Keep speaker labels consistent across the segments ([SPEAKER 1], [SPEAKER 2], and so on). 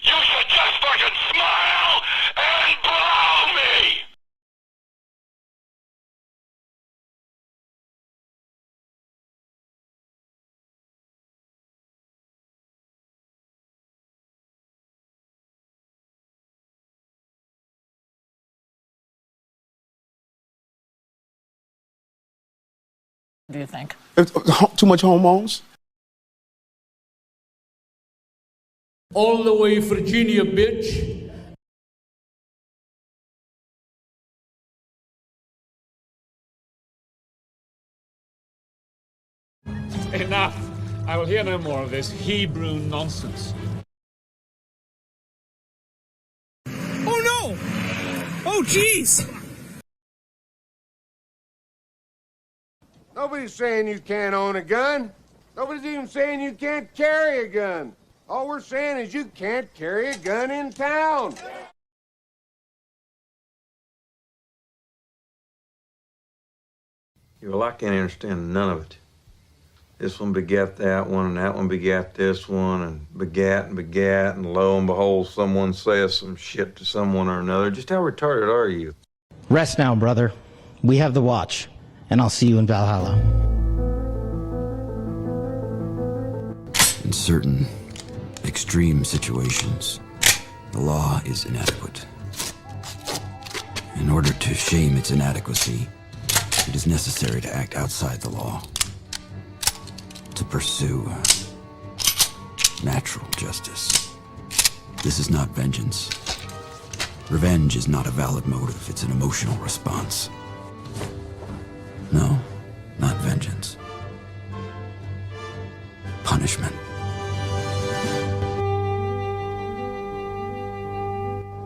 [SPEAKER 1] You should just fucking smile and blow me!
[SPEAKER 2] Do you think?
[SPEAKER 3] Too much hormones?
[SPEAKER 4] All the way Virginia, bitch. Enough. I will hear no more of this Hebrew nonsense.
[SPEAKER 5] Oh no! Oh jeez!
[SPEAKER 6] Nobody's saying you can't own a gun. Nobody's even saying you can't carry a gun. All we're saying is you can't carry a gun in town.
[SPEAKER 7] Well, I can't understand none of it. This one begat that one, and that one begat this one, and begat, and lo and behold, someone says some shit to someone or another. Just how retarded are you?
[SPEAKER 8] Rest now, brother. We have the watch, and I'll see you in Valhalla.
[SPEAKER 9] In certain extreme situations, the law is inadequate. In order to shame its inadequacy, it is necessary to act outside the law, to pursue natural justice. This is not vengeance. Revenge is not a valid motive, it's an emotional response. No, not vengeance. Punishment.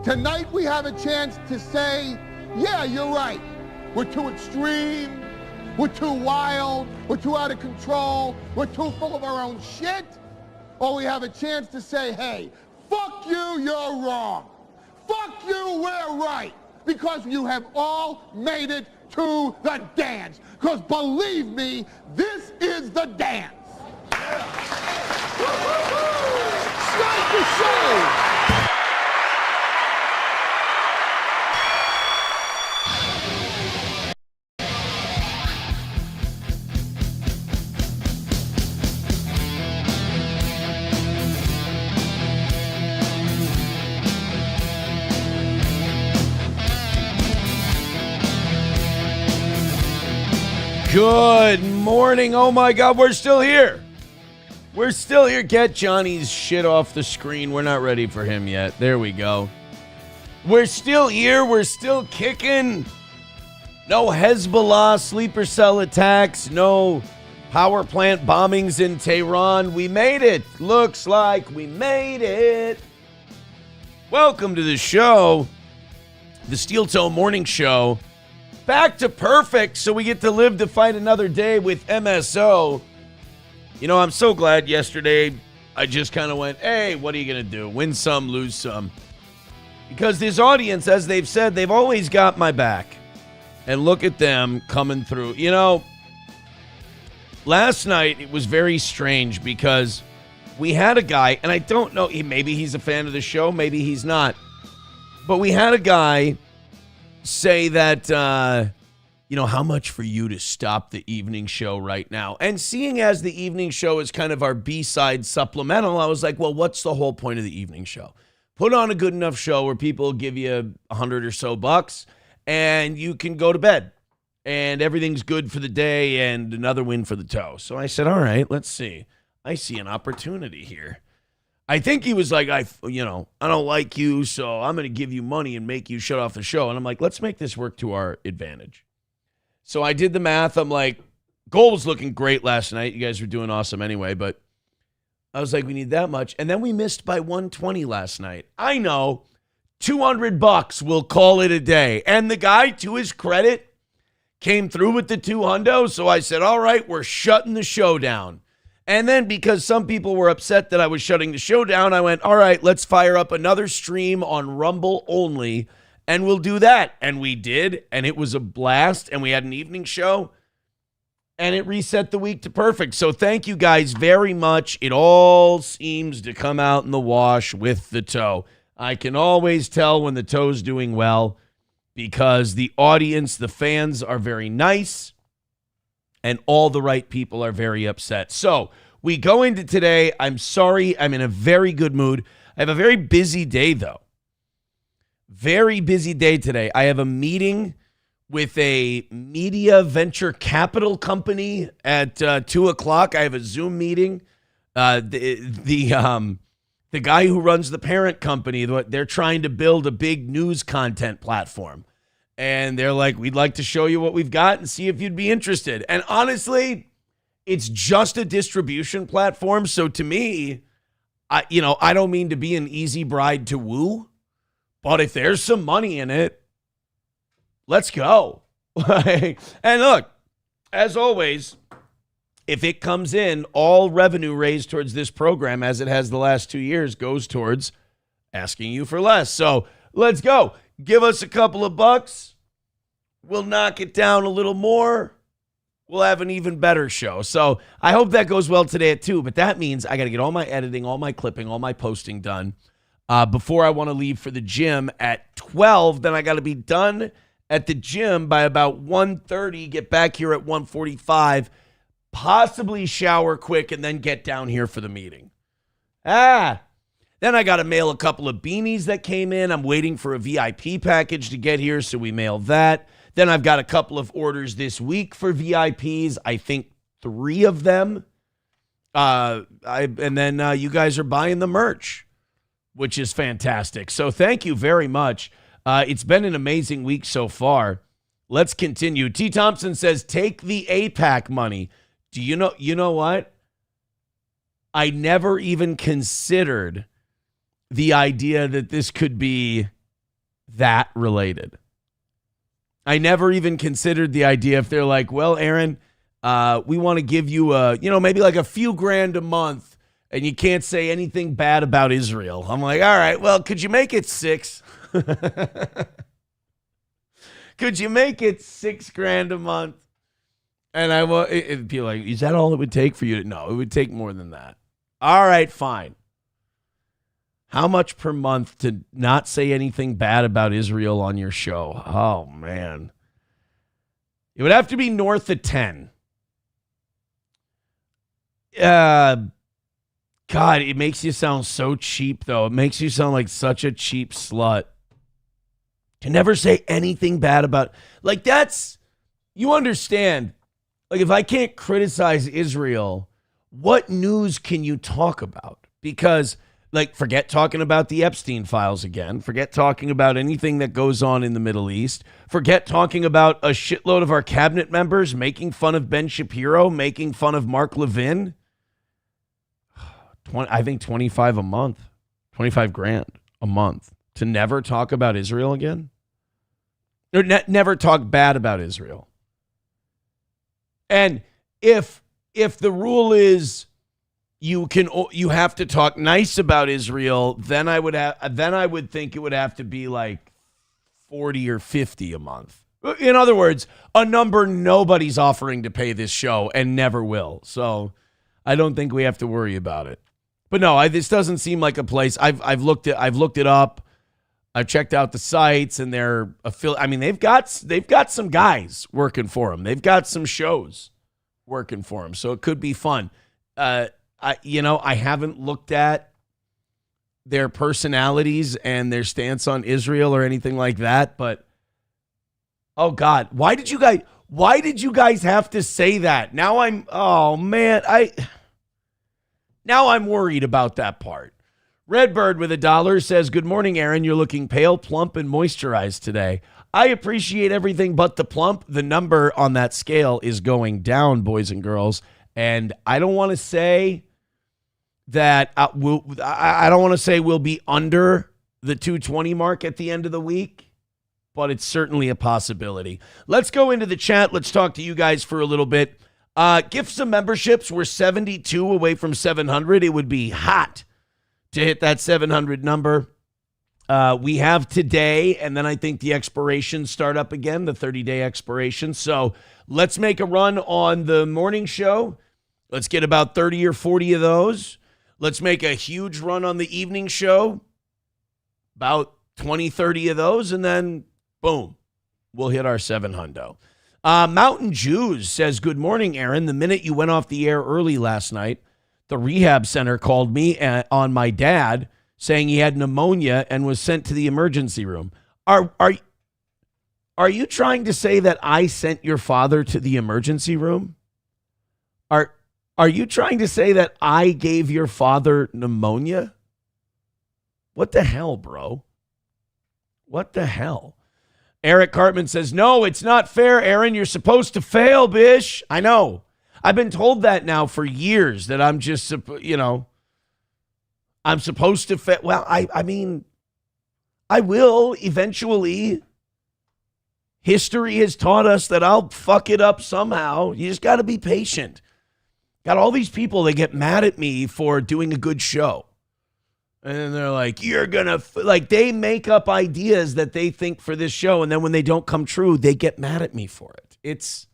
[SPEAKER 10] Tonight we have a chance to say, yeah, you're right. We're too extreme, we're too wild, we're too out of control, we're too full of our own shit. Or we have a chance to say, hey, fuck you, you're wrong. Fuck you, we're right. Because you have all made it to the dance. Because believe me, this is the dance. Start the show.
[SPEAKER 11] Good morning. Oh my God, we're still here. We're still here. Get Johnny's shit off the screen. We're not ready for him yet. There we go. We're still here. We're still kicking. No Hezbollah sleeper cell attacks. No power plant bombings in Tehran. We made it. Looks like we made it. Welcome to the show, the Steel Toe Morning Show. Back to perfect, so we get to live to fight another day with MSO. You know, I'm so glad yesterday I just kind of went, hey, what are you going to do? Win some, lose some. Because this audience, as they've said, they've always got my back. And look at them coming through. You know, last night it was very strange because we had a guy, and I don't know, maybe he's a fan of the show, maybe he's not. But we had a guy say that, how much for you to stop the evening show right now? And seeing as the evening show is kind of our B-side supplemental, I was like, well, what's the whole point of the evening show? Put on a good enough show where people give you $100 or so bucks and you can go to bed and everything's good for the day and another win for the toe. So I said, all right, let's see. I see an opportunity here. I think he was like, I don't like you, so I'm going to give you money and make you shut off the show. And I'm like, let's make this work to our advantage. So I did the math. I'm like, goal was looking great last night. You guys were doing awesome anyway, but I was like, we need that much. And then we missed by 120 last night. I know, $200, we'll call it a day. And the guy, to his credit, came through with the 200. So I said, all right, we're shutting the show down. And then because some people were upset that I was shutting the show down, I went, all right, let's fire up another stream on Rumble only, and we'll do that. And we did, and it was a blast, and we had an evening show. and it reset the week to perfect. So thank you guys very much. It all seems to come out in the wash with the toe. I can always tell when the toe's doing well because the audience, the fans are very nice, and all the right people are very upset. So we go into today. I'm sorry. I'm in a very good mood. I have a very busy day, though. Very busy day today. I have a meeting with a media venture capital company at 2 o'clock. I have a Zoom meeting. The guy who runs the parent company, they're trying to build a big news content platform. And they're like, we'd like to show you what we've got and see if you'd be interested. And honestly, it's just a distribution platform. So to me, I don't mean to be an easy bride to woo, but if there's some money in it, let's go. And look, as always, if it comes in, all revenue raised towards this program, as it has the last 2 years, goes towards asking you for less. So let's go. Give us a couple of bucks. We'll knock it down a little more. We'll have an even better show. So I hope that goes well today at 2. But that means I got to get all my editing, all my clipping, all my posting done before I want to leave for the gym at 12. Then I got to be done at the gym by about 1:30, get back here at 1:45. Possibly shower quick and then get down here for the meeting. Then I got to mail a couple of beanies that came in. I'm waiting for a VIP package to get here, so we mail that. Then I've got a couple of orders this week for VIPs. I think 3 of them. And then you guys are buying the merch, which is fantastic. So thank you very much. It's been an amazing week so far. Let's continue. T. Thompson says, take the APAC money. Do you know what? I never even considered the idea that this could be that related. I never even considered the idea if they're like, well, Aaron, we want to give you maybe like a few grand a month and you can't say anything bad about Israel. I'm like, all right, well, could you make it 6? Could you make it $6,000 a month? And it'd be like, is that all it would take for you to? No, it would take more than that. All right, fine. How much per month to not say anything bad about Israel on your show? Oh, man. It would have to be north of 10. God, it makes you sound so cheap, though. It makes you sound like such a cheap slut. To never say anything bad about, like, that's, you understand. Like, if I can't criticize Israel, what news can you talk about? Because, like, forget talking about the Epstein files again. Forget talking about anything that goes on in the Middle East. Forget talking about a shitload of our cabinet members making fun of Ben Shapiro, making fun of Mark Levin. I think 25 a month, 25 grand a month to never talk about Israel again. Or never talk bad about Israel. And if the rule is you have to talk nice about Israel, then I would think it would have to be like 40 or 50 a month. In other words, a number nobody's offering to pay this show and never will. So I don't think we have to worry about it. But no, this doesn't seem like a place. I've looked it up. I've checked out the sites, and they're they've got some guys working for them. They've got some shows working for them, so it could be fun. I haven't looked at their personalities and their stance on Israel or anything like that, but oh God, why did you guys have to say that? Now I'm worried about that part. Redbird with $1 says, good morning, Aaron. You're looking pale, plump, and moisturized today. I appreciate everything but the plump. The number on that scale is going down, boys and girls. And I don't want to say that I don't want to say we'll be under the 220 mark at the end of the week, but it's certainly a possibility. Let's go into the chat. Let's talk to you guys for a little bit. Gifts and memberships. We're 72 away from 700. It would be hot to hit that 700 number. We have today, and then I think the expirations start up again, the 30-day expiration. So let's make a run on the morning show. Let's get about 30 or 40 of those. Let's make a huge run on the evening show, about 20, 30 of those, and then boom, we'll hit our 700. Mountain Jews says, good morning, Aaron. The minute you went off the air early last night, the rehab center called me on my dad saying he had pneumonia and was sent to the emergency room. Are you trying to say that I sent your father to the emergency room? Are you trying to say that I gave your father pneumonia? What the hell, bro? What the hell? Eric Cartman says, no, it's not fair, Aaron. You're supposed to fail, bish. I know. I've been told that now for years, that I'm just, I'm supposed to fail. Well, I mean, I will eventually. History has taught us that I'll fuck it up somehow. You just got to be patient. Got all these people that get mad at me for doing a good show. And they're like, you're going to, like, they make up ideas that they think for this show. And then when they don't come true, they get mad at me for it. It's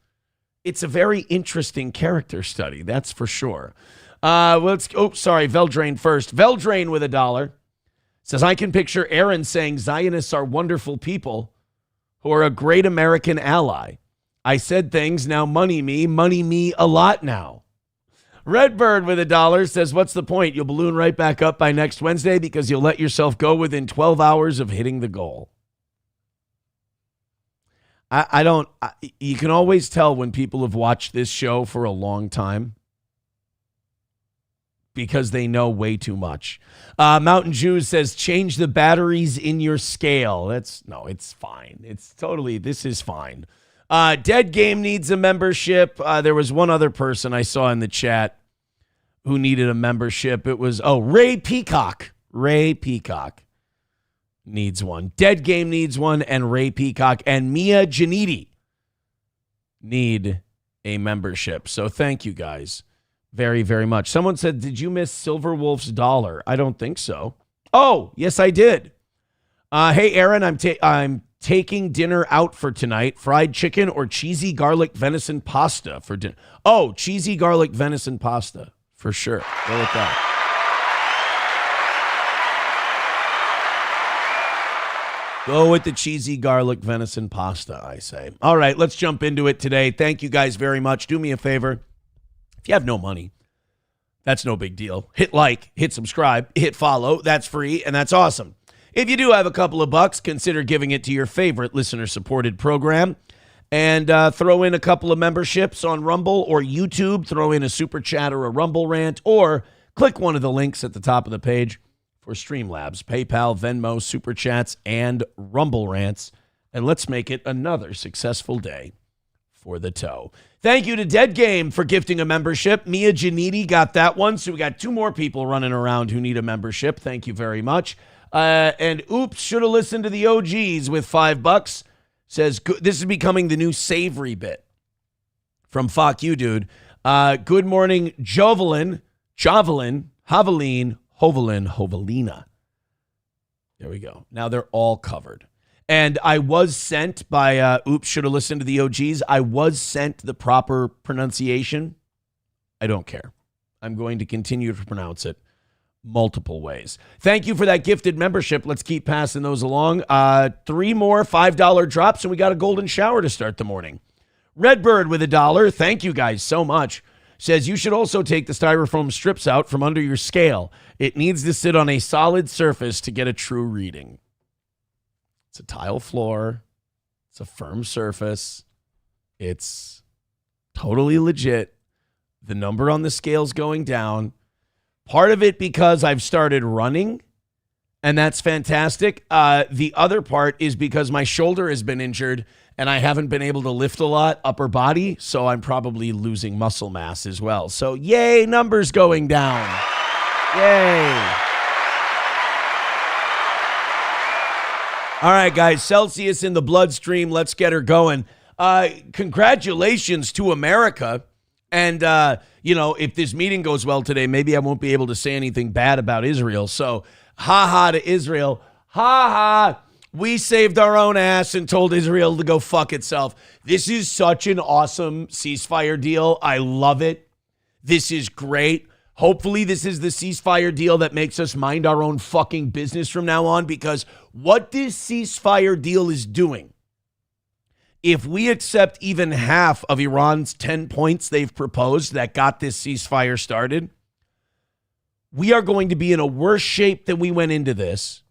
[SPEAKER 11] a very interesting character study. That's for sure. Veldrain first. Veldrain with $1 says, I can picture Aaron saying Zionists are wonderful people who are a great American ally. I said things, now money me a lot now. Redbird with $1 says, what's the point? You'll balloon right back up by next Wednesday because you'll let yourself go within 12 hours of hitting the goal. You can always tell when people have watched this show for a long time because they know way too much. Mountain Jews says, change the batteries in your scale. It's fine. This is fine. Dead Game needs a membership. There was one other person I saw in the chat who needed a membership. It was, Ray Peacock. Ray Peacock needs one. Dead Game needs one, and Ray Peacock and Mia Janiti need a membership. So thank you guys very, very much. Someone said, did you miss Silverwolf's $1? I don't think so. Oh, yes, I did. Hey, Aaron, I'm taking dinner out for tonight. Fried chicken or cheesy garlic venison pasta for dinner. Oh, cheesy garlic venison pasta for sure. Go with that. Go with the cheesy garlic venison pasta, I say. All right, let's jump into it today. Thank you guys very much. Do me a favor. If you have no money, that's no big deal. Hit like, hit subscribe, hit follow. That's free, and that's awesome. If you do have a couple of bucks, consider giving it to your favorite listener-supported program. And throw in a couple of memberships on Rumble or YouTube. Throw in a Super Chat or a Rumble rant. Or click one of the links at the top of the page for Streamlabs, PayPal, Venmo, Super Chats, and Rumble rants. And let's make it another successful day for the toe. Thank you to Dead Game for gifting a membership. Mia Janiti got that one. So we got 2 more people running around who need a membership. Thank you very much. And oops, should have listened to the OGs with $5. Says, this is becoming the new savory bit from Fuck You, Dude. Good morning, Jovelin, Hovelina. There we go. Now they're all covered. And I was sent by, should have listened to the OGs. I was sent the proper pronunciation. I don't care. I'm going to continue to pronounce it multiple ways. Thank you for that gifted membership. Let's keep passing those along. 3 more $5 drops, and we got a golden shower to start the morning. Redbird with $1. Thank you guys so much. Says you should also take the styrofoam strips out from under your scale. It needs to sit on a solid surface to get a true reading. It's a tile floor. It's a firm surface. It's totally legit. The number on the scale's going down. Part of it because I've started running, and that's fantastic. The other part is because my shoulder has been injured, and I haven't been able to lift a lot upper body, so I'm probably losing muscle mass as well. So yay, numbers going down. Yay. All right, guys, Celsius in the bloodstream. Let's get her going. Congratulations to America. And, if this meeting goes well today, maybe I won't be able to say anything bad about Israel. So, ha-ha to Israel. Ha ha. We saved our own ass and told Israel to go fuck itself. This is such an awesome ceasefire deal. I love it. This is great. Hopefully this is the ceasefire deal that makes us mind our own fucking business from now on, because what this ceasefire deal is doing, if we accept even half of Iran's 10 points they've proposed that got this ceasefire started, we are going to be in a worse shape than we went into this.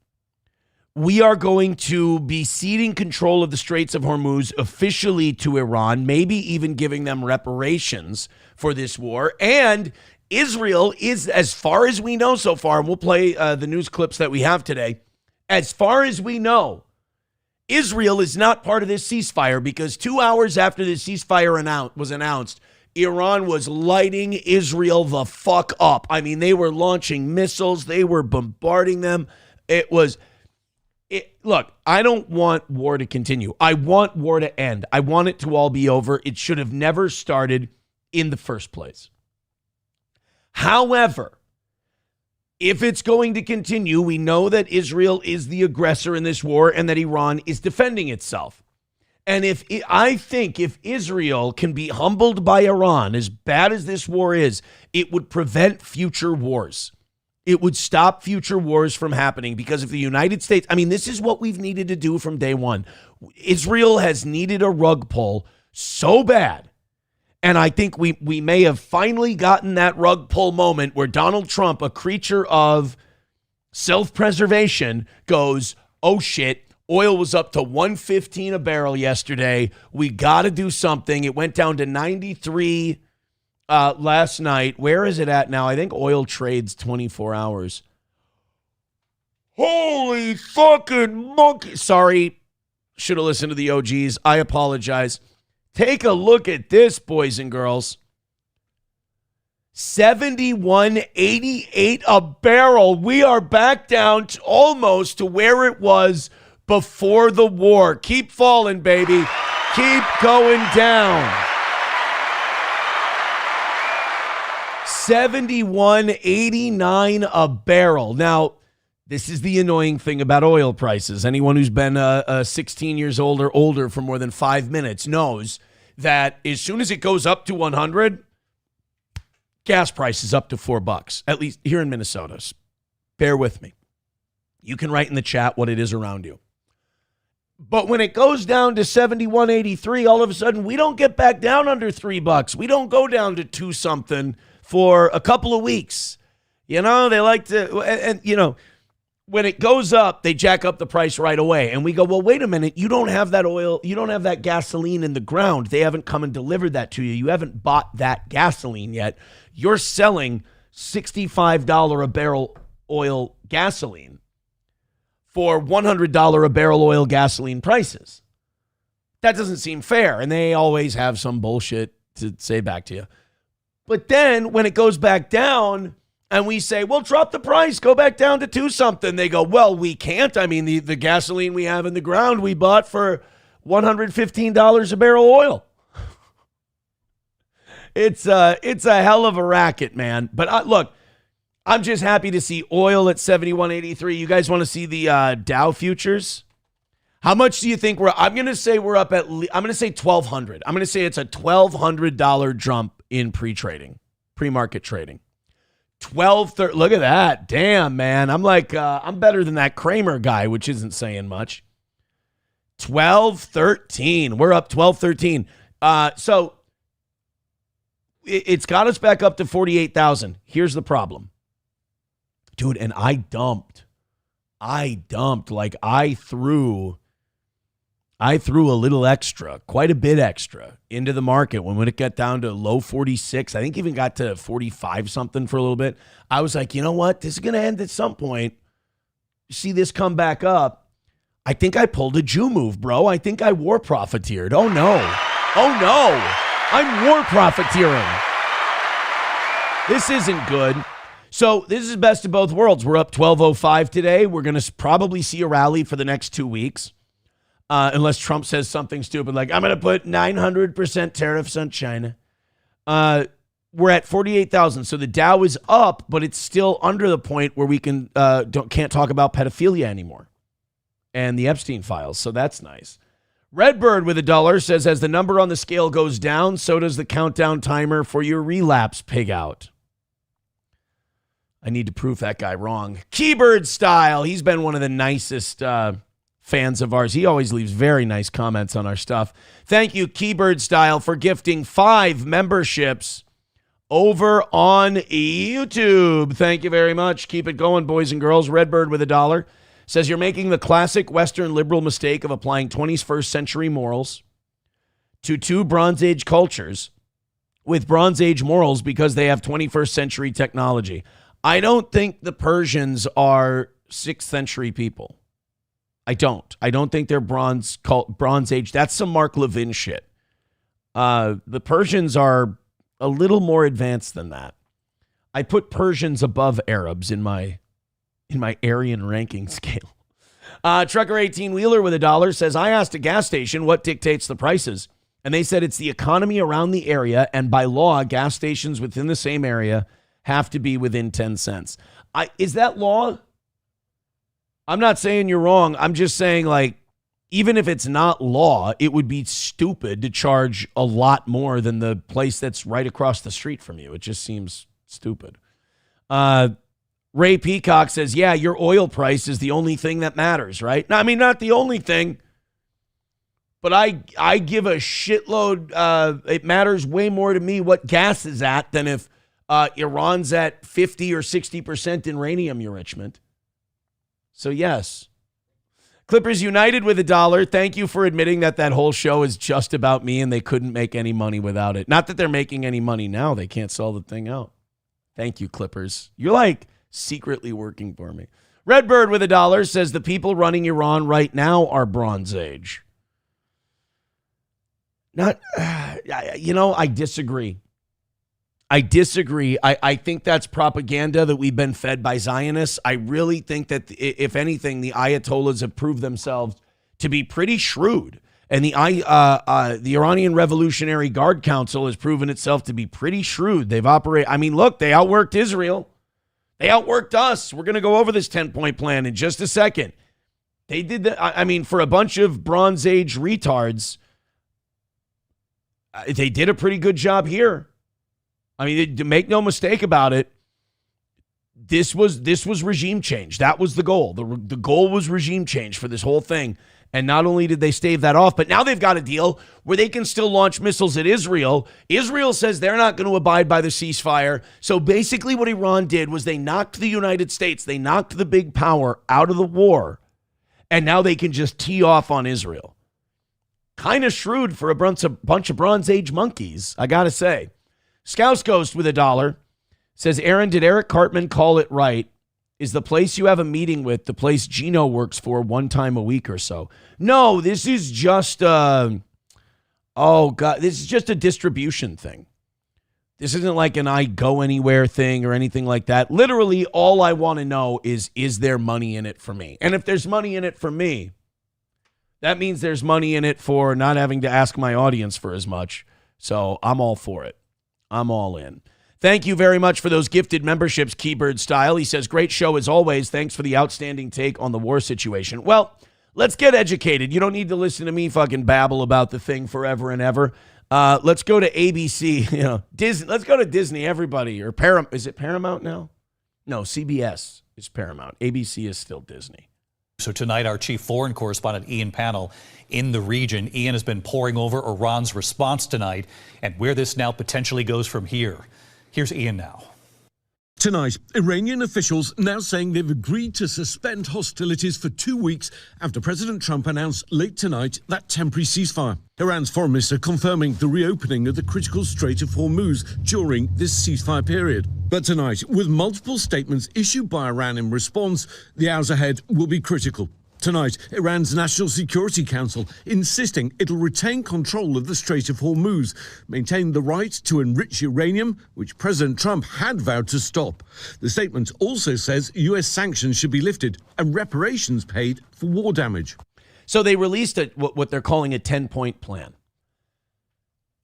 [SPEAKER 11] We are going to be ceding control of the Straits of Hormuz officially to Iran, maybe even giving them reparations for this war. And Israel is, as far as we know so far, and we'll play the news clips that we have today, as far as we know, Israel is not part of this ceasefire, because 2 hours after the ceasefire was announced, Iran was lighting Israel the fuck up. I mean, they were launching missiles. They were bombarding them. Look, I don't want war to continue. I want war to end. I want it to all be over. It should have never started in the first place. However, if it's going to continue, we know that Israel is the aggressor in this war and that Iran is defending itself. And I think if Israel can be humbled by Iran, as bad as this war is, it would prevent future wars. It would stop future wars from happening, because if the United States, I mean, this is what we've needed to do from day one. Israel has needed a rug pull so bad. And I think we may have finally gotten that rug pull moment where Donald Trump, a creature of self-preservation, goes, oh shit, oil was up to $115 a barrel yesterday. We got to do something. It went down to 93 last night. Where is it at now? I think oil trades 24 hours. Holy fucking monkey. Sorry. Should have listened to the OGs. I apologize. Take a look at this, boys and girls. 71.88 a barrel. We are back down to almost to where it was before the war. Keep falling, baby. Keep going down. 71.89 a barrel. Now, this is the annoying thing about oil prices. Anyone who's been 16 years old or older for more than 5 minutes knows that as soon as it goes up to 100, gas price is up to $4, at least here in Minnesota. Bear with me. You can write in the chat what it is around you. But when it goes down to 71.83, all of a sudden we don't get back down under $3. We don't go down to 2 something for a couple of weeks. You know, they like to, and you know, when it goes up, they jack up the price right away. And we go, well, wait a minute. You don't have that oil. You don't have that gasoline in the ground. They haven't come and delivered that to you. You haven't bought that gasoline yet. You're selling $65 a barrel oil gasoline for $100 a barrel oil gasoline prices. That doesn't seem fair. And they always have some bullshit to say back to you. But then when it goes back down, and we say, well, drop the price, go back down to 2 something. They go, well, we can't. I mean, the gasoline we have in the ground, we bought for $115 a barrel oil. It's a hell of a racket, man. But look, I'm just happy to see oil at 71.83. You guys want to see the Dow futures? How much do you think I'm going to say we're up I'm going to say $1,200. I'm going to say it's a $1,200 jump in pre-market trading. 12.30. Look at that. Damn, man. I'm like, I'm better than that Kramer guy, which isn't saying much. 12.13. We're up 12.13. So it's got us back up to 48,000. Here's the problem. Dude, and I dumped. Like I threw a little extra, quite a bit extra into the market when it got down to low 46. I think even got to 45 something for a little bit. I was like, you know what? This is going to end at some point. See this come back up. I think I pulled a Jew move, bro. I think I war profiteered. Oh no. I'm war profiteering. This isn't good. So this is best of both worlds. We're up 12.05 today. We're going to probably see a rally for the next 2 weeks. Unless Trump says something stupid like, I'm going to put 900% tariffs on China. We're at 48,000. So the Dow is up, but it's still under the point where we can't talk about pedophilia anymore. and the Epstein files, so that's nice. Redbird with $1 says, as the number on the scale goes down, so does the countdown timer for your relapse pig out. I need to prove that guy wrong. Keybird Style, he's been one of the nicest fans of ours. He always leaves very nice comments on our stuff. Thank you, Keybird Style, for gifting 5 memberships over on YouTube. Thank you very much. Keep it going, boys and girls. Redbird with $1 says, you're making the classic Western liberal mistake of applying 21st century morals to 2 Bronze Age cultures with Bronze Age morals because they have 21st century technology. I don't think the Persians are 6th century people. I don't think they're Bronze Age. That's some Mark Levin shit. The Persians are a little more advanced than that. I put Persians above Arabs in my Aryan ranking scale. Trucker 18-wheeler with $1 says, I asked a gas station what dictates the prices, and they said it's the economy around the area, and by law, gas stations within the same area have to be within 10 cents. Is that law? I'm not saying you're wrong. I'm just saying, like, even if it's not law, it would be stupid to charge a lot more than the place that's right across the street from you. It just seems stupid. Ray Peacock says, yeah, your oil price is the only thing that matters, right? No, I mean, not the only thing, but I give a shitload. It matters way more to me what gas is at than if Iran's at 50 or 60% uranium enrichment. So, yes. Clippers United with $1. Thank you for admitting that whole show is just about me and they couldn't make any money without it. Not that they're making any money now. They can't sell the thing out. Thank you, Clippers. You're like secretly working for me. Redbird with $1 says the people running Iran right now are Bronze Age. I disagree. I think that's propaganda that we've been fed by Zionists. I really think that, if anything, the Ayatollahs have proved themselves to be pretty shrewd. And the Iranian Revolutionary Guard Council has proven itself to be pretty shrewd. They've operated. I mean, look, they outworked Israel. They outworked us. We're going to go over this 10-point plan in just a second. They did that. I mean, for a bunch of Bronze Age retards, they did a pretty good job here. I mean, make no mistake about it. This was regime change. That was the goal. The goal was regime change for this whole thing. And not only did they stave that off, but now they've got a deal where they can still launch missiles at Israel. Israel says they're not going to abide by the ceasefire. So basically what Iran did was they knocked the United States, they knocked the big power out of the war, and now they can just tee off on Israel. Kind of shrewd for a bunch of Bronze Age monkeys, I got to say. Scouse Ghost with $1 says, Aaron, did Eric Cartman call it right? Is the place you have a meeting with the place Gino works for one time a week or so? No, this is just this is just a distribution thing. This isn't like an I go anywhere thing or anything like that. Literally, all I want to know is there money in it for me? And if there's money in it for me, that means there's money in it for not having to ask my audience for as much. So I'm all for it. I'm all in. Thank you very much for those gifted memberships, Keybird Style. He says, great show as always. Thanks for the outstanding take on the war situation. Well, let's get educated. You don't need to listen to me fucking babble about the thing forever and ever. Let's go to ABC, Disney. Let's go to Disney, everybody. Or Paramount. Is it Paramount now? No, CBS is Paramount. ABC is still Disney.
[SPEAKER 12] So tonight, our chief foreign correspondent, Ian Pannell, in the region. Ian has been poring over Iran's response tonight and where this now potentially goes from here. Here's Ian now.
[SPEAKER 13] Tonight, Iranian officials now saying they've agreed to suspend hostilities for 2 weeks after President Trump announced late tonight that temporary ceasefire. Iran's foreign minister confirming the reopening of the critical Strait of Hormuz during this ceasefire period. But tonight, with multiple statements issued by Iran in response, the hours ahead will be critical. Tonight, Iran's National Security Council insisting it'll retain control of the Strait of Hormuz, maintain the right to enrich uranium, which President Trump had vowed to stop. The statement also says U.S. sanctions should be lifted and reparations paid for war damage.
[SPEAKER 11] So they released what they're calling a 10-point plan.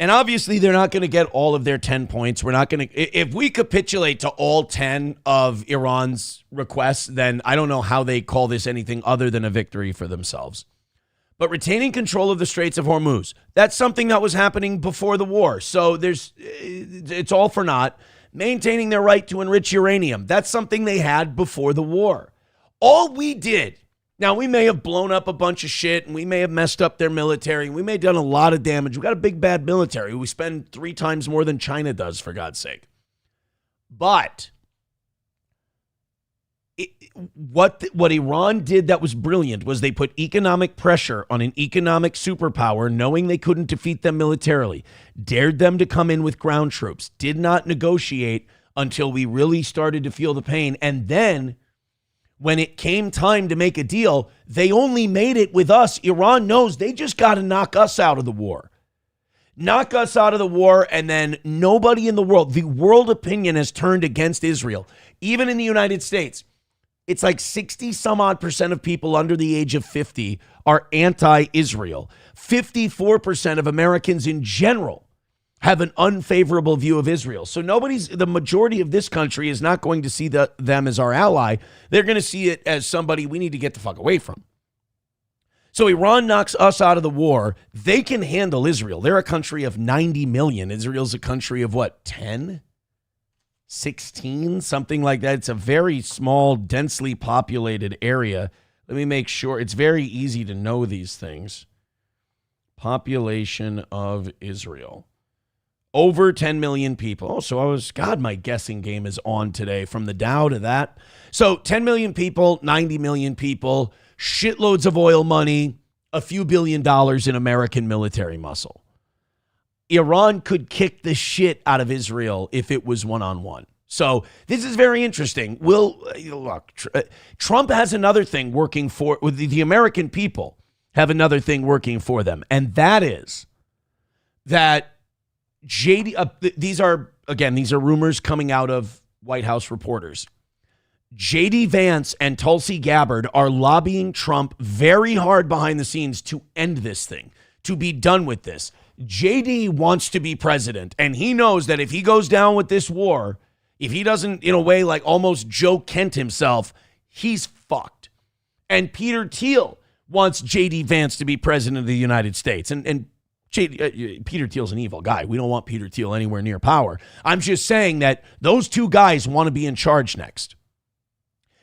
[SPEAKER 11] And obviously, they're not going to get all of their 10 points. We're not going to. If we capitulate to all 10 of Iran's requests, then I don't know how they call this anything other than a victory for themselves. But retaining control of the Straits of Hormuz, that's something that was happening before the war. So it's all for naught. Maintaining their right to enrich uranium, that's something they had before the war. All we did, now we may have blown up a bunch of shit and we may have messed up their military. We may have done a lot of damage. We got a big bad military. We spend 3 times more than China does, for God's sake. But what Iran did that was brilliant was they put economic pressure on an economic superpower, knowing they couldn't defeat them militarily, dared them to come in with ground troops, did not negotiate until we really started to feel the pain. And then when it came time to make a deal, they only made it with us. Iran knows they just got to knock us out of the war. Knock us out of the war, and then nobody in the world opinion has turned against Israel. Even in the United States, it's like 60 some odd % of people under the age of 50 are anti-Israel. 54% of Americans in general have an unfavorable view of Israel. So the majority of this country is not going to see them as our ally. They're going to see it as somebody we need to get the fuck away from. So Iran knocks us out of the war. They can handle Israel. They're a country of 90 million. Israel's a country of what, 10? 16, something like that. It's a very small, densely populated area. Let me make sure. It's very easy to know these things. Population of Israel. Over 10 million people. Oh, so my guessing game is on today from the Dow to that. So 10 million people, 90 million people, shitloads of oil money, a few $1 billion in American military muscle. Iran could kick the shit out of Israel if it was one-on-one. So this is very interesting. Trump has another thing working for the American people have another thing working for them. And that is that these are rumors coming out of White House reporters. J.D. Vance and Tulsi Gabbard are lobbying Trump very hard behind the scenes to end this thing, to be done with this. JD wants to be president, and he knows that if he goes down with this war, if he doesn't, in a way, like almost Joe Kent himself, he's fucked. And Peter Thiel wants JD Vance to be president of the United States. And Peter Thiel's an evil guy. We don't want Peter Thiel anywhere near power. I'm just saying that those two guys want to be in charge next.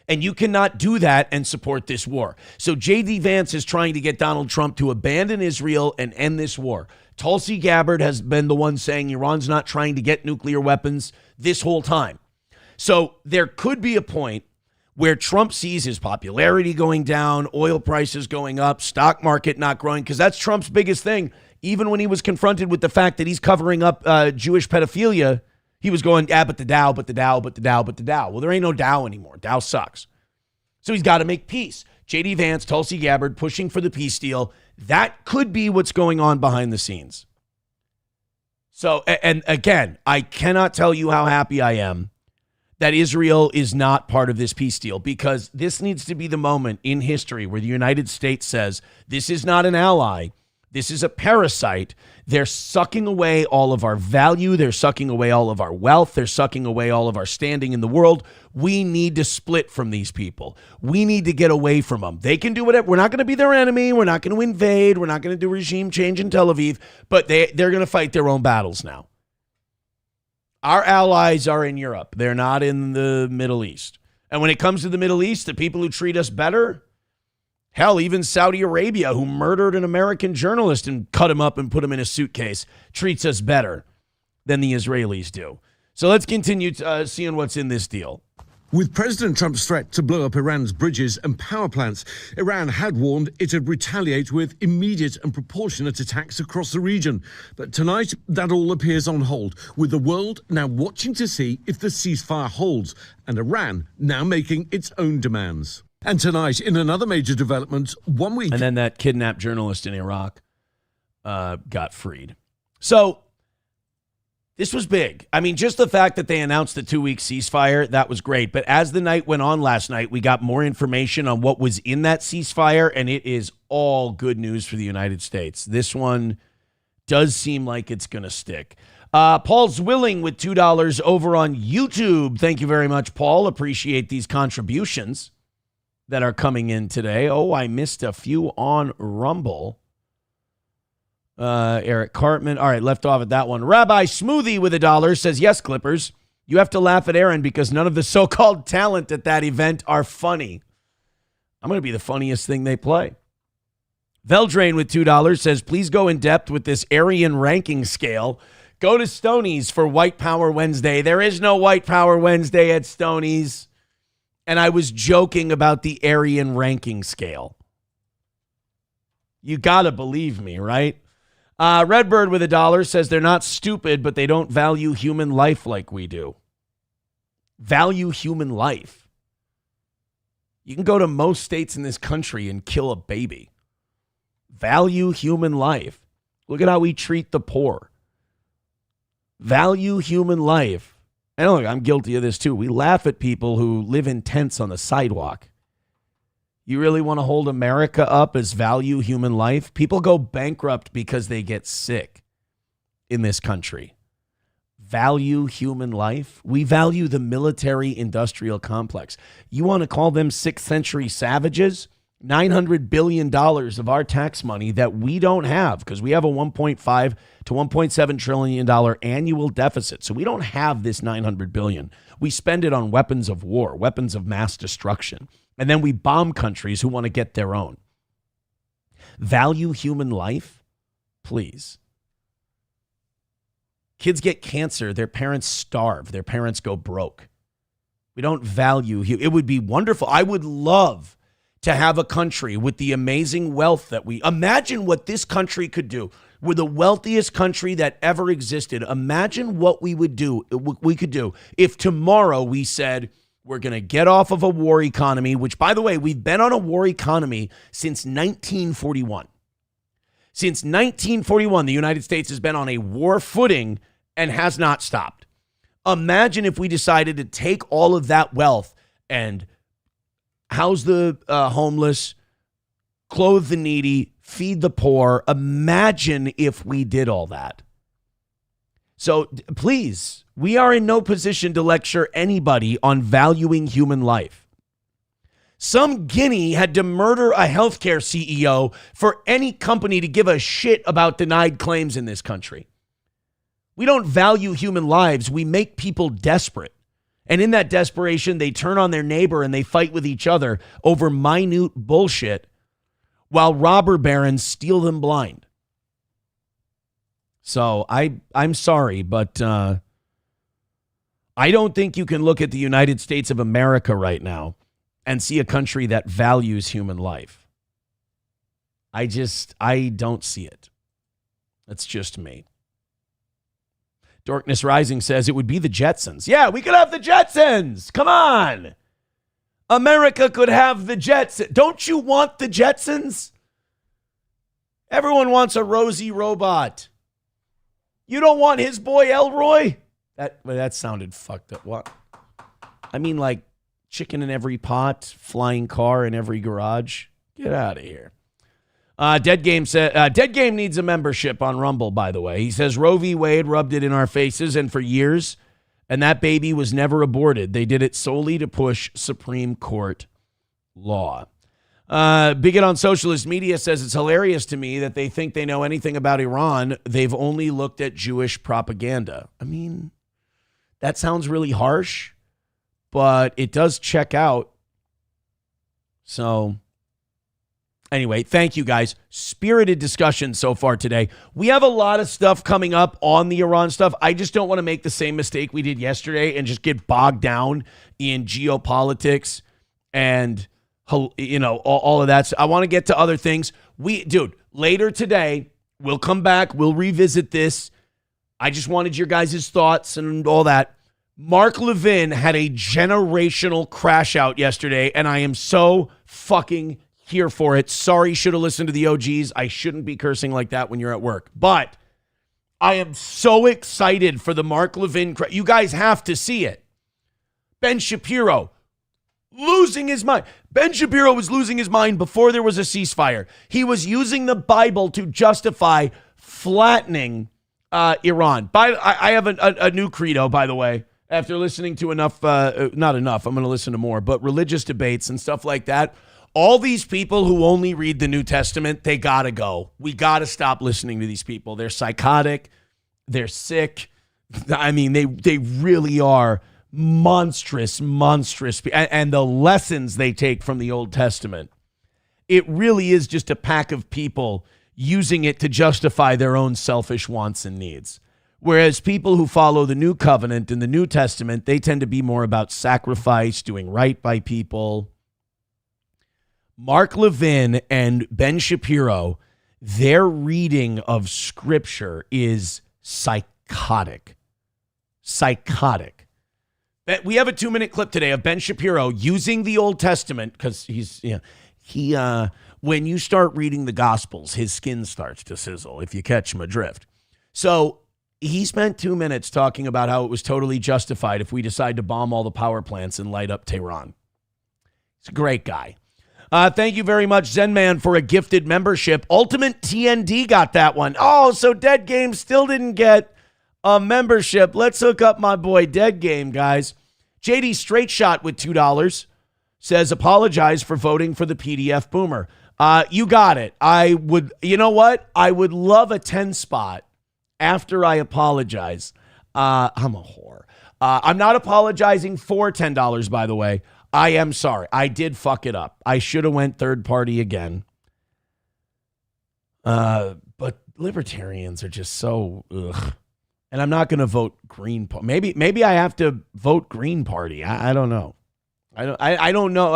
[SPEAKER 11] And you cannot do that and support this war. So J.D. Vance is trying to get Donald Trump to abandon Israel and end this war. Tulsi Gabbard has been the one saying Iran's not trying to get nuclear weapons this whole time. So there could be a point where Trump sees his popularity going down, oil prices going up, stock market not growing, because that's Trump's biggest thing. Even when he was confronted with the fact that he's covering up Jewish pedophilia, he was going, but the Dow, but the Dow, but the Dow, but the Dow. Well, there ain't no Dow anymore. Dow sucks. So he's got to make peace. J.D. Vance, Tulsi Gabbard pushing for the peace deal. That could be what's going on behind the scenes. So, and again, I cannot tell you how happy I am that Israel is not part of this peace deal, because this needs to be the moment in history where the United States says, this is not an ally. This is a parasite. They're sucking away all of our value. They're sucking away all of our wealth. They're sucking away all of our standing in the world. We need to split from these people. We need to get away from them. They can do whatever. We're not going to be their enemy. We're not going to invade. We're not going to do regime change in Tel Aviv, but they're going to fight their own battles now. Our allies are in Europe. They're not in the Middle East. And when it comes to the Middle East, the people who treat us better, hell, even Saudi Arabia, who murdered an American journalist and cut him up and put him in a suitcase, treats us better than the Israelis do. So let's continue seeing what's in this deal.
[SPEAKER 13] With President Trump's threat to blow up Iran's bridges and power plants, Iran had warned it'd retaliate with immediate and proportionate attacks across the region. But tonight, that all appears on hold, with the world now watching to see if the ceasefire holds, and Iran now making its own demands. And tonight, in another major development, 1 week...
[SPEAKER 11] And then that kidnapped journalist in Iraq got freed. So this was big. I mean, just the fact that they announced the 2-week ceasefire, that was great. But as the night went on last night, we got more information on what was in that ceasefire, and it is all good news for the United States. This one does seem like it's going to stick. Paul's Willing with $2 over on YouTube. Thank you very much, Paul. Appreciate these contributions that are coming in today. Oh, I missed a few on Rumble. Eric Cartman. All right, left off at that one. Rabbi Smoothie with $1 says, yes, Clippers. You have to laugh at Aaron because none of the so-called talent at that event are funny. I'm going to be the funniest thing they play. Veldrain with $2 says, please go in depth with this Aryan ranking scale. Go to Stoney's for White Power Wednesday. There is no White Power Wednesday at Stoney's. And I was joking about the Aryan ranking scale. You got to believe me, right? Redbird with $1 says they're not stupid, but they don't value human life like we do. Value human life. You can go to most states in this country and kill a baby. Value human life. Look at how we treat the poor. Value human life. And look, I'm guilty of this too. We laugh at people who live in tents on the sidewalk. You really want to hold America up as value human life? People go bankrupt because they get sick in this country. Value human life? We value the military-industrial complex. You want to call them 6th century savages? $900 billion of our tax money that we don't have because we have a $1.5 to $1.7 trillion annual deficit. So we don't have this $900 billion. We spend it on weapons of war, weapons of mass destruction. And then we bomb countries who want to get their own. Value human life? Please. Kids get cancer. Their parents starve. Their parents go broke. We don't value. It would be wonderful. I would love to have a country with the amazing wealth that we... Imagine what this country could do. We're the wealthiest country that ever existed. Imagine what we could do if tomorrow we said... We're going to get off of a war economy, which, by the way, we've been on a war economy since 1941. Since 1941, the United States has been on a war footing and has not stopped. Imagine if we decided to take all of that wealth and house the homeless, clothe the needy, feed the poor. Imagine if we did all that. So please, we are in no position to lecture anybody on valuing human life. Some guinea had to murder a healthcare CEO for any company to give a shit about denied claims in this country. We don't value human lives. We make people desperate. And in that desperation, they turn on their neighbor and they fight with each other over minute bullshit while robber barons steal them blind. So I'm sorry, but I don't think you can look at the United States of America right now and see a country that values human life. I don't see it. That's just me. Darkness Rising says it would be the Jetsons. Yeah, we could have the Jetsons. Come on. America could have the Jetsons. Don't you want the Jetsons? Everyone wants a rosy robot. You don't want his boy Elroy? That sounded fucked up. What? I mean, like chicken in every pot, flying car in every garage. Get out of here. Dead Game needs a membership on Rumble, by the way. He says Roe v. Wade rubbed it in our faces and for years, and that baby was never aborted. They did it solely to push Supreme Court law. Bigot on Socialist Media says it's hilarious to me that they think they know anything about Iran. They've only looked at Jewish propaganda. I mean, that sounds really harsh, but it does check out. So anyway, thank you guys. Spirited discussion so far today. We have a lot of stuff coming up on the Iran stuff. I just don't want to make the same mistake we did yesterday and just get bogged down in geopolitics and all of that. I want to get to other things. Later today, we'll come back. We'll revisit this. I just wanted your guys' thoughts and all that. Mark Levin had a generational crash out yesterday, and I am so fucking here for it. Sorry, should have listened to the OGs. I shouldn't be cursing like that when you're at work. But I am so excited for the Mark Levin crash. You guys have to see it. Ben Shapiro losing his mind. Ben Shapiro was losing his mind before there was a ceasefire. He was using the Bible to justify flattening Iran. I have a new credo, by the way, after listening to enough, not enough, I'm going to listen to more, but religious debates and stuff like that. All these people who only read the New Testament, they got to go. We got to stop listening to these people. They're psychotic. They're sick. I mean, they really are monstrous. And the lessons they take from the Old Testament, it really is just a pack of people using it to justify their own selfish wants and needs. Whereas people who follow the New Covenant and the New Testament, they tend to be more about sacrifice, doing right by people. Mark Levin and Ben Shapiro, their reading of Scripture is psychotic. We have a 2-minute clip today of Ben Shapiro using the Old Testament because when you start reading the Gospels, his skin starts to sizzle, if you catch him adrift. So he spent 2 minutes talking about how it was totally justified if we decide to bomb all the power plants and light up Tehran. He's a great guy. Thank you very much, Zen Man, for a gifted membership. Ultimate TND got that one. Oh, so Dead Game still didn't get a membership. Let's hook up my boy Dead Game, guys. JD Straight Shot with $2 says, apologize for voting for the PDF boomer. You got it. You know what? I would love a 10 spot after I apologize. I'm a whore. I'm not apologizing for $10, by the way. I am sorry. I did fuck it up. I should have went third party again. But libertarians are just so ugh. And I'm not going to vote Green Party. Maybe I have to vote Green Party. I don't know. I don't know.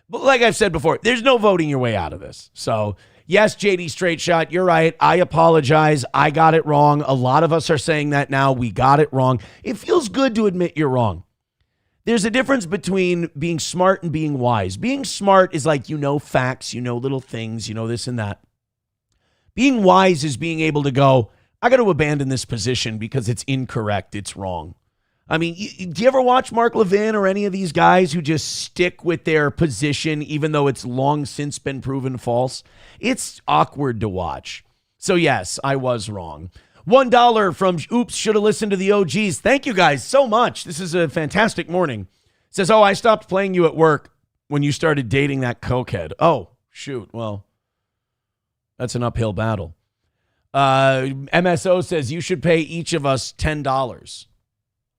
[SPEAKER 11] But like I've said before, there's no voting your way out of this. So yes, JD Straight Shot, you're right. I apologize. I got it wrong. A lot of us are saying that now. We got it wrong. It feels good to admit you're wrong. There's a difference between being smart and being wise. Being smart is like, you know, facts, you know, little things, you know, this and that. Being wise is being able to go, I got to abandon this position because it's incorrect. It's wrong. I mean, do you ever watch Mark Levin or any of these guys who just stick with their position even though it's long since been proven false? It's awkward to watch. So yes, I was wrong. $1 from Oops, should have listened to the OGs. Thank you guys so much. This is a fantastic morning. Says, oh, I stopped playing you at work when you started dating that cokehead. Oh, shoot. Well, that's an uphill battle. MSO says you should pay each of us $10.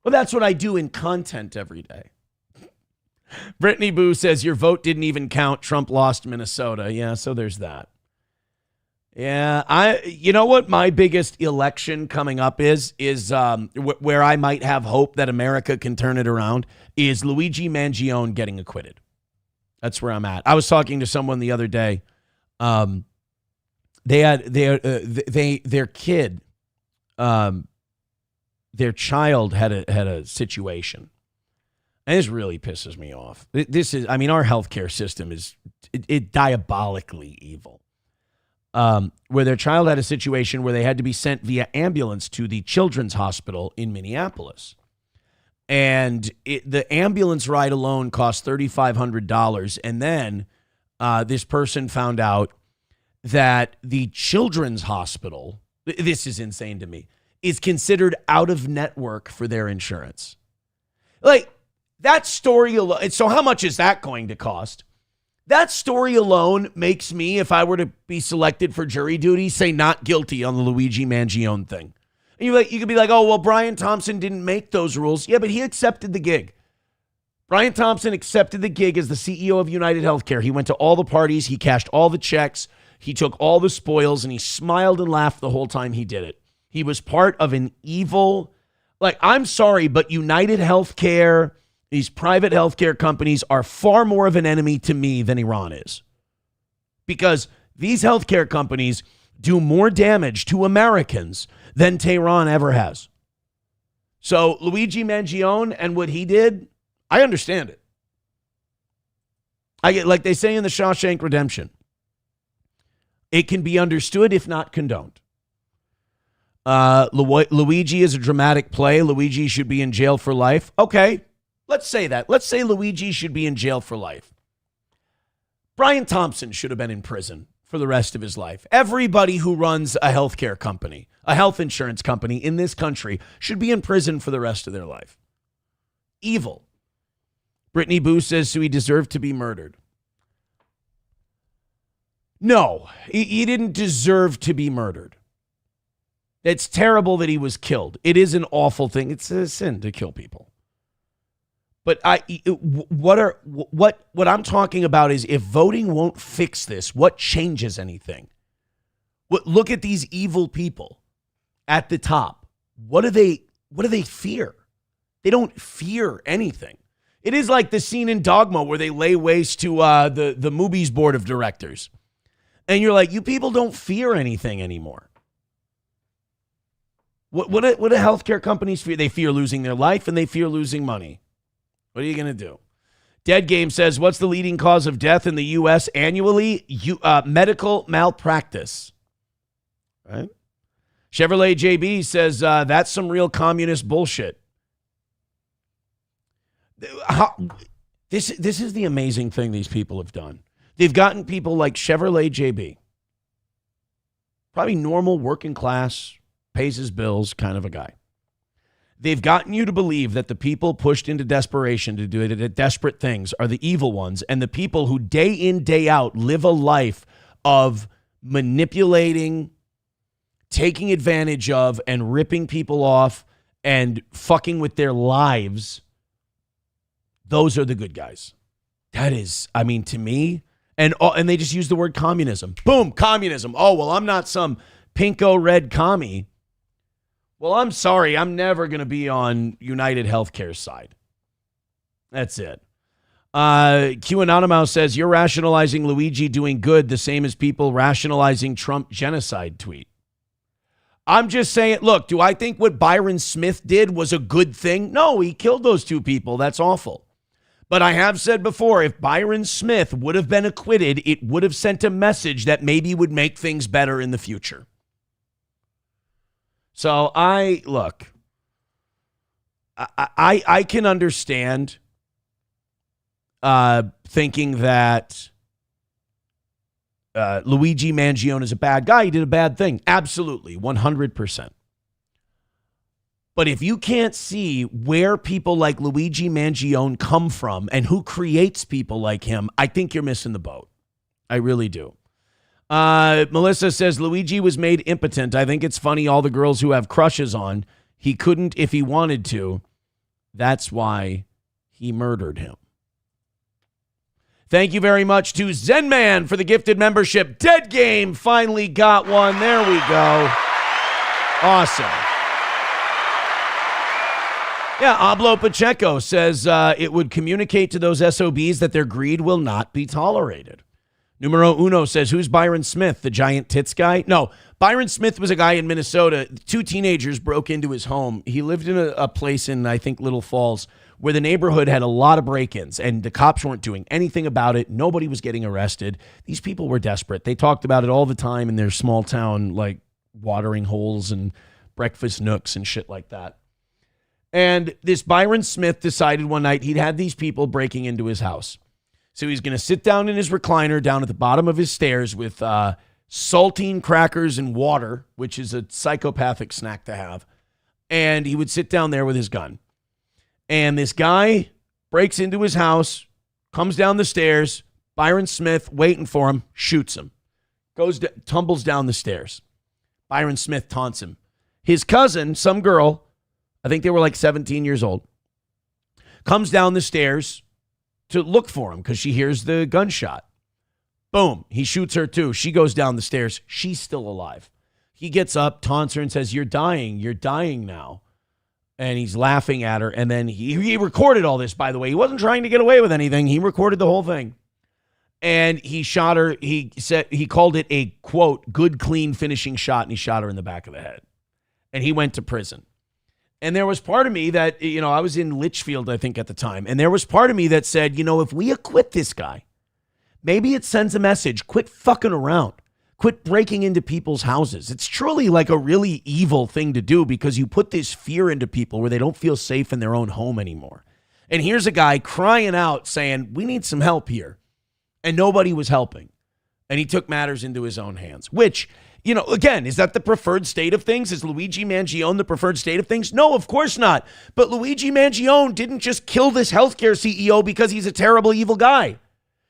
[SPEAKER 11] Well, that's what I do in content every day. Brittany Boo says your vote didn't even count. Trump lost Minnesota. Yeah, so there's that. Yeah, you know what my biggest election coming up is where I might have hope that America can turn it around is Luigi Mangione getting acquitted. That's where I'm at. I was talking to someone the other day. Their kid, their child had a situation. And this really pisses me off. Our healthcare system is diabolically evil. Where their child had a situation where they had to be sent via ambulance to the children's hospital in Minneapolis. And the ambulance ride alone cost $3,500. And then this person found out that the children's hospital, this is insane to me, is considered out of network for their insurance. Like, that story alone, so how much is that going to cost? That story alone makes me, if I were to be selected for jury duty, say not guilty on the Luigi Mangione thing. And you could be like, oh, well, Brian Thompson didn't make those rules. Yeah, but he accepted the gig. Brian Thompson accepted the gig as the CEO of United Healthcare. He went to all the parties. He cashed all the checks. He took all the spoils, and he smiled and laughed the whole time he did it. He was part of an evil, I'm sorry, but United Healthcare, these private healthcare companies are far more of an enemy to me than Iran is. Because these healthcare companies do more damage to Americans than Tehran ever has. So Luigi Mangione and what he did, I understand it. I get, like they say in the Shawshank Redemption, it can be understood if not condoned. Luigi is a dramatic play. Luigi should be in jail for life. Okay, let's say that. Let's say Luigi should be in jail for life. Brian Thompson should have been in prison for the rest of his life. Everybody who runs a healthcare company, a health insurance company in this country should be in prison for the rest of their life. Evil. Brittany Boo says, so he deserved to be murdered. No, he didn't deserve to be murdered. It's terrible that he was killed. It is an awful thing. It's a sin to kill people. But what I'm talking about is if voting won't fix this, what changes anything? Look at these evil people at the top. What do they fear? They don't fear anything. It is like the scene in Dogma where they lay waste to the movie's board of directors. And you're like, you people don't fear anything anymore. What do healthcare companies fear? They fear losing their life and they fear losing money. What are you going to do? Dead Game says, what's the leading cause of death in the U.S. annually? Medical malpractice. Right? Chevrolet JB says, that's some real communist bullshit. This is the amazing thing these people have done. They've gotten people like Chevrolet JB, probably normal, working class, pays his bills kind of a guy. They've gotten you to believe that the people pushed into desperation to do desperate things are the evil ones, and the people who day in, day out live a life of manipulating, taking advantage of, and ripping people off and fucking with their lives. Those are the good guys. That is, I mean, to me, and they just use the word communism. Boom, communism. Oh, well, I'm not some pinko red commie. Well, I'm sorry. I'm never going to be on United Healthcare's side. That's it. QAnonymous says, you're rationalizing Luigi doing good the same as people rationalizing Trump genocide tweet. I'm just saying, look, do I think what Byron Smith did was a good thing? No, he killed those two people. That's awful. But I have said before, if Byron Smith would have been acquitted, it would have sent a message that maybe would make things better in the future. So I can understand thinking that Luigi Mangione is a bad guy. He did a bad thing. Absolutely, 100%. But if you can't see where people like Luigi Mangione come from and who creates people like him, I think you're missing the boat. I really do. Melissa says, Luigi was made impotent. I think it's funny all the girls who have crushes on. He couldn't if he wanted to. That's why he murdered him. Thank you very much to Zen Man for the gifted membership. Dead Game finally got one. There we go. Awesome. Yeah, Ablo Pacheco says it would communicate to those SOBs that their greed will not be tolerated. Numero Uno says, who's Byron Smith, the giant tits guy? No, Byron Smith was a guy in Minnesota. Two teenagers broke into his home. He lived in a place in, I think, Little Falls, where the neighborhood had a lot of break-ins, and the cops weren't doing anything about it. Nobody was getting arrested. These people were desperate. They talked about it all the time in their small town, like watering holes and breakfast nooks and shit like that. And this Byron Smith decided one night he'd had these people breaking into his house. So he's going to sit down in his recliner down at the bottom of his stairs with saltine crackers and water, which is a psychopathic snack to have. And he would sit down there with his gun. And this guy breaks into his house, comes down the stairs, Byron Smith waiting for him, shoots him, tumbles down the stairs. Byron Smith taunts him. His cousin, some girl, I think they were like 17 years old, comes down the stairs to look for him because she hears the gunshot. Boom. He shoots her too. She goes down the stairs. She's still alive. He gets up, taunts her, and says, you're dying now. And he's laughing at her. And then he recorded all this, by the way. He wasn't trying to get away with anything. He recorded the whole thing. And he shot her. He said he called it a, quote, good, clean finishing shot. And he shot her in the back of the head. And he went to prison. And there was part of me that, I was in Litchfield, I think, at the time. And there was part of me that said, if we acquit this guy, maybe it sends a message. Quit fucking around. Quit breaking into people's houses. It's truly like a really evil thing to do because you put this fear into people where they don't feel safe in their own home anymore. And here's a guy crying out saying, we need some help here. And nobody was helping. and he took matters into his own hands, which, you know, again, is that the preferred state of things? Is Luigi Mangione the preferred state of things? No, of course not. But Luigi Mangione didn't just kill this healthcare CEO because he's a terrible, evil guy.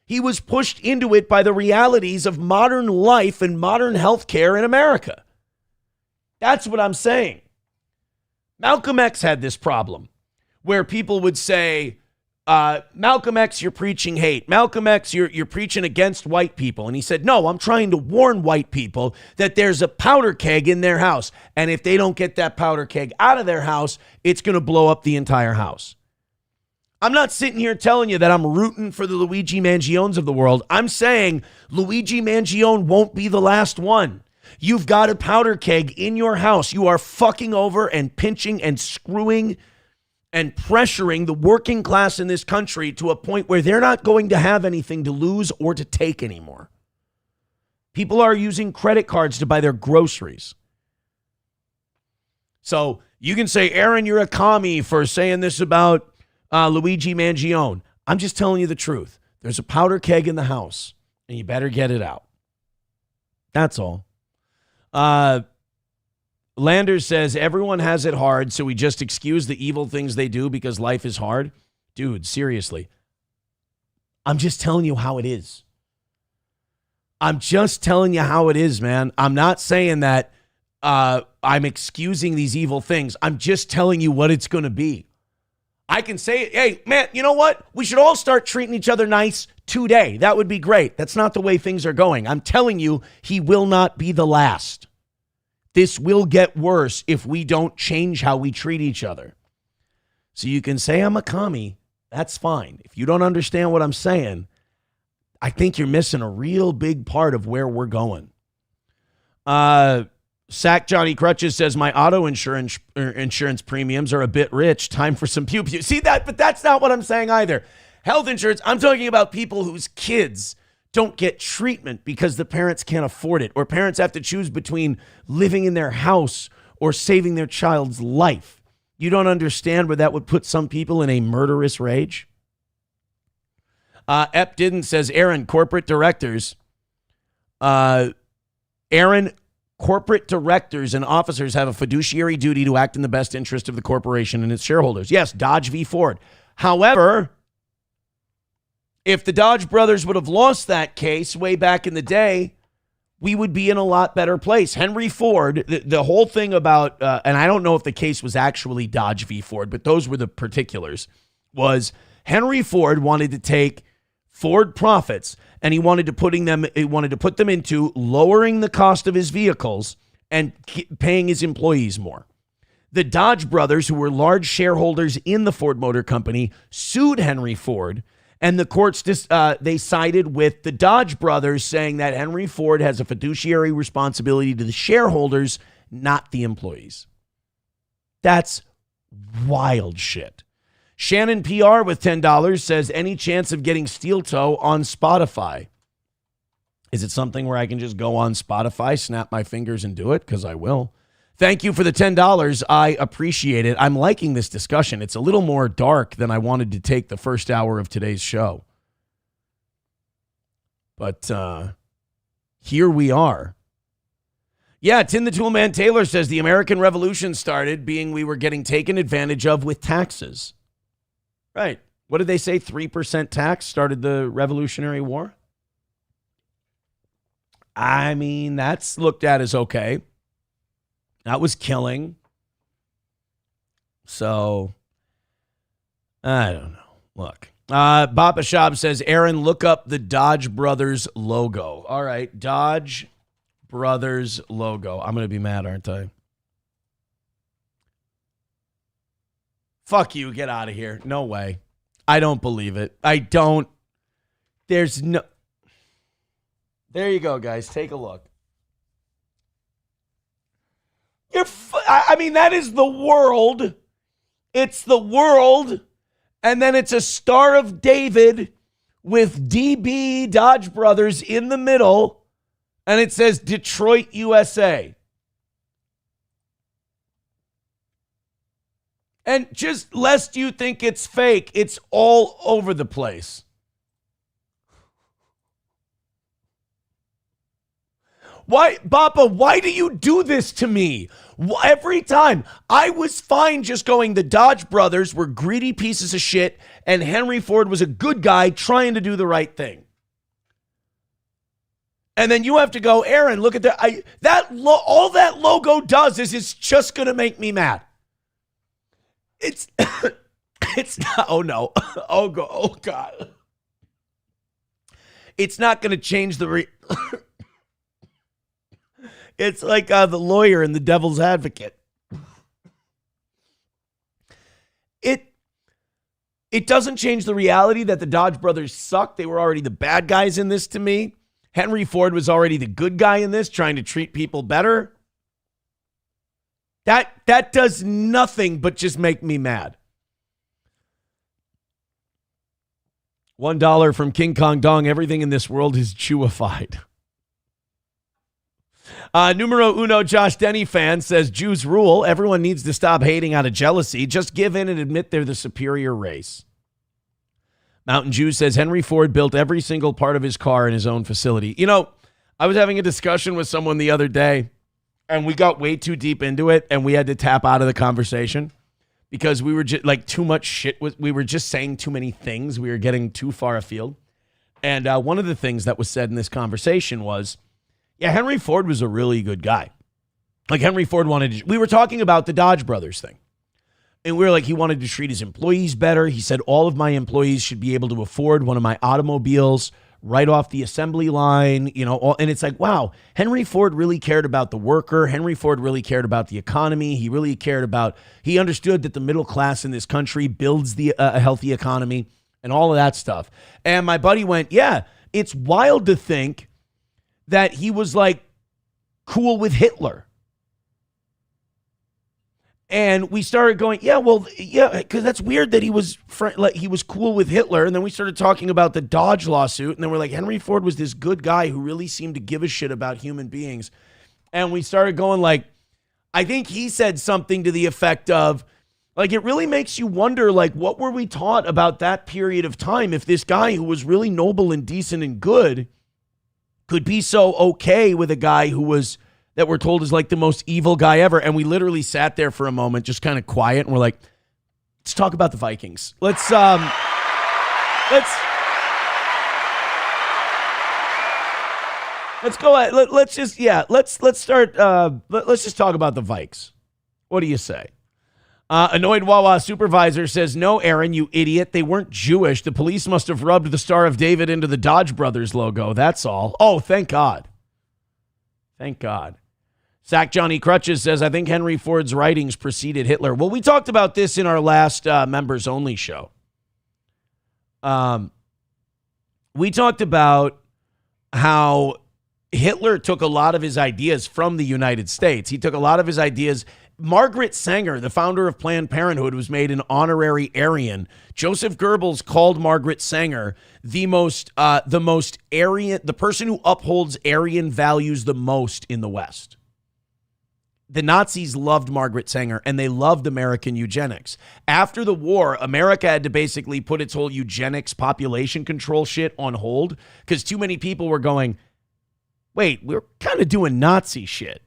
[SPEAKER 11] He was pushed into it by the realities of modern life and modern healthcare in America. That's what I'm saying. Malcolm X had this problem where people would say, Malcolm X, you're preaching hate. Malcolm X, you're preaching against white people. And he said, no, I'm trying to warn white people that there's a powder keg in their house. And if they don't get that powder keg out of their house, it's going to blow up the entire house. I'm not sitting here telling you that I'm rooting for the Luigi Mangiones of the world. I'm saying Luigi Mangione won't be the last one. You've got a powder keg in your house. You are fucking over and pinching and screwing and pressuring the working class in this country to a point where they're not going to have anything to lose or to take anymore. People are using credit cards to buy their groceries. So you can say, Aaron, you're a commie for saying this about Luigi Mangione. I'm just telling you the truth. There's a powder keg in the house, and you better get it out. That's all. Landers says, everyone has it hard, so we just excuse the evil things they do because life is hard. Dude, seriously. I'm just telling you how it is. I'm just telling you how it is, man. I'm not saying that I'm excusing these evil things. I'm just telling you what it's going to be. I can say, hey, man, you know what? We should all start treating each other nice today. That would be great. That's not the way things are going. I'm telling you, he will not be the last. This will get worse if we don't change how we treat each other. So you can say I'm a commie. That's fine. If you don't understand what I'm saying, I think you're missing a real big part of where we're going. Sack Johnny Crutches says, my auto insurance premiums are a bit rich. Time for some pew-pew. See that? But that's not what I'm saying either. Health insurance, I'm talking about people whose kids don't get treatment because the parents can't afford it, or parents have to choose between living in their house or saving their child's life. You don't understand where that would put some people in a murderous rage? Ep Didn't says, Aaron, corporate directors and officers have a fiduciary duty to act in the best interest of the corporation and its shareholders. Yes, Dodge v. Ford. However, if the Dodge brothers would have lost that case way back in the day, we would be in a lot better place. Henry Ford, the whole thing about, and I don't know if the case was actually Dodge v. Ford, but those were the particulars, was Henry Ford wanted to take Ford profits and he wanted to put them into lowering the cost of his vehicles and paying his employees more. The Dodge brothers, who were large shareholders in the Ford Motor Company, sued Henry Ford. And the courts, they sided with the Dodge brothers, saying that Henry Ford has a fiduciary responsibility to the shareholders, not the employees. That's wild shit. Shannon PR with $10 says, any chance of getting Steel Toe on Spotify? Is it something where I can just go on Spotify, snap my fingers and do it? Because I will. Thank you for the $10. I appreciate it. I'm liking this discussion. It's a little more dark than I wanted to take the first hour of today's show. But here we are. Yeah, Tin the Toolman Taylor says the American Revolution started being we were getting taken advantage of with taxes. Right. What did they say? 3% tax started the Revolutionary War? I mean, that's looked at as okay. That was killing. So, I don't know. Look. Bapa Shab says, Aaron, look up the Dodge Brothers logo. All right. Dodge Brothers logo. I'm going to be mad, aren't I? Fuck you. Get out of here. No way. I don't believe it. I don't. There's no. There you go, guys. Take a look. I mean, that is the world. It's the world. And then it's a Star of David with DB Dodge Brothers in the middle. And it says Detroit, USA. And just lest you think it's fake, it's all over the place. Why, Bappa, why do you do this to me? Every time. I was fine just going, the Dodge brothers were greedy pieces of shit, and Henry Ford was a good guy trying to do the right thing. And then you have to go, Aaron, look at that. All that logo does is it's just going to make me mad. It's not, oh no. Oh God. It's not going to change it's like the lawyer in The Devil's Advocate. It doesn't change the reality that the Dodge brothers suck. They were already the bad guys in this to me. Henry Ford was already the good guy in this, trying to treat people better. That does nothing but just make me mad. $1 from King Kong Dong. Everything in this world is Jewified. Numero uno Josh Denny fan says, Jews rule. Everyone needs to stop hating out of jealousy. Just give in and admit they're the superior race. Mountain Jew says, Henry Ford built every single part of his car in his own facility. You know, I was having a discussion with someone the other day, and we got way too deep into it, and we had to tap out of the conversation because we were just like too much shit. We were just saying too many things. We were getting too far afield. And one of the things that was said in this conversation was, yeah, Henry Ford was a really good guy. Like Henry Ford we were talking about the Dodge brothers thing. And we were like, he wanted to treat his employees better. He said all of my employees should be able to afford one of my automobiles right off the assembly line, you know, and it's like, wow, Henry Ford really cared about the worker. Henry Ford really cared about the economy. He really cared about, he understood that the middle class in this country builds a healthy economy and all of that stuff. And my buddy went, yeah, it's wild to think that he was like cool with Hitler. And we started going, yeah, because that's weird that he was cool with Hitler. And then we started talking about the Dodge lawsuit. And then we're like, Henry Ford was this good guy who really seemed to give a shit about human beings. And we started going like, I think he said something to the effect of, like, it really makes you wonder, like, what were we taught about that period of time if this guy who was really noble and decent and good could be so okay with a guy who was, that we're told is like the most evil guy ever. And we literally sat there for a moment, just kind of quiet. And we're like, let's talk about the Vikings. Let's start, let's just talk about the Vikes. What do you say? Annoyed Wawa supervisor says, no, Aaron, you idiot. They weren't Jewish. The police must have rubbed the Star of David into the Dodge Brothers logo. That's all. Oh, thank God. Thank God. Sack Johnny Crutches says, I think Henry Ford's writings preceded Hitler. Well, we talked about this in our last members only show. We talked about how Hitler took a lot of his ideas from the United States. He took a lot of his ideas. Margaret Sanger, the founder of Planned Parenthood, was made an honorary Aryan. Joseph Goebbels called Margaret Sanger the most Aryan, the person who upholds Aryan values the most in the West. The Nazis loved Margaret Sanger, and they loved American eugenics. After the war, America had to basically put its whole eugenics population control shit on hold because too many people were going, wait, we're kind of doing Nazi shit.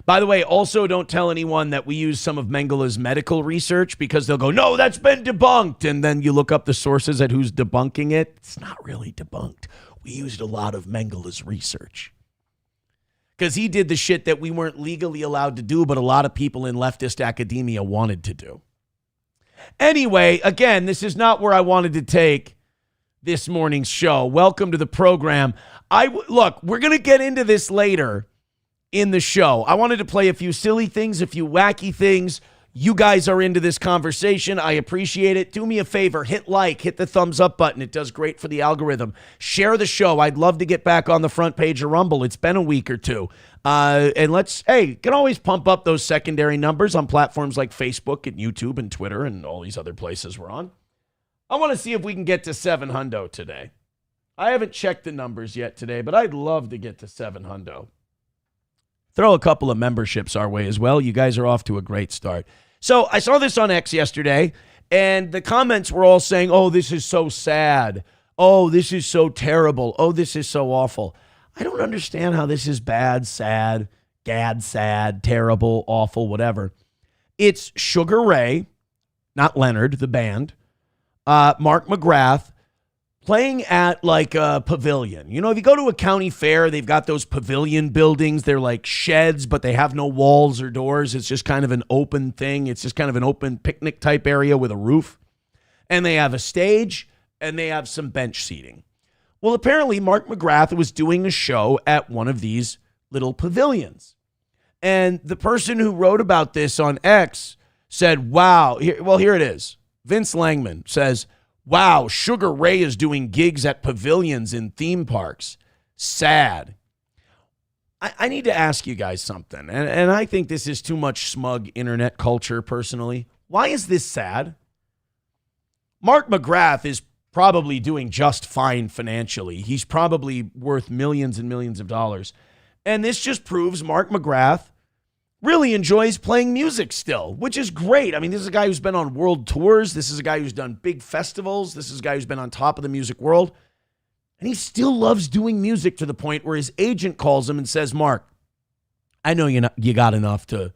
[SPEAKER 11] By the way, also don't tell anyone that we use some of Mengele's medical research because they'll go, no, that's been debunked. And then you look up the sources at who's debunking it. It's not really debunked. We used a lot of Mengele's research because he did the shit that we weren't legally allowed to do, but a lot of people in leftist academia wanted to do. Anyway, again, this is not where I wanted to take this morning's show. Welcome to the program. Look, we're going to get into this later in the show. I wanted to play a few silly things, a few wacky things. You guys are into this conversation. I appreciate it. Do me a favor. Hit like, hit the thumbs up button. It does great for the algorithm. Share the show. I'd love to get back on the front page of Rumble. It's been a week or two. And can always pump up those secondary numbers on platforms like Facebook and YouTube and Twitter and all these other places we're on. I want to see if we can get to 700 today. I haven't checked the numbers yet today, but I'd love to get to 700. Throw a couple of memberships our way as well. You guys are off to a great start. So I saw this on X yesterday, and the comments were all saying, oh, this is so sad. Oh, this is so terrible. Oh, this is so awful. I don't understand how this is bad, sad, gad, sad, terrible, awful, whatever. It's Sugar Ray, not Leonard, the band, Mark McGrath, playing at like a pavilion. You know, if you go to a county fair, they've got those pavilion buildings. They're like sheds, but they have no walls or doors. It's just kind of an open thing. It's just kind of an open picnic type area with a roof. And they have a stage and they have some bench seating. Well, apparently Mark McGrath was doing a show at one of these little pavilions. And the person who wrote about this on X said, wow, here it is. Vince Langman says, wow, Sugar Ray is doing gigs at pavilions in theme parks. Sad. I need to ask you guys something, and I think this is too much smug internet culture personally. Why is this sad? Mark McGrath is probably doing just fine financially. He's probably worth millions and millions of dollars. And this just proves Mark McGrath really enjoys playing music still, which is great. I mean, this is a guy who's been on world tours. This is a guy who's done big festivals. This is a guy who's been on top of the music world. And he still loves doing music to the point where his agent calls him and says, Mark, I know you got enough to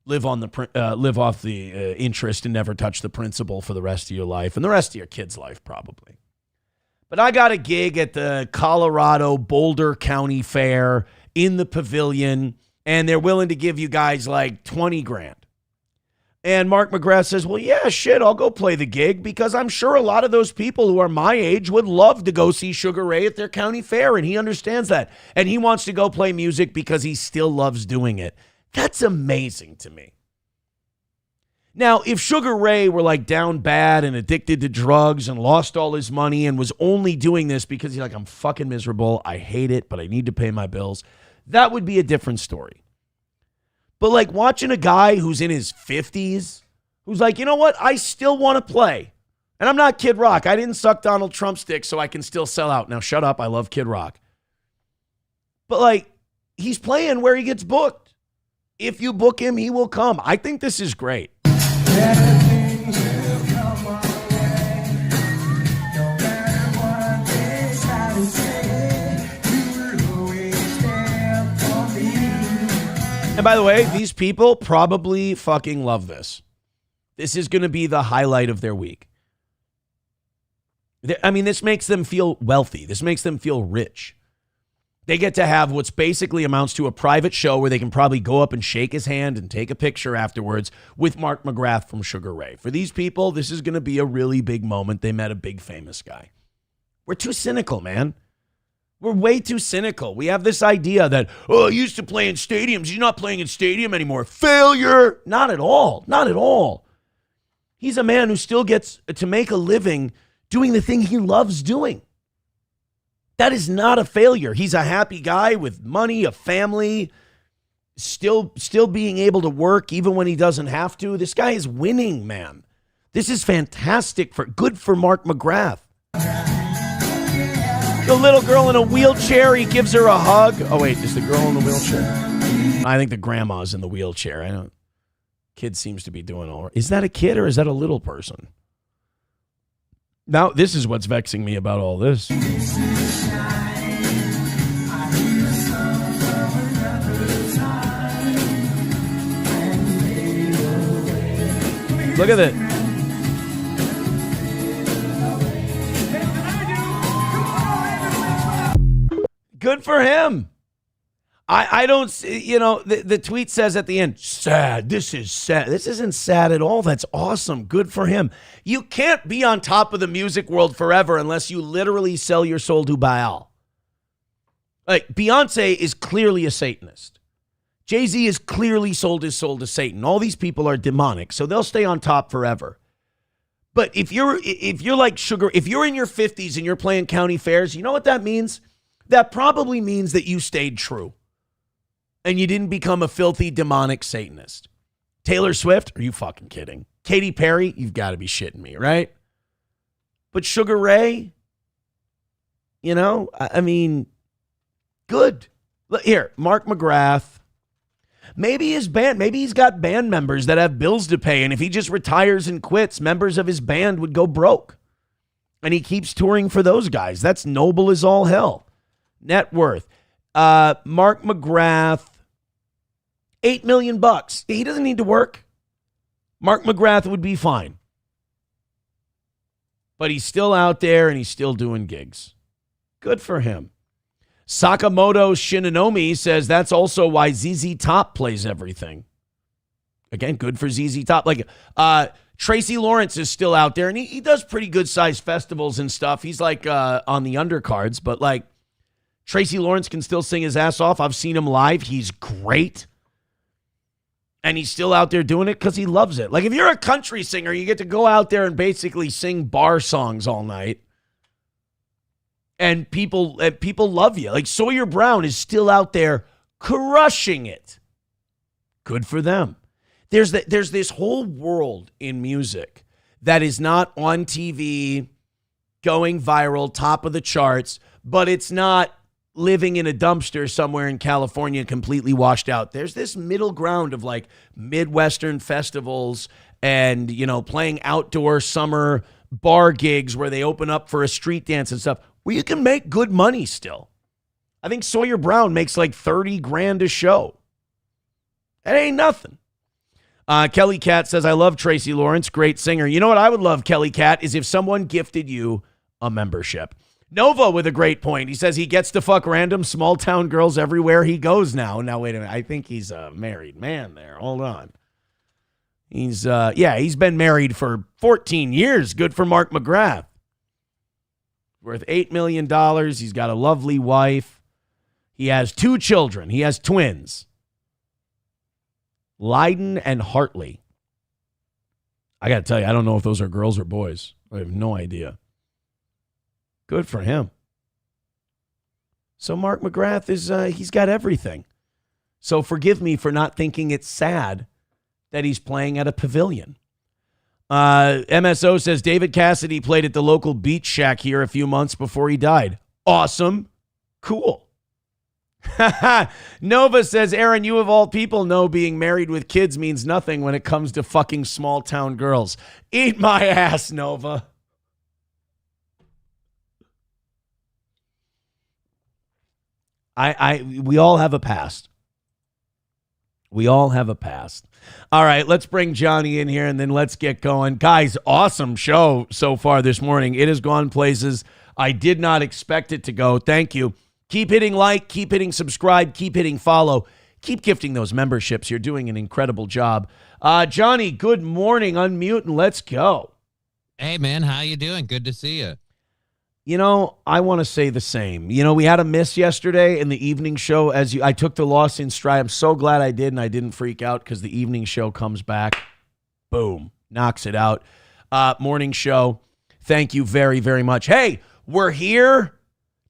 [SPEAKER 11] live off the interest and never touch the principal for the rest of your life and the rest of your kid's life probably. But I got a gig at the Colorado Boulder County Fair in the pavilion, and they're willing to give you guys like 20 grand. And Mark McGrath says, well, yeah, shit, I'll go play the gig because I'm sure a lot of those people who are my age would love to go see Sugar Ray at their county fair, and he understands that. And he wants to go play music because he still loves doing it. That's amazing to me. Now, if Sugar Ray were like down bad and addicted to drugs and lost all his money and was only doing this because he's like, I'm fucking miserable, I hate it, but I need to pay my bills, that would be a different story. But like watching a guy who's in his 50s, who's like, you know what, I still want to play. And I'm not Kid Rock. I didn't suck Donald Trump's dick so I can still sell out. Now shut up, I love Kid Rock. But like, he's playing where he gets booked. If you book him, he will come. I think this is great. And by the way, these people probably fucking love this. This is going to be the highlight of their week. I mean, this makes them feel wealthy. This makes them feel rich. They get to have what's basically amounts to a private show where they can probably go up and shake his hand and take a picture afterwards with Mark McGrath from Sugar Ray. For these people, this is going to be a really big moment. They met a big famous guy. We're too cynical, man. We're way too cynical. We have this idea that, oh, you used to play in stadiums. You're not playing in stadium anymore. Failure. Not at all. Not at all. He's a man who still gets to make a living doing the thing he loves doing. That is not a failure. He's a happy guy with money, a family, still being able to work even when he doesn't have to. This guy is winning, man. This is fantastic. Good for Mark McGrath. The little girl in a wheelchair, he gives her a hug. Oh, wait, is the girl in the wheelchair? I think the grandma's in the wheelchair. I don't. Kid seems to be doing all right. Is that a kid or is that a little person? Now, this is what's vexing me about all this. Look at it. Good for him. I don't see, you know, the tweet says at the end, sad. This is sad. This isn't sad at all. That's awesome. Good for him. You can't be on top of the music world forever unless you literally sell your soul to Baal. Like, Beyonce is clearly a Satanist. Jay-Z has clearly sold his soul to Satan. All these people are demonic, so they'll stay on top forever. But if you're like Sugar, if you're in your 50s and you're playing county fairs, you know what that means? That probably means that you stayed true and you didn't become a filthy, demonic Satanist. Taylor Swift? Are you fucking kidding? Katy Perry? You've got to be shitting me, right? But Sugar Ray? You know, I mean, good. Look, here, Mark McGrath. Maybe his band, maybe he's got band members that have bills to pay, and if he just retires and quits, members of his band would go broke. And he keeps touring for those guys. That's noble as all hell. Net worth. Mark McGrath, $8 million. He doesn't need to work. Mark McGrath would be fine. But he's still out there and he's still doing gigs. Good for him. Sakamoto Shinanomi says that's also why ZZ Top plays everything. Again, good for ZZ Top. Like, Tracy Lawrence is still out there, and he does pretty good-sized festivals and stuff. He's, like, on the undercards, but, like, Tracy Lawrence can still sing his ass off. I've seen him live. He's great. And he's still out there doing it because he loves it. Like, if you're a country singer, you get to go out there and basically sing bar songs all night. And people love you. Like, Sawyer Brown is still out there crushing it. Good for them. There's this whole world in music that is not on TV, going viral, top of the charts, but it's not living in a dumpster somewhere in California completely washed out. There's this middle ground of like Midwestern festivals and, you know, playing outdoor summer bar gigs where they open up for a street dance and stuff where you can make good money still. I think Sawyer Brown makes like $30,000 a show. That ain't nothing. Kelly Cat says, I love Tracy Lawrence, great singer. You know what I would love, Kelly Cat, is if someone gifted you a membership. Nova with a great point. He says he gets to fuck random small town girls everywhere he goes now. Now, wait a minute. I think he's a married man there. Hold on. He's been married for 14 years. Good for Mark McGrath. Worth $8 million. He's got a lovely wife. He has 2 children. He has twins. Leiden and Hartley. I got to tell you, I don't know if those are girls or boys. I have no idea. Good for him. So Mark McGrath he's got everything. So forgive me for not thinking it's sad that he's playing at a pavilion. MSO says David Cassidy played at the local beach shack here a few months before he died. Awesome. Cool. Nova says, Aaron, you of all people know being married with kids means nothing when it comes to fucking small town girls. Eat my ass, Nova. We all have a past. We all have a past. All right, let's bring Johnny in here and then let's get going. Guys, awesome show so far this morning. It has gone places I did not expect it to go. Thank you. Keep hitting like, keep hitting subscribe, keep hitting follow. Keep gifting those memberships. You're doing an incredible job. Johnny, good morning. Unmute and let's go.
[SPEAKER 14] Hey, man, how you doing? Good to see you.
[SPEAKER 11] You know, I want to say the same. You know, we had a miss yesterday in the evening show. I took the loss in stride. I'm so glad I did, and I didn't freak out because the evening show comes back. Boom. Knocks it out. Morning show. Thank you very, very much. Hey, we're here.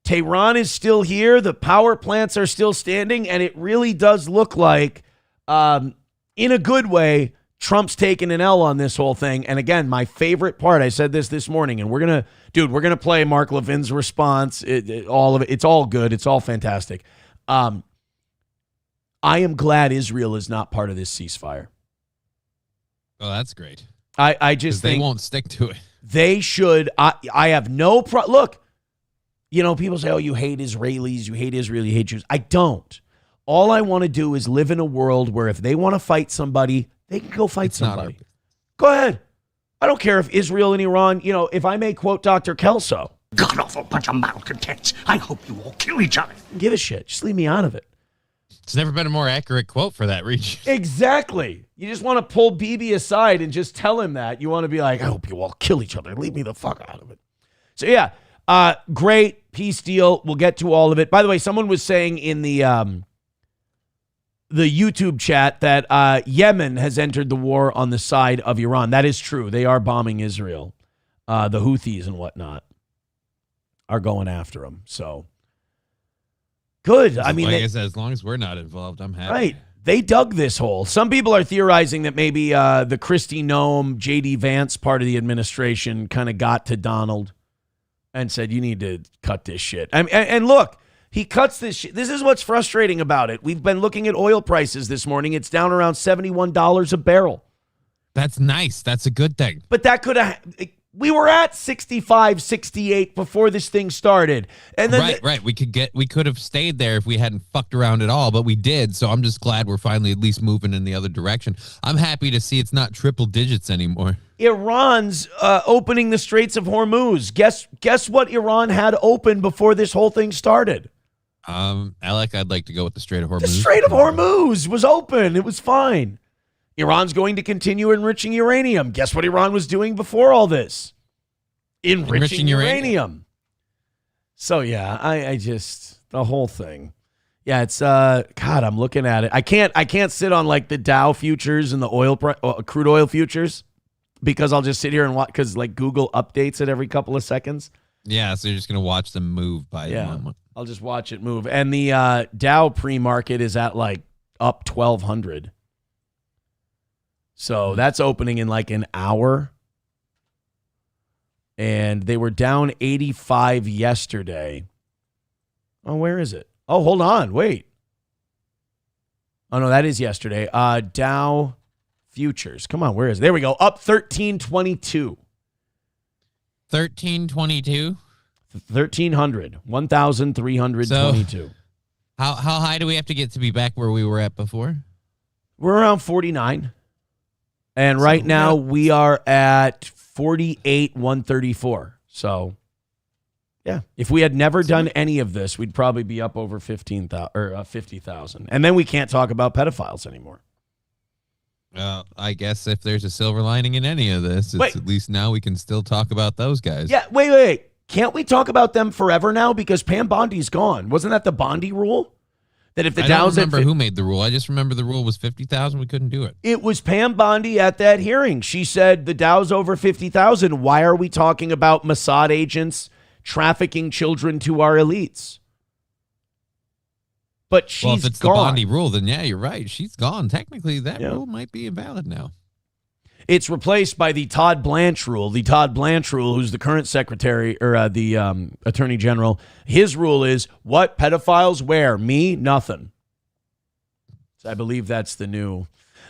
[SPEAKER 11] Tehran is still here. The power plants are still standing, and it really does look like, in a good way, Trump's taking an L on this whole thing. And again, my favorite part, I said this morning, and we're going to play Mark Levin's response. All of it. It's all good. It's all fantastic. I am glad Israel is not part of this ceasefire.
[SPEAKER 14] Oh, that's great.
[SPEAKER 11] I just think
[SPEAKER 14] they won't stick to it.
[SPEAKER 11] They should. I have no problem. Look, you know, people say, oh, you hate Israelis, you hate Israel, you hate Jews. I don't. All I want to do is live in a world where if they want to fight somebody, they can go fight somebody. Go ahead. I don't care if Israel and Iran, you know, if I may quote Dr. Kelso.
[SPEAKER 15] God awful bunch of malcontents. I hope you all kill each other.
[SPEAKER 11] Give a shit. Just leave me out of it.
[SPEAKER 14] It's never been a more accurate quote for that region.
[SPEAKER 11] Exactly. You just want to pull Bibi aside and just tell him that. You want to be like, I hope you all kill each other. Leave me the fuck out of it. So, yeah, great peace deal. We'll get to all of it. By the way, someone was saying in the YouTube chat that Yemen has entered the war on the side of Iran. That is true. They are bombing Israel. The Houthis and whatnot are going after them. So, good. I mean,
[SPEAKER 14] like I said, as long as we're not involved, I'm happy.
[SPEAKER 11] Right. They dug this hole. Some people are theorizing that maybe the Kristi Noem, J.D. Vance part of the administration kind of got to Donald and said, you need to cut this shit. And look, he cuts this shit. This is what's frustrating about it. We've been looking at oil prices this morning. It's down around $71 a barrel.
[SPEAKER 14] That's nice. That's a good thing.
[SPEAKER 11] But that could have, We were at 65, 68 before this thing started. And then
[SPEAKER 14] right. We could have stayed there if we hadn't fucked around at all, but we did. So I'm just glad we're finally at least moving in the other direction. I'm happy to see it's not triple digits anymore.
[SPEAKER 11] Iran's opening the Straits of Hormuz. Guess what Iran had open before this whole thing started?
[SPEAKER 14] Alec, I'd like to go with the Strait of Hormuz.
[SPEAKER 11] The Strait of Hormuz was open. It was fine. Iran's going to continue enriching uranium. Guess what Iran was doing before all this? Enriching uranium. So, yeah, I just, the whole thing. Yeah, it's, God, I'm looking at it. I can't sit on, like, the Dow futures and the crude oil futures because I'll just sit here and watch, because, like, Google updates it every couple of seconds.
[SPEAKER 14] Yeah, so you're just going to watch them move by the moment.
[SPEAKER 11] I'll just watch it move. And the Dow pre-market is at, like, up 1,200. So that's opening in like an hour. And they were down 85 yesterday. Oh, where is it? Oh, hold on. Wait. Oh, no, that is yesterday. Dow futures. Come on, where is it? There we go. Up 1322.
[SPEAKER 14] 1322?
[SPEAKER 11] 1,300. 1,322.
[SPEAKER 14] So, how high do we have to get to be back where we were at before?
[SPEAKER 11] We're around 49. And right now we are at 48,134. So, yeah, if we had never done any of this, we'd probably be up over 15,000 or 50,000. And then we can't talk about pedophiles anymore.
[SPEAKER 14] I guess if there's a silver lining in any of this, it's at least now we can still talk about those guys.
[SPEAKER 11] Yeah, wait. Can't we talk about them forever now? Because Pam Bondi's gone. Wasn't that the Bondi rule? That if the Dow's
[SPEAKER 14] I don't remember who made the rule. I just remember the rule was 50,000. We couldn't do it.
[SPEAKER 11] It was Pam Bondi at that hearing. She said the Dow's over 50,000. Why are we talking about Mossad agents trafficking children to our elites? But she's gone.
[SPEAKER 14] Well, if it's
[SPEAKER 11] gone.
[SPEAKER 14] the Bondi rule, then yeah, you're right. She's gone. Technically, that rule might be invalid now.
[SPEAKER 11] It's replaced by the Todd Blanche rule. The Todd Blanche rule, who's the current secretary or the attorney general, his rule is what pedophiles wear. Me, nothing. So I believe that's the new.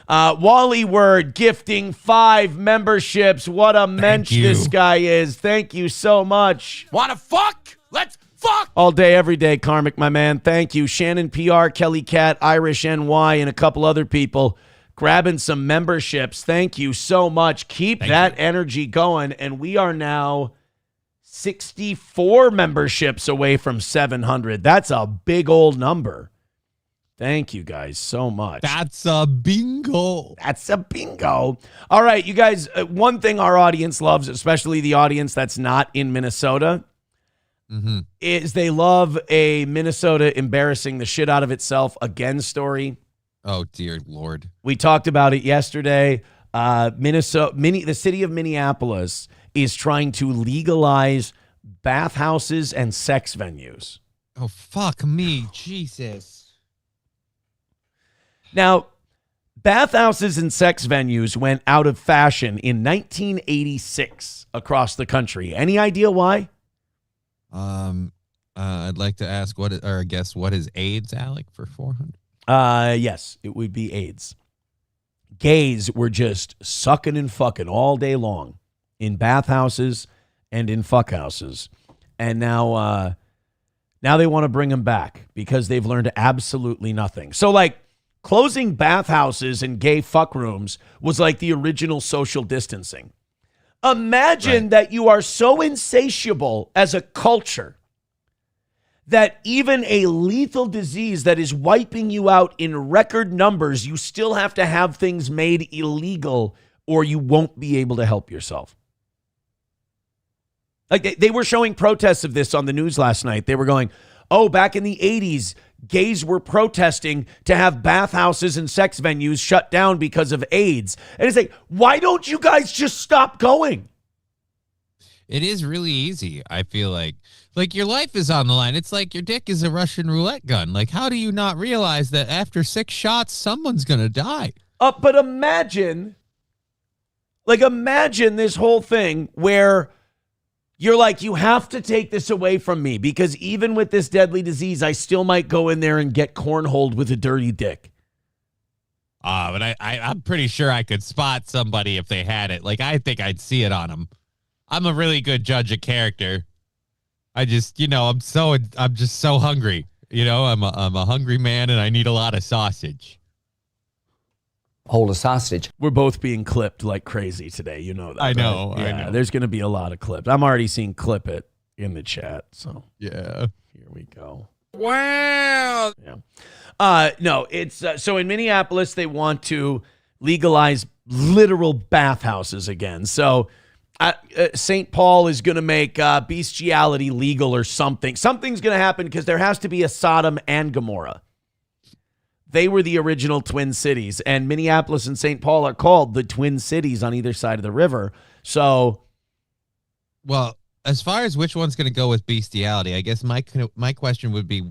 [SPEAKER 11] Wally Word gifting 5 memberships. What a mensch this guy is. Thank you so much.
[SPEAKER 1] Wanna fuck? Let's fuck!
[SPEAKER 11] All day, every day, Karmic, my man. Thank you. Shannon PR, Kelly Cat, Irish NY, and a couple other people grabbing some memberships. Thank you so much. Keep that energy going. And we are now 64 memberships away from 700. That's a big old number. Thank you guys so much.
[SPEAKER 14] That's a bingo.
[SPEAKER 11] That's a bingo. All right, you guys, one thing our audience loves, especially the audience that's not in Minnesota, is they love a Minnesota embarrassing the shit out of itself again story.
[SPEAKER 14] Oh, dear Lord.
[SPEAKER 11] We talked about it yesterday. The city of Minneapolis is trying to legalize bathhouses and sex venues.
[SPEAKER 14] Oh, fuck me. Jesus.
[SPEAKER 11] Now, bathhouses and sex venues went out of fashion in 1986 across the country. Any idea why?
[SPEAKER 14] I'd like to ask what is AIDS, Alec, for 400?
[SPEAKER 11] Yes, it would be AIDS. Gays were just sucking and fucking all day long in bathhouses and in fuckhouses. And now they want to bring them back because they've learned absolutely nothing. So, like, closing bathhouses and gay fuck rooms was like the original social distancing. Imagine that you are so insatiable as a culture that even a lethal disease that is wiping you out in record numbers, you still have to have things made illegal or you won't be able to help yourself. Like they were showing protests of this on the news last night. They were going, oh, back in the 80s, gays were protesting to have bathhouses and sex venues shut down because of AIDS. And it's like, why don't you guys just stop going?
[SPEAKER 14] It is really easy, I feel like. Like, your life is on the line. It's like your dick is a Russian roulette gun. Like, how do you not realize that after 6 shots, someone's going to die?
[SPEAKER 11] But imagine this whole thing where you're like, you have to take this away from me because even with this deadly disease, I still might go in there and get cornholed with a dirty dick.
[SPEAKER 14] But I'm pretty sure I could spot somebody if they had it. Like, I think I'd see it on them. I'm a really good judge of character. I just, I'm just so hungry. I'm a hungry man and I need a lot of sausage.
[SPEAKER 16] Hold a sausage.
[SPEAKER 11] We're both being clipped like crazy today. You know that.
[SPEAKER 14] I know.
[SPEAKER 11] Right?
[SPEAKER 14] I know.
[SPEAKER 11] There's going to be a lot of clips. I'm already seeing clip it in the chat. So
[SPEAKER 14] yeah,
[SPEAKER 11] here we go.
[SPEAKER 14] Wow.
[SPEAKER 11] Yeah. No, it's so in Minneapolis, they want to legalize literal bathhouses again. So St. Paul is going to make bestiality legal or something. Something's going to happen because there has to be a Sodom and Gomorrah. They were the original Twin Cities, and Minneapolis and St. Paul are called the Twin Cities on either side of the river. So,
[SPEAKER 14] well, as far as which one's going to go with bestiality, I guess my question would be,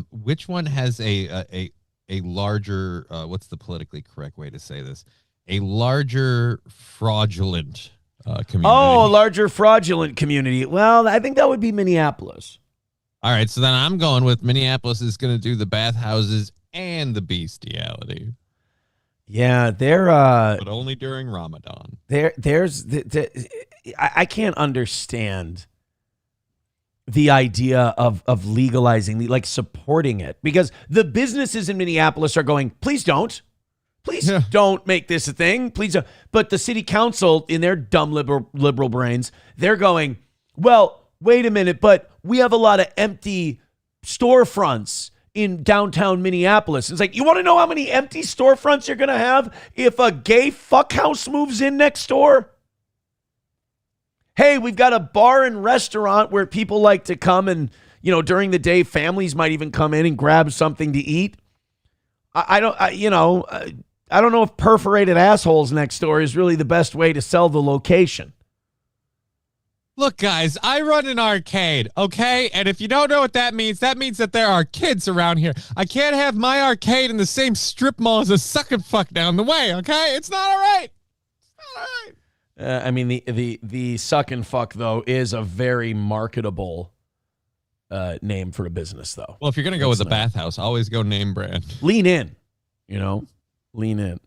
[SPEAKER 14] which one has a larger, what's the politically correct way to say this? A larger fraudulent community.
[SPEAKER 11] Oh, a larger fraudulent community. Well, I think that would be Minneapolis.
[SPEAKER 14] All right, so then I'm going with Minneapolis is going to do the bathhouses and the bestiality.
[SPEAKER 11] Yeah, they're
[SPEAKER 14] but only during Ramadan.
[SPEAKER 11] I can't understand the idea of legalizing, like supporting it, because the businesses in Minneapolis are going, please don't. Please don't make this a thing. Please don't. But the city council, in their dumb liberal brains, they're going, well, wait a minute, but we have a lot of empty storefronts in downtown Minneapolis. It's like, you want to know how many empty storefronts you're going to have if a gay fuckhouse moves in next door? Hey, we've got a bar and restaurant where people like to come and, during the day, families might even come in and grab something to eat. I don't know if perforated assholes next door is really the best way to sell the location.
[SPEAKER 14] Look, guys, I run an arcade, okay? And if you don't know what that means that there are kids around here. I can't have my arcade in the same strip mall as a suck and fuck down the way, okay? It's not all right. It's not all right.
[SPEAKER 11] I mean, the suck and fuck, though, is a very marketable name for a business, though.
[SPEAKER 14] Well, if you're going to go with a bathhouse, always go name brand.
[SPEAKER 11] Lean in, lean in.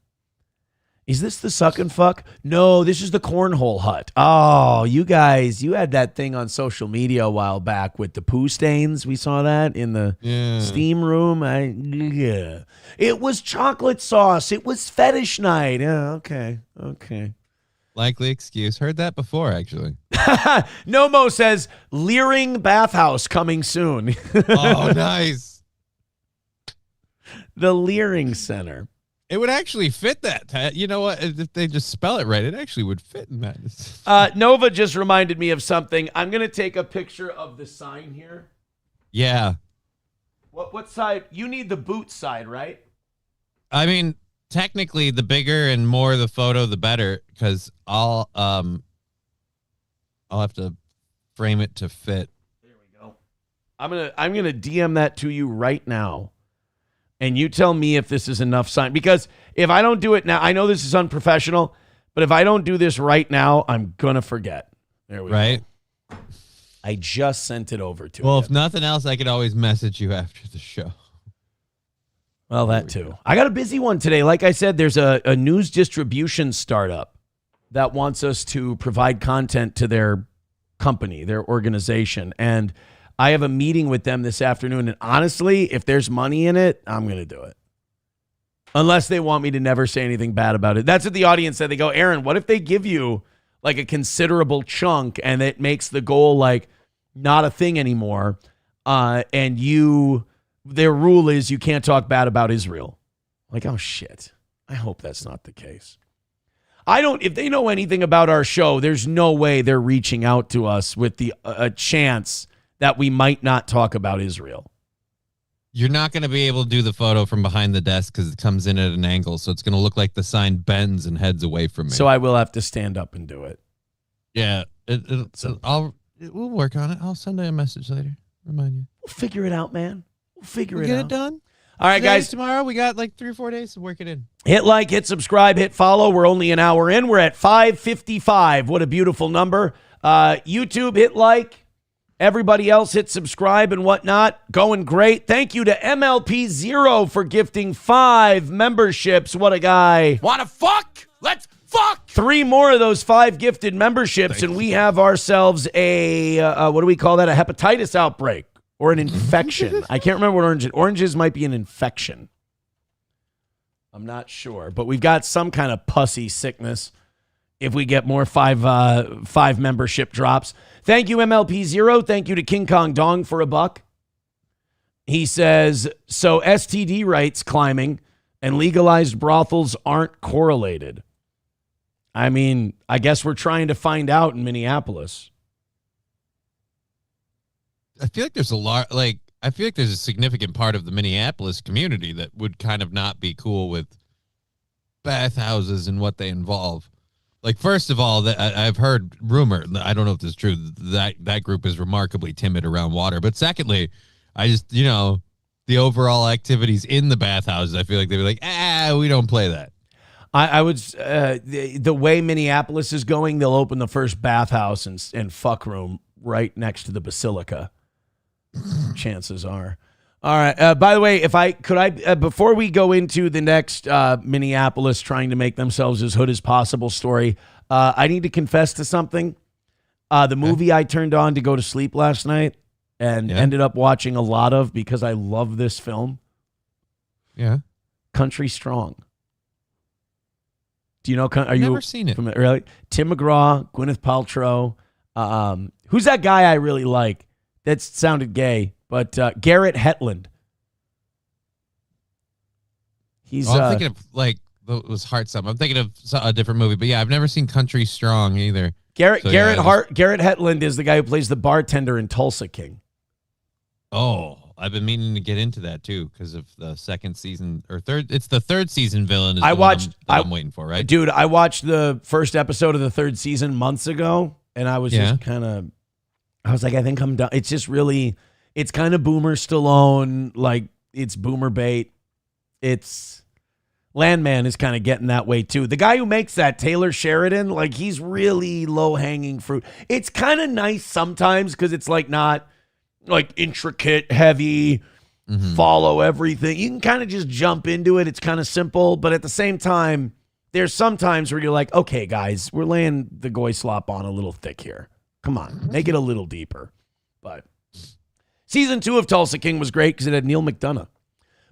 [SPEAKER 11] Is this the suck and fuck? No, this is the cornhole hut. Oh, you guys, you had that thing on social media a while back with the poo stains. We saw that in the steam room. It was chocolate sauce. It was fetish night. Yeah, okay.
[SPEAKER 14] Likely excuse. Heard that before, actually.
[SPEAKER 11] Nomo says, leering bathhouse coming soon.
[SPEAKER 14] Oh, nice.
[SPEAKER 11] The Leering Center.
[SPEAKER 14] It would actually fit that. You know what? If they just spell it right, it actually would fit in that.
[SPEAKER 11] Nova just reminded me of something. I'm going to take a picture of the sign here.
[SPEAKER 14] Yeah.
[SPEAKER 11] What side? You need the boot side, right?
[SPEAKER 14] I mean, technically, the bigger and more the photo, the better, because I'll have to frame it to fit.
[SPEAKER 11] There we go. I'm gonna DM that to you right now. And you tell me if this is enough sign. Because if I don't do it now, I know this is unprofessional, but if I don't do this right now, I'm going to forget. There we go. I just sent it over to you.
[SPEAKER 14] Well, if nothing else, I could always message you after the show.
[SPEAKER 11] Well, that too. I got a busy one today. Like I said, there's a news distribution startup that wants us to provide content to their company, their organization. And I have a meeting with them this afternoon, and honestly, if there's money in it, I'm going to do it. Unless they want me to never say anything bad about it. That's what the audience said. They go, Aaron, what if they give you like a considerable chunk and it makes the goal like not a thing anymore, and their rule is you can't talk bad about Israel? Like, oh, shit. I hope that's not the case. If they know anything about our show, there's no way they're reaching out to us with a chance that we might not talk about Israel.
[SPEAKER 14] You're not going to be able to do the photo from behind the desk because it comes in at an angle, so it's going to look like the sign bends and heads away from me.
[SPEAKER 11] So I will have to stand up and do it.
[SPEAKER 14] Yeah, we'll work on it. I'll send you a message later. Remind you.
[SPEAKER 11] We'll figure it out, man. We'll
[SPEAKER 14] get it done.
[SPEAKER 11] All right, guys.
[SPEAKER 14] Tomorrow we got like 3 or 4 days to work it in.
[SPEAKER 11] Hit like, hit subscribe, hit follow. We're only an hour in. We're at 5:55. What a beautiful number. YouTube, hit like. Everybody else hit subscribe and whatnot. Going great. Thank you to MLP0 for gifting 5 memberships. What a guy.
[SPEAKER 1] Wanna fuck? Let's
[SPEAKER 11] fuck? 3 more of those 5 gifted memberships, and we have ourselves a, what do we call that? A hepatitis outbreak or an infection. I can't remember what oranges might be an infection. I'm not sure, but we've got some kind of pussy sickness if we get more 5 membership drops. Thank you, MLP0. Thank you to King Kong Dong for $1. He says, so STD rates climbing and legalized brothels aren't correlated. I mean, I guess we're trying to find out in Minneapolis.
[SPEAKER 14] I feel like there's a lot, like, I feel like there's a significant part of the Minneapolis community that would kind of not be cool with bathhouses and what they involve. Like, first of all, I've heard rumor, I don't know if this is true, that group is remarkably timid around water. But secondly, I just, the overall activities in the bathhouses, I feel like they'd be like, we don't play that.
[SPEAKER 11] I would, the way Minneapolis is going, they'll open the first bathhouse and fuck room right next to the Basilica. Chances are. All right. By the way, before we go into the next Minneapolis trying to make themselves as hood as possible story, I need to confess to something. The movie I turned on to go to sleep last night and ended up watching a lot of because I love this film.
[SPEAKER 14] Yeah.
[SPEAKER 11] Country Strong. Do you know?
[SPEAKER 14] I've never seen it.
[SPEAKER 11] Really? Tim McGraw, Gwyneth Paltrow. Who's that guy I really like? That sounded gay. But Garrett Hetland. He's.
[SPEAKER 14] I'm thinking of it was Heart Something. I'm thinking of a different movie, but yeah, I've never seen Country Strong either.
[SPEAKER 11] Garrett Hetland is the guy who plays the bartender in Tulsa King.
[SPEAKER 14] Oh, I've been meaning to get into that too because of the second season or third. It's the third season villain. I'm waiting for, right,
[SPEAKER 11] dude? I watched the first episode of the third season months ago, and I was just kind of. I was like, I think I'm done. It's just really. It's kind of Boomer Stallone, like it's Boomer bait. It's Landman is kind of getting that way too. The guy who makes that, Taylor Sheridan, like he's really low-hanging fruit. It's kind of nice sometimes because it's like not like intricate, heavy, follow everything. You can kind of just jump into it. It's kind of simple, but at the same time, there's some times where you're like, okay, guys, we're laying the goy slop on a little thick here. Come on, make it a little deeper. But Season 2 of Tulsa King was great because it had Neil McDonough.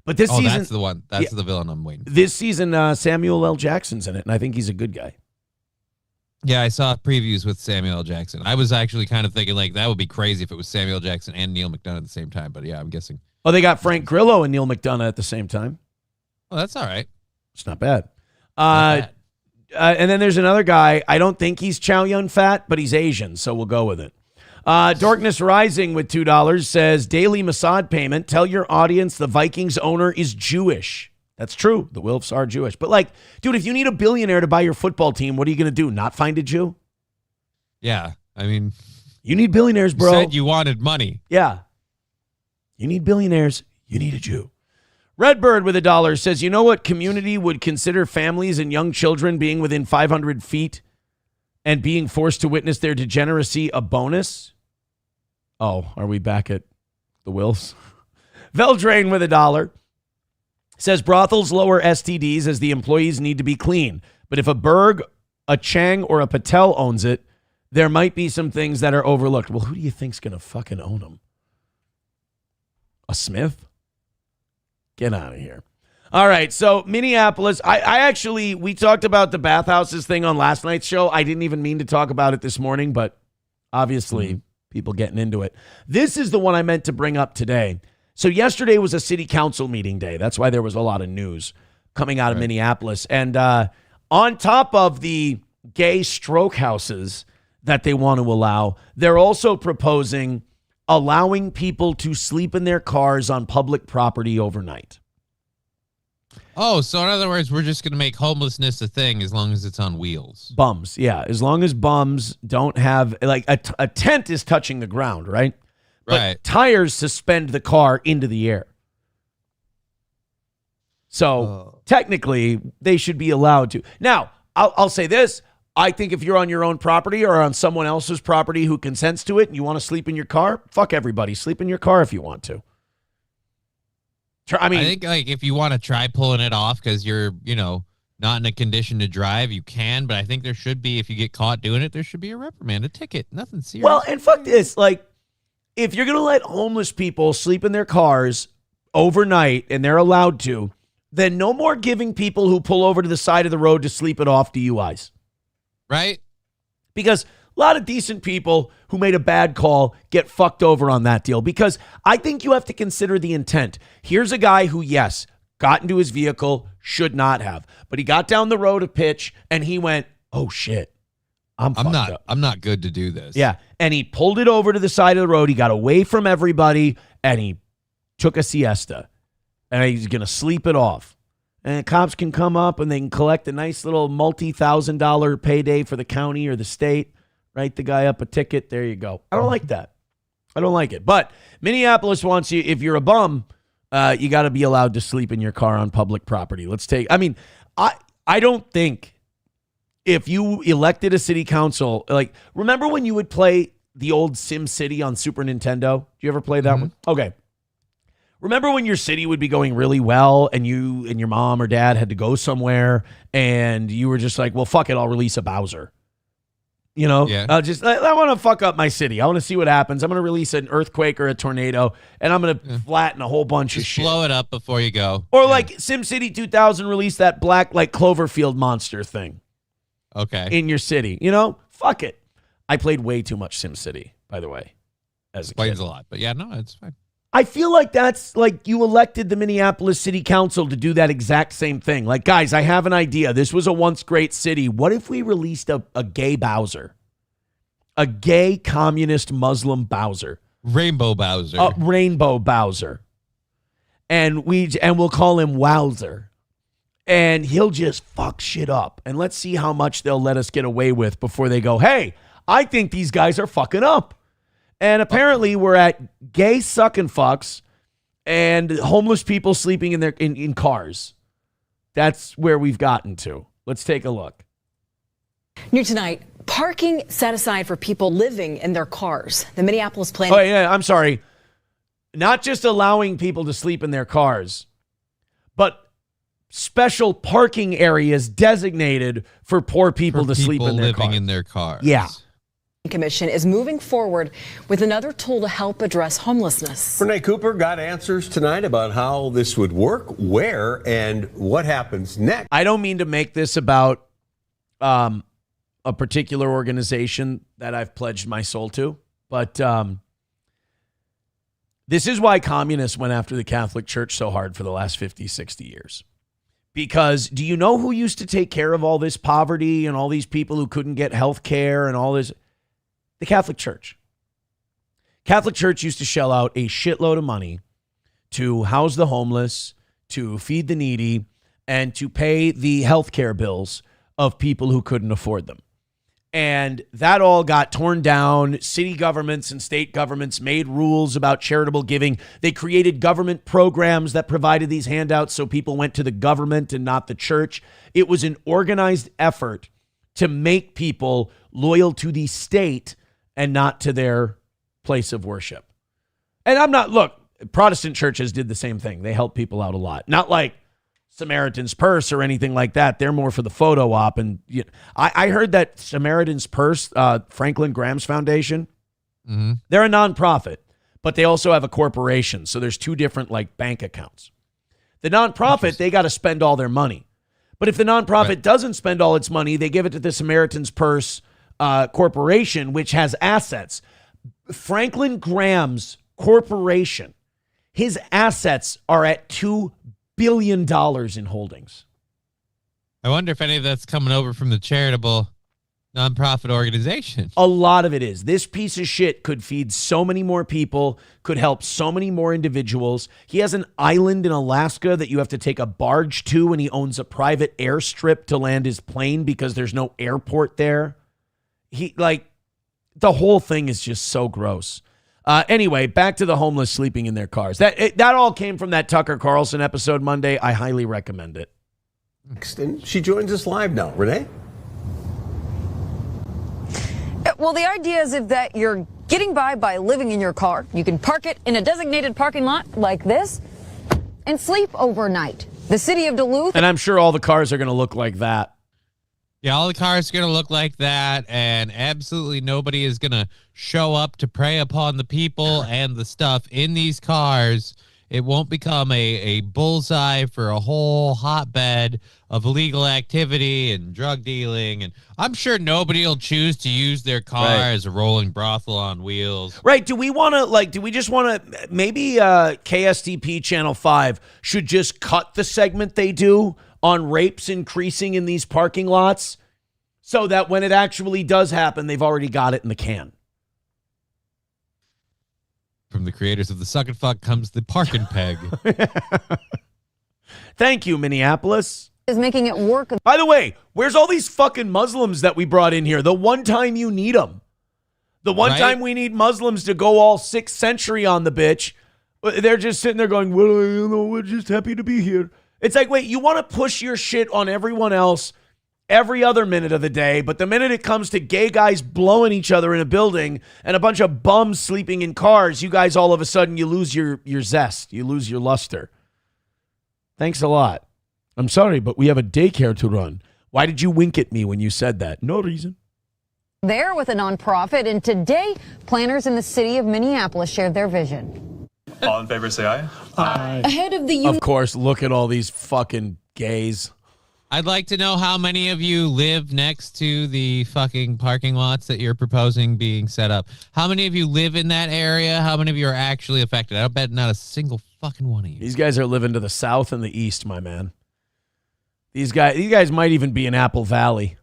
[SPEAKER 11] But this season...
[SPEAKER 14] that's the one. That's the villain I'm waiting for.
[SPEAKER 11] This season, Samuel L. Jackson's in it, and I think he's a good guy.
[SPEAKER 14] Yeah, I saw previews with Samuel L. Jackson. I was actually kind of thinking, like, that would be crazy if it was Samuel L. Jackson and Neil McDonough at the same time. But yeah, I'm guessing.
[SPEAKER 11] Oh, they got Frank Grillo and Neil McDonough at the same time.
[SPEAKER 14] Oh, that's all right.
[SPEAKER 11] It's not bad. And then there's another guy. I don't think he's Chow Yun Fat, but he's Asian, so we'll go with it. Darkness Rising with $2 says, daily Mossad payment. Tell your audience the Vikings owner is Jewish. That's true. The Wilfs are Jewish. But like, dude, if you need a billionaire to buy your football team, what are you going to do? Not find a Jew?
[SPEAKER 14] Yeah. I mean,
[SPEAKER 11] you need billionaires, bro.
[SPEAKER 14] You said you wanted money.
[SPEAKER 11] Yeah. You need billionaires. You need a Jew. Redbird with $1 says, you know what community would consider families and young children being within 500 feet and being forced to witness their degeneracy a bonus? Oh, are we back at the Wilfs? Veldrain with $1 says brothels lower STDs as the employees need to be clean. But if a Berg, a Chang, or a Patel owns it, there might be some things that are overlooked. Well, who do you think's going to fucking own them? A Smith? Get out of here. All right, so Minneapolis, we talked about the bathhouses thing on last night's show. I didn't even mean to talk about it this morning, but obviously people getting into it. This is the one I meant to bring up today. So yesterday was a city council meeting day. That's why there was a lot of news coming out of Minneapolis. And on top of the gay stroke houses that they want to allow, they're also proposing allowing people to sleep in their cars on public property overnight.
[SPEAKER 14] Oh, so in other words, we're just going to make homelessness a thing as long as it's on wheels.
[SPEAKER 11] Bums, yeah. As long as bums don't have, like, a tent is touching the ground, right? But tires suspend the car into the air. So technically, they should be allowed to. Now, I'll say this. I think if you're on your own property or on someone else's property who consents to it and you want to sleep in your car, fuck everybody. Sleep in your car if you want to. I mean,
[SPEAKER 14] I think like if you want to try pulling it off because you're, not in a condition to drive, you can, but I think there should be, if you get caught doing it, there should be a reprimand, a ticket, nothing serious.
[SPEAKER 11] Well, and fuck this, like, if you're going to let homeless people sleep in their cars overnight and they're allowed to, then no more giving people who pull over to the side of the road to sleep it off DUIs.
[SPEAKER 14] Right?
[SPEAKER 11] Because a lot of decent people who made a bad call get fucked over on that deal, because I think you have to consider the intent. Here's a guy who, yes, got into his vehicle, should not have, but he got down the road a pitch and he went, oh shit, I'm
[SPEAKER 14] not good to do this.
[SPEAKER 11] Yeah. And he pulled it over to the side of the road. He got away from everybody and he took a siesta and he's going to sleep it off. And the cops can come up and they can collect a nice little multi-$1,000 payday for the county or the state, write the guy up a ticket. There you go. I don't like that. I don't like it. But Minneapolis wants you, if you're a bum, you got to be allowed to sleep in your car on public property. I don't think if you elected a city council, like, remember when you would play the old Sim City on Super Nintendo? Do you ever play that one? Okay. Remember when your city would be going really well and you and your mom or dad had to go somewhere and you were just like, well, fuck it, I'll release a Bowser. You know,
[SPEAKER 14] yeah.
[SPEAKER 11] I want to fuck up my city. I want to see what happens. I'm going to release an earthquake or a tornado, and I'm going to flatten a whole bunch of shit.
[SPEAKER 14] Blow it up before you go.
[SPEAKER 11] Or like SimCity 2000 released that black, like, Cloverfield monster thing.
[SPEAKER 14] Okay.
[SPEAKER 11] In your city. You know, fuck it. I played way too much SimCity, by the way, as a
[SPEAKER 14] Explains
[SPEAKER 11] kid.
[SPEAKER 14] a lot, but yeah, no, it's fine.
[SPEAKER 11] I feel like that's like you elected the Minneapolis City Council to do that exact same thing. Like, guys, I have an idea. This was a once great city. What if we released a gay Bowser? A gay communist Muslim Bowser.
[SPEAKER 14] Rainbow Bowser.
[SPEAKER 11] Rainbow Bowser. And we'll call him Wowzer. And he'll just fuck shit up. And let's see how much they'll let us get away with before they go, hey, I think these guys are fucking up. And apparently we're at gay sucking fucks and homeless people sleeping in cars. That's where we've gotten to. Let's take a look.
[SPEAKER 17] New tonight, parking set aside for people living in their cars. The Minneapolis plan.
[SPEAKER 11] Oh, yeah, I'm sorry. Not just allowing people to sleep in their cars, but special parking areas designated for poor people to sleep in their cars.
[SPEAKER 14] Living in their cars.
[SPEAKER 11] Yeah.
[SPEAKER 17] Commission is moving forward with another tool to help address homelessness.
[SPEAKER 18] Renee Cooper got answers tonight about how this would work, where, and what happens next.
[SPEAKER 11] I don't mean to make this about a particular organization that I've pledged my soul to, but this is why communists went after the Catholic Church so hard for the last 50, 60 years. Because do you know who used to take care of all this poverty and all these people who couldn't get health care and all this? The Catholic Church. Catholic Church used to shell out a shitload of money to house the homeless, to feed the needy, and to pay the health care bills of people who couldn't afford them. And that all got torn down. City governments and state governments made rules about charitable giving. They created government programs that provided these handouts so people went to the government and not the church. It was an organized effort to make people loyal to the state and not to their place of worship. And Protestant churches did the same thing. They helped people out a lot. Not like Samaritan's Purse or anything like that. They're more for the photo op. And I heard that Samaritan's Purse, Franklin Graham's Foundation, they're a nonprofit, but they also have a corporation. So there's two different like bank accounts. The nonprofit, they got to spend all their money. But if the nonprofit doesn't spend all its money, they give it to the Samaritan's Purse corporation, which has assets. Franklin Graham's corporation, his assets are at $2 billion in holdings.
[SPEAKER 14] I wonder if any of that's coming over from the charitable nonprofit organization.
[SPEAKER 11] A lot of it is. This piece of shit could feed so many more people, could help so many more individuals. He has an island in Alaska that you have to take a barge to, and he owns a private airstrip to land his plane because there's no airport there. The whole thing is just so gross. Anyway, back to the homeless sleeping in their cars. That all came from that Tucker Carlson episode Monday. I highly recommend it.
[SPEAKER 18] And she joins us live now. Renee?
[SPEAKER 19] Well, the idea is that you're getting by living in your car. You can park it in a designated parking lot like this and sleep overnight. The city of Duluth.
[SPEAKER 11] And I'm sure all the cars are going to look like that.
[SPEAKER 14] Yeah, all the cars are going to look like that, and absolutely nobody is going to show up to prey upon the people and the stuff in these cars. It won't become a bullseye for a whole hotbed of illegal activity and drug dealing. And I'm sure nobody will choose to use their car as a rolling brothel on wheels.
[SPEAKER 11] Right. Do we just want to, maybe KSTP Channel 5 should just cut the segment they do on rapes increasing in these parking lots so that when it actually does happen, they've already got it in the can.
[SPEAKER 14] From the creators of the Suck and Fuck comes the Park and Peg.
[SPEAKER 11] Thank you, Minneapolis.
[SPEAKER 19] Is making it work.
[SPEAKER 11] By the way, where's all these fucking Muslims that we brought in here? The one time you need them. The one time we need Muslims to go all 6th century on the bitch, they're just sitting there going, well, you know, we're just happy to be here. It's like, wait, you want to push your shit on everyone else every other minute of the day, but the minute it comes to gay guys blowing each other in a building and a bunch of bums sleeping in cars, you guys all of a sudden, you lose your zest. You lose your luster. Thanks a lot. I'm sorry, but we have a daycare to run. Why did you wink at me when you said that? No reason.
[SPEAKER 19] There with a nonprofit, and today, planners in the city of Minneapolis shared their vision.
[SPEAKER 20] All in favor, say aye.
[SPEAKER 19] Aye. Ahead of the
[SPEAKER 11] Of course, look at all these fucking gays.
[SPEAKER 14] I'd like to know how many of you live next to the fucking parking lots that you're proposing being set up. How many of you live in that area? How many of you are actually affected? I bet not a single fucking one of you.
[SPEAKER 11] These guys are living to the south and the east, my man. These guys might even be in Apple Valley.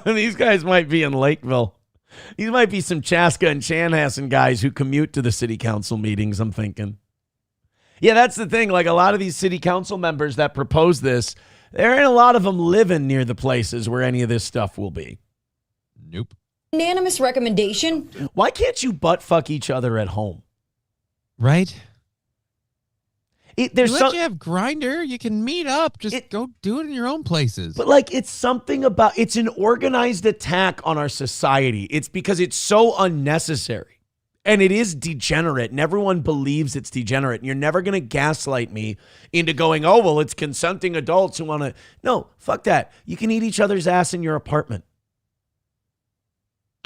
[SPEAKER 11] These guys might be in Lakeville. These might be some Chaska and Chanhassen guys who commute to the city council meetings, I'm thinking. Yeah, that's the thing. Like, a lot of these city council members that propose this, there ain't a lot of them living near the places where any of this stuff will be.
[SPEAKER 14] Nope.
[SPEAKER 19] Unanimous recommendation.
[SPEAKER 11] Why can't you butt fuck each other at home?
[SPEAKER 14] Right?
[SPEAKER 11] You
[SPEAKER 14] have Grindr. You can meet up. Just go do it in your own places.
[SPEAKER 11] But like, it's something about, it's an organized attack on our society. It's because it's so unnecessary. And it is degenerate, and everyone believes it's degenerate. And you're never going to gaslight me into going, oh, well, it's consenting adults who want to. No, fuck that. You can eat each other's ass in your apartment.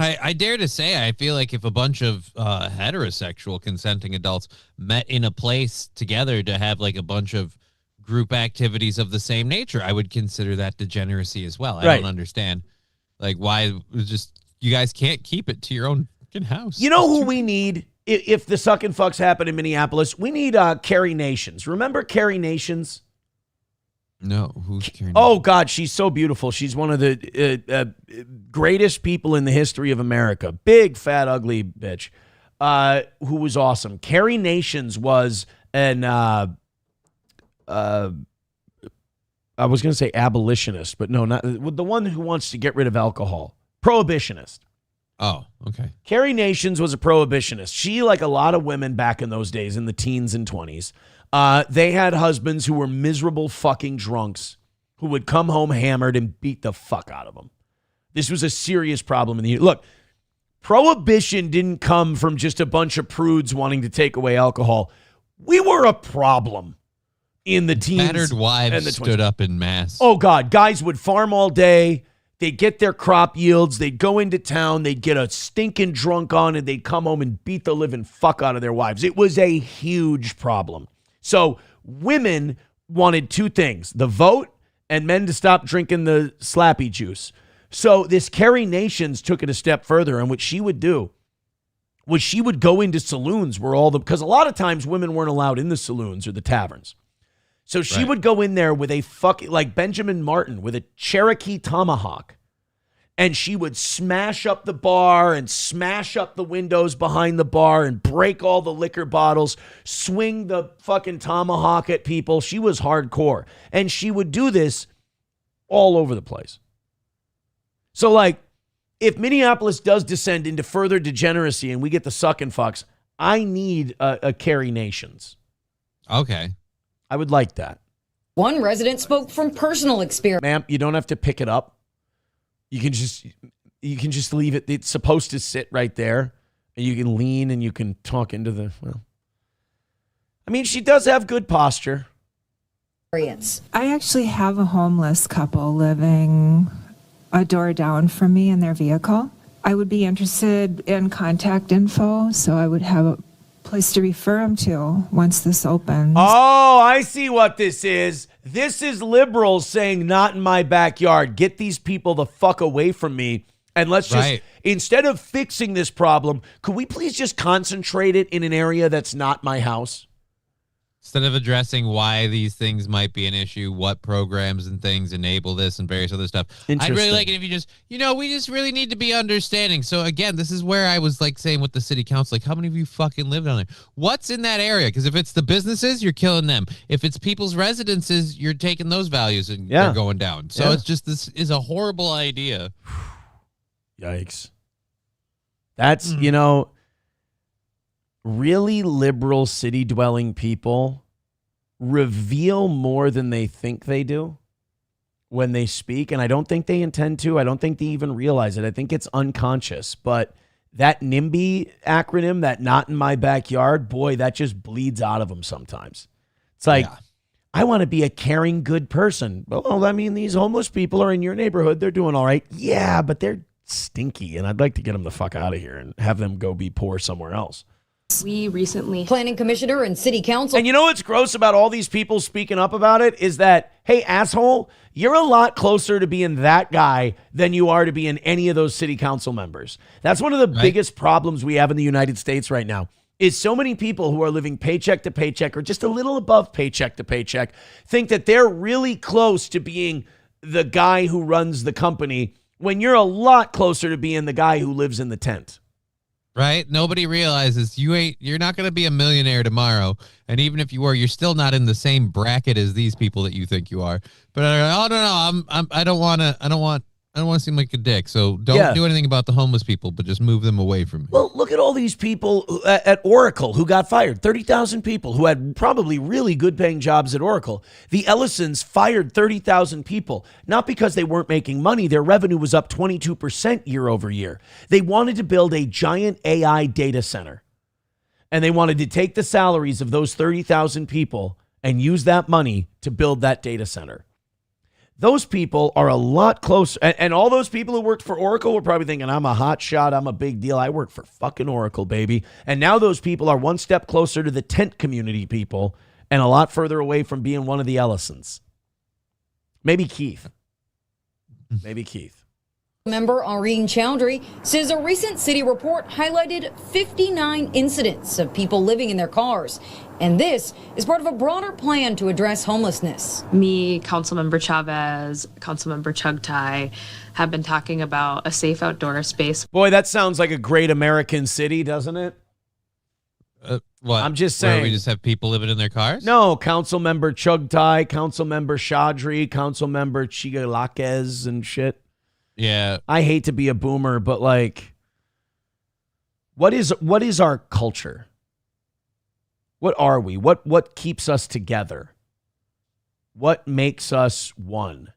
[SPEAKER 14] I dare to say, I feel like if a bunch of heterosexual consenting adults met in a place together to have like a bunch of group activities of the same nature, I would consider that degeneracy as well. I don't understand like why just you guys can't keep it to your own house.
[SPEAKER 11] You know who we need if the suck and fucks happen in Minneapolis? We need Carrie Nations. Remember Carrie Nations?
[SPEAKER 14] No, who's Carrie?
[SPEAKER 11] Oh God, she's so beautiful. She's one of the greatest people in the history of America. Big, fat, ugly bitch who was awesome. Carrie Nations was an I was going to say abolitionist, but no, not the one who wants to get rid of alcohol. Prohibitionist.
[SPEAKER 14] Oh, okay.
[SPEAKER 11] Carrie Nations was a prohibitionist. She, like a lot of women back in those days, in the teens and 20s, they had husbands who were miserable fucking drunks who would come home hammered and beat the fuck out of them. This was a serious problem in the... Look, prohibition didn't come from just a bunch of prudes wanting to take away alcohol. We were a problem in the teens.
[SPEAKER 14] Battered wives
[SPEAKER 11] and the 20s.
[SPEAKER 14] Stood up in mass.
[SPEAKER 11] Oh, God. Guys would farm all day. They'd get their crop yields. They'd go into town. They'd get a stinking drunk on, and they'd come home and beat the living fuck out of their wives. It was a huge problem. So women wanted two things, the vote and men to stop drinking the slappy juice. So this Carrie Nations took it a step further, and what she would do was she would go into saloons where because a lot of times women weren't allowed in the saloons or the taverns. So she would go in there with a fucking, like Benjamin Martin, with a Cherokee tomahawk. And she would smash up the bar and smash up the windows behind the bar and break all the liquor bottles, swing the fucking tomahawk at people. She was hardcore. And she would do this all over the place. So, like, if Minneapolis does descend into further degeneracy and we get the suck and fucks, I need a Carrie Nations.
[SPEAKER 14] Okay.
[SPEAKER 11] I would like that.
[SPEAKER 19] One resident spoke from personal experience.
[SPEAKER 11] Ma'am, you don't have to pick it up. You can just leave it. It's supposed to sit right there. And you can lean and you can talk into the, well. I mean, she does have good posture.
[SPEAKER 20] I actually have a homeless couple living a door down from me in their vehicle. I would be interested in contact info, so I would have a place to refer them to once this opens.
[SPEAKER 11] Oh, I see what this is. This is liberals saying, not in my backyard. Get these people the fuck away from me. And let's just, instead of fixing this problem, could we please just concentrate it in an area that's not my house?
[SPEAKER 14] Instead of addressing why these things might be an issue, what programs and things enable this and various other stuff. I'd really like it if you just, we just really need to be understanding. So again, this is where I was like saying with the city council, like how many of you fucking live down there? What's in that area? Because if it's the businesses, you're killing them. If it's people's residences, you're taking those values and they're going down. So it's just, this is a horrible idea.
[SPEAKER 11] Yikes. That's, really liberal city dwelling people reveal more than they think they do when they speak. And I don't think they intend to. I don't think they even realize it. I think it's unconscious. But that NIMBY acronym, that not in my backyard, boy, that just bleeds out of them sometimes. It's like, I want to be a caring, good person. Well, I mean, these homeless people are in your neighborhood. They're doing all right. Yeah, but they're stinky. And I'd like to get them the fuck out of here and have them go be poor somewhere else.
[SPEAKER 19] We recently planning commissioner and city council.
[SPEAKER 11] And you know what's gross about all these people speaking up about it is that, hey, asshole, you're a lot closer to being that guy than you are to being any of those city council members. That's one of the biggest problems we have in the United States right now is so many people who are living paycheck to paycheck or just a little above paycheck to paycheck think that they're really close to being the guy who runs the company when you're a lot closer to being the guy who lives in the tent.
[SPEAKER 14] Right? Nobody realizes you're not going to be a millionaire tomorrow. And even if you were, you're still not in the same bracket as these people that you think you are. But I don't want to seem like a dick. So don't do anything about the homeless people, but just move them away from me.
[SPEAKER 11] Well, look at all these people at Oracle who got fired. 30,000 people who had probably really good paying jobs at Oracle. The Ellisons fired 30,000 people, not because they weren't making money. Their revenue was up 22% year over year. They wanted to build a giant AI data center. And they wanted to take the salaries of those 30,000 people and use that money to build that data center. Those people are a lot closer. And all those people who worked for Oracle were probably thinking, I'm a hot shot. I'm a big deal. I work for fucking Oracle, baby. And now those people are one step closer to the tent community people and a lot further away from being one of the Ellisons. Maybe Keith. Maybe Keith.
[SPEAKER 17] Member Irene Chowdhury says a recent city report highlighted 59 incidents of people living in their cars. And this is part of a broader plan to address homelessness.
[SPEAKER 21] Me, Councilmember Chavez, Councilmember Chugtai have been talking about a safe outdoor space.
[SPEAKER 11] Boy, that sounds like a great American city, doesn't it?
[SPEAKER 14] What?
[SPEAKER 11] I'm just saying.
[SPEAKER 14] Where we just have people living in their cars?
[SPEAKER 11] No, Councilmember Chugtai, Councilmember Chaudhry, Councilmember Chigalakes and shit.
[SPEAKER 14] Yeah.
[SPEAKER 11] I hate to be a boomer, but like, what is our culture? What are we? What keeps us together? What makes us one?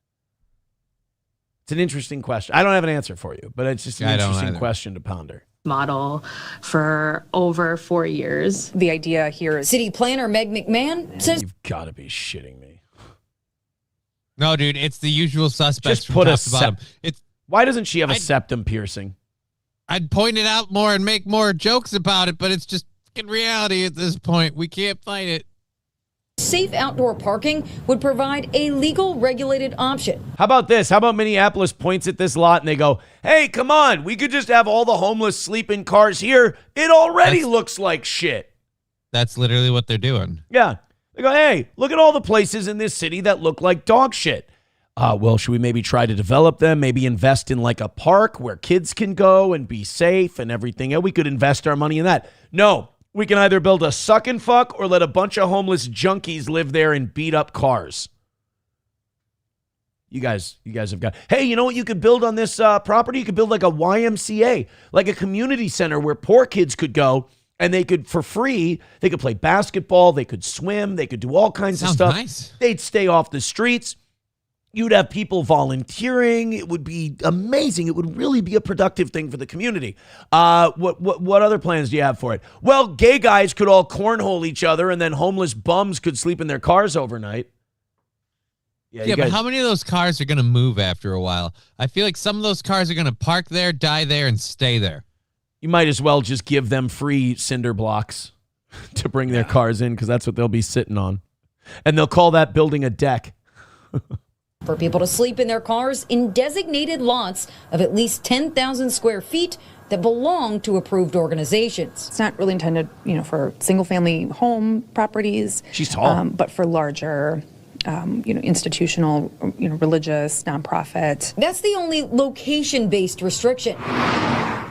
[SPEAKER 11] It's an interesting question. I don't have an answer for you, but it's just an interesting question to ponder.
[SPEAKER 21] Model for over 4 years.
[SPEAKER 17] The idea here is city planner Meg McMahon says
[SPEAKER 11] you've got to be shitting me.
[SPEAKER 14] No, dude, it's the usual suspects.
[SPEAKER 11] Just put
[SPEAKER 14] from top to bottom.
[SPEAKER 11] Why doesn't she have a septum piercing?
[SPEAKER 14] I'd point it out more and make more jokes about it, but it's just fucking reality at this point. We can't fight it.
[SPEAKER 17] Safe outdoor parking would provide a legal regulated option.
[SPEAKER 11] How about this? How about Minneapolis points at this lot and they go, hey, come on, we could just have all the homeless sleep in cars here. It already looks like shit.
[SPEAKER 14] That's literally what they're doing.
[SPEAKER 11] Yeah. They go, hey, look at all the places in this city that look like dog shit. Well, should we maybe try to develop them? Maybe invest in like a park where kids can go and be safe and everything. We could invest our money in that. No, we can either build a suck and fuck or let a bunch of homeless junkies live there and beat up cars. You guys have got, hey, you know what you could build on this property? You could build like a YMCA, like a community center where poor kids could go and they could, for free, they could play basketball, they could swim, they could do all kinds of stuff.
[SPEAKER 14] Nice.
[SPEAKER 11] They'd stay off the streets. You'd have people volunteering. It would be amazing. It would really be a productive thing for the community. What other plans do you have for it? Well, gay guys could all cornhole each other and then homeless bums could sleep in their cars overnight.
[SPEAKER 14] Yeah, but how many of those cars are going to move after a while? I feel like some of those cars are going to park there, die there, and stay there.
[SPEAKER 11] You might as well just give them free cinder blocks to bring their cars in, because that's what they'll be sitting on. And they'll call that building a deck.
[SPEAKER 17] For people to sleep in their cars in designated lots of at least 10,000 square feet that belong to approved organizations.
[SPEAKER 2] It's not really intended, for single-family home properties.
[SPEAKER 11] She's tall.
[SPEAKER 2] But for larger, institutional, religious, nonprofit.
[SPEAKER 17] That's the only location-based restriction.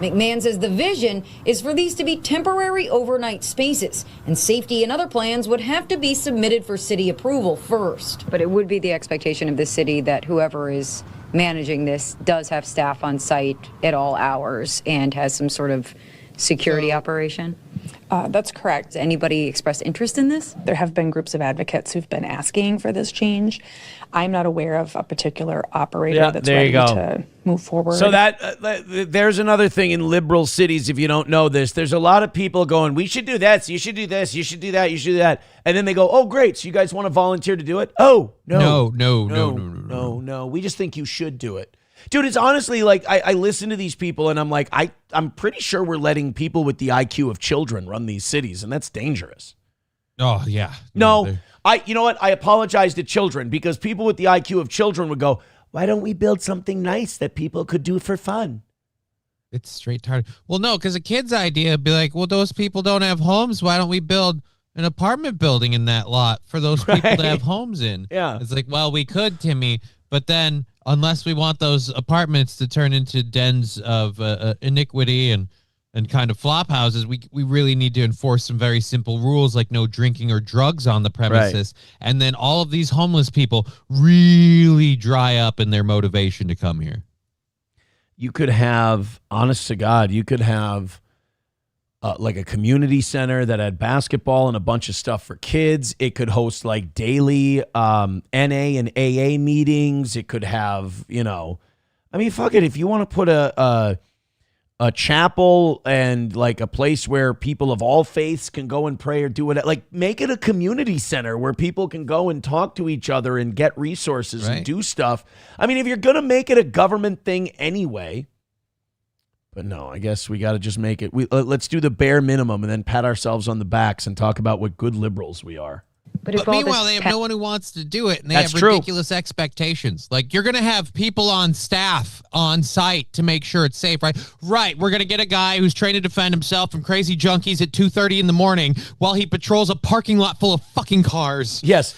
[SPEAKER 17] McMahon says the vision is for these to be temporary overnight spaces, and safety and other plans would have to be submitted for city approval first.
[SPEAKER 22] But it would be the expectation of the city that whoever is managing this does have staff on site at all hours and has some sort of security operation?
[SPEAKER 2] That's correct.
[SPEAKER 22] Has anybody expressed interest in this?
[SPEAKER 2] There have been groups of advocates who've been asking for this change. I'm not aware of a particular operator that's ready to move forward.
[SPEAKER 11] So there's another thing in liberal cities, if you don't know this. There's a lot of people going, we should do this, you should do this, you should do that, you should do that. And then they go, oh, great, so you guys want to volunteer to do it? Oh, no. We just think you should do it. Dude, it's honestly like I listen to these people and I'm like, I'm pretty sure we're letting people with the IQ of children run these cities, and that's dangerous.
[SPEAKER 14] Oh, yeah.
[SPEAKER 11] No, you know what? I apologize to children, because people with the IQ of children would go, why don't we build something nice that people could do for fun?
[SPEAKER 14] It's straight tired. Well, no, because a kid's idea would be like, well, those people don't have homes. Why don't we build an apartment building in that lot for those people to have homes in?
[SPEAKER 11] Yeah.
[SPEAKER 14] It's like, well, we could, Timmy, but then unless we want those apartments to turn into dens of iniquity and kind of flop houses, we really need to enforce some very simple rules, like no drinking or drugs on the premises. Right. And then all of these homeless people really dry up in their motivation to come here.
[SPEAKER 11] You could have, honest to God, you could have like a community center that had basketball and a bunch of stuff for kids. It could host like daily NA and AA meetings. It could have, fuck it. If you want to put a chapel and like a place where people of all faiths can go and pray or do it, like make it a community center where people can go and talk to each other and get resources and do stuff. I mean, if you're going to make it a government thing anyway. But no, I guess we got to just make it. Let's do the bare minimum and then pat ourselves on the backs and talk about what good liberals we are.
[SPEAKER 14] But meanwhile, they have no one who wants to do it, and they have ridiculous expectations. Like, you're going to have people on staff on site to make sure it's safe, right? Right, we're going to get a guy who's trained to defend himself from crazy junkies at 2:30 in the morning while he patrols a parking lot full of fucking cars.
[SPEAKER 11] Yes,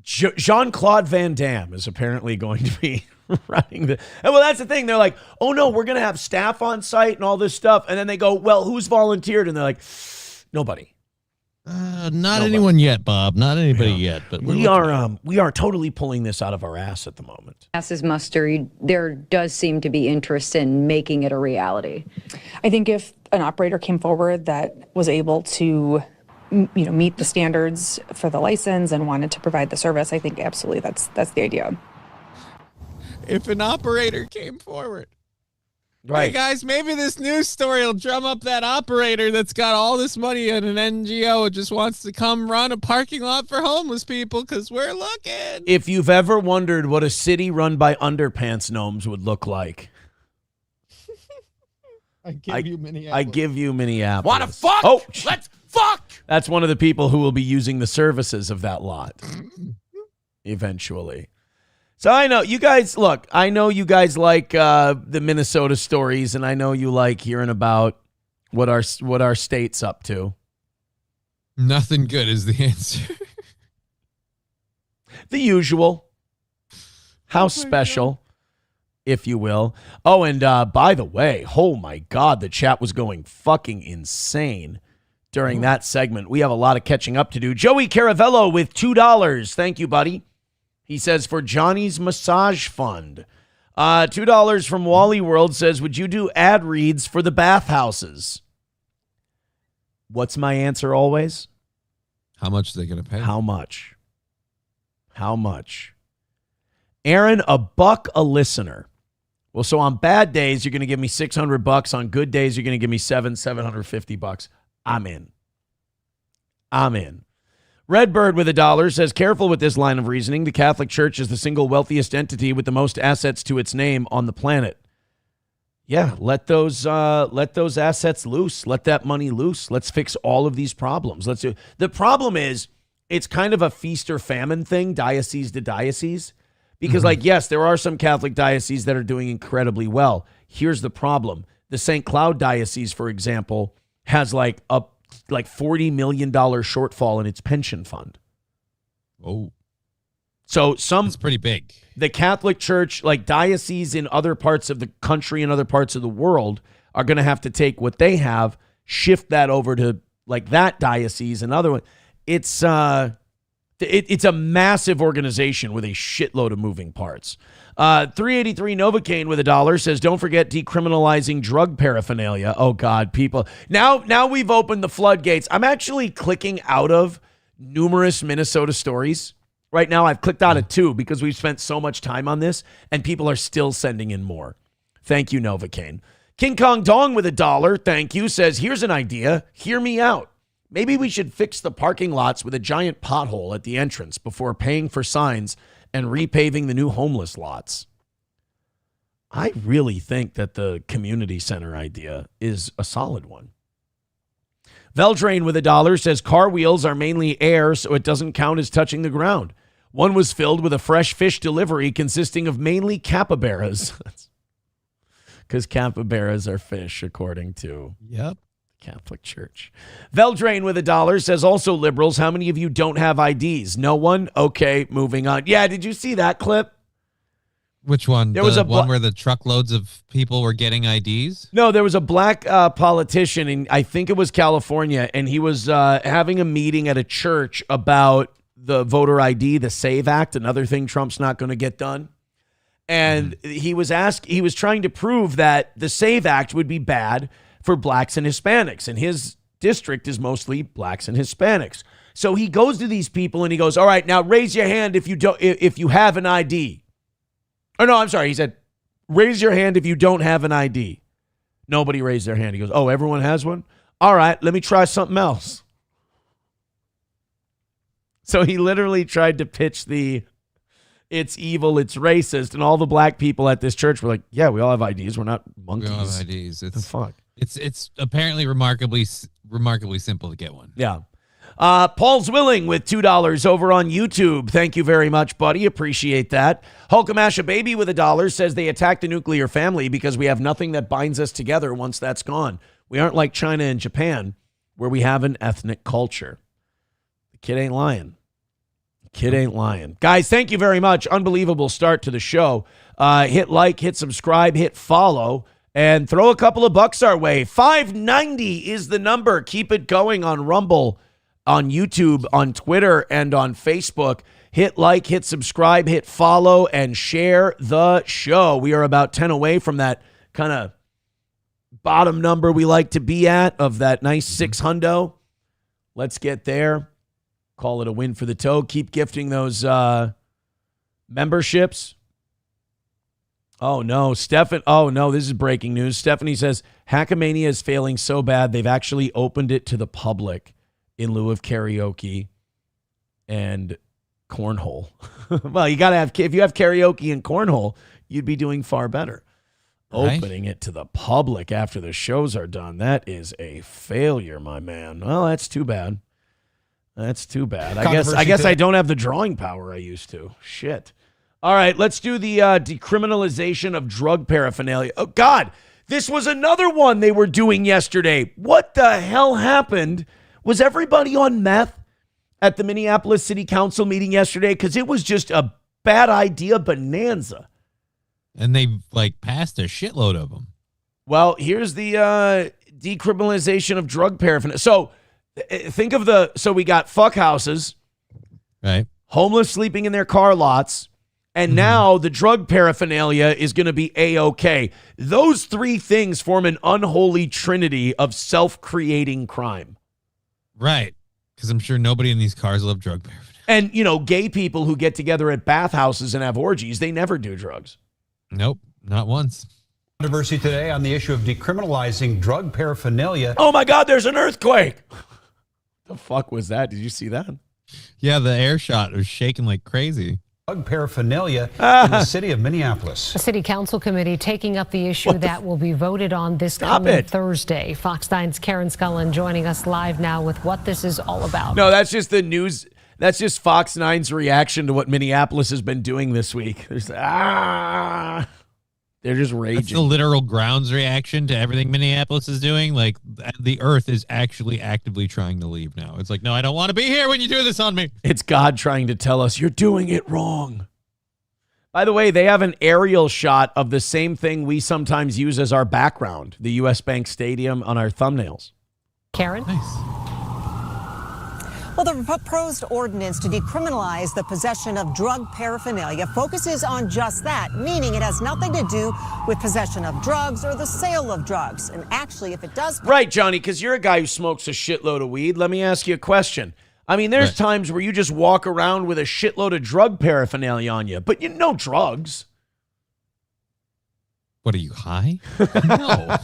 [SPEAKER 11] Jean-Claude Van Damme is apparently going to be running the. And well, that's the thing. They're like, oh no, we're going to have staff on site and all this stuff. And then they go, well, who's volunteered? And they're like, nobody.
[SPEAKER 14] Not anyone yet, Bob. Not anybody yet. But
[SPEAKER 11] we are totally pulling this out of our ass at the moment.
[SPEAKER 22] Passes muster. There does seem to be interest in making it a reality.
[SPEAKER 2] I think if an operator came forward that was able to, meet the standards for the license and wanted to provide the service, I think absolutely that's the idea.
[SPEAKER 14] If an operator came forward.
[SPEAKER 11] Right.
[SPEAKER 14] Hey guys, maybe this news story will drum up that operator that's got all this money and an NGO who just wants to come run a parking lot for homeless people because we're looking.
[SPEAKER 11] If you've ever wondered what a city run by underpants gnomes would look like,
[SPEAKER 14] I give you Minneapolis.
[SPEAKER 11] I give you Minneapolis.
[SPEAKER 1] Wanna fuck?
[SPEAKER 11] Oh,
[SPEAKER 1] let's fuck!
[SPEAKER 11] That's one of the people who will be using the services of that lot eventually. So I know you guys, I know you guys like the Minnesota stories, and I know you like hearing about what our state's up to.
[SPEAKER 14] Nothing good is the answer.
[SPEAKER 11] The usual. How special, if you will. Oh, and by the way, oh my God, the chat was going fucking insane during that segment. We have a lot of catching up to do. Joey Caravello with $2. Thank you, buddy. He says, for Johnny's Massage Fund. $2 from Wally World says, would you do ad reads for the bathhouses? What's my answer always?
[SPEAKER 14] How much are they going to pay?
[SPEAKER 11] How much? How much? Aaron, $1 a listener. Well, so on bad days, you're going to give me $600. On good days, you're going to give me $750. I'm in. Redbird with $1 says, careful with this line of reasoning. The Catholic Church is the single wealthiest entity with the most assets to its name on the planet. Yeah, let those assets loose. Let that money loose. Let's fix all of these problems. The problem is it's kind of a feast or famine thing, diocese to diocese. Because, yes, there are some Catholic dioceses that are doing incredibly well. Here's the problem. The St. Cloud Diocese, for example, has like $40 million shortfall in its pension fund.
[SPEAKER 14] Oh.
[SPEAKER 11] So
[SPEAKER 14] it's pretty big.
[SPEAKER 11] The Catholic Church, like dioceses in other parts of the country and other parts of the world, are going to have to take what they have, shift that over to like that diocese, another one. It's a massive organization with a shitload of moving parts. 383 Novocaine with $1 says, don't forget decriminalizing drug paraphernalia. Oh God, people. Now we've opened the floodgates. I'm actually clicking out of numerous Minnesota stories. Right now, I've clicked out of 2 because we've spent so much time on this, and people are still sending in more. Thank you, Novocaine. King Kong Dong with $1, thank you, says, here's an idea. Hear me out. Maybe we should fix the parking lots with a giant pothole at the entrance before paying for signs and repaving the new homeless lots. I really think that the community center idea is a solid one. Veldrain with $1 says car wheels are mainly air, so it doesn't count as touching the ground. One was filled with a fresh fish delivery consisting of mainly capybaras. Because capybaras are fish, according to Catholic Church. Veldrain with $1 says also liberals, how many of you don't have IDs? No one? Okay, moving on. Yeah, did you see that clip?
[SPEAKER 14] Which one?
[SPEAKER 11] There was
[SPEAKER 14] one where the truckloads of people were getting IDs?
[SPEAKER 11] No, there was a black politician, in I think it was California, and he was having a meeting at a church about the voter ID, the SAVE Act, another thing Trump's not going to get done. And he was trying to prove that the SAVE Act would be bad for blacks and Hispanics, and his district is mostly blacks and Hispanics. So he goes to these people and he goes, all right, now raise your hand if you have an ID. Oh, no, I'm sorry. He said, raise your hand if you don't have an ID. Nobody raised their hand. He goes, oh, everyone has one? All right, let me try something else. So he literally tried to pitch it's evil, it's racist, and all the black people at this church were like, yeah, we all have IDs. We're not monkeys.
[SPEAKER 14] We all have IDs.
[SPEAKER 11] What the fuck?
[SPEAKER 14] It's apparently remarkably simple to get one.
[SPEAKER 11] Yeah. Paul's Willing with $2 over on YouTube. Thank you very much, buddy. Appreciate that. Hulkamasha Baby with $1 says they attacked the nuclear family because we have nothing that binds us together once that's gone. We aren't like China and Japan where we have an ethnic culture. The kid ain't lying. Guys, thank you very much. Unbelievable start to the show. Hit like, hit subscribe, hit follow, and throw a couple of bucks our way. $5.90 is the number. Keep it going on Rumble, on YouTube, on Twitter, and on Facebook. Hit like, hit subscribe, hit follow, and share the show. We are about 10 away from that kind of bottom number we like to be at of that nice 600. Let's get there. Call it a win for the toe. Keep gifting those memberships. Oh, no. This is breaking news. Stephanie says, Hackamania is failing so bad, they've actually opened it to the public in lieu of karaoke and cornhole. Well, you got to have, if you have karaoke and cornhole, you'd be doing far better. Right? Opening it to the public after the shows are done. That is a failure, my man. Well, that's too bad. I guess I don't have the drawing power I used to. Shit. All right, let's do the decriminalization of drug paraphernalia. Oh, God, this was another one they were doing yesterday. What the hell happened? Was everybody on meth at the Minneapolis City Council meeting yesterday? Because it was just a bad idea bonanza.
[SPEAKER 14] And they passed a shitload of them.
[SPEAKER 11] Well, here's the decriminalization of drug paraphernalia. So think of we got fuck houses,
[SPEAKER 14] right?
[SPEAKER 11] Homeless sleeping in their car lots, and now the drug paraphernalia is going to be A-OK. Those three things form an unholy trinity of self-creating crime.
[SPEAKER 14] Right. Because I'm sure nobody in these cars will have drug paraphernalia.
[SPEAKER 11] And, gay people who get together at bathhouses and have orgies, they never do drugs.
[SPEAKER 14] Nope, not once.
[SPEAKER 3] Controversy today on the issue of decriminalizing drug paraphernalia.
[SPEAKER 11] Oh, my God, there's an earthquake. The fuck was that? Did you see that?
[SPEAKER 14] Yeah, the air shot was shaking like crazy.
[SPEAKER 3] Drug paraphernalia in the city of Minneapolis.
[SPEAKER 4] A city council committee taking up the issue that will be voted on this coming Thursday. Fox 9's Karen Scullen joining us live now with what this is all about.
[SPEAKER 11] No, that's just the news. That's just Fox 9's reaction to what Minneapolis has been doing this week. They're just raging.
[SPEAKER 14] That's the literal ground's reaction to everything Minneapolis is doing. Like, the earth is actually actively trying to leave now. It's like, no, I don't want to be here when you do this on me.
[SPEAKER 11] It's God trying to tell us you're doing it wrong. By the way, they have an aerial shot of the same thing we sometimes use as our background, the U.S. Bank Stadium, on our thumbnails.
[SPEAKER 4] Karen?
[SPEAKER 14] Nice.
[SPEAKER 5] Well, the proposed ordinance to decriminalize the possession of drug paraphernalia focuses on just that, meaning it has nothing to do with possession of drugs or the sale of drugs. And actually, if it does...
[SPEAKER 11] Right, Johnny, because you're a guy who smokes a shitload of weed. Let me ask you a question. I mean, there's times where you just walk around with a shitload of drug paraphernalia on you, but you know drugs.
[SPEAKER 14] What, are you high? No.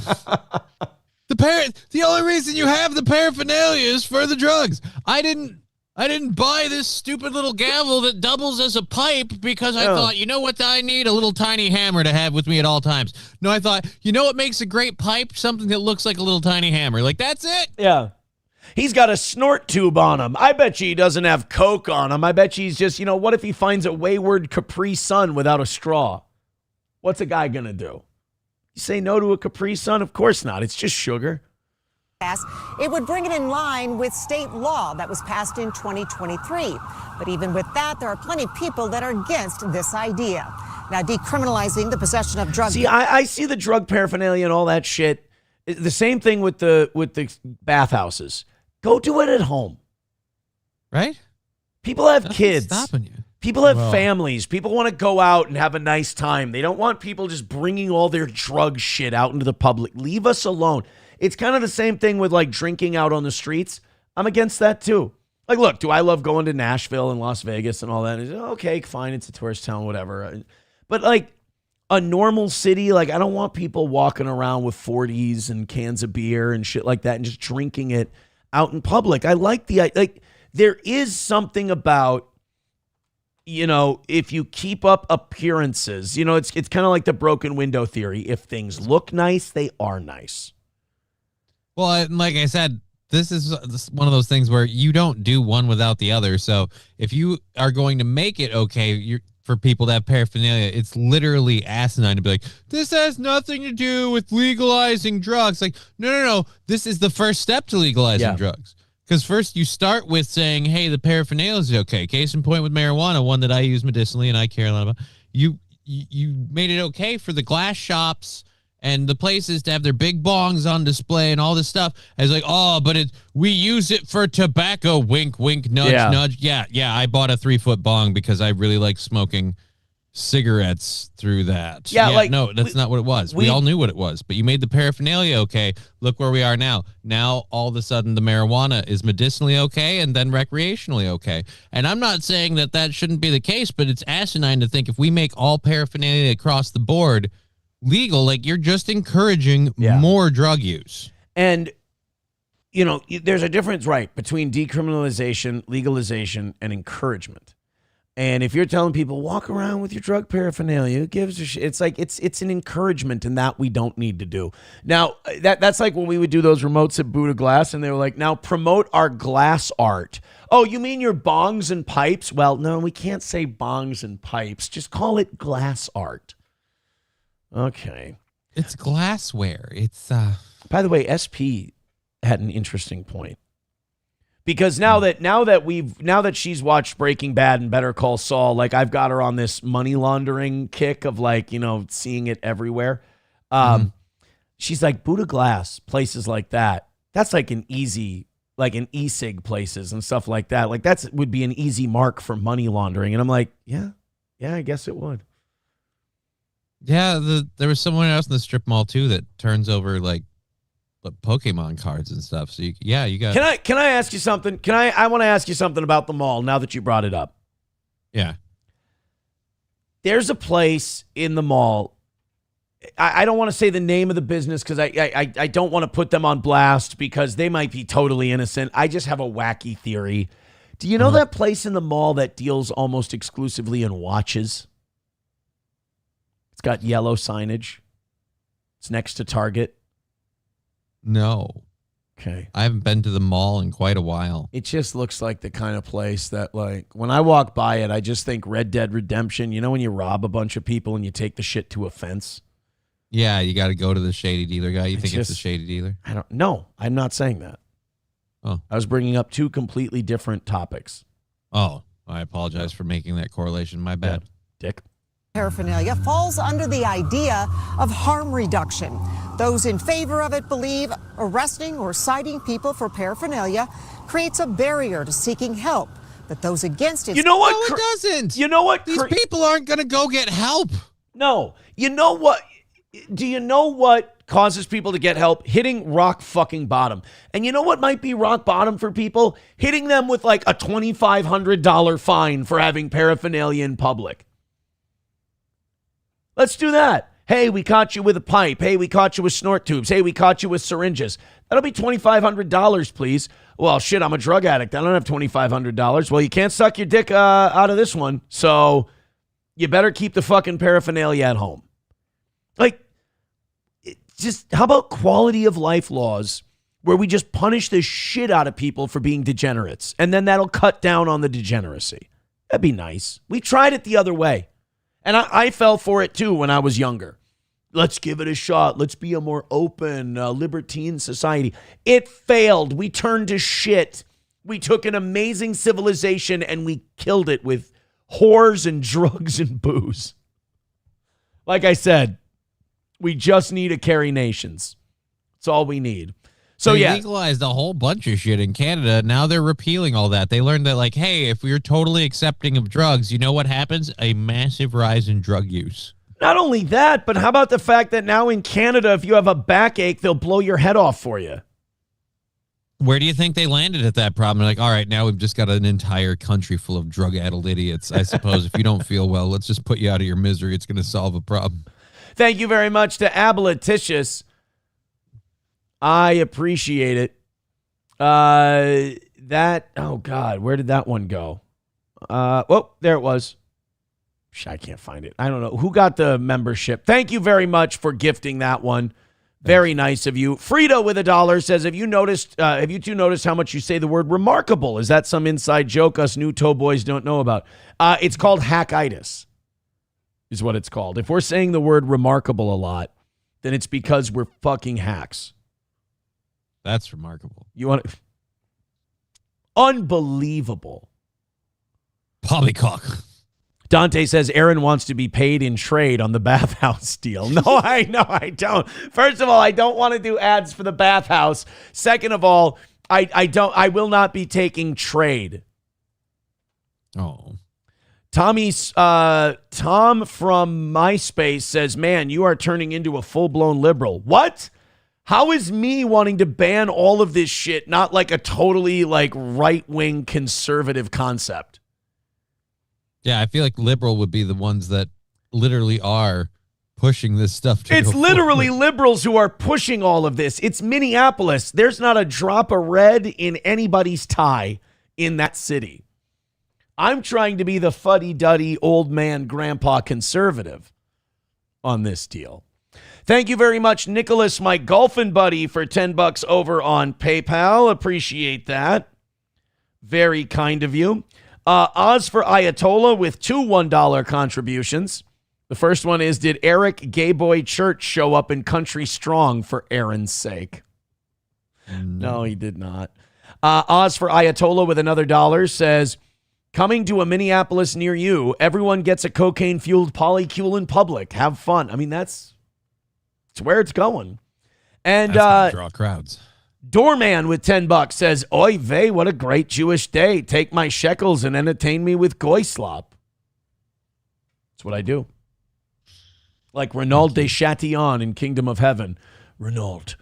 [SPEAKER 14] The only reason you have the paraphernalia is for the drugs. I didn't buy this stupid little gavel that doubles as a pipe because I thought, you know what I need? A little tiny hammer to have with me at all times. No, I thought, you know what makes a great pipe? Something that looks like a little tiny hammer. Like, that's it.
[SPEAKER 11] Yeah. He's got a snort tube on him. I bet you he doesn't have Coke on him. I bet you he's just, what if he finds a wayward Capri Sun without a straw? What's a guy going to do? You say no to a Capri Sun? Of course not. It's just sugar.
[SPEAKER 5] It would bring it in line with state law that was passed in 2023. But even with that, there are plenty of people that are against this idea. Now, decriminalizing the possession of drugs.
[SPEAKER 11] See, I see the drug paraphernalia and all that shit. The same thing with the bathhouses. Go do it at home.
[SPEAKER 14] Right?
[SPEAKER 11] People have kids.
[SPEAKER 14] Stopping you.
[SPEAKER 11] People have families. People want to go out and have a nice time. They don't want people just bringing all their drug shit out into the public. Leave us alone. It's kind of the same thing with like drinking out on the streets. I'm against that too. Like, look, do I love going to Nashville and Las Vegas and all that? Okay, fine. It's a tourist town, whatever. But like a normal city, like I don't want people walking around with 40s and cans of beer and shit like that and just drinking it out in public. I like there is something about, if you keep up appearances, it's kind of like the broken window theory. If things look nice, they are nice.
[SPEAKER 14] Well, and like I said, this is one of those things where you don't do one without the other. So if you are going to make it okay for people to have paraphernalia, it's literally asinine to be like, this has nothing to do with legalizing drugs. Like, no. This is the first step to legalizing drugs. Because first you start with saying, hey, the paraphernalia is okay. Case in point with marijuana, one that I use medicinally and I care a lot about. You made it okay for the glass shops and the places to have their big bongs on display and all this stuff. It's like, but we use it for tobacco. Wink, wink, nudge, nudge. Yeah, I bought a 3-foot bong because I really like smoking cigarettes through that. No, that's not what it was. We all knew what it was, but you made the paraphernalia okay. Look where we are now. Now, all of a sudden, the marijuana is medicinally okay and then recreationally okay. And I'm not saying that shouldn't be the case, but it's asinine to think if we make all paraphernalia across the board legal, like you're just encouraging more drug use.
[SPEAKER 11] And, there's a difference, right, between decriminalization, legalization, and encouragement. And if you're telling people, walk around with your drug paraphernalia, who gives a shit? It's like, it's an encouragement, and that we don't need to do. Now, that's like when we would do those remotes at Buddha Glass, and they were like, now promote our glass art. Oh, you mean your bongs and pipes? Well, no, we can't say bongs and pipes. Just call it glass art. Okay.
[SPEAKER 14] It's glassware. It's,
[SPEAKER 11] By the way, SP had an interesting point. Because now that she's watched Breaking Bad and Better Call Saul, like I've got her on this money laundering kick of like, seeing it everywhere. She's like, Buddha Glass, places like that. That's like an easy, like an e-cig places and stuff like that. Like would be an easy mark for money laundering. And I'm like, yeah, I guess it would.
[SPEAKER 14] Yeah, there was someone else in the strip mall too that turns over like Pokemon cards and stuff. So you got.
[SPEAKER 11] Can I ask you something? I want to ask you something about the mall now that you brought it up.
[SPEAKER 14] Yeah.
[SPEAKER 11] There's a place in the mall. I don't want to say the name of the business because I don't want to put them on blast because they might be totally innocent. I just have a wacky theory. Do you know that place in the mall that deals almost exclusively in watches? It's got yellow signage. It's next to Target.
[SPEAKER 14] No.
[SPEAKER 11] Okay.
[SPEAKER 14] I haven't been to the mall in quite a while.
[SPEAKER 11] It just looks like the kind of place that, like, when I walk by it, I just think Red Dead Redemption. You know when you rob a bunch of people and you take the shit to a fence?
[SPEAKER 14] Yeah, you got to go to the shady dealer guy. You think it's the
[SPEAKER 11] just-
[SPEAKER 14] shady dealer?
[SPEAKER 11] No, I'm not saying that.
[SPEAKER 14] Oh.
[SPEAKER 11] I was bringing up two completely different topics.
[SPEAKER 14] Oh, I apologize for making that correlation. My bad.
[SPEAKER 11] Dick.
[SPEAKER 5] Paraphernalia falls under the idea of harm reduction. Those in favor of it believe arresting or citing people for paraphernalia creates a barrier to seeking help. But those against it...
[SPEAKER 11] You know what?
[SPEAKER 14] No, it doesn't.
[SPEAKER 11] You know what?
[SPEAKER 14] These people aren't going to go get help.
[SPEAKER 11] No. You know what? Do you know what causes people to get help? Hitting rock fucking bottom. And you know what might be rock bottom for people? Hitting them with like a $2,500 fine for having paraphernalia in public. Let's do that. Hey, we caught you with a pipe. Hey, we caught you with snort tubes. Hey, we caught you with syringes. That'll be $2,500, please. Well, shit, I'm a drug addict. I don't have $2,500. Well, you can't suck your dick out of this one. So you better keep the fucking paraphernalia at home. Like, just how about quality of life laws where we just punish the shit out of people for being degenerates, and then that'll cut down on the degeneracy? That'd be nice. We tried it the other way, and I fell for it too when I was younger. Let's give it a shot. Let's be a more open, libertine society. It failed. We turned to shit. We took an amazing civilization and we killed it with whores and drugs and booze. Like I said, we just need to carry nations. That's all we need. So
[SPEAKER 14] they
[SPEAKER 11] yeah,
[SPEAKER 14] legalized a whole bunch of shit in Canada. Now they're repealing all that. They learned that, like, hey, if we're totally accepting of drugs, you know what happens? A massive rise in drug use.
[SPEAKER 11] not only that, but how about the fact that now in Canada, if you have a backache, they'll blow your head off for you.
[SPEAKER 14] Where do you think they landed at that problem? They're like, all right, now we've just got an entire country full of drug-addled idiots. I suppose if you don't feel well, let's just put you out of your misery. It's going to solve a problem.
[SPEAKER 11] Thank you very much to Aboliticious. I appreciate it. Oh God, where did that one go? There it was. I can't find it. I don't know. Who got the membership? Thank you very much for gifting that one. Very nice of you. Frida with $1 says, have you two noticed how much you say the word remarkable? Is that some inside joke us new toe boys don't know about? It's called hackitis, is what it's called. If we're saying the word remarkable a lot, then it's because we're fucking hacks.
[SPEAKER 14] That's remarkable.
[SPEAKER 11] You want to... Unbelievable.
[SPEAKER 14] Poppycock.
[SPEAKER 11] Dante says Aaron wants to be paid in trade on the bathhouse deal. No, I don't. First of all, I don't want to do ads for the bathhouse. Second of all, I will not be taking trade.
[SPEAKER 14] Oh.
[SPEAKER 11] Tom from MySpace says, man, you are turning into a full-blown liberal. What? How is me wanting to ban all of this shit not like a totally like right-wing conservative concept?
[SPEAKER 14] Yeah, I feel like liberal would be the ones that literally are pushing this stuff to
[SPEAKER 11] It's
[SPEAKER 14] go
[SPEAKER 11] literally
[SPEAKER 14] forward.
[SPEAKER 11] liberals who are pushing all of this. It's Minneapolis. There's not a drop of red in anybody's tie in that city. I'm trying to be the fuddy-duddy old man grandpa conservative on this deal. Thank you very much, Nicholas, my golfing buddy, for $10 over on PayPal. Appreciate that. Very kind of you. Oz for Ayatollah with two $1 contributions. The first one is, did Eric Gayboy Church show up in Country Strong for Aaron's sake? No, he did not. Oz for Ayatollah with another $1 says, coming to a Minneapolis near you, everyone gets a cocaine-fueled polycule in public. Have fun. I mean, it's where it's going. And
[SPEAKER 14] that's gonna draw crowds.
[SPEAKER 11] Doorman with $10 says, oy vey, what a great Jewish day. Take my shekels and entertain me with goy slop. That's what I do. Like Renaud de Chatillon in Kingdom of Heaven. Renaud,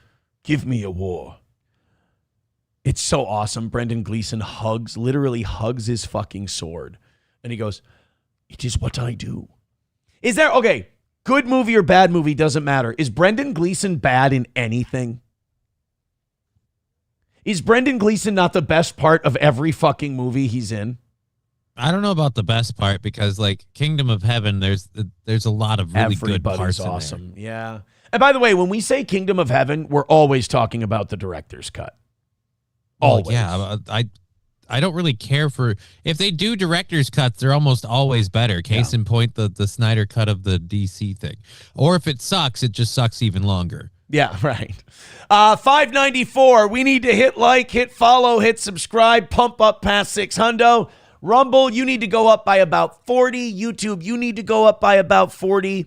[SPEAKER 11] give me a war. It's so awesome. Brendan Gleeson literally hugs his fucking sword. And he goes, it is what I do. Is there, okay, good movie or bad movie, doesn't matter. Is Brendan Gleeson bad in anything? Is Brendan Gleeson not the best part of every fucking movie he's in?
[SPEAKER 14] I don't know about the best part because, like, Kingdom of Heaven, there's a lot of really good parts
[SPEAKER 11] awesome.
[SPEAKER 14] in there.
[SPEAKER 11] Yeah. And by the way, when we say Kingdom of Heaven, we're always talking about the director's cut. Always.
[SPEAKER 14] Well, yeah, I don't really care for if they do director's cuts. They're almost always better. Case in point, the Snyder cut of the DC thing. Or if it sucks, it just sucks even longer.
[SPEAKER 11] Yeah, right. 594. We need to hit like, hit follow, hit subscribe, pump up past 600. Rumble, you need to go up by about 40. YouTube, you need to go up by about 40.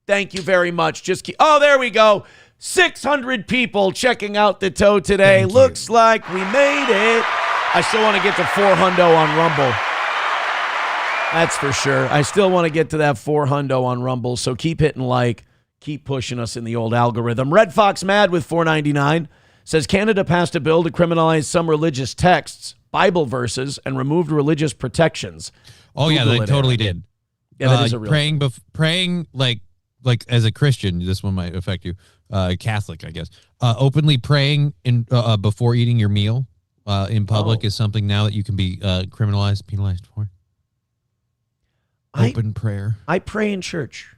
[SPEAKER 11] Thank you very much. Oh, there we go. 600 people checking out the toe today. Looks like we made it. I still want to get to 400 on Rumble. That's for sure. I still want to get to that 400 on Rumble. So keep hitting like, keep pushing us in the old algorithm. Red Fox Mad with 499 says Canada passed a bill to criminalize some religious texts, Bible verses, and removed religious protections.
[SPEAKER 14] Oh, yeah, they totally did.
[SPEAKER 11] Yeah, that is a real
[SPEAKER 14] praying like as a Christian, this one might affect you. Catholic, I guess. Openly praying in before eating your meal in public is something now that you can be criminalized, penalized for. Open prayer.
[SPEAKER 11] I pray in church.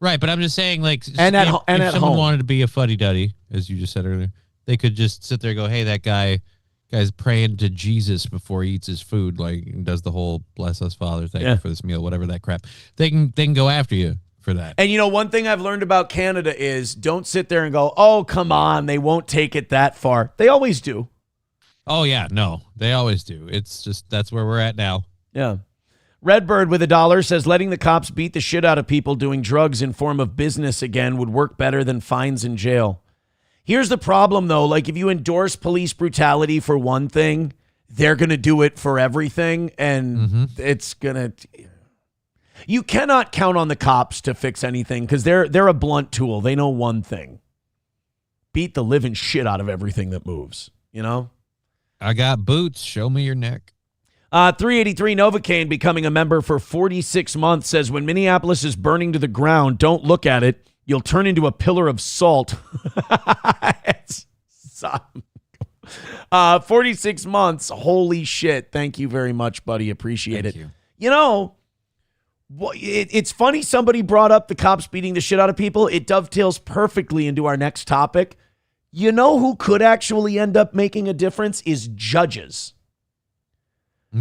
[SPEAKER 14] Right, but I'm just saying, like,
[SPEAKER 11] and at
[SPEAKER 14] if someone
[SPEAKER 11] home
[SPEAKER 14] wanted to be a fuddy-duddy, as you just said earlier, they could just sit there and go, hey, that guy's praying to Jesus before he eats his food, like, does the whole bless us, Father, thank you for this meal, whatever that crap. They can go after you for that.
[SPEAKER 11] And, you know, one thing I've learned about Canada is don't sit there and go, oh, come on, they won't take it that far. They always do.
[SPEAKER 14] Oh, yeah, no, they always do. It's just that's where we're at now.
[SPEAKER 11] Yeah. Redbird with $1 says letting the cops beat the shit out of people doing drugs in form of business again would work better than fines in jail. Here's the problem, though. Like, if you endorse police brutality for one thing, they're going to do it for everything. And it's going to... You cannot count on the cops to fix anything because they're a blunt tool. They know one thing. Beat the living shit out of everything that moves, you know?
[SPEAKER 14] I got boots. Show me your neck.
[SPEAKER 11] 383 Novocaine becoming a member for 46 months says when Minneapolis is burning to the ground, don't look at it. You'll turn into a pillar of salt. 46 months. Holy shit. Thank you very much, buddy. Appreciate it. You know, it's funny somebody brought up the cops beating the shit out of people. It dovetails perfectly into our next topic. You know who could actually end up making a difference is judges.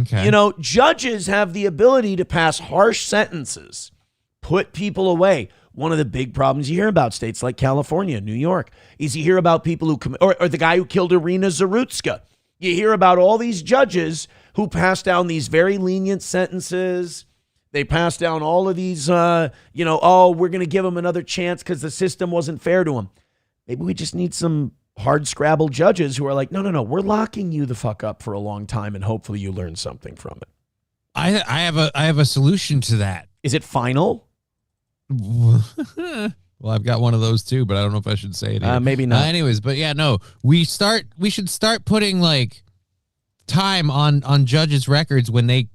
[SPEAKER 14] Okay.
[SPEAKER 11] You know, judges have the ability to pass harsh sentences, put people away. One of the big problems you hear about states like California, New York, is you hear about people who or the guy who killed Irina Zarutska. You hear about all these judges who pass down these very lenient sentences. They pass down all of these, we're going to give them another chance because the system wasn't fair to them. Maybe we just need some hard scrabble judges who are like, no, we're locking you the fuck up for a long time and hopefully you learn something from it.
[SPEAKER 14] I have a solution to that.
[SPEAKER 11] Is it final?
[SPEAKER 14] Well, I've got one of those too, but I don't know if I should say it here.
[SPEAKER 11] Maybe not.
[SPEAKER 14] Anyways, but yeah, no, we should start putting like time on judges' records when they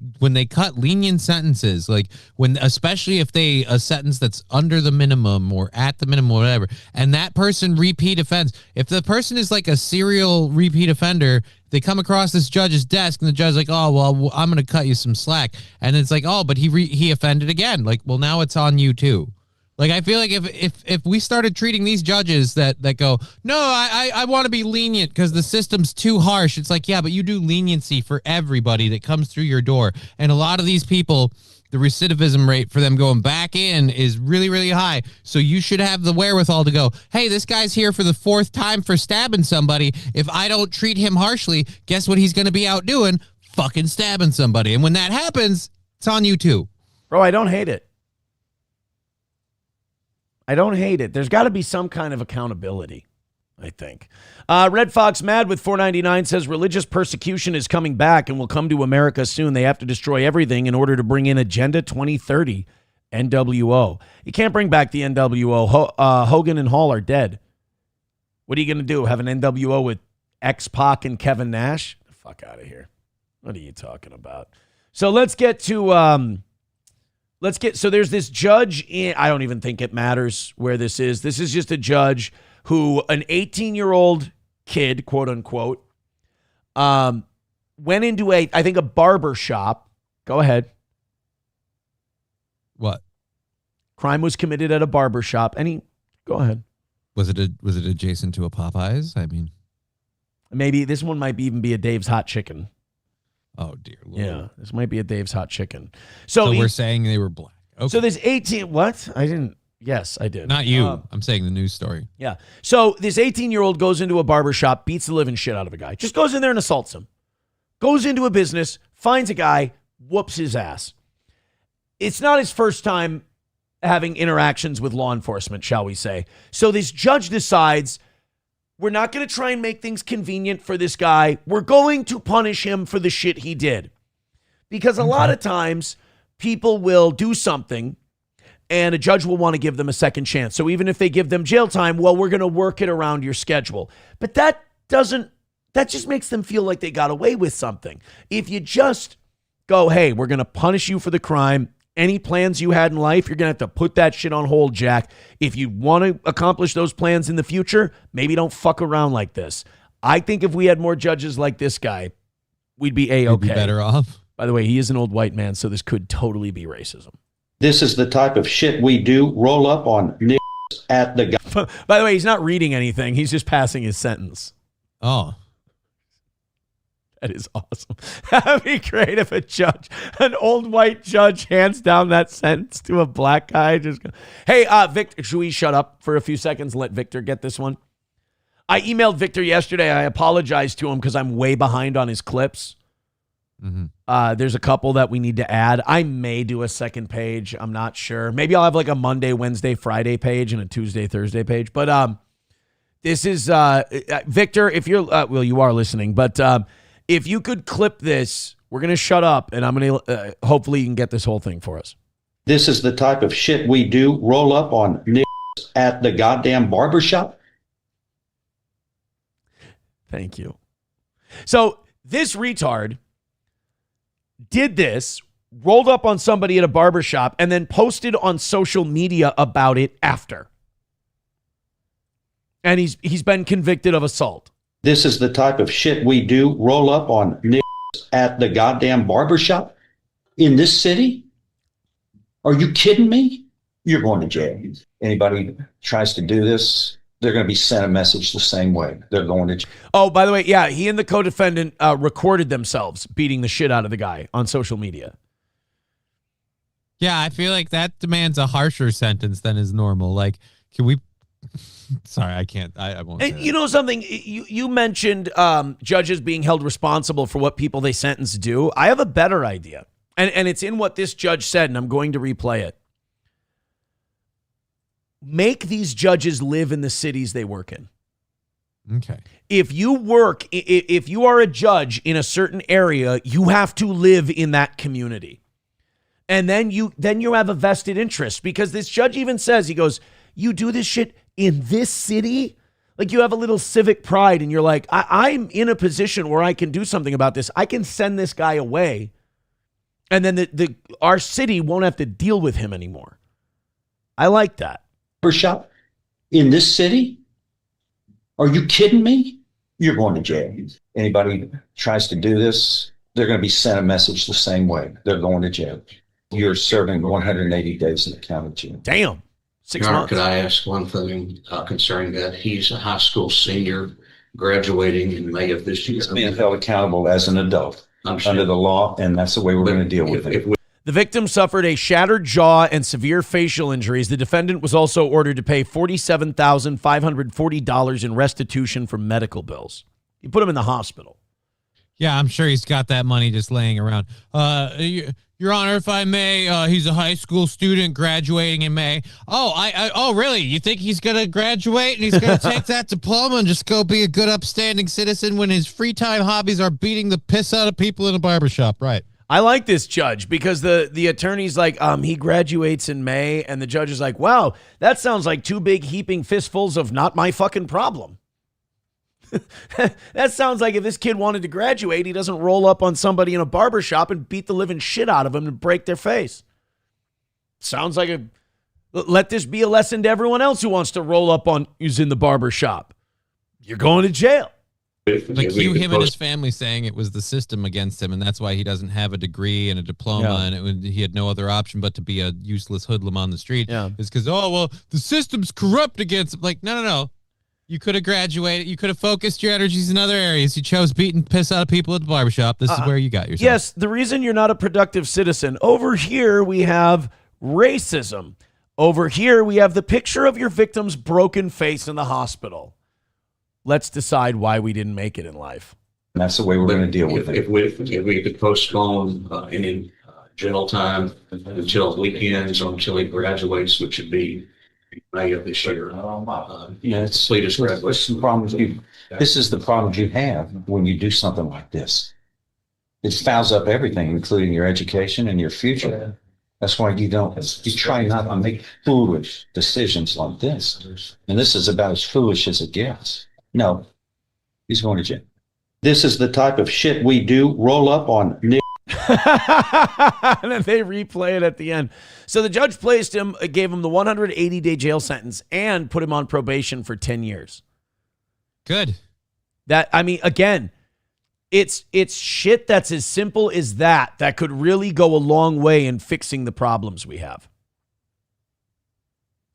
[SPEAKER 14] cut lenient sentences, like especially if they a sentence that's under the minimum or at the minimum or whatever, and that person repeat offends. If the person is like a serial repeat offender, they come across this judge's desk and the judge's like, oh, well, I'm going to cut you some slack. And it's like, oh, but he offended again. Like, well, now it's on you too. Like, I feel like if we started treating these judges that go, no, I want to be lenient because the system's too harsh. It's like, yeah, but you do leniency for everybody that comes through your door. And a lot of these people, the recidivism rate for them going back in is really, really high. So you should have the wherewithal to go, hey, this guy's here for the 4th time for stabbing somebody. If I don't treat him harshly, guess what he's going to be out doing? Fucking stabbing somebody. And when that happens, it's on you too.
[SPEAKER 11] Bro, I don't hate it. I don't hate it. There's got to be some kind of accountability, I think. Red Fox Mad with 499 says religious persecution is coming back and will come to America soon. They have to destroy everything in order to bring in Agenda 2030, NWO. You can't bring back the NWO. Hogan and Hall are dead. What are you going to do? Have an NWO with X-Pac and Kevin Nash? Get the fuck out of here. What are you talking about? So let's get to... So there's this judge I don't even think it matters where this is. This is just a judge who an 18-year-old kid, quote unquote, went into I think a barber shop. Go ahead.
[SPEAKER 14] What?
[SPEAKER 11] Crime was committed at a barber shop. Go ahead.
[SPEAKER 14] Was it adjacent to a Popeyes? I mean,
[SPEAKER 11] maybe this one might even be a Dave's Hot Chicken.
[SPEAKER 14] Oh dear Lord.
[SPEAKER 11] Yeah, this might be a Dave's Hot Chicken.
[SPEAKER 14] So we're saying they were black. Okay.
[SPEAKER 11] So there's 18. What? I didn't. Yes, I did.
[SPEAKER 14] Not you. I'm saying the news story.
[SPEAKER 11] Yeah. So this 18-year-old goes into a barber shop, beats the living shit out of a guy. Just goes in there and assaults him. Goes into a business, finds a guy, whoops his ass. It's not his first time having interactions with law enforcement, shall we say. So this judge decides, we're not going to try and make things convenient for this guy. We're going to punish him for the shit he did. Because a lot of times people will do something and a judge will want to give them a second chance. So even if they give them jail time, well, we're going to work it around your schedule. But that just makes them feel like they got away with something. If you just go, hey, we're going to punish you for the crime. Any plans you had in life, you're going to have to put that shit on hold, Jack. If you want to accomplish those plans in the future, maybe don't fuck around like this. I think if we had more judges like this guy, we'd be A-okay.
[SPEAKER 14] We'd be better off.
[SPEAKER 11] By the way, he is an old white man, so this could totally be racism.
[SPEAKER 6] This is the type of shit we do. Roll up on at the guy.
[SPEAKER 11] By the way, he's not reading anything. He's just passing his sentence.
[SPEAKER 14] Oh.
[SPEAKER 11] That is awesome. That'd be great if an old white judge hands down that sentence to a black guy. Just go, hey, Victor, should we shut up for a few seconds and let Victor get this one? I emailed Victor yesterday. I apologized to him because I'm way behind on his clips.
[SPEAKER 14] Mm-hmm.
[SPEAKER 11] There's a couple that we need to add. I may do a second page. I'm not sure. Maybe I'll have like a Monday, Wednesday, Friday page and a Tuesday, Thursday page. But this is Victor. If you're well, you are listening, but if you could clip this, we're going to shut up, and I'm going to hopefully you can get this whole thing for us.
[SPEAKER 6] This is the type of shit we do. Roll up on at the goddamn barbershop.
[SPEAKER 11] Thank you. So this retard did this, rolled up on somebody at a barbershop, and then posted on social media about it after. And he's been convicted of assault.
[SPEAKER 6] This is the type of shit we do. Roll up on at the goddamn barbershop in this city? Are you kidding me? You're going to jail. Anybody tries to do this, they're going to be sent a message the same way. They're going to jail.
[SPEAKER 11] Oh, by the way, yeah, he and the co-defendant recorded themselves beating the shit out of the guy on social media.
[SPEAKER 14] Yeah, I feel like that demands a harsher sentence than is normal. Like, can we... Sorry, I can't. I won't.
[SPEAKER 11] And you know something? You mentioned judges being held responsible for what people they sentence do. I have a better idea, and it's in what this judge said, and I'm going to replay it. Make these judges live in the cities they work in.
[SPEAKER 14] Okay.
[SPEAKER 11] If you are a judge in a certain area, you have to live in that community, and then you have a vested interest, because this judge even says, he goes, you do this shit in this city, like you have a little civic pride and you're like, I'm in a position where I can do something about this. I can send this guy away and then our city won't have to deal with him anymore. I like that.
[SPEAKER 6] Barbershop in this city? Are you kidding me? You're going to jail. Anybody tries to do this, they're going to be sent a message the same way. They're going to jail. You're serving 180 days in the county jail.
[SPEAKER 11] Damn. 6 months.
[SPEAKER 7] Could I ask one thing concerning that? He's a high school senior graduating in May of this year.
[SPEAKER 6] He's being held accountable as an adult under the law, and that's the way we're going to deal with it.
[SPEAKER 11] The victim suffered a shattered jaw and severe facial injuries. The defendant was also ordered to pay $47,540 in restitution for medical bills. You put him in the hospital.
[SPEAKER 14] Yeah, I'm sure he's got that money just laying around. Your Honor, if I may, he's a high school student graduating in May. Oh, really? You think he's going to graduate and he's going to take that diploma and just go be a good, upstanding citizen when his free time hobbies are beating the piss out of people in a barbershop, right?
[SPEAKER 11] I like this judge because the attorney's like, he graduates in May, and the judge is like, wow, that sounds like two big heaping fistfuls of not my fucking problem. That sounds like if this kid wanted to graduate, he doesn't roll up on somebody in a barbershop and beat the living shit out of them and break their face. Sounds like let this be a lesson to everyone else who wants to roll up on who's in the barbershop. you're going to jail.
[SPEAKER 14] But cue him and his family saying it was the system against him, and that's why he doesn't have a degree and a diploma, and he had no other option but to be a useless hoodlum on the street.
[SPEAKER 11] Yeah.
[SPEAKER 14] It's because, oh, well, the system's corrupt against him. Like, no. You could have graduated. You could have focused your energies in other areas. You chose beating piss out of people at the barbershop. This is where you got yourself.
[SPEAKER 11] Yes, the reason you're not a productive citizen. Over here, we have racism. Over here, we have the picture of your victim's broken face in the hospital. Let's decide why we didn't make it in life.
[SPEAKER 6] And that's the way we're going to deal with it.
[SPEAKER 7] If we could postpone any jail time until weekends or until he graduates, which would be May of this year.
[SPEAKER 6] This is the problem you have when you do something like this. It fouls up everything, including your education and your future. That's why you try not to make foolish decisions like this. And this is about as foolish as it gets. No, he's going to jail. This is the type of shit we do, roll up on
[SPEAKER 11] and then they replay it at the end. So the judge gave him the 180-day jail sentence and put him on probation for 10 years.
[SPEAKER 14] Good.
[SPEAKER 11] Again, it's shit that's as simple as that could really go a long way in fixing the problems we have.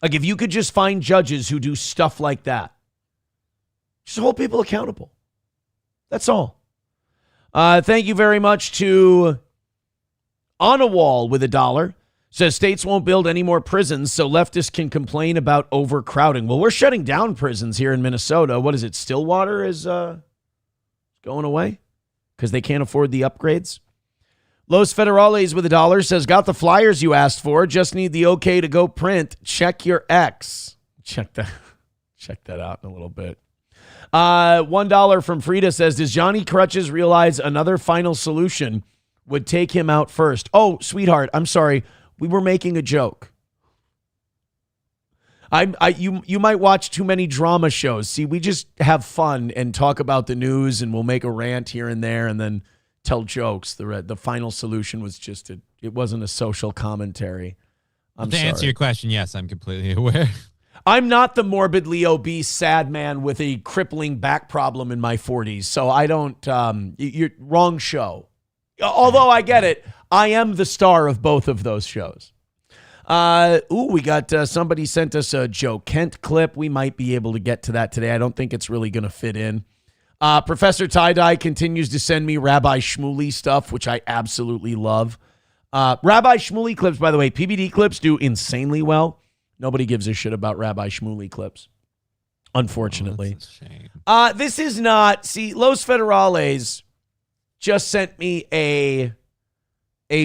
[SPEAKER 11] Like if you could just find judges who do stuff like that. Just hold people accountable. That's all. Thank you very much to On a Wall with $1. Says states won't build any more prisons so leftists can complain about overcrowding. Well, we're shutting down prisons here in Minnesota. What is it? Stillwater is going away because they can't afford the upgrades. Los Federales with $1 says, got the flyers you asked for. Just need the okay to go print. Check your X. Check that out in a little bit. $1 from Frida says, does Johnny Crutches realize another final solution would take him out first? Oh, sweetheart, I'm sorry. We were making a joke. You might watch too many drama shows. See, we just have fun and talk about the news, and we'll make a rant here and there and then tell jokes. The final solution was just it wasn't a social commentary.
[SPEAKER 14] To answer your question, yes, I'm completely aware.
[SPEAKER 11] I'm not the morbidly obese sad man with a crippling back problem in my 40s, so I don't, you're wrong show. Although I get it, I am the star of both of those shows. We got somebody sent us a Joe Kent clip. We might be able to get to that today. I don't think it's really going to fit in. Professor Tie-Dye continues to send me Rabbi Shmuley stuff, which I absolutely love. Rabbi Shmuley clips, by the way, PBD clips do insanely well. Nobody gives a shit about Rabbi Shmuley clips, unfortunately. This is not, see, Los Federales just sent me a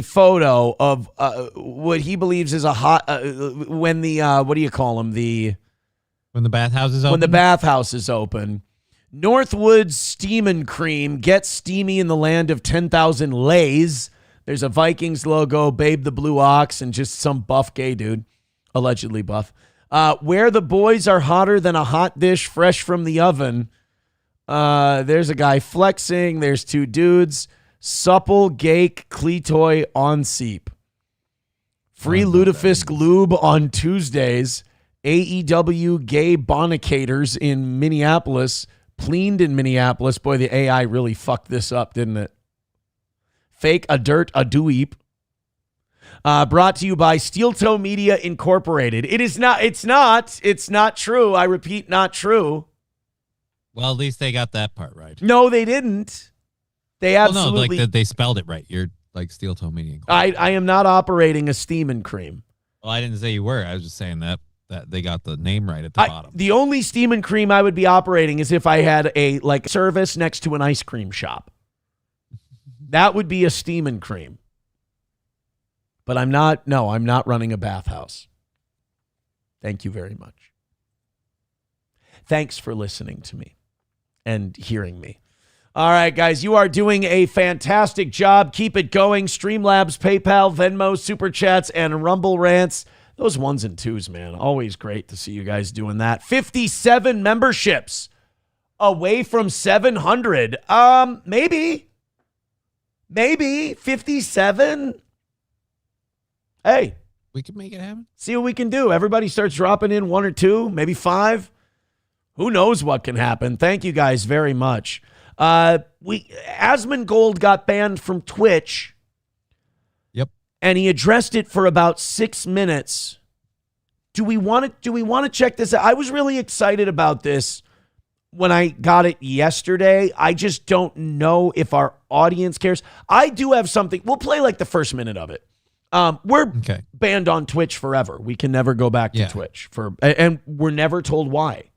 [SPEAKER 11] photo of what he believes is a hot, when the, what do you call them?
[SPEAKER 14] When the bathhouse is open?
[SPEAKER 11] When the bathhouse is open. Northwood's Steam and Cream gets steamy in the land of 10,000 lays. There's a Vikings logo, Babe the Blue Ox, and just some buff gay dude. Allegedly buff. Where the boys are hotter than a hot dish fresh from the oven. There's a guy flexing. There's two dudes. Supple Gake Cletoy on Seep. Free Lutefisk Lube on Tuesdays. AEW Gay Bonicators in Minneapolis. Pleened in Minneapolis. Boy, the AI really fucked this up, didn't it? Fake a dirt a dweep. Brought to you by Steel Toe Media Incorporated. It's not true. I repeat, not true.
[SPEAKER 14] Well, at least they got that part right.
[SPEAKER 11] No, they didn't. They absolutely.
[SPEAKER 14] No, they spelled it right. You're like Steel Toe Media
[SPEAKER 11] Incorporated. I am not operating a Steam and Cream.
[SPEAKER 14] Well, I didn't say you were. I was just saying that they got the name right at the bottom.
[SPEAKER 11] The only Steam and Cream I would be operating is if I had a service next to an ice cream shop. That would be a Steam and Cream. But I'm not running a bathhouse. Thank you very much. Thanks for listening to me and hearing me. All right, guys, you are doing a fantastic job. Keep it going. Streamlabs, PayPal, Venmo, Super Chats, and Rumble Rants. Those 1s and 2s, man. Always great to see you guys doing that. 57 memberships away from 700. Maybe 57. Hey,
[SPEAKER 14] we can make it happen.
[SPEAKER 11] See what we can do. Everybody starts dropping in 1 or 2, maybe 5. Who knows what can happen? Thank you guys very much. Asmongold got banned from Twitch.
[SPEAKER 14] Yep.
[SPEAKER 11] And he addressed it for about 6 minutes. Do we want to check this out? I was really excited about this when I got it yesterday. I just don't know if our audience cares. I do have something. We'll play like the first minute of it. We're banned on Twitch forever. We can never go back to Twitch and we're never told why.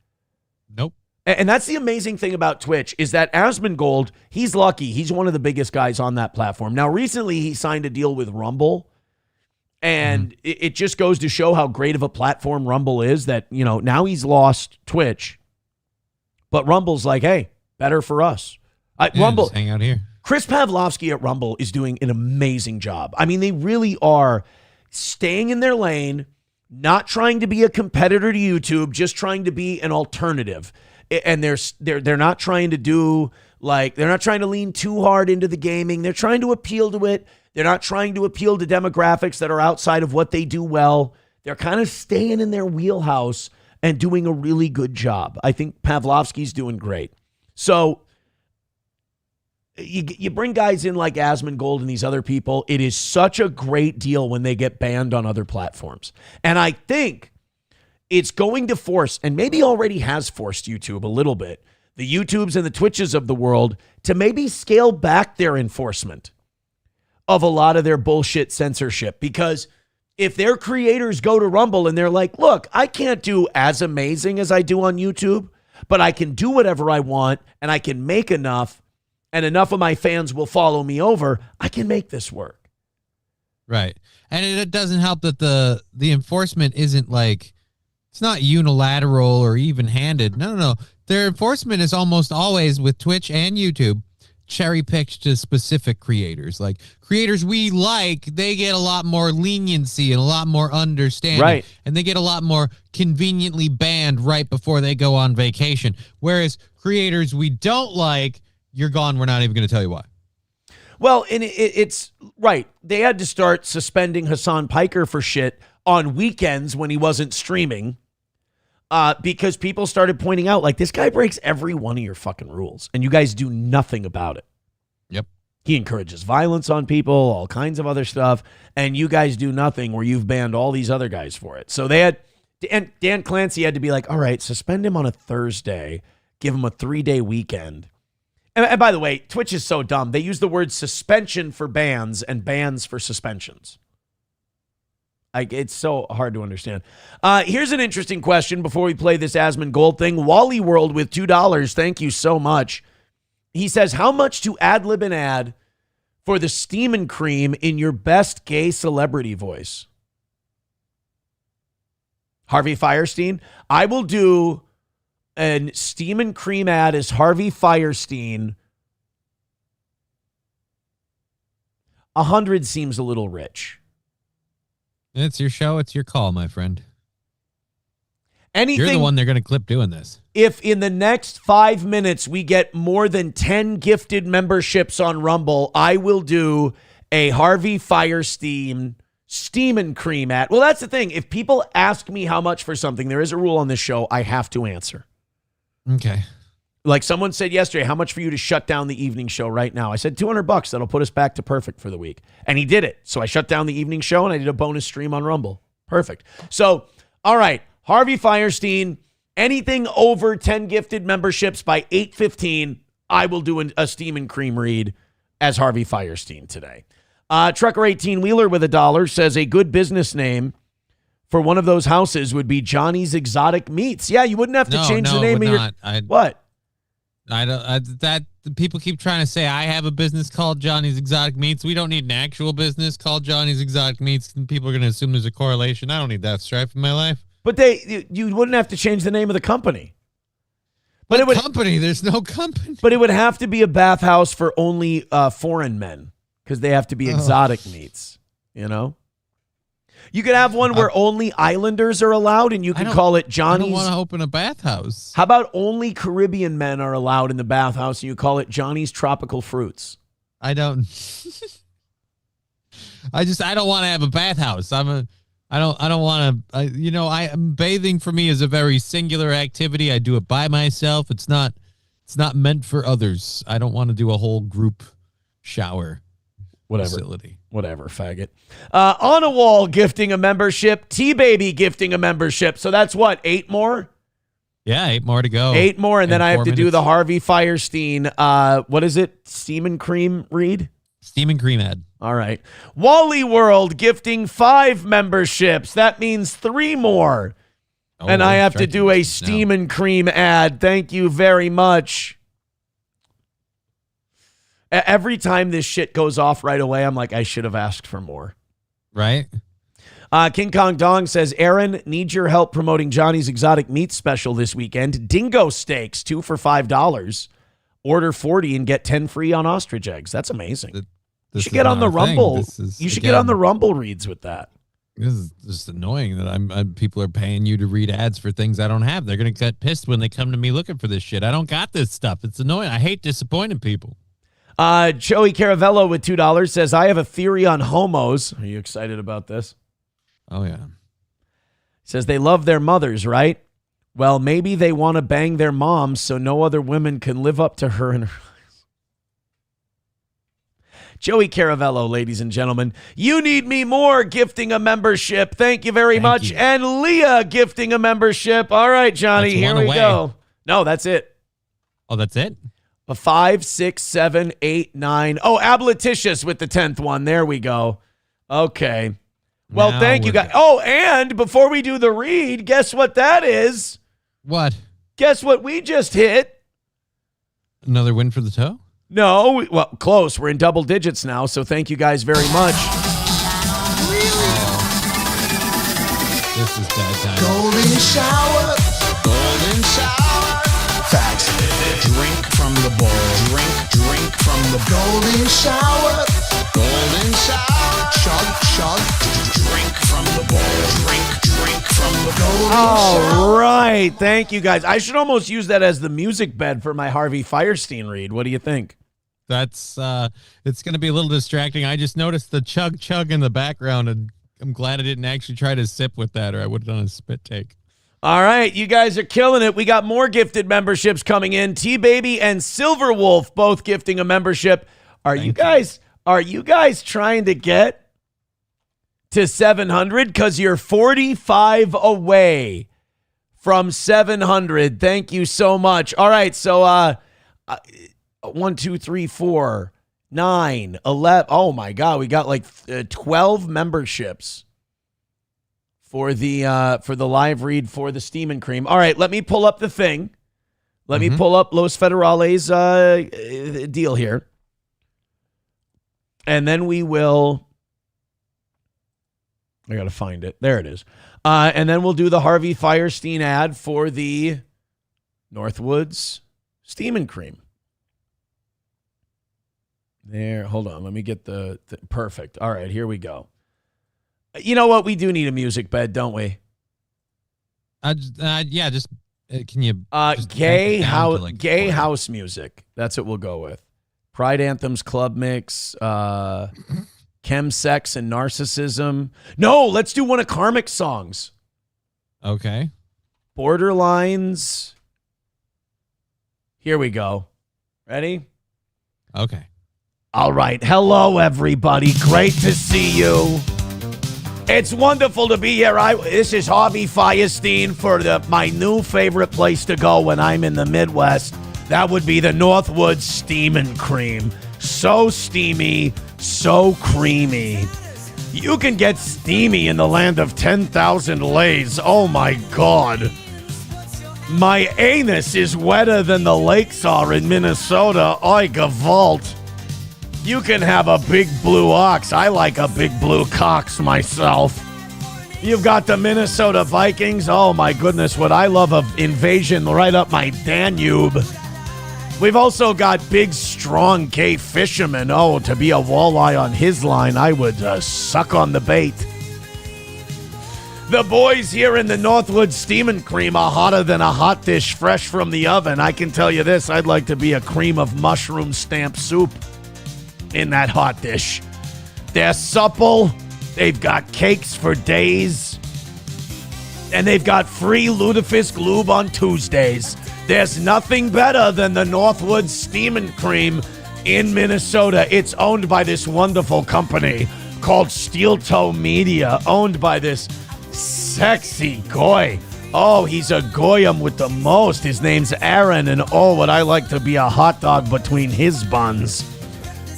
[SPEAKER 14] Nope.
[SPEAKER 11] And that's the amazing thing about Twitch is that Asmongold, he's lucky. He's one of the biggest guys on that platform. Now, recently he signed a deal with Rumble, and it just goes to show how great of a platform Rumble is that, now he's lost Twitch, but Rumble's like, hey, better for us. Rumble,
[SPEAKER 14] just hang out here.
[SPEAKER 11] Chris Pavlovsky at Rumble is doing an amazing job. I mean, they really are staying in their lane, not trying to be a competitor to YouTube, just trying to be an alternative. And they're not trying to do they're not trying to lean too hard into the gaming. They're trying to appeal to it. They're not trying to appeal to demographics that are outside of what they do well. They're kind of staying in their wheelhouse and doing a really good job. I think Pavlovsky's doing great. So you bring guys in like Asmongold and these other people. It is such a great deal when they get banned on other platforms. And I think it's going to force, and maybe already has forced YouTube a little bit, the YouTubes and the Twitches of the world to maybe scale back their enforcement of a lot of their bullshit censorship. Because if their creators go to Rumble and they're like, look, I can't do as amazing as I do on YouTube, but I can do whatever I want and I can make enough, and enough of my fans will follow me over, I can make this work.
[SPEAKER 14] Right. And it doesn't help that the enforcement isn't it's not unilateral or even-handed. No. Their enforcement is almost always with Twitch and YouTube cherry-picked to specific creators. Like creators we like, they get a lot more leniency and a lot more understanding.
[SPEAKER 11] Right.
[SPEAKER 14] And they get a lot more conveniently banned right before they go on vacation. Whereas creators we don't like, you're gone. We're not even going to tell you why.
[SPEAKER 11] Well, and it's right. They had to start suspending Hassan Piker for shit on weekends when he wasn't streaming because people started pointing out, this guy breaks every one of your fucking rules, and you guys do nothing about it.
[SPEAKER 14] Yep.
[SPEAKER 11] He encourages violence on people, all kinds of other stuff, and you guys do nothing where you've banned all these other guys for it. So they had, and Dan Clancy had to be like, all right, suspend him on a Thursday, give him a 3-day weekend. And by the way, Twitch is so dumb. They use the word suspension for bans and bans for suspensions. It's so hard to understand. Here's an interesting question before we play this Asmongold thing. Wally World with $2. Thank you so much. He says, how much to ad-lib an ad for the Steam and Cream in your best gay celebrity voice? Harvey Fierstein? I will do an Steam and Cream ad as Harvey Fierstein. 100 seems a little rich.
[SPEAKER 14] It's your show. It's your call, my friend.
[SPEAKER 11] Anything,
[SPEAKER 14] you're the one they're going to clip doing this.
[SPEAKER 11] If in the next 5 minutes we get more than 10 gifted memberships on Rumble, I will do a Harvey Fierstein Steam and Cream ad. Well, that's the thing. If people ask me how much for something, there is a rule on this show. I have to answer.
[SPEAKER 14] Okay.
[SPEAKER 11] Like someone said yesterday, how much for you to shut down the evening show right now? I said $200. That'll put us back to perfect for the week. And he did it. So I shut down the evening show and I did a bonus stream on Rumble. Perfect. So, all right, Harvey Fierstein, anything over 10 gifted memberships by 8:15, I will do a Steam and Cream read as Harvey Fierstein today. Trucker 18-wheeler with $1 says a good business name for one of those houses would be Johnny's Exotic Meats. Yeah, you wouldn't have to change the name of your... What?
[SPEAKER 14] That people keep trying to say I have a business called Johnny's Exotic Meats. We don't need an actual business called Johnny's Exotic Meats, and people are going to assume there's a correlation. I don't need that strife in my life.
[SPEAKER 11] But you wouldn't have to change the name of the company.
[SPEAKER 14] But it would company. There's no company.
[SPEAKER 11] But it would have to be a bathhouse for only foreign men because they have to be exotic meats. You know. You could have one where only islanders are allowed, and you could call it Johnny's.
[SPEAKER 14] I don't want to open a bathhouse.
[SPEAKER 11] How about only Caribbean men are allowed in the bathhouse, and you call it Johnny's Tropical Fruits?
[SPEAKER 14] I don't. I don't want to have a bathhouse. I'm I don't want to. Bathing for me is a very singular activity. I do it by myself. It's not meant for others. I don't want to do a whole group shower. Facility.
[SPEAKER 11] Whatever, faggot. On a Wall gifting a membership. T-Baby gifting a membership. So that's what, 8 more?
[SPEAKER 14] Yeah, 8 more to go.
[SPEAKER 11] 8 more, and then I have to do
[SPEAKER 14] minutes.
[SPEAKER 11] the Harvey Firestein. What is it? Steam and Cream read?
[SPEAKER 14] Steam and Cream ad.
[SPEAKER 11] All right. Wally World gifting 5 memberships. That means 3 more. And I have to do a Steam and Cream ad. Thank you very much. Every time this shit goes off right away, I'm like, I should have asked for more.
[SPEAKER 14] Right?
[SPEAKER 11] King Kong Dong says, Aaron, need your help promoting Johnny's Exotic Meat Special this weekend. Dingo steaks, 2 for $5. Order 40 and get 10 free on ostrich eggs. That's amazing. You should get on the Rumble. You should get on the Rumble reads with that.
[SPEAKER 14] This is just annoying that people are paying you to read ads for things I don't have. They're going to get pissed when they come to me looking for this shit. I don't got this stuff. It's annoying. I hate disappointing people.
[SPEAKER 11] Joey Caravello with $2 says, I have a theory on homos. Are you excited about this?
[SPEAKER 14] Oh, yeah.
[SPEAKER 11] Says they love their mothers, right? Well, maybe they want to bang their moms so no other women can live up to her in her eyes. Joey Caravello, ladies and gentlemen. You Need Me More gifting a membership. Thank you very much. You. And Leah gifting a membership. All right, Johnny, here we go. No, that's it.
[SPEAKER 14] Oh, that's it?
[SPEAKER 11] 5, 6, 7, 8, 9. Oh, Ablititious with the 10th one. There we go. Okay. Well, now thank you guys. Oh, and before we do the read, guess what that is?
[SPEAKER 14] What?
[SPEAKER 11] Guess what we just hit?
[SPEAKER 14] Another win for the toe?
[SPEAKER 11] No. Well, close. We're in double digits now, so thank you guys very much.
[SPEAKER 14] This is bad time.
[SPEAKER 8] Golden shower. Golden shower. Facts. Drink from the bowl. Drink from the golden shower. Golden shower. Chug. Drink from the bowl. Drink from the golden shower.
[SPEAKER 11] All right. Thank you, guys. I should almost use that as the music bed for my Harvey Firestein read. What do you think?
[SPEAKER 14] That's, it's going to be a little distracting. I just noticed the chug in the background, and I'm glad I didn't actually try to sip with that, or I would have done a spit take.
[SPEAKER 11] All right, you guys are killing it. We got more gifted memberships coming in. T-Baby and Silver Wolf both gifting a membership. Are you guys trying to get to 700? Because you're 45 away from 700. Thank you so much. All right, so 1, 2, 3, 4, 9, 11. Oh my God, we got like 12 memberships for the live read for the Steam and Cream. All right, let me pull up the thing. Let me pull up Los Federales deal here. And then we will, I got to find it. There it is. And then we'll do the Harvey Firestein ad for the Northwoods Steam and Cream. There, hold on. Let me get the perfect. All right, here we go. You know what? We do need a music bed, don't we?
[SPEAKER 14] Yeah, just can you
[SPEAKER 11] gay house music. That's what we'll go with. Pride Anthems, Club Mix, Chem Sex and Narcissism. No, let's do one of Karmic's songs.
[SPEAKER 14] Okay.
[SPEAKER 11] Borderlines. Here we go. Ready?
[SPEAKER 14] Okay.
[SPEAKER 11] All right. Hello, everybody. Great to see you. It's wonderful to be here. This is Harvey Firestein for my new favorite place to go when I'm in the Midwest. That would be the Northwoods Steam and Cream. So steamy, so creamy. You can get steamy in the land of 10,000 lays. Oh my God. My anus is wetter than the lakes are in Minnesota. Oi, Gavalt. You can have a big blue ox. I like a big blue cox myself. You've got the Minnesota Vikings. Oh my goodness, would I love an invasion right up my Danube. We've also got big, strong gay fishermen. Oh, to be a walleye on his line, I would suck on the bait. The boys here in the Northwood Steam and Cream are hotter than a hot dish fresh from the oven. I can tell you this, I'd like to be a cream of mushroom stamp soup in that hot dish. They're supple, They've got cakes for days. And they've got free Ludafisk lube on Tuesdays. There's nothing better than the Northwood Steamin' Cream in Minnesota. It's owned by this wonderful company called Steel Toe Media, owned by this sexy goy. Oh, he's a goyim with the most. His name's Aaron, and oh, would I like to be a hot dog between his buns.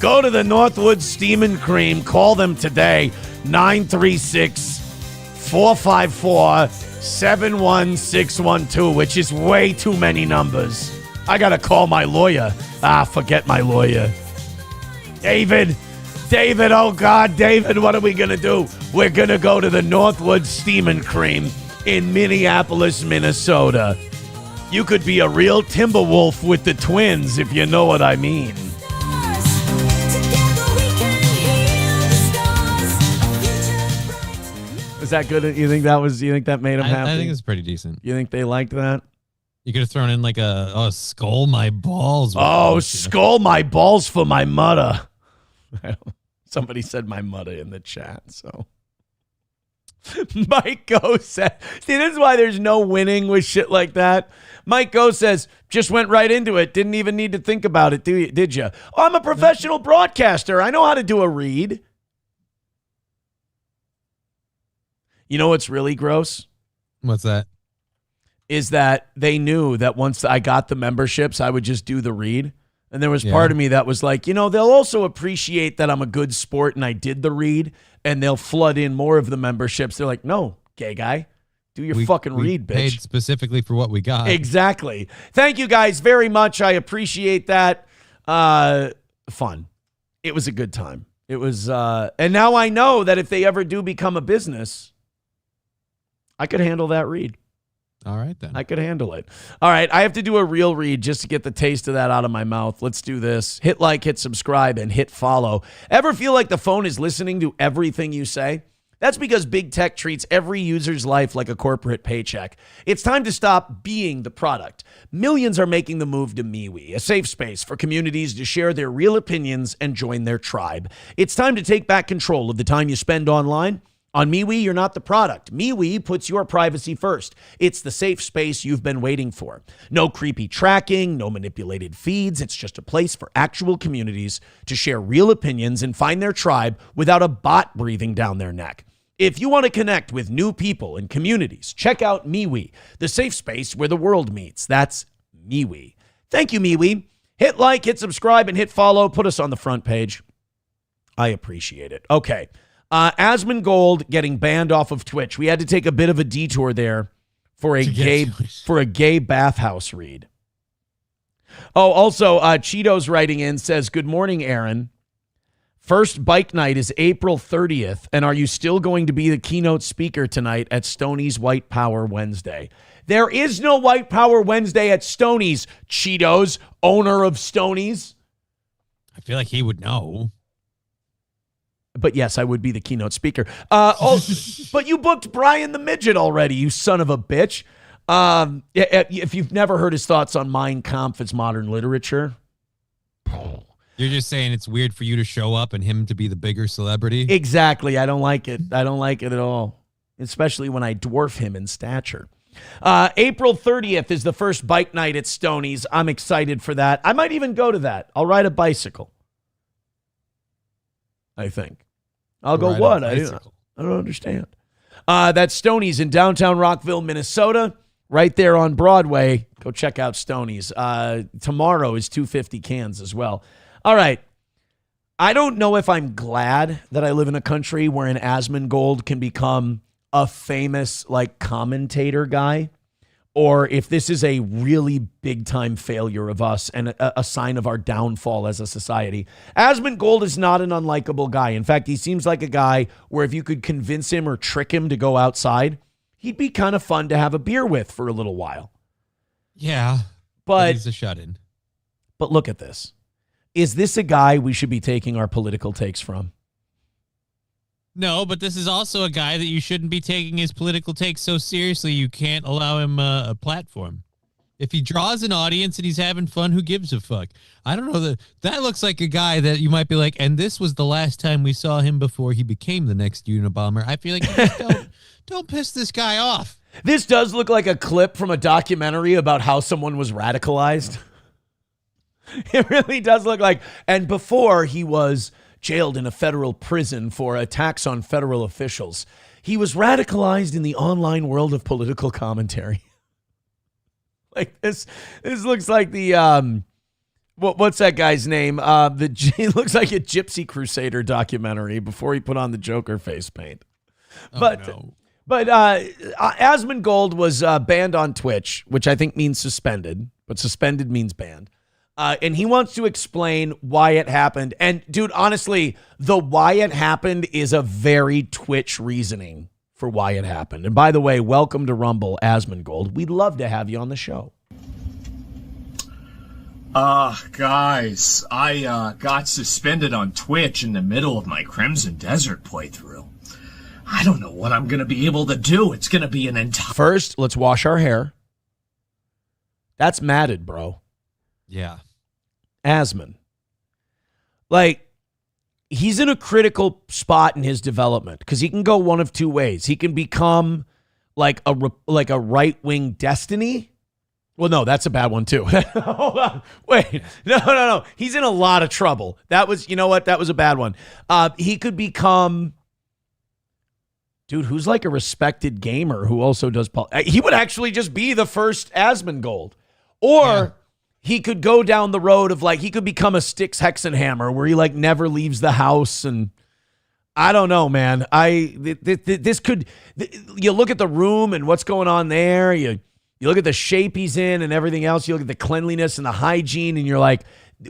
[SPEAKER 11] Go to the Northwood Steamin' Cream. Call them today, 936-454-71612, which is way too many numbers. I got to call my lawyer. Forget my lawyer. David, oh God, David, what are we going to do? We're going to go to the Northwood Steamin' Cream in Minneapolis, Minnesota. You could be a real Timberwolf with the Twins, if you know what I mean. Is that good? You think that made him happy?
[SPEAKER 14] I think it's pretty decent.
[SPEAKER 11] You think they liked that?
[SPEAKER 14] You could have thrown in like skull my balls.
[SPEAKER 11] Skull my balls for my mother. Somebody said my mother in the chat, so. Mike Go said, see, this is why there's no winning with shit like that. Mike Go says, just went right into it. Didn't even need to think about it, did you? Oh, I'm a professional broadcaster. I know how to do a read. You know what's really gross?
[SPEAKER 14] What's that?
[SPEAKER 11] Is that they knew that once I got the memberships, I would just do the read. And there was part of me that was like, they'll also appreciate that I'm a good sport and I did the read, and they'll flood in more of the memberships. They're like, no, gay guy, do your fucking read, bitch.
[SPEAKER 14] Paid specifically for what we got.
[SPEAKER 11] Exactly. Thank you guys very much. I appreciate that. Fun. It was a good time. It was, and now I know that if they ever do become a business, I could handle that read.
[SPEAKER 14] All right, then.
[SPEAKER 11] I could handle it. All right, I have to do a real read just to get the taste of that out of my mouth. Let's do this. Hit like, hit subscribe, and hit follow. Ever feel like the phone is listening to everything you say? That's because big tech treats every user's life like a corporate paycheck. It's time to stop being the product. Millions are making the move to MeWe, a safe space for communities to share their real opinions and join their tribe. It's time to take back control of the time you spend online. On MeWe, you're not the product. MeWe puts your privacy first. It's the safe space you've been waiting for. No creepy tracking, no manipulated feeds. It's just a place for actual communities to share real opinions and find their tribe without a bot breathing down their neck. If you want to connect with new people and communities, check out MeWe, the safe space where the world meets. That's MeWe. Thank you, MeWe. Hit like, hit subscribe, and hit follow. Put us on the front page. I appreciate it. Okay. Asmongold getting banned off of Twitch. We had to take a bit of a detour there for a gay bathhouse read. Oh, also, Cheetos writing in says, good morning, Aaron. First bike night is April 30th, and are you still going to be the keynote speaker tonight at Stoney's White Power Wednesday? There is no White Power Wednesday at Stoney's, Cheetos, owner of Stoney's.
[SPEAKER 14] I feel like he would know.
[SPEAKER 11] But yes, I would be the keynote speaker. But you booked Brian the Midget already, you son of a bitch. If you've never heard his thoughts on Mein Kampf as modern literature.
[SPEAKER 14] You're just saying it's weird for you to show up and him to be the bigger celebrity?
[SPEAKER 11] Exactly. I don't like it. I don't like it at all, especially when I dwarf him in stature. April 30th is the first bike night at Stoney's. I'm excited for that. I might even go to that. I'll ride a bicycle. I think. I'll go what? I don't understand. That's Stoney's in downtown Rockville, Minnesota, right there on Broadway. Go check out Stoney's. Tomorrow is 250 cans as well. All right. I don't know if I'm glad that I live in a country where an Asmongold can become a famous commentator guy, or if this is a really big time failure of us and a sign of our downfall as a society. Asmongold is not an unlikable guy. In fact, he seems like a guy where if you could convince him or trick him to go outside, he'd be kind of fun to have a beer with for a little while.
[SPEAKER 14] Yeah,
[SPEAKER 11] but
[SPEAKER 14] he's a shut-in.
[SPEAKER 11] But look at this. Is this a guy we should be taking our political takes from?
[SPEAKER 14] No, but this is also a guy that you shouldn't be taking his political takes so seriously. You can't allow him a platform. If he draws an audience and he's having fun, who gives a fuck? I don't know. That looks like a guy that you might be like, and this was the last time we saw him before he became the next Unabomber. I feel like you just don't piss this guy off.
[SPEAKER 11] This does look like a clip from a documentary about how someone was radicalized. It really does look like. And before he was jailed in a federal prison for attacks on federal officials, he was radicalized in the online world of political commentary. Like this looks like the what's that guy's name? It looks like a Gypsy Crusader documentary before he put on the Joker face paint. But Asmongold was banned on Twitch, which I think means suspended, but suspended means banned. And he wants to explain why it happened. And dude, honestly, the why it happened is a very Twitch reasoning for why it happened. And by the way, welcome to Rumble, Asmongold. We'd love to have you on the show.
[SPEAKER 9] Guys, I got suspended on Twitch in the middle of my Crimson Desert playthrough. I don't know what I'm going to be able to do. It's going to be an entire...
[SPEAKER 11] First, let's wash our hair. That's matted, bro.
[SPEAKER 14] Yeah.
[SPEAKER 11] Asmon. Like, he's in a critical spot in his development because he can go one of two ways. He can become like a right-wing Destiny. Well, no, that's a bad one too. Hold on. Wait. No. He's in a lot of trouble. That was, you know what? That was a bad one. He could become, dude, who's like a respected gamer who also does, he would actually just be the first Asmongold. Or he could go down the road of like, he could become a Styx Hexenhammer where he like never leaves the house. And I don't know, man. This could, you look at the room and what's going on there. You look at the shape he's in and everything else. You look at the cleanliness and the hygiene and you're like,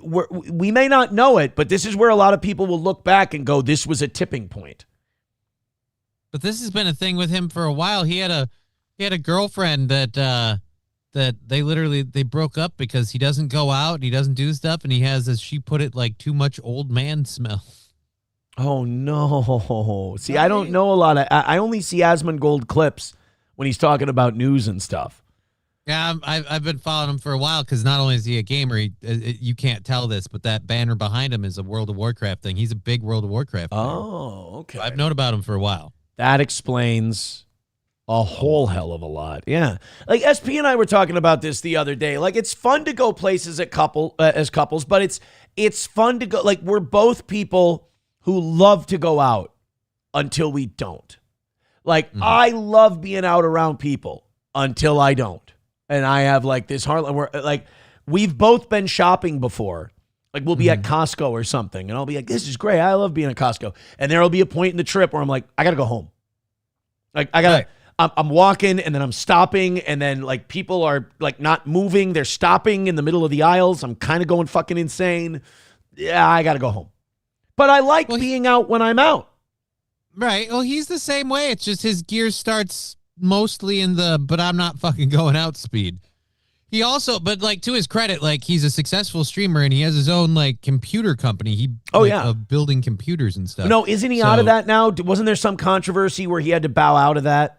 [SPEAKER 11] we may not know it, but this is where a lot of people will look back and go, this was a tipping point.
[SPEAKER 14] But this has been a thing with him for a while. He had a girlfriend that they broke up because he doesn't go out and he doesn't do stuff. And he has, as she put it, like too much old man smell.
[SPEAKER 11] Oh no. See, I don't know a lot of, I only see Asmongold clips when he's talking about news and stuff.
[SPEAKER 14] Yeah, I've been following him for a while because not only is he a gamer, you can't tell this, but that banner behind him is a World of Warcraft thing. He's a big World of Warcraft player.
[SPEAKER 11] Oh, okay.
[SPEAKER 14] I've known about him for a while.
[SPEAKER 11] That explains a whole hell of a lot. Yeah. Like SP and I were talking about this the other day. Like it's fun to go places as couples, but it's fun to go, like we're both people who love to go out until we don't. Like I love being out around people until I don't. And I have like this hard, we've both been shopping before. Like we'll be at Costco or something and I'll be like, this is great. I love being at Costco. And there'll be a point in the trip where I'm like, I got to go home. Like I'm walking and then I'm stopping and then like people are like not moving. They're stopping in the middle of the aisles. I'm kind of going fucking insane. Yeah, I got to go home. But I like being out when I'm out.
[SPEAKER 14] Right. Well, he's the same way. It's just his gear starts mostly in the, but I'm not fucking going out speed. He also, but like to his credit, like he's a successful streamer and he has his own like computer company. Of building computers and stuff.
[SPEAKER 11] No, isn't he out of that now? Wasn't there some controversy where he had to bow out of that?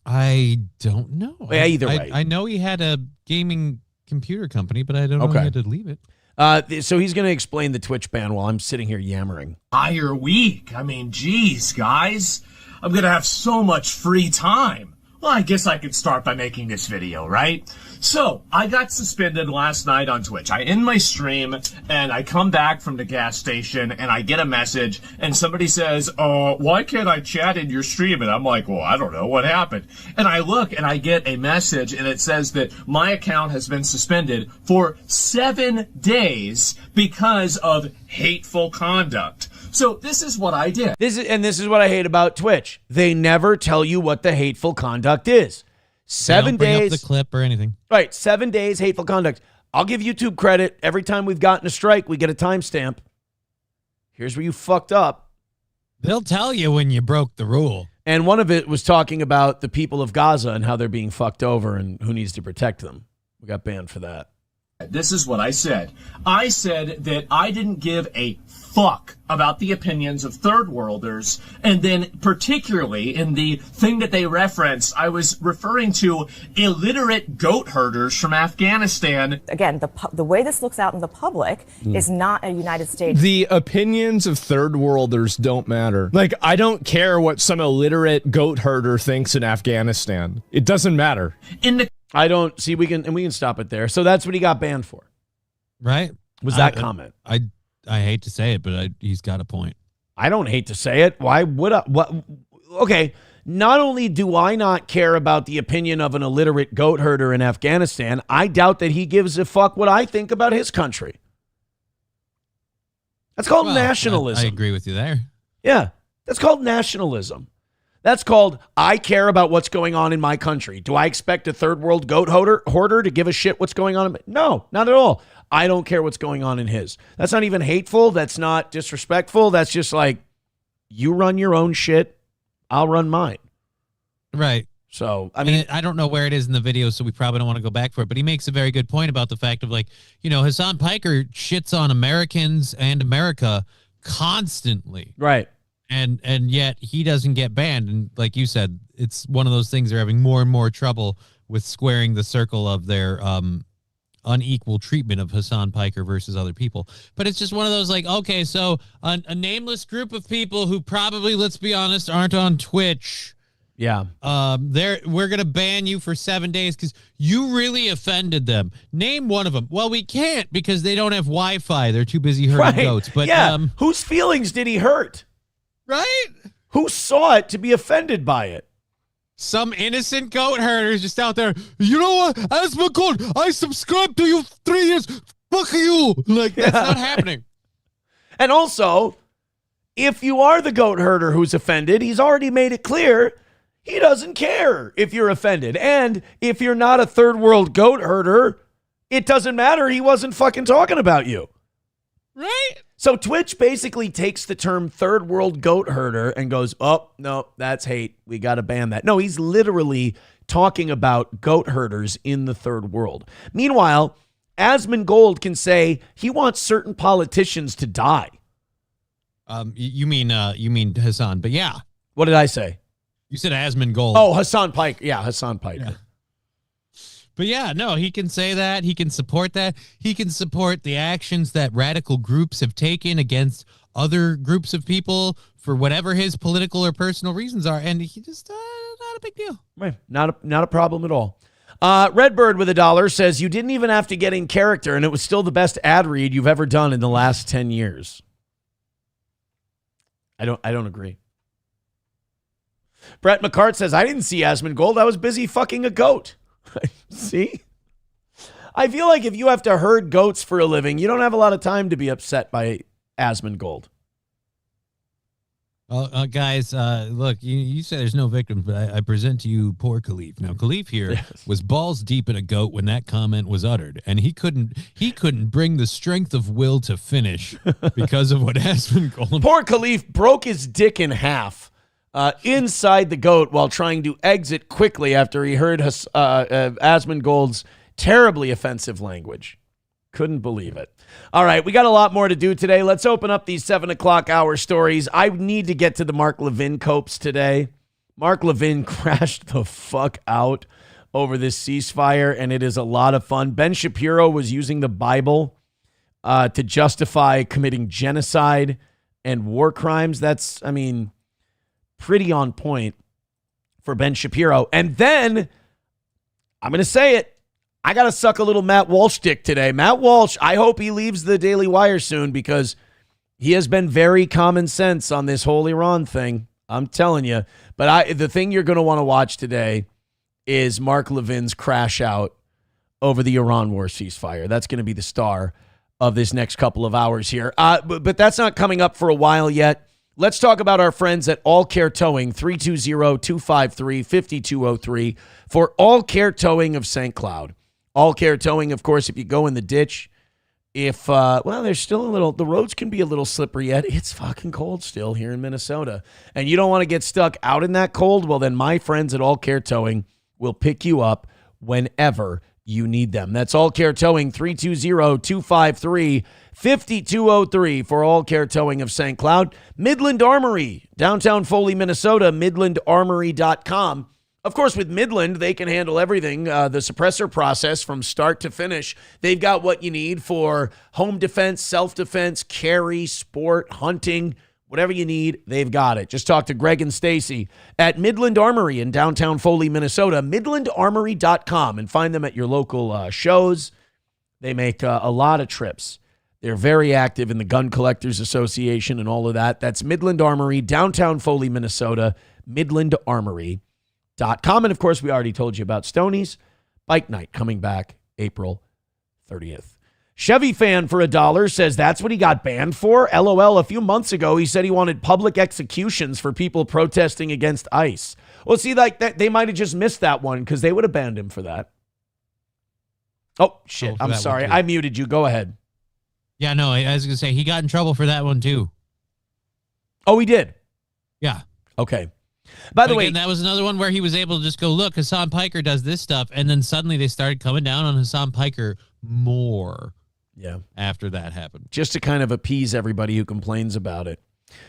[SPEAKER 14] I don't know.
[SPEAKER 11] Yeah, either way.
[SPEAKER 14] I know he had a gaming computer company, but I don't know he had to leave it.
[SPEAKER 11] So he's going to explain the Twitch ban while I'm sitting here yammering.
[SPEAKER 9] Entire week. I mean, geez, guys. I'm going to have so much free time. Well, I guess I could start by making this video, right? So, I got suspended last night on Twitch. I end my stream, and I come back from the gas station, and I get a message, and somebody says, why can't I chat in your stream? And I'm like, well, I don't know what happened. And I look, and I get a message, and it says that my account has been suspended for 7 days because of hateful conduct. So this is what I did.
[SPEAKER 11] This is what I hate about Twitch. They never tell you what the hateful conduct is. 7 days.
[SPEAKER 14] Bring up the clip or anything.
[SPEAKER 11] Right. 7 days hateful conduct. I'll give YouTube credit. Every time we've gotten a strike, we get a timestamp. Here's where you fucked up.
[SPEAKER 14] They'll tell you when you broke the rule.
[SPEAKER 11] And one of it was talking about the people of Gaza and how they're being fucked over and who needs to protect them. We got banned for that.
[SPEAKER 9] This is what I said. I said that I didn't give a fuck about the opinions of third worlders. And then particularly in the thing that they reference, I was referring to illiterate goat herders from Afghanistan.
[SPEAKER 10] Again, the way this looks out in the public is not a United States.
[SPEAKER 12] The opinions of third worlders don't matter. Like, I don't care what some illiterate goat herder thinks in Afghanistan. It doesn't matter.
[SPEAKER 11] I don't see. We can stop it there. So that's what he got banned for.
[SPEAKER 14] Right?
[SPEAKER 11] Was that comment?
[SPEAKER 14] I hate to say it, but he's got a point.
[SPEAKER 11] I don't hate to say it. Why would I? What? Okay. Not only do I not care about the opinion of an illiterate goat herder in Afghanistan, I doubt that he gives a fuck what I think about his country. That's called nationalism.
[SPEAKER 14] I agree with you there.
[SPEAKER 11] Yeah. That's called nationalism. That's called, I care about what's going on in my country. Do I expect a third world goat hoarder to give a shit what's going on? No, not at all. I don't care what's going on in his. That's not even hateful. That's not disrespectful. That's just like, you run your own shit. I'll run mine.
[SPEAKER 14] Right.
[SPEAKER 11] So, I mean,
[SPEAKER 14] I don't know where it is in the video, so we probably don't want to go back for it, but he makes a very good point about the fact of, like, you know, Hassan Piker shits on Americans and America constantly.
[SPEAKER 11] Right.
[SPEAKER 14] And yet he doesn't get banned. And like you said, it's one of those things they're having more and more trouble with squaring the circle of their unequal treatment of Hassan Piker versus other people. But it's just one of those, like, okay, so a nameless group of people who probably, let's be honest, aren't on Twitch.
[SPEAKER 11] Yeah.
[SPEAKER 14] We're going to ban you for 7 days because you really offended them. Name one of them. Well, we can't because they don't have Wi-Fi. They're too busy herding goats. But
[SPEAKER 11] yeah, whose feelings did he hurt?
[SPEAKER 14] Right?
[SPEAKER 11] Who saw it to be offended by it?
[SPEAKER 14] Some innocent goat herders just out there. You know what? As my God, I subscribed to you 3 years. Fuck you. Like, that's not happening.
[SPEAKER 11] And also, if you are the goat herder who's offended, he's already made it clear he doesn't care if you're offended. And if you're not a third world goat herder, it doesn't matter. He wasn't fucking talking about you.
[SPEAKER 14] Right?
[SPEAKER 11] So Twitch basically takes the term third world goat herder and goes, oh, no, that's hate. We got to ban that. No, he's literally talking about goat herders in the third world. Meanwhile, Asmongold can say he wants certain politicians to die.
[SPEAKER 14] You mean Hassan, but yeah.
[SPEAKER 11] What did I say?
[SPEAKER 14] You said Asmongold.
[SPEAKER 11] Oh, Hassan Piker. Yeah, Hassan Piker.
[SPEAKER 14] Yeah. But yeah, no, he can say that. He can support that. He can support the actions that radical groups have taken against other groups of people for whatever his political or personal reasons are. And he just, not a big deal.
[SPEAKER 11] Right. Not a problem at all. Redbird with $1 says, you didn't even have to get in character, and it was still the best ad read you've ever done in the last 10 years. I don't agree. Brett McCart says, I didn't see Asmongold. I was busy fucking a goat. See? I feel like if you have to herd goats for a living, you don't have a lot of time to be upset by Asmongold.
[SPEAKER 14] Well, guys, look, you say there's no victims, but I present to you poor Khalif. Now, Khalif here was balls deep in a goat when that comment was uttered, and he couldn't bring the strength of will to finish because of what Asmongold.
[SPEAKER 11] Poor Khalif broke his dick in half inside the goat while trying to exit quickly after he heard Asmongold's terribly offensive language. Couldn't believe it. All right, we got a lot more to do today. Let's open up these 7 o'clock hour stories. I need to get to the Mark Levin copes today. Mark Levin crashed the fuck out over this ceasefire, and it is a lot of fun. Ben Shapiro was using the Bible to justify committing genocide and war crimes. That's, I mean, pretty on point for Ben Shapiro. And then, I'm going to say it, I got to suck a little Matt Walsh dick today. Matt Walsh, I hope he leaves the Daily Wire soon because he has been very common sense on this whole Iran thing. I'm telling you. But the thing you're going to want to watch today is Mark Levin's crash out over the Iran war ceasefire. That's going to be the star of this next couple of hours here. But that's not coming up for a while yet. Let's talk about our friends at All Care Towing, 320-253-5203 for All Care Towing of St. Cloud. All Care Towing, of course, if you go in the ditch, there's still the roads can be a little slippery yet. It's fucking cold still here in Minnesota. And you don't want to get stuck out in that cold? Well, then my friends at All Care Towing will pick you up whenever you need them. That's All Care Towing, 320-253-5203 for All Care Towing of St. Cloud. Midland Armory, downtown Foley, Minnesota, midlandarmory.com. Of course, with Midland, they can handle everything, the suppressor process from start to finish. They've got what you need for home defense, self-defense, carry, sport, hunting, whatever you need, they've got it. Just talk to Greg and Stacy at Midland Armory in downtown Foley, Minnesota, midlandarmory.com, and find them at your local shows. They make a lot of trips. They're very active in the Gun Collectors Association and all of that. That's Midland Armory, downtown Foley, Minnesota, midlandarmory.com. And, of course, we already told you about Stoney's Bike Night coming back April 30th. Chevy fan for $1 says that's what he got banned for. LOL, a few months ago, he said he wanted public executions for people protesting against ICE. Well, see, like that, they might have just missed that one because they would have banned him for that. Oh, shit. I'm sorry. I muted you. Go ahead.
[SPEAKER 13] Yeah, no, I was going to say he got in trouble for that one, too.
[SPEAKER 11] Oh, he did?
[SPEAKER 13] Yeah.
[SPEAKER 11] Okay. By the way,
[SPEAKER 13] that was another one where he was able to just go, look, Hassan Piker does this stuff. And then suddenly they started coming down on Hassan Piker more.
[SPEAKER 11] Yeah.
[SPEAKER 13] After that happened.
[SPEAKER 11] Just to kind of appease everybody who complains about it.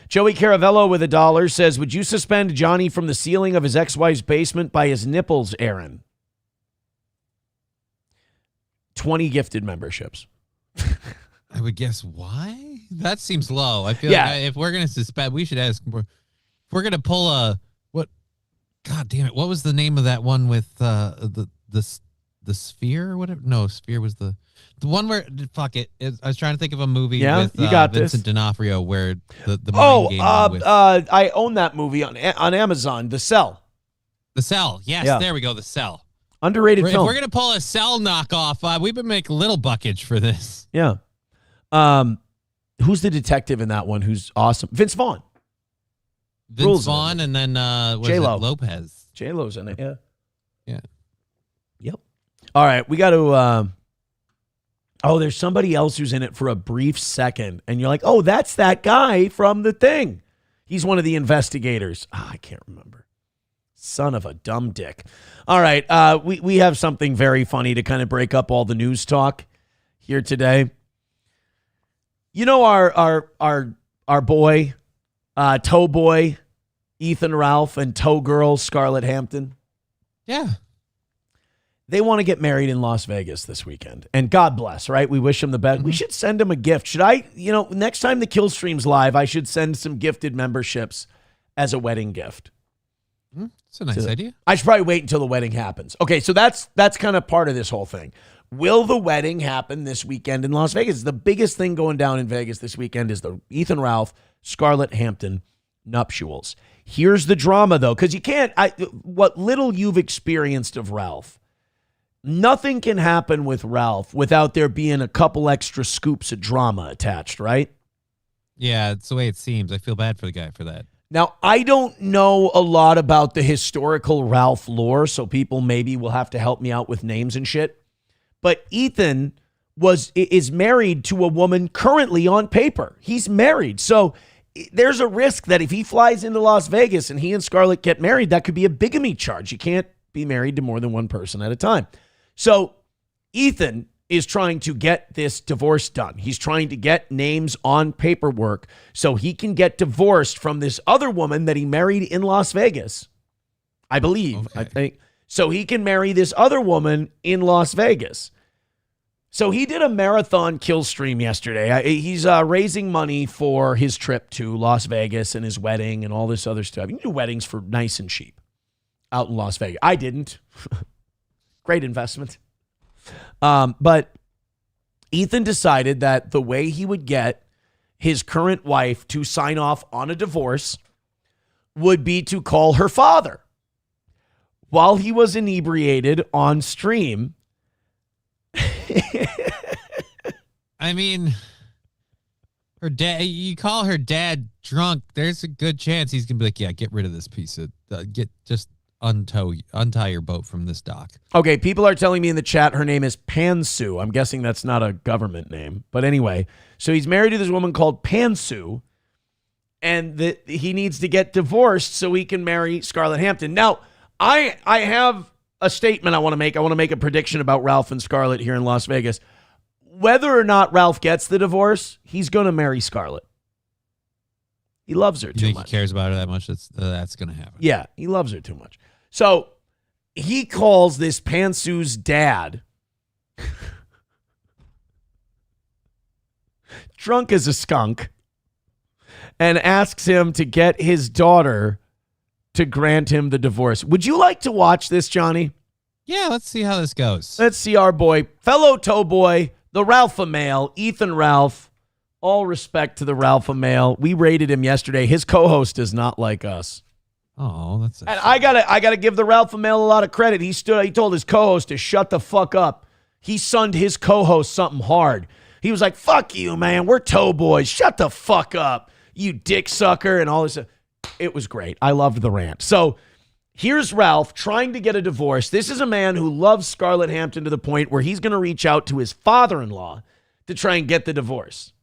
[SPEAKER 11] Joey Caravello with $1 says, would you suspend Johnny from the ceiling of his ex-wife's basement by his nipples, Aaron? 20 gifted memberships.
[SPEAKER 13] I would guess why? That seems low. I feel like if we're going to suspend, we should ask. If we're going to pull what? God damn it! What was the name of that one with the sphere or whatever? No, sphere was the one where fuck it. I was trying to think of a movie with
[SPEAKER 11] you got
[SPEAKER 13] Vincent D'Onofrio where the
[SPEAKER 11] oh
[SPEAKER 13] mind game
[SPEAKER 11] I own that movie on Amazon. The Cell.
[SPEAKER 13] The Cell. Yes,
[SPEAKER 11] Yeah.
[SPEAKER 13] there we go. The Cell.
[SPEAKER 11] Underrated
[SPEAKER 13] If
[SPEAKER 11] film.
[SPEAKER 13] we're gonna pull a Cell knockoff, we've been making little buckage for this.
[SPEAKER 11] Yeah. Who's the detective in that one? Who's awesome? Vince Vaughn.
[SPEAKER 13] Vince Vaughn and then
[SPEAKER 11] J-Lo.
[SPEAKER 13] Lopez.
[SPEAKER 11] J-Lo's in it. Yeah.
[SPEAKER 13] Yeah.
[SPEAKER 11] Yep. All right, we got to. Oh, there's somebody else who's in it for a brief second, and you're like, oh, that's that guy from The Thing. He's one of the investigators. I can't remember. Son of a dumb dick. All right, we have something very funny to kind of break up all the news talk here today. You know our boy, tow boy, Ethan Ralph, and tow girl Scarlett Hampton.
[SPEAKER 13] Yeah.
[SPEAKER 11] They want to get married in Las Vegas this weekend. And God bless, right? We wish them the best. We should send them a gift. Should I, next time the Kill Stream's live, I should send some gifted memberships as a wedding gift.
[SPEAKER 13] That's a nice idea.
[SPEAKER 11] I should probably wait until the wedding happens. Okay, so that's kind of part of this whole thing. Will the wedding happen this weekend in Las Vegas? The biggest thing going down in Vegas this weekend is the Ethan Ralph, Scarlett Hampton nuptials. Here's the drama, though, because you can't, what little you've experienced of Ralph, nothing can happen with Ralph without there being a couple extra scoops of drama attached, right?
[SPEAKER 13] Yeah, it's the way it seems. I feel bad for the guy for that.
[SPEAKER 11] Now, I don't know a lot about the historical Ralph lore, so people maybe will have to help me out with names and shit. But Ethan is married to a woman currently on paper. He's married. So there's a risk that if he flies into Las Vegas and he and Scarlett get married, that could be a bigamy charge. You can't be married to more than one person at a time. So Ethan is trying to get this divorce done. He's trying to get names on paperwork so he can get divorced from this other woman that he married in Las Vegas. I believe. Okay. I think. So he can marry this other woman in Las Vegas. So he did a marathon kill stream yesterday. He's raising money for his trip to Las Vegas and his wedding and all this other stuff. You can do weddings for nice and cheap out in Las Vegas. I didn't. Great investment. But Ethan decided that the way he would get his current wife to sign off on a divorce would be to call her father while he was inebriated on stream.
[SPEAKER 13] I mean, her dad. You call her dad drunk. There's a good chance he's gonna be like, "Yeah, get rid of this piece of untie your boat from this dock."
[SPEAKER 11] Okay, people are telling me in the chat her name is Pansu. I'm guessing that's not a government name, but anyway. So he's married to this woman called Pansu, and he needs to get divorced so he can marry Scarlett Hampton. Now, I have a statement I want to make. I want to make a prediction about Ralph and Scarlett here in Las Vegas. Whether or not Ralph gets the divorce, he's going to marry Scarlett. He loves her too much.
[SPEAKER 13] He cares about her that much? That's going to happen.
[SPEAKER 11] Yeah, he loves her too much. So he calls this pantsu's dad drunk as a skunk and asks him to get his daughter to grant him the divorce. Would you like to watch this, Johnny?
[SPEAKER 13] Yeah, let's see how this goes.
[SPEAKER 11] Let's see our boy, fellow tow boy, the Ralpha male, Ethan Ralph. All respect to the Ralpha male. We rated him yesterday. His co-host is not like us.
[SPEAKER 13] Oh, that's.
[SPEAKER 11] And I gotta give the Ralpha male a lot of credit. He told his co-host to shut the fuck up. He sunned his co-host something hard. He was like, "Fuck you, man. We're tow boys. Shut the fuck up, you dick sucker," and all this. It was great. I loved the rant. So here's Ralph trying to get a divorce. This is a man who loves Scarlett Hampton to the point where he's going to reach out to his father-in-law to try and get the divorce.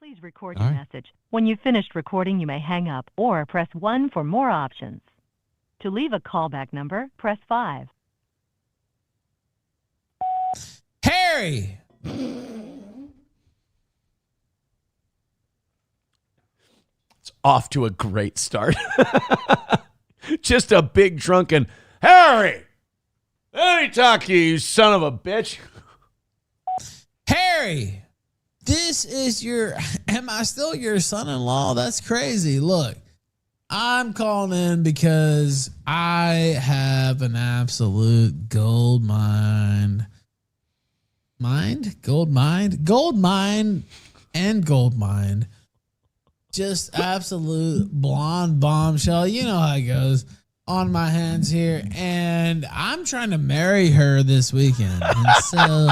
[SPEAKER 15] Please record your message. When you've finished recording, you may hang up or press 1 for more options. To leave a callback number, press 5.
[SPEAKER 16] Harry!
[SPEAKER 11] It's off to a great start. Just a big drunken, Harry! Let me talk to you, you son of a bitch.
[SPEAKER 16] Harry! This is am I still your son-in-law? That's crazy. Look, I'm calling in because I have an absolute gold mine. Gold mine. Just absolute blonde bombshell. You know how it goes. On my hands here, and I'm trying to marry her this weekend. And so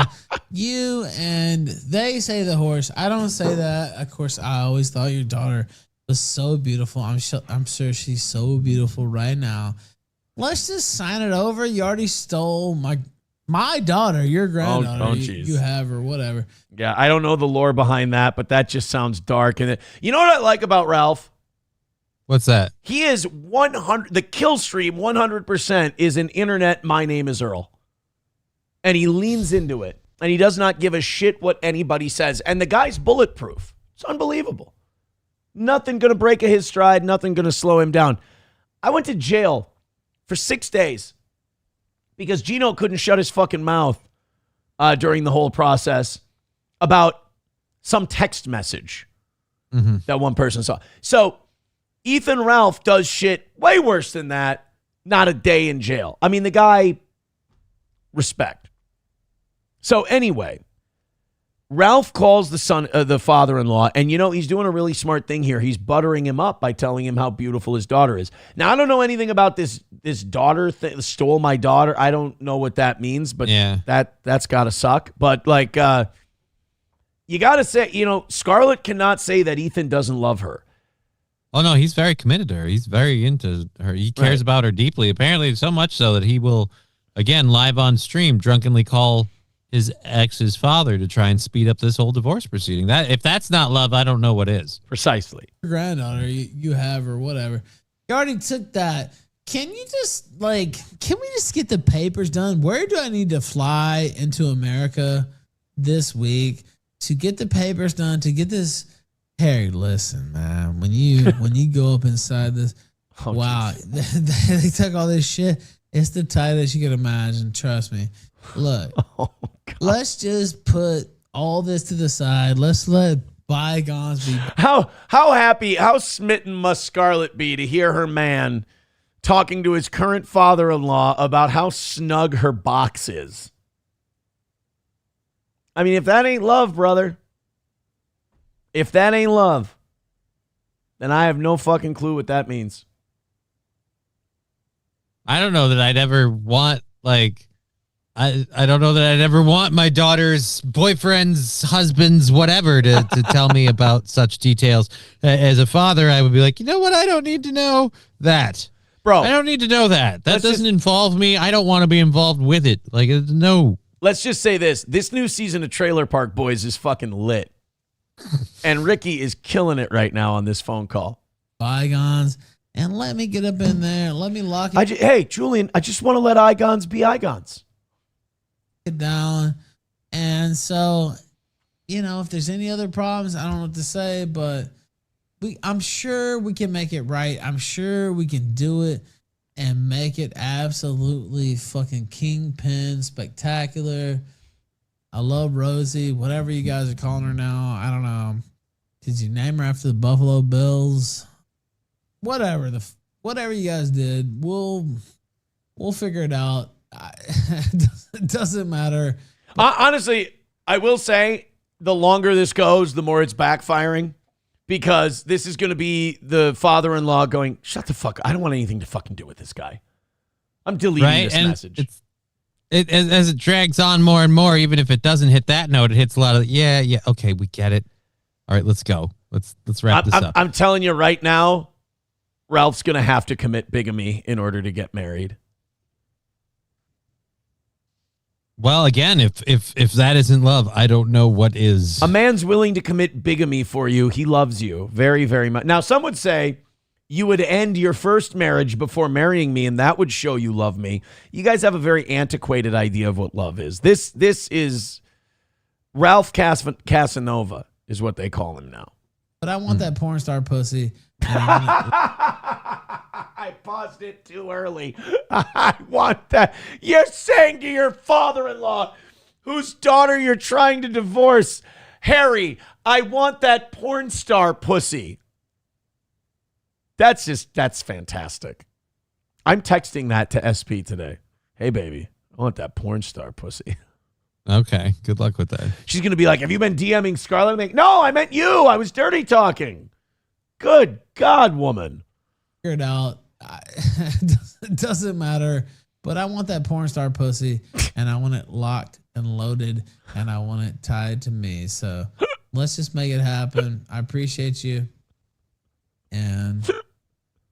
[SPEAKER 16] they say the horse. I don't say that. Of course, I always thought your daughter was so beautiful. I'm sure she's so beautiful right now. Let's just sign it over. You already stole my daughter, your granddaughter. You have her, whatever.
[SPEAKER 11] Yeah, I don't know the lore behind that, but that just sounds dark. And you know what I like about Ralph?
[SPEAKER 13] What's that?
[SPEAKER 11] He is 100. The kill stream 100% is an internet. My name is Earl, and he leans into it, and he does not give a shit what anybody says. And the guy's bulletproof. It's unbelievable. Nothing gonna break his stride. Nothing gonna slow him down. I went to jail for 6 days because Gino couldn't shut his fucking mouth during the whole process about some text message that one person saw. So Ethan Ralph does shit way worse than that. Not a day in jail. I mean, the guy, respect. So anyway, Ralph calls the father-in-law, and he's doing a really smart thing here. He's buttering him up by telling him how beautiful his daughter is. Now, I don't know anything about this daughter thing. Stole my daughter. I don't know what that means, but that's got to suck. But you got to say, Scarlett cannot say that Ethan doesn't love her.
[SPEAKER 13] Oh, no, he's very committed to her. He's very into her. He cares about her deeply, apparently so much so that he will, again, live on stream, drunkenly call his ex's father to try and speed up this whole divorce proceeding. If that's not love, I don't know what is.
[SPEAKER 11] Precisely.
[SPEAKER 16] Your granddaughter, you have her, whatever. You already took that. Can we just get the papers done? Where do I need to fly into America this week to get the papers done, to get this? Harry, listen, man. When you go up inside this, wow, they took all this shit. It's the tightest you can imagine. Trust me. Look, let's just put all this to the side. Let's let bygones be.
[SPEAKER 11] How smitten must Scarlett be to hear her man talking to his current father-in-law about how snug her box is? I mean, if that ain't love, brother. If that ain't love, then I have no fucking clue what that means.
[SPEAKER 13] I don't know that I'd ever want, I don't know that I'd ever want my daughter's boyfriend's, husband's, whatever to tell me about such details. As a father, I would be like, you know what? I don't need to know that.
[SPEAKER 11] Bro.
[SPEAKER 13] I don't need to know that. That doesn't involve me. I don't want to be involved with it. No.
[SPEAKER 11] Let's just say this. This new season of Trailer Park Boys is fucking lit. And Ricky is killing it right now on this phone call.
[SPEAKER 16] Bygones and let me get up in there. Let me lock it.
[SPEAKER 11] Hey, Julian, I just want to let Igons be Igons.
[SPEAKER 16] It down. And so, if there's any other problems, I don't know what to say, but I'm sure we can make it right. I'm sure we can do it and make it absolutely fucking kingpin spectacular. I love Rosie, whatever you guys are calling her now. I don't know. Did you name her after the Buffalo Bills? Whatever you guys did, we'll figure it out. It doesn't matter.
[SPEAKER 11] Honestly, I will say the longer this goes, the more it's backfiring, because this is going to be the father-in-law going, shut the fuck up. I don't want anything to fucking do with this guy. I'm deleting this message.
[SPEAKER 13] As it drags on more and more, even if it doesn't hit that note, it hits a lot of, okay, we get it. All right, let's go. Let's wrap this up.
[SPEAKER 11] I'm telling you right now, Ralph's going to have to commit bigamy in order to get married.
[SPEAKER 13] Well, again, if that isn't love, I don't know what is.
[SPEAKER 11] A man's willing to commit bigamy for you. He loves you very, very much. Now, some would say you would end your first marriage before marrying me, and that would show you love me. You guys have a very antiquated idea of what love is. This is Ralph Casanova is what they call him now.
[SPEAKER 16] But I want that porn star pussy.
[SPEAKER 11] I paused it too early. I want that. You're saying to your father-in-law, whose daughter you're trying to divorce, Harry, I want that porn star pussy. That's fantastic. I'm texting that to SP today. Hey, baby, I want that porn star pussy.
[SPEAKER 13] Okay, good luck with that.
[SPEAKER 11] She's going to be like, have you been DMing Scarlett? I'm like, no, I meant you. I was dirty talking. Good God, woman.
[SPEAKER 16] Figure it out. It doesn't matter, but I want that porn star pussy, and I want it locked and loaded, and I want it tied to me. So let's just make it happen. I appreciate you. And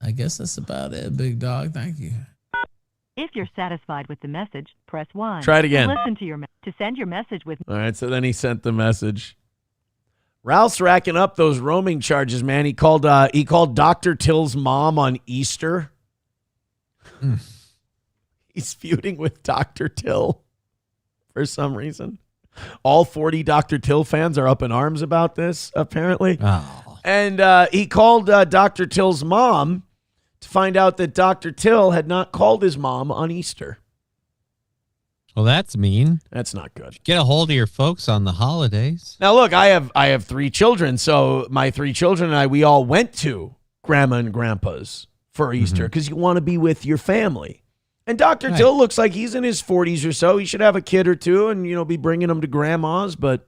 [SPEAKER 16] I guess that's about it, big dog. Thank you.
[SPEAKER 15] If you're satisfied with the message, press 1.
[SPEAKER 11] Try it again.
[SPEAKER 15] To send your message with.
[SPEAKER 11] All right, so then he sent the message. Ralph's racking up those roaming charges, man. He called Dr. Till's mom on Easter. He's feuding with Dr. Till for some reason. All 40 Dr. Till fans are up in arms about this, apparently.
[SPEAKER 13] Oh.
[SPEAKER 11] And he called Dr. Till's mom to find out that Dr. Till had not called his mom on Easter.
[SPEAKER 13] Well, that's mean.
[SPEAKER 11] That's not good.
[SPEAKER 13] Get a hold of your folks on the holidays.
[SPEAKER 11] Now, look, I have 3 children, so my 3 children and I, we all went to Grandma and Grandpa's for Easter because you want to be with your family. And Dr. Till looks like he's in his 40s or so. He should have a kid or two and, be bringing them to Grandma's, but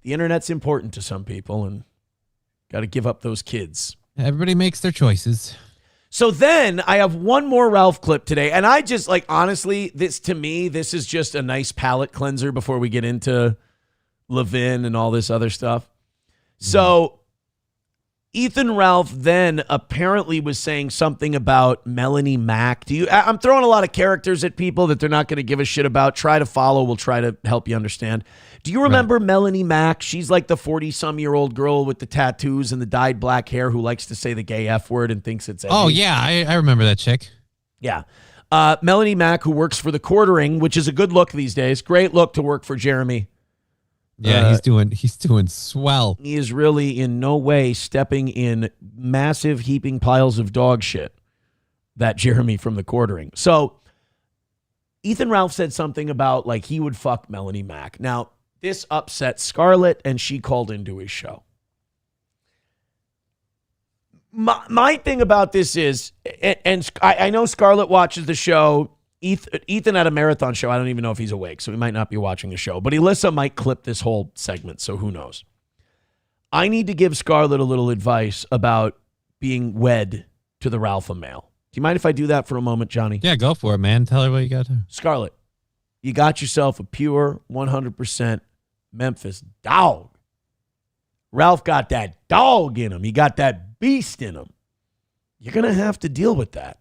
[SPEAKER 11] the internet's important to some people and got to give up those kids.
[SPEAKER 13] Everybody makes their choices.
[SPEAKER 11] So then I have one more Ralph clip today. And I just honestly, this is just a nice palate cleanser before we get into Levin and all this other stuff. So Ethan Ralph then apparently was saying something about Melanie Mack. I'm throwing a lot of characters at people that they're not going to give a shit about. Try to follow. We'll try to help you understand. Do you remember Melanie Mack? She's like the 40-some-year-old girl with the tattoos and the dyed black hair who likes to say the gay F word and thinks it's edgy.
[SPEAKER 13] Oh, yeah. I remember that chick.
[SPEAKER 11] Yeah. Melanie Mack, who works for the Quartering, which is a good look these days. Great look to work for Jeremy.
[SPEAKER 13] Yeah, he's doing swell.
[SPEAKER 11] He is really in no way stepping in massive heaping piles of dog shit, that Jeremy from the Quartering. So Ethan Ralph said something about he would fuck Melanie Mack. Now, this upset Scarlett, and she called into his show. My thing about this is, and I know Scarlett watches the show. Ethan had a marathon show. I don't even know if he's awake, so he might not be watching the show. But Elissa might clip this whole segment, so who knows? I need to give Scarlett a little advice about being wed to the Ralph male. Do you mind if I do that for a moment, Johnny?
[SPEAKER 13] Yeah, go for it, man. Tell her what you got to.
[SPEAKER 11] Scarlett, you got yourself a pure 100% Memphis dog. Ralph got that dog in him. He got that beast in him. You're going to have to deal with that.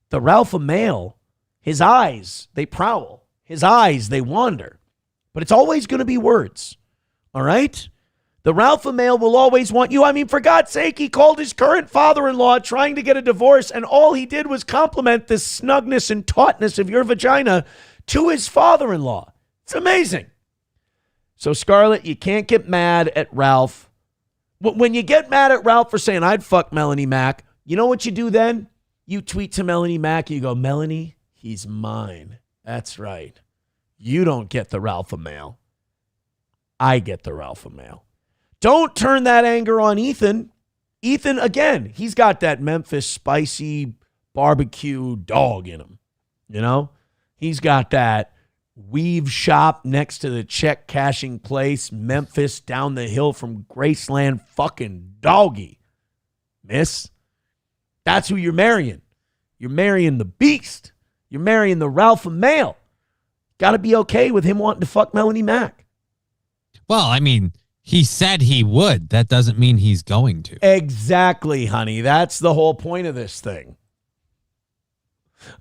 [SPEAKER 11] The Ralph male, his eyes, they prowl. His eyes, they wander. But it's always going to be words. All right? The alpha male will always want you. I mean, for God's sake, he called his current father-in-law trying to get a divorce, and all he did was compliment the snugness and tautness of your vagina to his father-in-law. It's amazing. So, Scarlett, you can't get mad at Ralph. When you get mad at Ralph for saying, I'd fuck Melanie Mack, you know what you do then? You tweet to Melanie Mack, you go, Melanie, he's mine. That's right. You don't get the Ralpha male. I get the Ralpha male. Don't turn that anger on Ethan. Ethan, again, he's got that Memphis spicy barbecue dog in him. You know? He's got that weave shop next to the check cashing place, Memphis, down the hill from Graceland, fucking doggy. Miss, that's who you're marrying. You're marrying the beast. You're marrying the Ralpha male. Got to be okay with him wanting to fuck Melanie Mack.
[SPEAKER 13] Well, I mean, he said he would. That doesn't mean he's going to.
[SPEAKER 11] Exactly, honey. That's the whole point of this thing.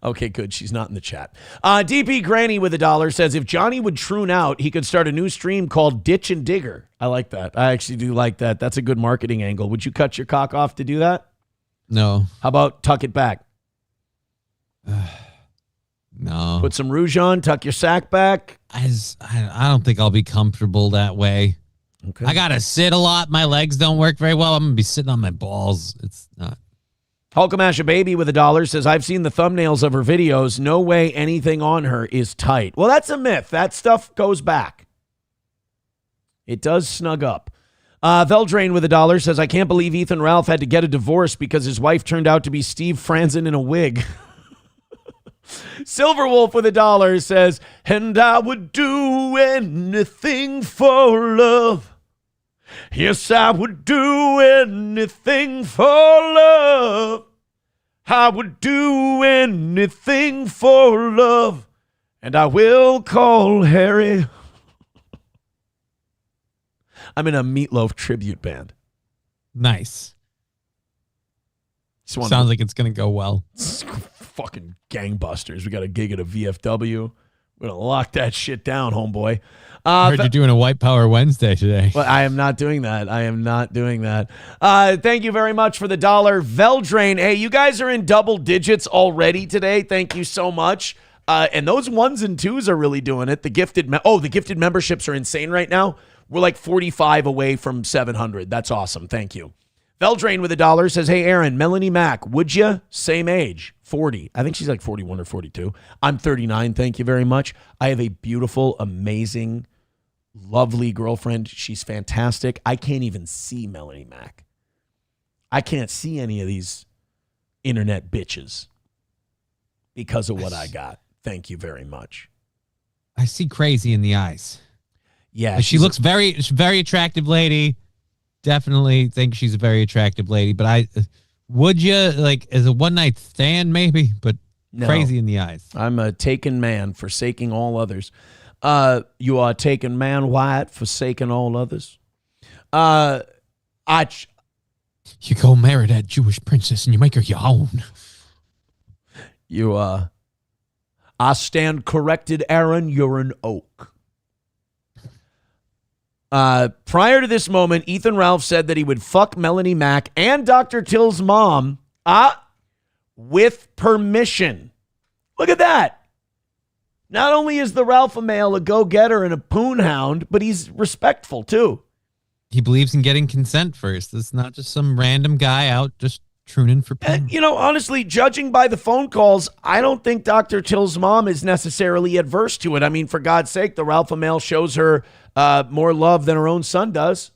[SPEAKER 11] Okay, good. She's not in the chat. DP Granny with $1 says, if Johnny would troon out, he could start a new stream called Ditch and Digger. I like that. I actually do like that. That's a good marketing angle. Would you cut your cock off to do that?
[SPEAKER 13] No.
[SPEAKER 11] How about tuck it back?
[SPEAKER 13] No.
[SPEAKER 11] Put some rouge on, tuck your sack back.
[SPEAKER 13] I don't think I'll be comfortable that way.
[SPEAKER 11] Okay.
[SPEAKER 13] I got to sit a lot. My legs don't work very well. I'm going to be sitting on my balls. It's not.
[SPEAKER 11] Hulkamash Baby with $1 says, I've seen the thumbnails of her videos. No way anything on her is tight. Well, that's a myth. That stuff goes back. It does snug up. Veldrain with $1 says, I can't believe Ethan Ralph had to get a divorce because his wife turned out to be Steve Franzen in a wig. Silverwolf with $1 says, and I would do anything for love. Yes, I would do anything for love. I would do anything for love. And I will call Harry. I'm in a Meatloaf tribute band.
[SPEAKER 13] Nice. Sounds like it's going to go well.
[SPEAKER 11] Fucking gangbusters. We got a gig at a VFW. We're going to lock that shit down, homeboy.
[SPEAKER 13] I heard you're doing a White Power Wednesday today.
[SPEAKER 11] Well, I am not doing that. Thank you very much for the $1. Veldrain. Hey, you guys are in double digits already today. Thank you so much. And those 1s and 2s are really doing it. The gifted memberships are insane right now. We're like 45 away from 700. That's awesome. Thank you. Veldrain with $1 says, hey, Aaron, Melanie Mack, would you? Same age, 40. I think she's like 41 or 42. I'm 39. Thank you very much. I have a beautiful, amazing, lovely girlfriend. She's fantastic. I can't even see Melanie Mack. I can't see any of these internet bitches because of what I got. Thank you very much.
[SPEAKER 13] I see crazy in the eyes.
[SPEAKER 11] Yeah.
[SPEAKER 13] She looks very attractive lady. Definitely think she's a very attractive lady, but would you, like, as a one-night stand maybe, but no. Crazy in the eyes.
[SPEAKER 11] I'm a taken man, forsaking all others. You are taken man white, forsaking all others. You
[SPEAKER 13] go marry that Jewish princess and you make her your own.
[SPEAKER 11] I stand corrected, Aaron, you're an oak. Prior to this moment, Ethan Ralph said that he would fuck Melanie Mack and Dr. Till's mom with permission. Look at that. Not only is the Ralph male a go-getter and a poon hound, but he's respectful too.
[SPEAKER 13] He believes in getting consent first. It's not just some random guy out just trooning for poon.
[SPEAKER 11] And, honestly, judging by the phone calls, I don't think Dr. Till's mom is necessarily adverse to it. I mean, for God's sake, the Ralph male shows her more love than her own son does.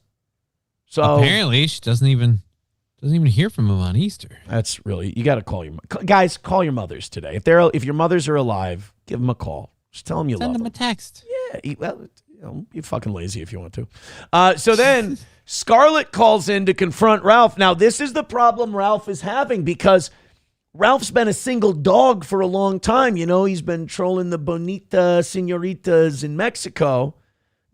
[SPEAKER 11] So
[SPEAKER 13] apparently, she doesn't even hear from him on Easter.
[SPEAKER 11] That's really, you got to call your guys. Call your mothers today. If your mothers are alive, give them a call. Just tell them you love them.
[SPEAKER 13] Send them a text.
[SPEAKER 11] Yeah, well, you're fucking lazy if you want to. So then Scarlett calls in to confront Ralph. Now this is the problem Ralph is having because Ralph's been a single dog for a long time. He's been trolling the bonita senoritas in Mexico.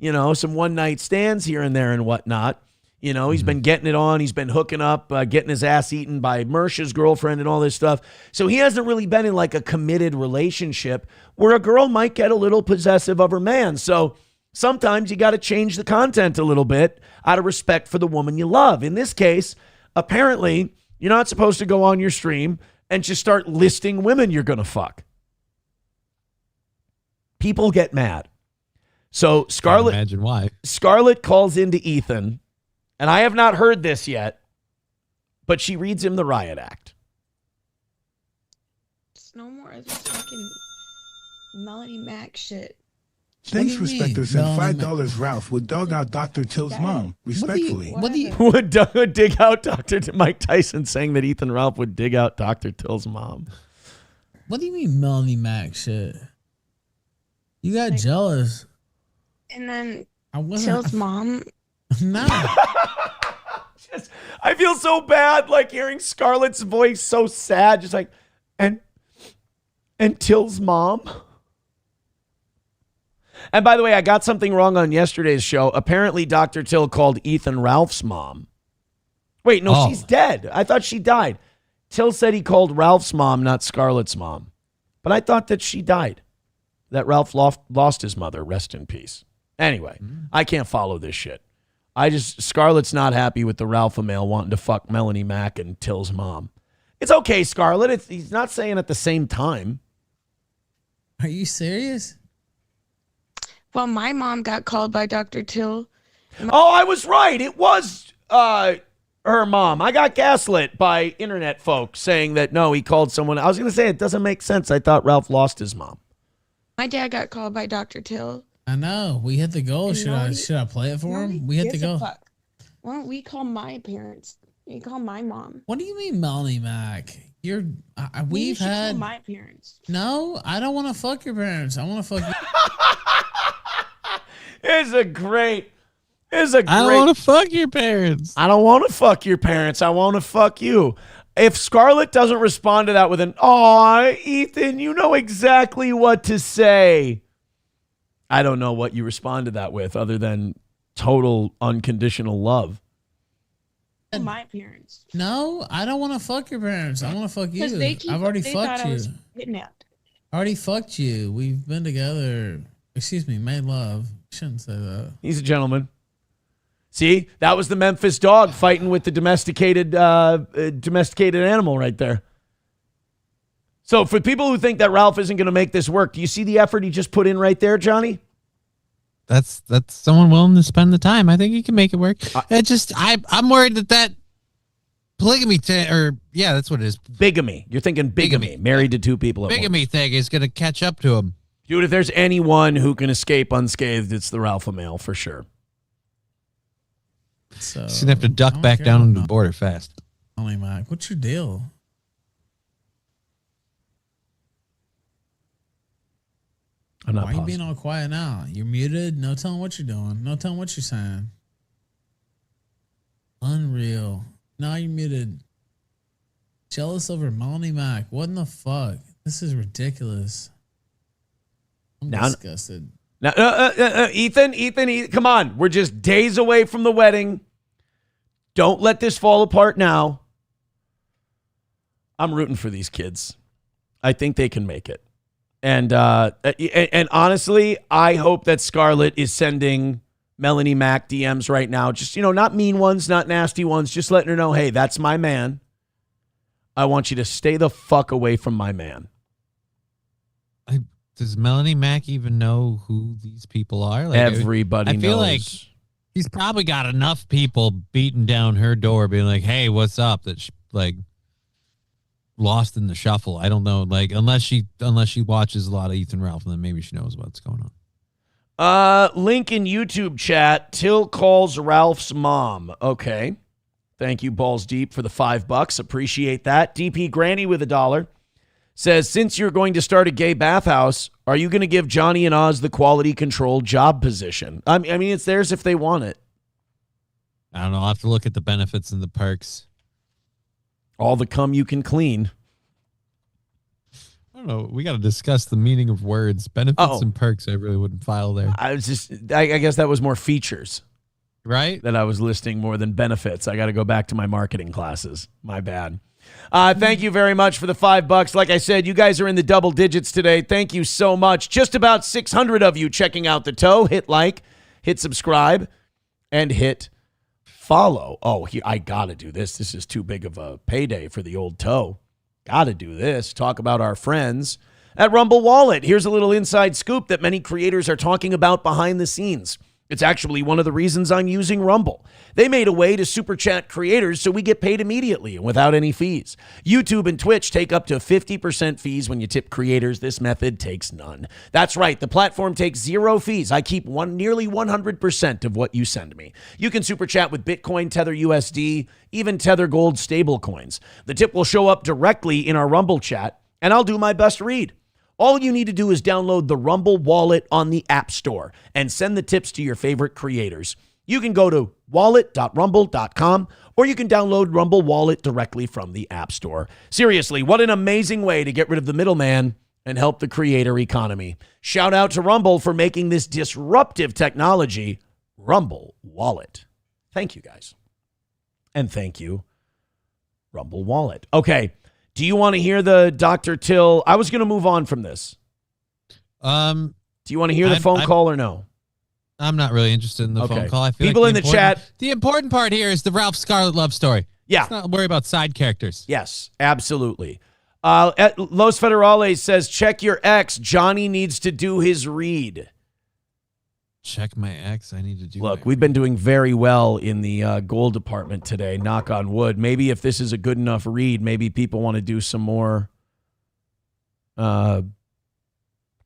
[SPEAKER 11] Some one-night stands here and there and whatnot. He's been getting it on. He's been hooking up, getting his ass eaten by Mersha's girlfriend and all this stuff. So he hasn't really been in like a committed relationship where a girl might get a little possessive of her man. So Sometimes you got to change the content a little bit out of respect for the woman you love. In this case, apparently, you're not supposed to go on your stream and just start listing women you're going to fuck. People get mad. So Scarlett,
[SPEAKER 13] imagine why.
[SPEAKER 11] Scarlett calls into Ethan, and I have not heard this yet, but she reads him the riot act.
[SPEAKER 18] It's no more of this fucking Melanie Mac shit.
[SPEAKER 20] Thanks, Respector sent $5 Ralph would dog out Dr. Till's mom, respectfully.
[SPEAKER 11] Would dig out Mike Tyson saying that Ethan Ralph would dig out Dr. Till's mom.
[SPEAKER 16] What do you mean Melanie Mac shit? You got jealous.
[SPEAKER 18] And then Till's mom.
[SPEAKER 16] No.
[SPEAKER 11] I feel so bad, like hearing Scarlett's voice so sad, just like, and Till's mom. And by the way, I got something wrong on yesterday's show. Apparently, Dr. Till called Ethan Ralph's mom. Wait, no, she's dead. I thought she died. Till said he called Ralph's mom, not Scarlett's mom. But I thought that she died. That Ralph lost his mother. Rest in peace. Anyway, I can't follow this shit. Scarlett's not happy with the Ralph male wanting to fuck Melanie Mac and Till's mom. It's okay, Scarlett. He's not saying at the same time.
[SPEAKER 16] Are you serious?
[SPEAKER 18] Well, my mom got called by Dr. Till.
[SPEAKER 11] Oh, I was right. It was her mom. I got gaslit by internet folks saying that, no, he called someone. I was going to say it doesn't make sense. I thought Ralph lost his mom.
[SPEAKER 18] My dad got called by Dr. Till.
[SPEAKER 16] I know. We hit the goal. Should I play it for him? We hit the goal.
[SPEAKER 18] Why don't we call my parents? You call my mom.
[SPEAKER 16] What do you mean, Melanie Mac? We've had
[SPEAKER 18] call my parents.
[SPEAKER 16] No, I don't want to fuck your parents. I want to fuck you.
[SPEAKER 11] I
[SPEAKER 13] don't want to fuck your parents.
[SPEAKER 11] I don't want to fuck your parents. I want to fuck you. If Scarlett doesn't respond to that with an, "Aw, Ethan, you know exactly what to say," I don't know what you respond to that with other than total unconditional love.
[SPEAKER 18] My parents.
[SPEAKER 16] No, I don't want to fuck your parents. I want to fuck you. I've already fucked you.
[SPEAKER 18] Kidnapped.
[SPEAKER 16] I already fucked you. We've been together. Excuse me, made love. Shouldn't say that.
[SPEAKER 11] He's a gentleman. See, that was the Memphis dog fighting with the domesticated animal right there. So for people who think that Ralph isn't going to make this work, do you see the effort he just put in right there, Johnny?
[SPEAKER 13] That's someone willing to spend the time. I think he can make it work. I'm worried that polygamy that's what it is.
[SPEAKER 11] Bigamy. You're thinking bigamy. Married to two people at
[SPEAKER 13] bigamy
[SPEAKER 11] once.
[SPEAKER 13] Thing is going to catch up to him.
[SPEAKER 11] Dude, if there's anyone who can escape unscathed, it's the Ralph male for sure.
[SPEAKER 16] So
[SPEAKER 13] he's gonna have to duck back down on the border fast.
[SPEAKER 16] Holy Mac, what's your deal?
[SPEAKER 11] I'm not.
[SPEAKER 16] Why are you being all quiet now? You're muted. No telling what you're doing. No telling what you're saying. Unreal. Now you're muted. Jealous over Melanie Mac. What in the fuck? This is ridiculous. I'm disgusted.
[SPEAKER 11] Now, Ethan, come on. We're just days away from the wedding. Don't let this fall apart now. I'm rooting for these kids. I think they can make it. And honestly, I hope that Scarlett is sending Melanie Mac DMs right now. Just, not mean ones, not nasty ones. Just letting her know, hey, that's my man. I want you to stay the fuck away from my man.
[SPEAKER 13] Does Melanie Mac even know who these people are?
[SPEAKER 11] Everybody knows.
[SPEAKER 13] I feel like he's probably got enough people beating down her door being like, hey, what's up? That she, lost in the shuffle. I don't know. Unless she watches a lot of Ethan Ralph, then maybe she knows what's going on.
[SPEAKER 11] Link in YouTube chat. Till calls Ralph's mom. Okay. Thank you, Balls Deep, for the $5. Appreciate that. DP Granny with $1. Says, since you're going to start a gay bathhouse, are you going to give Johnny and Oz the quality control job position? I mean, it's theirs if they want it.
[SPEAKER 13] I don't know. I'll have to look at the benefits and the perks.
[SPEAKER 11] All the cum you can clean.
[SPEAKER 13] I don't know. We got to discuss the meaning of words. Benefits and perks, I really wouldn't file there.
[SPEAKER 11] I guess that was more features.
[SPEAKER 13] Right?
[SPEAKER 11] That I was listing more than benefits. I got to go back to my marketing classes. My bad. Thank you very much for the $5. Like I said, you guys are in the double digits today. Thank you so much. Just about 600 of you checking out the toe. Hit like, hit subscribe, and hit follow. Oh, I got to do this. This is too big of a payday for the old toe. Got to do this. Talk about our friends at Rumble Wallet. Here's a little inside scoop that many creators are talking about behind the scenes. It's actually one of the reasons I'm using Rumble. They made a way to super chat creators so we get paid immediately and without any fees. YouTube and Twitch take up to 50% fees when you tip creators. This method takes none. That's right. The platform takes 0 fees. I keep nearly 100% of what you send me. You can super chat with Bitcoin, Tether USD, even Tether Gold stablecoins. The tip will show up directly in our Rumble chat, and I'll do my best read. All you need to do is download the Rumble Wallet on the App Store and send the tips to your favorite creators. You can go to wallet.rumble.com or you can download Rumble Wallet directly from the App Store. Seriously, what an amazing way to get rid of the middleman and help the creator economy. Shout out to Rumble for making this disruptive technology Rumble Wallet. Thank you, guys. And thank you, Rumble Wallet. Okay. Do you want to hear the Dr. Till? I was going to move on from this. Do you want to hear the phone call or no?
[SPEAKER 13] I'm not really interested in the phone call. I feel
[SPEAKER 11] people in the chat.
[SPEAKER 13] The important part here is the Ralph Scarlett love story.
[SPEAKER 11] Yeah.
[SPEAKER 13] Let's not worry about side characters.
[SPEAKER 11] Yes, absolutely. Los Federales says, check your ex. Johnny needs to do his read.
[SPEAKER 13] Check my ex. I need to do.
[SPEAKER 11] Look, we've been doing very well in the gold department today. Knock on wood. Maybe if this is a good enough read, maybe people want to do some more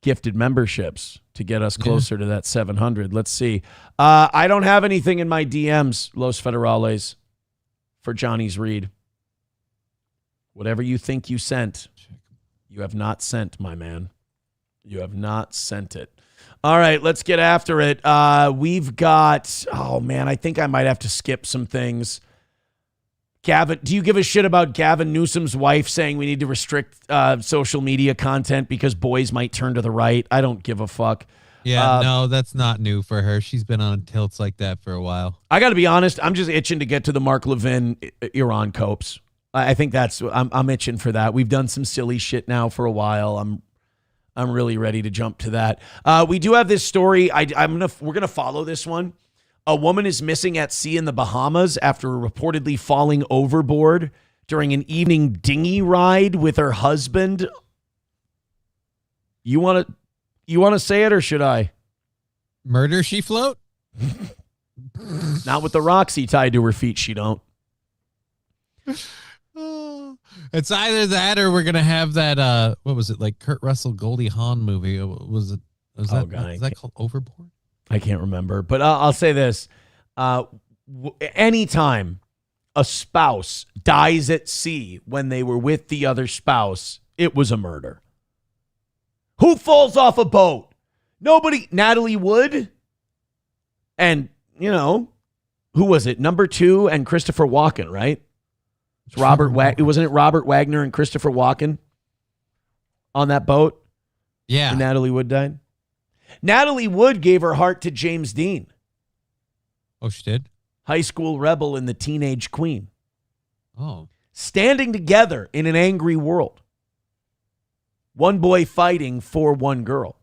[SPEAKER 11] gifted memberships to get us closer to that 700. Let's see. I don't have anything in my DMs, Los Federales, for Johnny's read. Whatever you think you sent, you have not sent, my man. You have not sent it. All right, let's get after it. We've got, oh man, I think I might have to skip some things. Gavin, do you give a shit about Gavin Newsom's wife saying we need to restrict social media content because boys might turn to the right? I don't give a fuck.
[SPEAKER 13] Yeah, no, that's not new for her. She's been on tilts like that for a while.
[SPEAKER 11] I got to be honest. I'm just itching to get to the Mark Levin Iran copes. I think I'm itching for that. We've done some silly shit now for a while. I'm really ready to jump to that. We do have this story. We're gonna follow this one. A woman is missing at sea in the Bahamas after reportedly falling overboard during an evening dinghy ride with her husband. You want to say it or should I?
[SPEAKER 13] Murder she float?
[SPEAKER 11] Not with the Roxy tied to her feet. She don't.
[SPEAKER 13] It's either that or we're gonna have that. What was it, like Kurt Russell, Goldie Hawn movie? Was that called Overboard?
[SPEAKER 11] I can't remember, but I'll say this: anytime a spouse dies at sea when they were with the other spouse, it was a murder. Who falls off a boat? Nobody. Natalie Wood, and who was it? Number 2 and Christopher Walken, right? It's wasn't it Robert Wagner and Christopher Walken on that boat?
[SPEAKER 13] Yeah.
[SPEAKER 11] And Natalie Wood died. Natalie Wood gave her heart to James Dean.
[SPEAKER 13] Oh, she did?
[SPEAKER 11] High school rebel and the teenage queen.
[SPEAKER 13] Oh.
[SPEAKER 11] Standing together in an angry world. One boy fighting for one girl.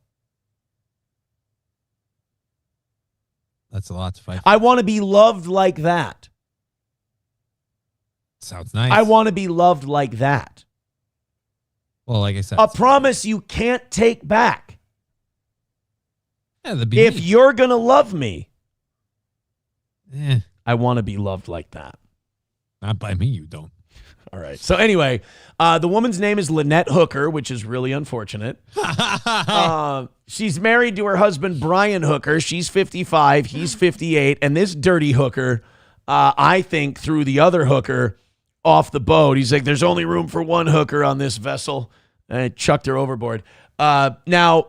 [SPEAKER 13] That's a lot to fight for.
[SPEAKER 11] I want to be loved like that.
[SPEAKER 13] Sounds nice.
[SPEAKER 11] I want to be loved like that.
[SPEAKER 13] Well, like I said,
[SPEAKER 11] a promise you can't take back.
[SPEAKER 13] Yeah,
[SPEAKER 11] if you're going to love me,
[SPEAKER 13] Eh.
[SPEAKER 11] I want to be loved like that.
[SPEAKER 13] Not by me, you don't.
[SPEAKER 11] All right. So anyway, the woman's name is Lynette Hooker, which is really unfortunate. She's married to her husband, Brian Hooker. She's 55. He's 58. And this dirty hooker, I think, threw the other hooker off the boat. He's like, there's only room for one hooker on this vessel. And chucked her overboard. Now,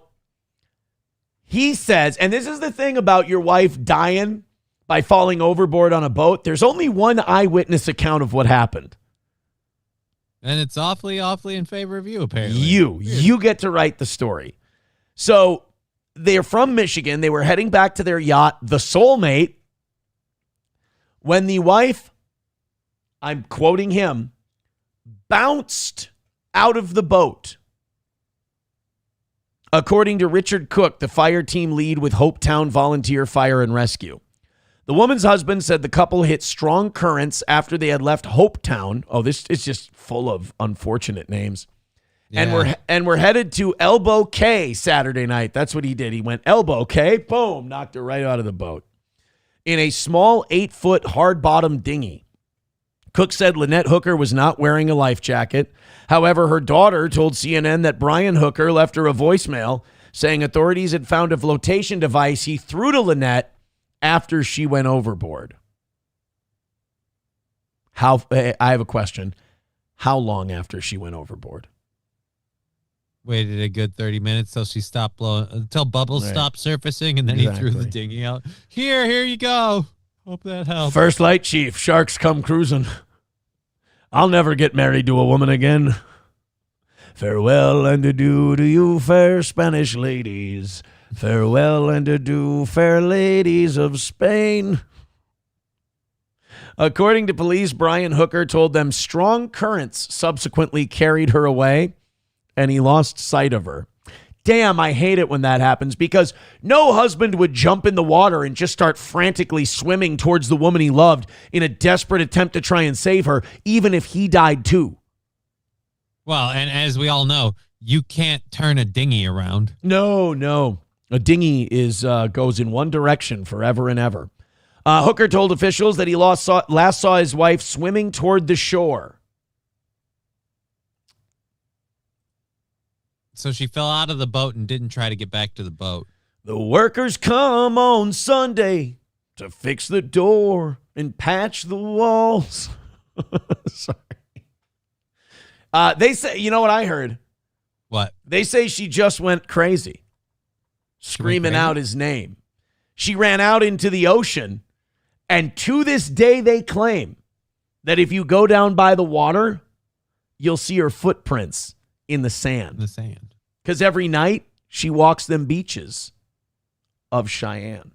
[SPEAKER 11] he says, and this is the thing about your wife dying by falling overboard on a boat. There's only one eyewitness account of what happened.
[SPEAKER 13] And it's awfully in favor of you, apparently.
[SPEAKER 11] You get to write the story. So they're from Michigan. They were heading back to their yacht, the Soulmate, when the wife, I'm quoting him, bounced out of the boat. According to Richard Cook, the fire team lead with Hopetown Volunteer Fire and Rescue. The woman's husband said the couple hit strong currents after they had left Hopetown. Oh, this is just full of unfortunate names.
[SPEAKER 13] Yeah.
[SPEAKER 11] And we're headed to Elbow Cay Saturday night. That's what he did. He went Elbow Cay, boom, knocked her right out of the boat. In a small 8-foot hard-bottom dinghy. Cook said Lynette Hooker was not wearing a life jacket. However, her daughter told CNN that Brian Hooker left her a voicemail saying authorities had found a flotation device he threw to Lynette after she went overboard. I have a question. How long after she went overboard?
[SPEAKER 13] Waited a good 30 minutes till she stopped blowing, until bubbles stopped surfacing, and then he threw the dinghy out. Here you go. Hope that helps.
[SPEAKER 11] First light, Chief. Sharks come cruising. I'll never get married to a woman again. Farewell and adieu to you, fair Spanish ladies. Farewell and adieu, fair ladies of Spain. According to police, Brian Hooker told them strong currents subsequently carried her away, and he lost sight of her. Damn, I hate it when that happens, because no husband would jump in the water and just start frantically swimming towards the woman he loved in a desperate attempt to try and save her, even if he died too.
[SPEAKER 13] Well, and as we all know, you can't turn a dinghy around.
[SPEAKER 11] No. A dinghy goes in one direction forever and ever. Hooker told officials that he last saw his wife swimming toward the shore.
[SPEAKER 13] So she fell out of the boat and didn't try to get back to the boat.
[SPEAKER 11] The workers come on Sunday to fix the door and patch the walls. Sorry. They say, you know what I heard?
[SPEAKER 13] What?
[SPEAKER 11] They say she just went crazy, screaming out his name. She ran out into the ocean, and to this day they claim that if you go down by the water, you'll see her footprints in the sand. Because every night she walks them beaches of Cheyenne.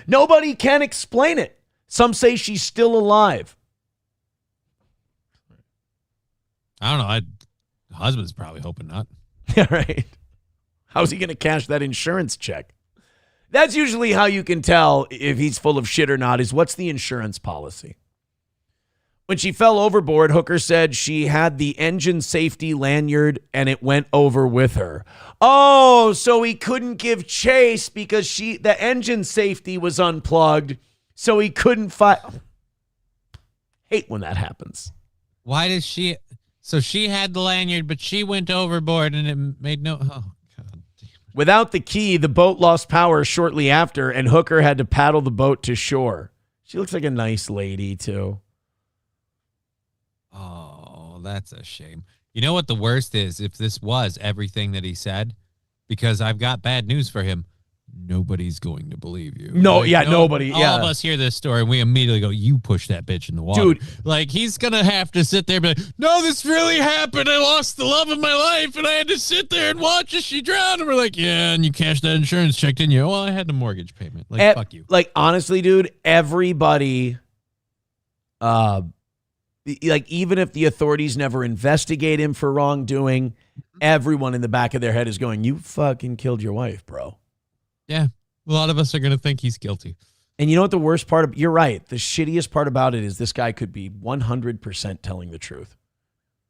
[SPEAKER 11] Nobody can explain it. Some say she's still alive.
[SPEAKER 13] I don't know. The husband's probably hoping not.
[SPEAKER 11] Yeah, right. How's he going to cash that insurance check? That's usually how you can tell if he's full of shit or not, is what's the insurance policy? When she fell overboard, Hooker said she had the engine safety lanyard and it went over with her. Oh, so he couldn't give chase because the engine safety was unplugged, so he couldn't fight. Hate when that happens.
[SPEAKER 13] Why did she? So she had the lanyard, but she went overboard and it made no. Oh, God damn it.
[SPEAKER 11] Without the key, the boat lost power shortly after, and Hooker had to paddle the boat to shore. She looks like a nice lady, too.
[SPEAKER 13] Oh, that's a shame. You know what the worst is? If this was everything that he said, because I've got bad news for him. Nobody's going to believe you.
[SPEAKER 11] Nobody.
[SPEAKER 13] All of us hear this story and we immediately go, you push that bitch in the water.
[SPEAKER 11] Dude.
[SPEAKER 13] Like, he's going to have to sit there and be like, no, this really happened. I lost the love of my life and I had to sit there and watch as she drowned. And we're like, yeah, and you cashed that insurance check, didn't you? Well, I had the mortgage payment. Like, fuck you.
[SPEAKER 11] Like, honestly, dude, everybody, like, even if the authorities never investigate him for wrongdoing, everyone in the back of their head is going, you fucking killed your wife, bro.
[SPEAKER 13] Yeah, a lot of us are going to think he's guilty.
[SPEAKER 11] And you know what the worst part of, you're right. The shittiest part about it is this guy could be 100% telling the truth.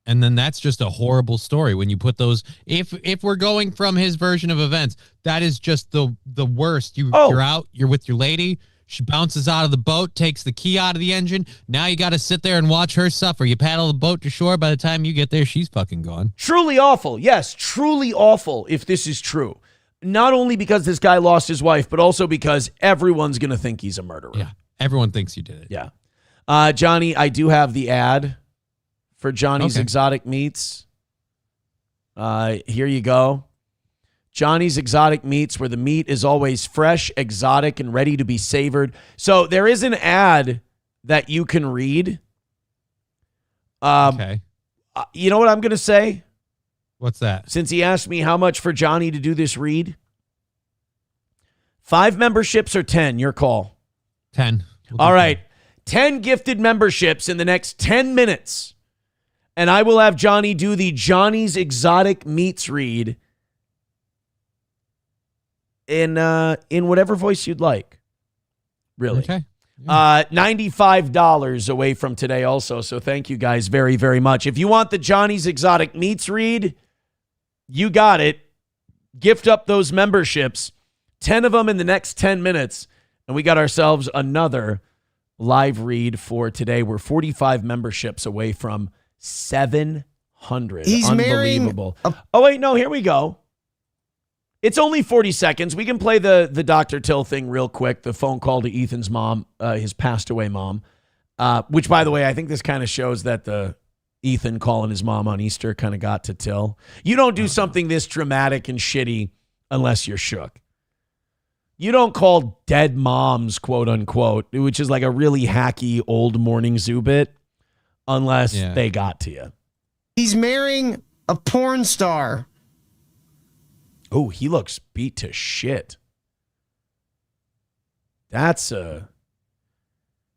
[SPEAKER 13] And then that's just a horrible story when you put those, if we're going from his version of events, that is just the worst. You're out, you're with your lady, she bounces out of the boat, takes the key out of the engine. Now you got to sit there and watch her suffer. You paddle the boat to shore. By the time you get there, she's fucking gone.
[SPEAKER 11] Truly awful. Yes, truly awful if this is true. Not only because this guy lost his wife, but also because everyone's going to think he's a murderer.
[SPEAKER 13] Yeah, everyone thinks you did it.
[SPEAKER 11] Yeah. Johnny, I do have the ad for Johnny's Exotic Meats. Here you go. Johnny's Exotic Meats, where the meat is always fresh, exotic, and ready to be savored. So there is an ad that you can read.
[SPEAKER 13] Okay.
[SPEAKER 11] You know what I'm going to say?
[SPEAKER 13] What's that?
[SPEAKER 11] Since he asked me how much for Johnny to do this read. 5 memberships or 10? Your call.
[SPEAKER 13] 10.
[SPEAKER 11] All right. 10 gifted memberships in the next 10 minutes. And I will have Johnny do the Johnny's Exotic Meats read in whatever voice you'd like. Really.
[SPEAKER 13] Okay.
[SPEAKER 11] $95 away from today also. So thank you guys very, very much. If you want the Johnny's Exotic Meats read, you got it. Gift up those memberships. 10 of them in the next 10 minutes. And we got ourselves another live read for today. We're 45 memberships away from 700.
[SPEAKER 19] He's
[SPEAKER 11] unbelievable. Oh, wait, no, here we go. It's only 40 seconds. We can play the Dr. Till thing real quick, the phone call to Ethan's mom, his passed away mom, which, by the way, I think this kind of shows that the Ethan calling his mom on Easter kind of got to Till. You don't do something this dramatic and shitty unless you're shook. You don't call dead moms, quote unquote, which is like a really hacky old morning zoo bit, unless they got to you.
[SPEAKER 19] He's marrying a porn star.
[SPEAKER 11] Oh, he looks beat to shit. That's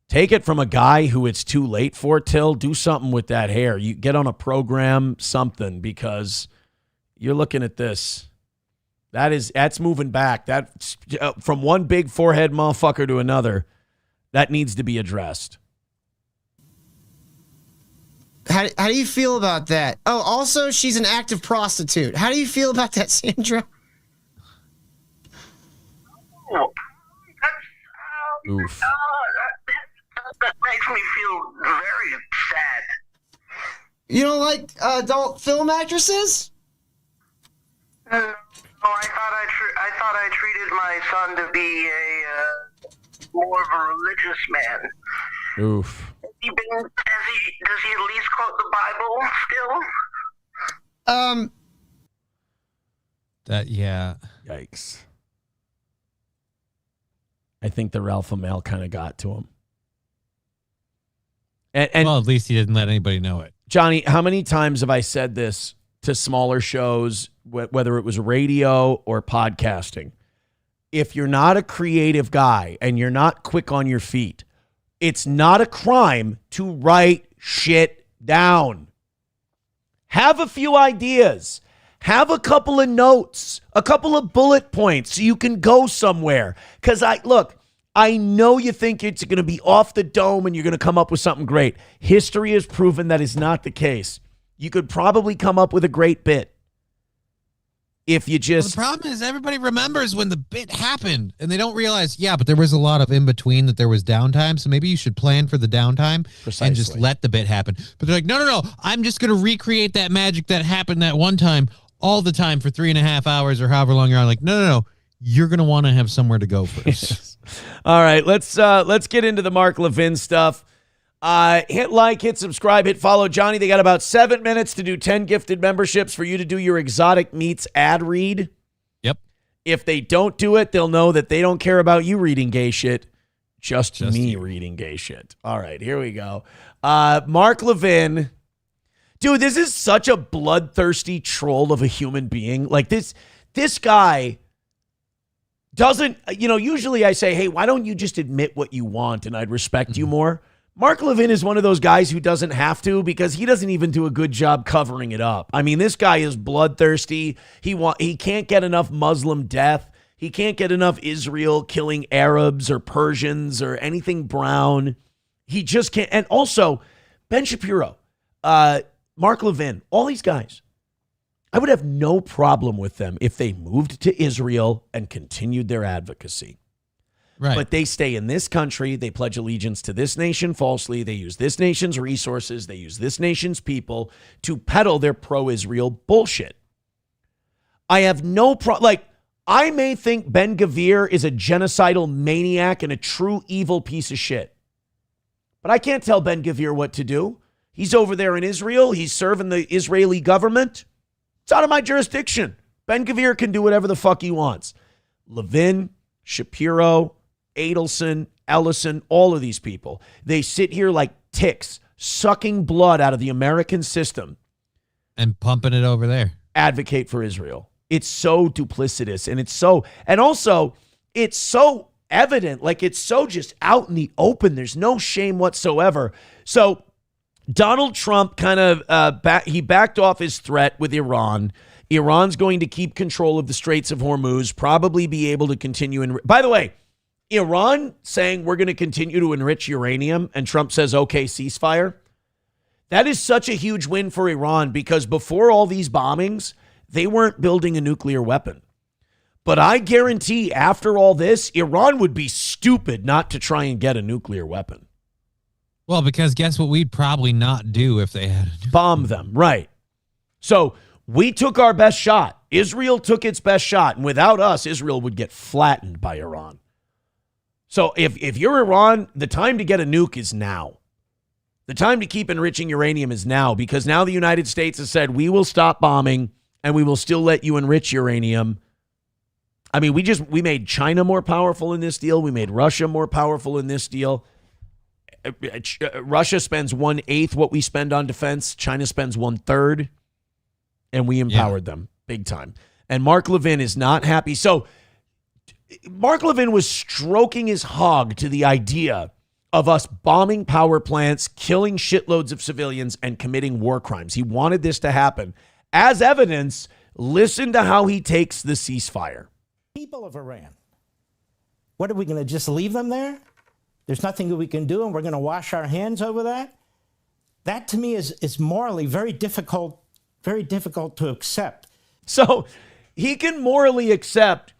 [SPEAKER 11] take it from a guy who it's too late for, Till. Do something with that hair. You get on a program, something, because you're looking at this. That's moving back. That from one big forehead motherfucker to another, that needs to be addressed.
[SPEAKER 19] How do you feel about that? Oh, also, she's an active prostitute. How do you feel about that, Sandra?
[SPEAKER 11] Oof.
[SPEAKER 1] That makes me feel very sad.
[SPEAKER 19] You don't like adult film actresses?
[SPEAKER 1] I thought I treated my son to be more of a religious man.
[SPEAKER 11] Oof.
[SPEAKER 1] Does he at least quote the Bible still?
[SPEAKER 11] Yikes. I think the alpha male kind of got to him. And
[SPEAKER 13] well, at least he didn't let anybody know it.
[SPEAKER 11] Johnny, how many times have I said this to smaller shows, whether it was radio or podcasting? If you're not a creative guy and you're not quick on your feet, it's not a crime to write shit down. Have a few ideas. Have a couple of notes, a couple of bullet points so you can go somewhere. Because I know you think it's going to be off the dome and you're going to come up with something great. History has proven that is not the case. You could probably come up with a great bit. If you just...
[SPEAKER 13] Well, the problem is everybody remembers when the bit happened and they don't realize, but there was a lot of in between that there was downtime. So maybe you should plan for the downtime and just let the bit happen. But they're like, no. I'm just going to recreate that magic that happened that one time all the time for 3.5 hours or however long you're on. Like, no. You're going to want to have somewhere to go first.
[SPEAKER 11] Yes. All right, let's get into the Mark Levin stuff. Hit like, hit subscribe, hit follow. Johnny, they got about 7 minutes to do 10 gifted memberships for you to do your Exotic Meats ad read.
[SPEAKER 13] Yep.
[SPEAKER 11] If they don't do it, they'll know that they don't care about you reading gay shit. Just me reading gay shit. All right, here we go. Mark Levin. Dude, this is such a bloodthirsty troll of a human being. Like this guy doesn't, usually I say, hey, why don't you just admit what you want and I'd respect you more? Mark Levin is one of those guys who doesn't have to because he doesn't even do a good job covering it up. I mean, this guy is bloodthirsty. He can't get enough Muslim death. He can't get enough Israel killing Arabs or Persians or anything brown. He just can't. And also, Ben Shapiro, Mark Levin, all these guys, I would have no problem with them if they moved to Israel and continued their advocacy.
[SPEAKER 13] Right.
[SPEAKER 11] But they stay in this country. They pledge allegiance to this nation falsely. They use this nation's resources. They use this nation's people to peddle their pro-Israel bullshit. I have no problem. I may think Ben Gvir is a genocidal maniac and a true evil piece of shit. But I can't tell Ben Gvir what to do. He's over there in Israel. He's serving the Israeli government. It's out of my jurisdiction. Ben Gvir can do whatever the fuck he wants. Levin, Shapiro, Adelson, Ellison, all of these people, they sit here like ticks, sucking blood out of the American system.
[SPEAKER 13] And pumping it over there.
[SPEAKER 11] Advocate for Israel. It's so duplicitous and it's so evident, like it's so just out in the open. There's no shame whatsoever. So Donald Trump kind of he backed off his threat with Iran. Iran's going to keep control of the Straits of Hormuz, probably be able to continue. By the way, Iran saying we're going to continue to enrich uranium and Trump says, okay, ceasefire. That is such a huge win for Iran because before all these bombings, they weren't building a nuclear weapon. But I guarantee after all this, Iran would be stupid not to try and get a nuclear weapon.
[SPEAKER 13] Well, because guess what we'd probably not do if they had
[SPEAKER 11] bomb them, right? So we took our best shot. Israel took its best shot, and without us, Israel would get flattened by Iran. So if you're Iran, the time to get a nuke is now. The time to keep enriching uranium is now, because now the United States has said we will stop bombing and we will still let you enrich uranium. I mean, we made China more powerful in this deal. We made Russia more powerful in this deal. Russia spends 1/8 what we spend on defense. China spends 1/3, and we empowered them big time. And Mark Levin is not happy. So Mark Levin was stroking his hog to the idea of us bombing power plants, killing shitloads of civilians, and committing war crimes. He wanted this to happen. As evidence, listen to how he takes the ceasefire.
[SPEAKER 17] People of Iran. What are we going to just leave them there? There's nothing that we can do, and we're going to wash our hands over that? That to me is morally very difficult to accept.
[SPEAKER 11] So he can morally accept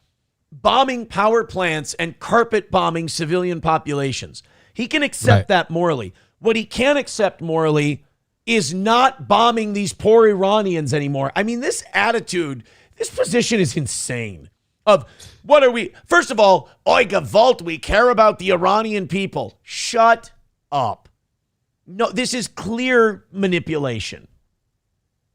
[SPEAKER 11] bombing power plants and carpet bombing civilian populations. He can accept that morally. What he can't accept morally is not bombing these poor Iranians anymore. I mean, this attitude, this position is insane. Of what are we? First of all, oi gewalt, we care about the Iranian people. Shut up. No, this is clear manipulation.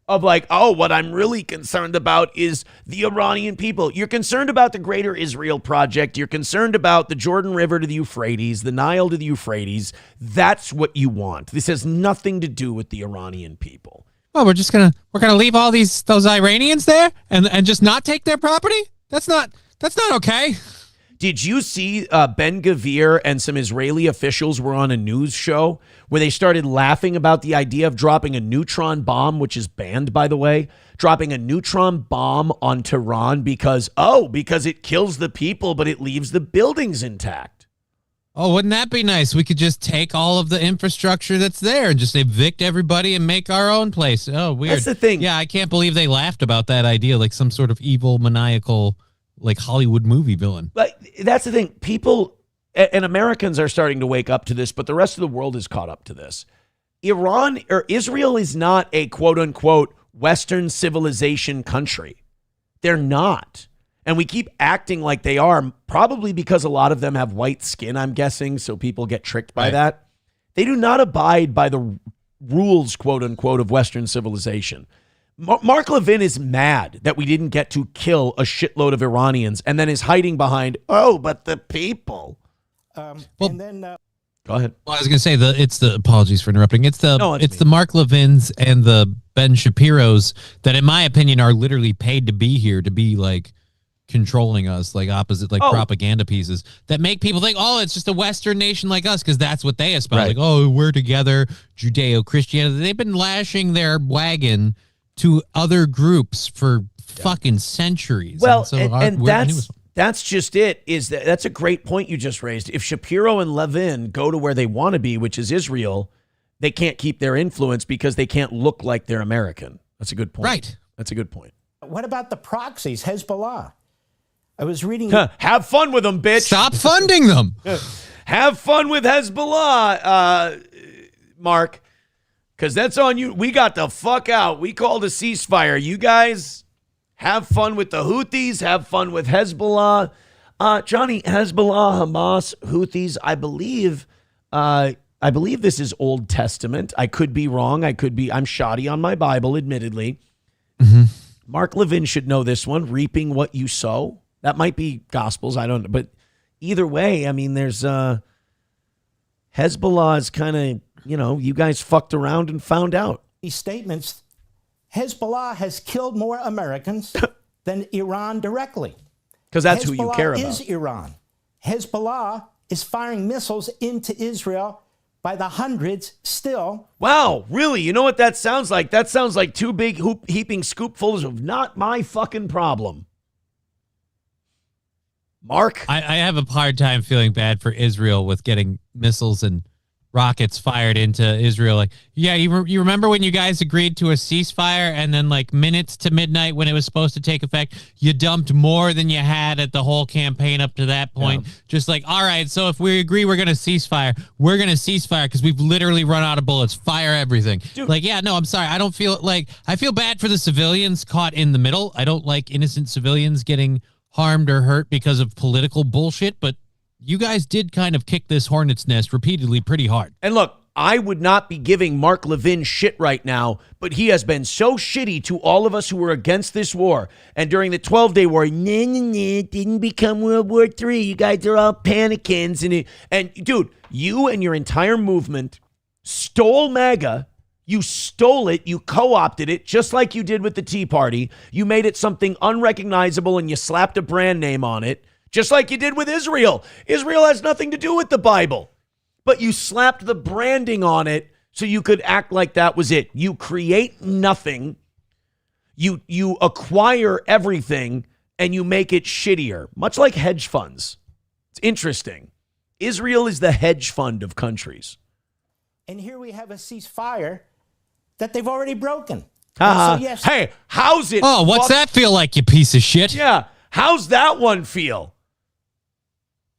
[SPEAKER 11] Of like, oh, what I'm really concerned about is the Iranian people. You're concerned about the Greater Israel Project. You're concerned about the Jordan River to the Euphrates, the Nile to the Euphrates. That's what you want. This has nothing to do with the Iranian people.
[SPEAKER 13] Well, we're gonna leave all those Iranians there and just not take their property? That's not okay.
[SPEAKER 11] Did you see Ben Gvir and some Israeli officials were on a news show where they started laughing about the idea of dropping a neutron bomb, which is banned, by the way, dropping a neutron bomb on Tehran because it kills the people, but it leaves the buildings intact.
[SPEAKER 13] Oh, wouldn't that be nice? We could just take all of the infrastructure that's there and just evict everybody and make our own place. Oh, weird.
[SPEAKER 11] That's the thing.
[SPEAKER 13] Yeah, I can't believe they laughed about that idea like some sort of evil, maniacal, like Hollywood movie villain.
[SPEAKER 11] But that's the thing. People and Americans are starting to wake up to this, but the rest of the world is caught up to this. Israel is not a quote unquote Western civilization country. They're not. And we keep acting like they are, probably because a lot of them have white skin, I'm guessing, so people get tricked by that. They do not abide by the rules, quote unquote, of Western civilization. Mark Levin is mad that we didn't get to kill a shitload of Iranians and then is hiding behind, but the people.
[SPEAKER 17] Go
[SPEAKER 11] ahead.
[SPEAKER 13] Well, I was going to say apologies for interrupting. It's
[SPEAKER 11] me.
[SPEAKER 13] the Mark Levins and the Ben Shapiros that, in my opinion, are literally paid to be here to be like controlling us, like opposite, like propaganda pieces that make people think, oh, it's just a Western nation like us, because that's what they espouse. Like, oh, we're together, Judeo-Christianity. They've been lashing their wagon to other groups for fucking centuries.
[SPEAKER 11] Well, and that's just it. That's a great point you just raised. If Shapiro and Levin go to where they want to be, which is Israel, they can't keep their influence because they can't look like they're American. That's a good point.
[SPEAKER 13] Right.
[SPEAKER 11] That's a good point.
[SPEAKER 17] What about the proxies, Hezbollah? I was reading.
[SPEAKER 11] Have fun with them, bitch.
[SPEAKER 13] Stop funding them.
[SPEAKER 11] Have fun with Hezbollah, Mark. Because that's on you. We got the fuck out. We called a ceasefire. You guys have fun with the Houthis. Have fun with Hezbollah. Johnny, Hezbollah, Hamas, Houthis, I believe this is Old Testament. I could be wrong. I'm shoddy on my Bible, admittedly.
[SPEAKER 13] Mm-hmm.
[SPEAKER 11] Mark Levin should know this one. Reaping what you sow. That might be Gospels. I don't know. But either way, I mean, there's Hezbollah is kind of, you guys fucked around and found out.
[SPEAKER 17] These statements, Hezbollah has killed more Americans than Iran directly.
[SPEAKER 11] Because that's who you care about.
[SPEAKER 17] Hezbollah is Iran. Hezbollah is firing missiles into Israel by the hundreds still.
[SPEAKER 11] Wow, really? You know what that sounds like? That sounds like two big heaping scoopfuls of not my fucking problem. Mark?
[SPEAKER 13] I have a hard time feeling bad for Israel with getting missiles and rockets fired into Israel. Like, yeah, you remember when you guys agreed to a ceasefire and then like minutes to midnight when it was supposed to take effect, you dumped more than you had at the whole campaign up to that point. Yeah. Just like, all right, so if we agree we're going to ceasefire, we're going to ceasefire because we've literally run out of bullets. Fire everything. Dude. Like, yeah, no, I'm sorry. I don't feel like I feel bad for the civilians caught in the middle. I don't like innocent civilians getting harmed or hurt because of political bullshit, but you guys did kind of kick this hornet's nest repeatedly pretty hard.
[SPEAKER 11] And look, I would not be giving Mark Levin shit right now, but he has been so shitty to all of us who were against this war. And during the 12-day war, it didn't become World War III. You guys are all panicking. And dude, you and your entire movement stole MAGA. You stole it. You co-opted it, just like you did with the Tea Party. You made it something unrecognizable and you slapped a brand name on it. Just like you did with Israel. Israel has nothing to do with the Bible. But you slapped the branding on it so you could act like that was it. You create nothing. You acquire everything and you make it shittier. Much like hedge funds. It's interesting. Israel is the hedge fund of countries.
[SPEAKER 17] And here we have a ceasefire that they've already broken.
[SPEAKER 11] So
[SPEAKER 17] yes,
[SPEAKER 11] hey, how's it?
[SPEAKER 13] Oh, what's that feel like, you piece of shit?
[SPEAKER 11] Yeah, how's that one feel?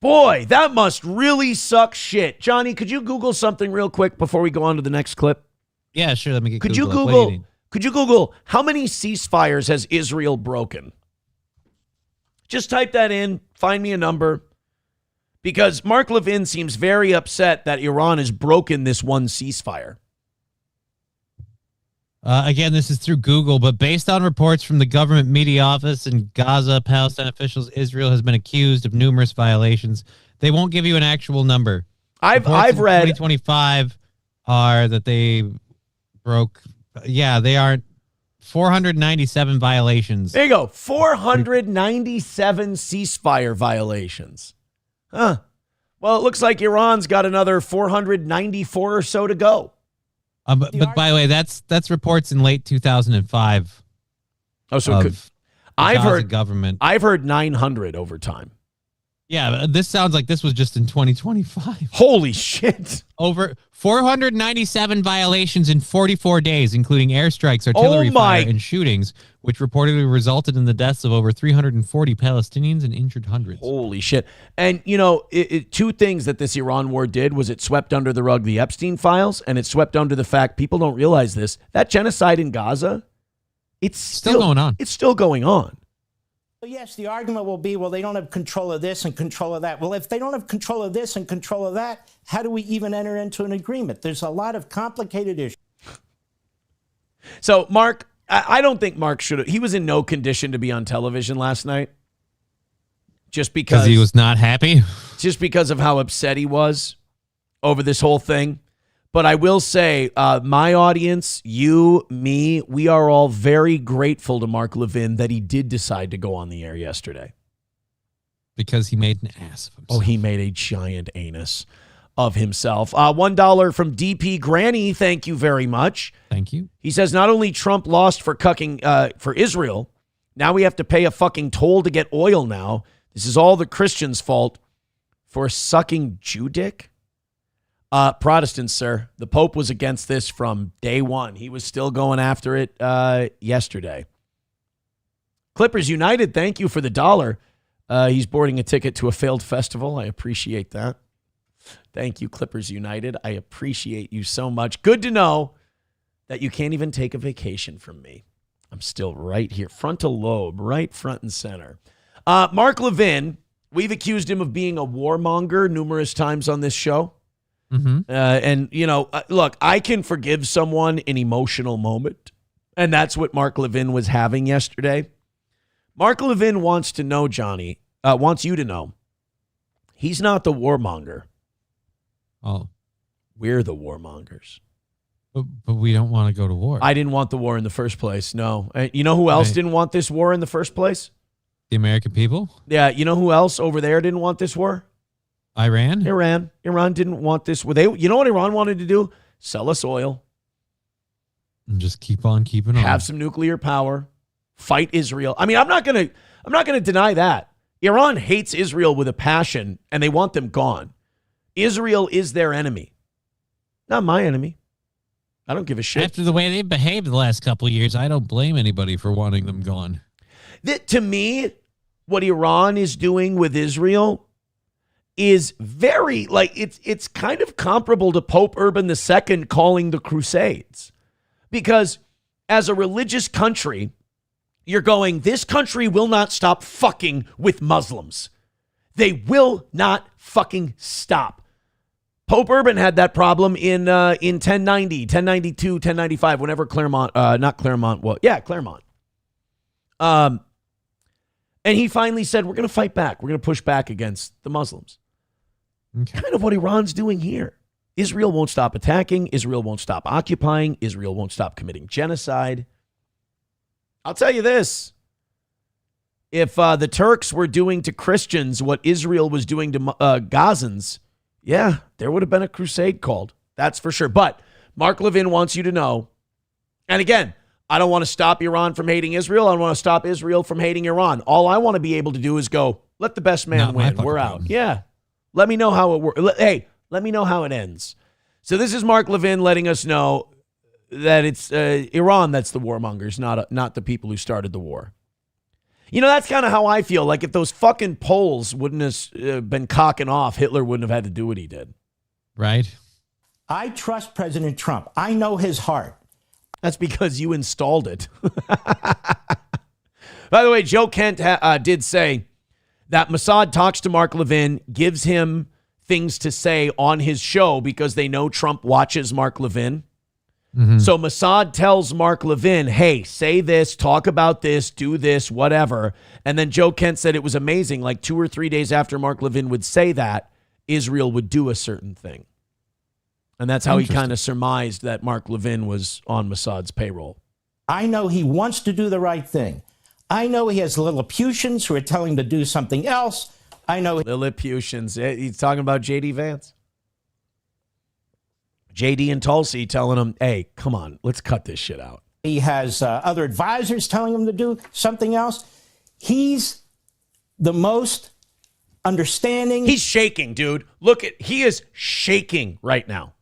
[SPEAKER 11] Boy, that must really suck shit. Johnny, could you Google something real quick before we go on to the next clip?
[SPEAKER 13] Yeah, sure. Let me get
[SPEAKER 11] Could
[SPEAKER 13] Google
[SPEAKER 11] you
[SPEAKER 13] up.
[SPEAKER 11] Google? Could you Google how many ceasefires has Israel broken? Just type that in. Find me a number. Because Mark Levin seems very upset that Iran has broken this one ceasefire.
[SPEAKER 13] Again, this is through Google, but based on reports from the government media office in Gaza, Palestine officials, Israel has been accused of numerous violations. They won't give you an actual number.
[SPEAKER 11] I've read
[SPEAKER 13] 2025 are that they broke. Yeah, they are 497 violations.
[SPEAKER 11] There you go. 497 ceasefire violations. Huh. Well, it looks like Iran's got another 494 or so to go.
[SPEAKER 13] But by the way, that's reports in late 2005.
[SPEAKER 11] Oh, so I've heard
[SPEAKER 13] government.
[SPEAKER 11] I've heard 900 over time.
[SPEAKER 13] Yeah, this sounds like this was just in 2025.
[SPEAKER 11] Holy shit.
[SPEAKER 13] Over 497 violations in 44 days, including airstrikes, artillery fire, and shootings, which reportedly resulted in the deaths of over 340 Palestinians and injured hundreds.
[SPEAKER 11] Holy shit. And, you know, two things that this Iran war did was it swept under the rug the Epstein files, and it swept under the fact, people don't realize this, that genocide in Gaza, it's still
[SPEAKER 13] going on.
[SPEAKER 11] It's still going on.
[SPEAKER 17] Well, yes, the argument will be, well, they don't have control of this and control of that. Well, if they don't have control of this and control of that, how do we even enter into an agreement? There's a lot of complicated issues.
[SPEAKER 11] So, Mark, I don't think Mark should have. He was in no condition to be on television last night. Just because
[SPEAKER 13] he was not happy?
[SPEAKER 11] Just because of how upset he was over this whole thing. But I will say, my audience, you, me, we are all very grateful to Mark Levin that he did decide to go on the air yesterday.
[SPEAKER 13] Because he made an ass of himself.
[SPEAKER 11] Oh, he made a giant anus of himself. $1 from DP Granny, thank you very much.
[SPEAKER 13] Thank you.
[SPEAKER 11] He says, not only Trump lost for cucking for Israel, now we have to pay a fucking toll to get oil now. This is all the Christians' fault for sucking Jew dick. Protestants, sir. The Pope was against this from day one. He was still going after it yesterday. Clippers United, thank you for the $1. He's boarding a ticket to a failed festival. I appreciate that. Thank you, Clippers United. I appreciate you so much. Good to know that you can't even take a vacation from me. I'm still right here. Frontal lobe, right front and center. Mark Levin, we've accused him of being a warmonger numerous times on this show.
[SPEAKER 13] Mm-hmm.
[SPEAKER 11] And, you know, look, I can forgive someone an emotional moment. And that's what Mark Levin was having yesterday. Mark Levin wants to know, Johnny, wants you to know, he's not the warmonger.
[SPEAKER 13] Oh.
[SPEAKER 11] We're the warmongers.
[SPEAKER 13] But we don't want to go to war.
[SPEAKER 11] I didn't want the war in the first place, no. You know who else didn't want this war in the first place?
[SPEAKER 13] The American people?
[SPEAKER 11] Yeah, you know who else over there didn't want this war?
[SPEAKER 14] Iran?
[SPEAKER 11] Iran didn't want this. You know what Iran wanted to do? Sell us oil.
[SPEAKER 14] And just keep on keeping on.
[SPEAKER 11] Have some nuclear power. Fight Israel. I mean, I'm not gonna deny that. Iran hates Israel with a passion, and they want them gone. Israel is their enemy. Not my enemy. I don't give a shit.
[SPEAKER 14] After the way they've behaved the last couple of years, I don't blame anybody for wanting them gone.
[SPEAKER 11] To me, what Iran is doing with Israel is very, it's kind of comparable to Pope Urban II calling the Crusades. Because as a religious country, you're going, this country will not stop fucking with Muslims. They will not fucking stop. Pope Urban had that problem in 1090, 1092, 1095, whenever Claremont. And he finally said, we're going to fight back. We're going to push back against the Muslims.
[SPEAKER 14] Okay.
[SPEAKER 11] Kind of what Iran's doing here. Israel won't stop attacking. Israel won't stop occupying. Israel won't stop committing genocide. I'll tell you this. If the Turks were doing to Christians what Israel was doing to Gazans, yeah, there would have been a crusade called. That's for sure. But Mark Levin wants you to know, and again, I don't want to stop Iran from hating Israel. I don't want to stop Israel from hating Iran. All I want to be able to do is go, let the best man win. We're out. Yeah. Let me know how it works. Hey, let me know how it ends. So this is Mark Levin letting us know that it's Iran that's the warmongers, not the people who started the war. You know, that's kind of how I feel. Like if those fucking Poles wouldn't have been cocking off, Hitler wouldn't have had to do what he did.
[SPEAKER 14] Right.
[SPEAKER 17] I trust President Trump. I know his heart.
[SPEAKER 11] That's because you installed it. By the way, Joe Kent did say that Mossad talks to Mark Levin, gives him things to say on his show because they know Trump watches Mark Levin. Mm-hmm. So Mossad tells Mark Levin, hey, say this, talk about this, do this, whatever. And then Joe Kent said it was amazing. Like 2 or 3 days after Mark Levin would say that, Israel would do a certain thing. And that's how he kind of surmised that Mark Levin was on Mossad's payroll.
[SPEAKER 17] I know he wants to do the right thing. I know he has Lilliputians who are telling him to do something else. I know
[SPEAKER 11] Lilliputians. He's talking about J.D. Vance. J.D. and Tulsi telling him, hey, come on, let's cut this shit out.
[SPEAKER 17] He has other advisors telling him to do something else. He's the most understanding.
[SPEAKER 11] He's shaking, dude. He is shaking right now.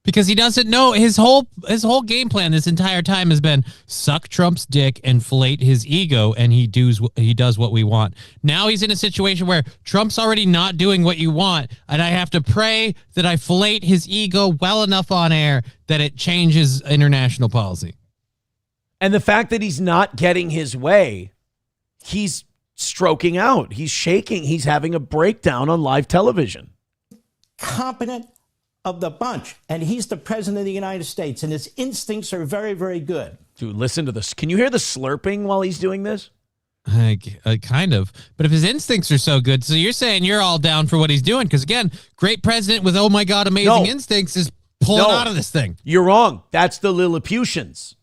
[SPEAKER 14] Because he doesn't know his whole game plan this entire time has been suck Trump's dick, inflate his ego, and he does what we want. Now he's in a situation where Trump's already not doing what you want, and I have to pray that I fillet his ego well enough on air that it changes international policy.
[SPEAKER 11] And the fact that he's not getting his way, he's stroking out. He's shaking. He's having a breakdown on live television.
[SPEAKER 17] Competent of the bunch, and he's the president of the United States, and his instincts are very, very good.
[SPEAKER 11] Dude, listen to this. Can you hear the slurping while he's doing this?
[SPEAKER 14] Kind of. But if his instincts are so good, so you're saying you're all down for what he's doing, because again, great president with, oh my God, amazing instincts is pulling out of this thing.
[SPEAKER 11] You're wrong. That's the Lilliputians.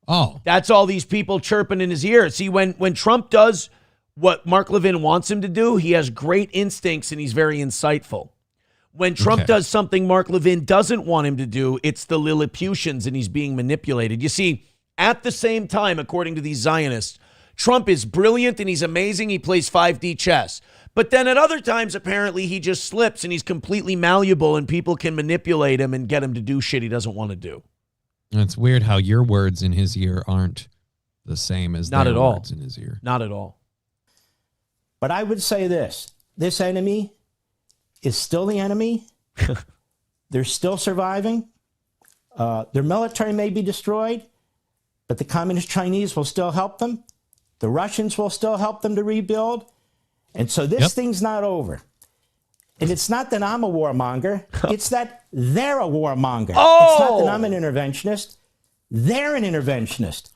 [SPEAKER 14] Oh.
[SPEAKER 11] That's all these people chirping in his ear. See, when Trump does what Mark Levin wants him to do, he has great instincts and he's very insightful. When Trump does something Mark Levin doesn't want him to do, it's the Lilliputians and he's being manipulated. You see, at the same time, according to these Zionists, Trump is brilliant and he's amazing. He plays 5D chess. But then at other times, apparently, he just slips and he's completely malleable and people can manipulate him and get him to do shit he doesn't want to do.
[SPEAKER 14] It's weird how your words in his ear aren't the same as
[SPEAKER 11] Not
[SPEAKER 14] their
[SPEAKER 11] at all.
[SPEAKER 14] words in his ear.
[SPEAKER 11] Not at all.
[SPEAKER 17] But I would say this enemy is still the enemy. They're still surviving. Their military may be destroyed, but the communist Chinese will still help them. The Russians will still help them to rebuild. And so this thing's not over. And it's not that I'm a warmonger. It's that they're a warmonger.
[SPEAKER 11] Oh!
[SPEAKER 17] It's not that I'm an interventionist. They're an interventionist.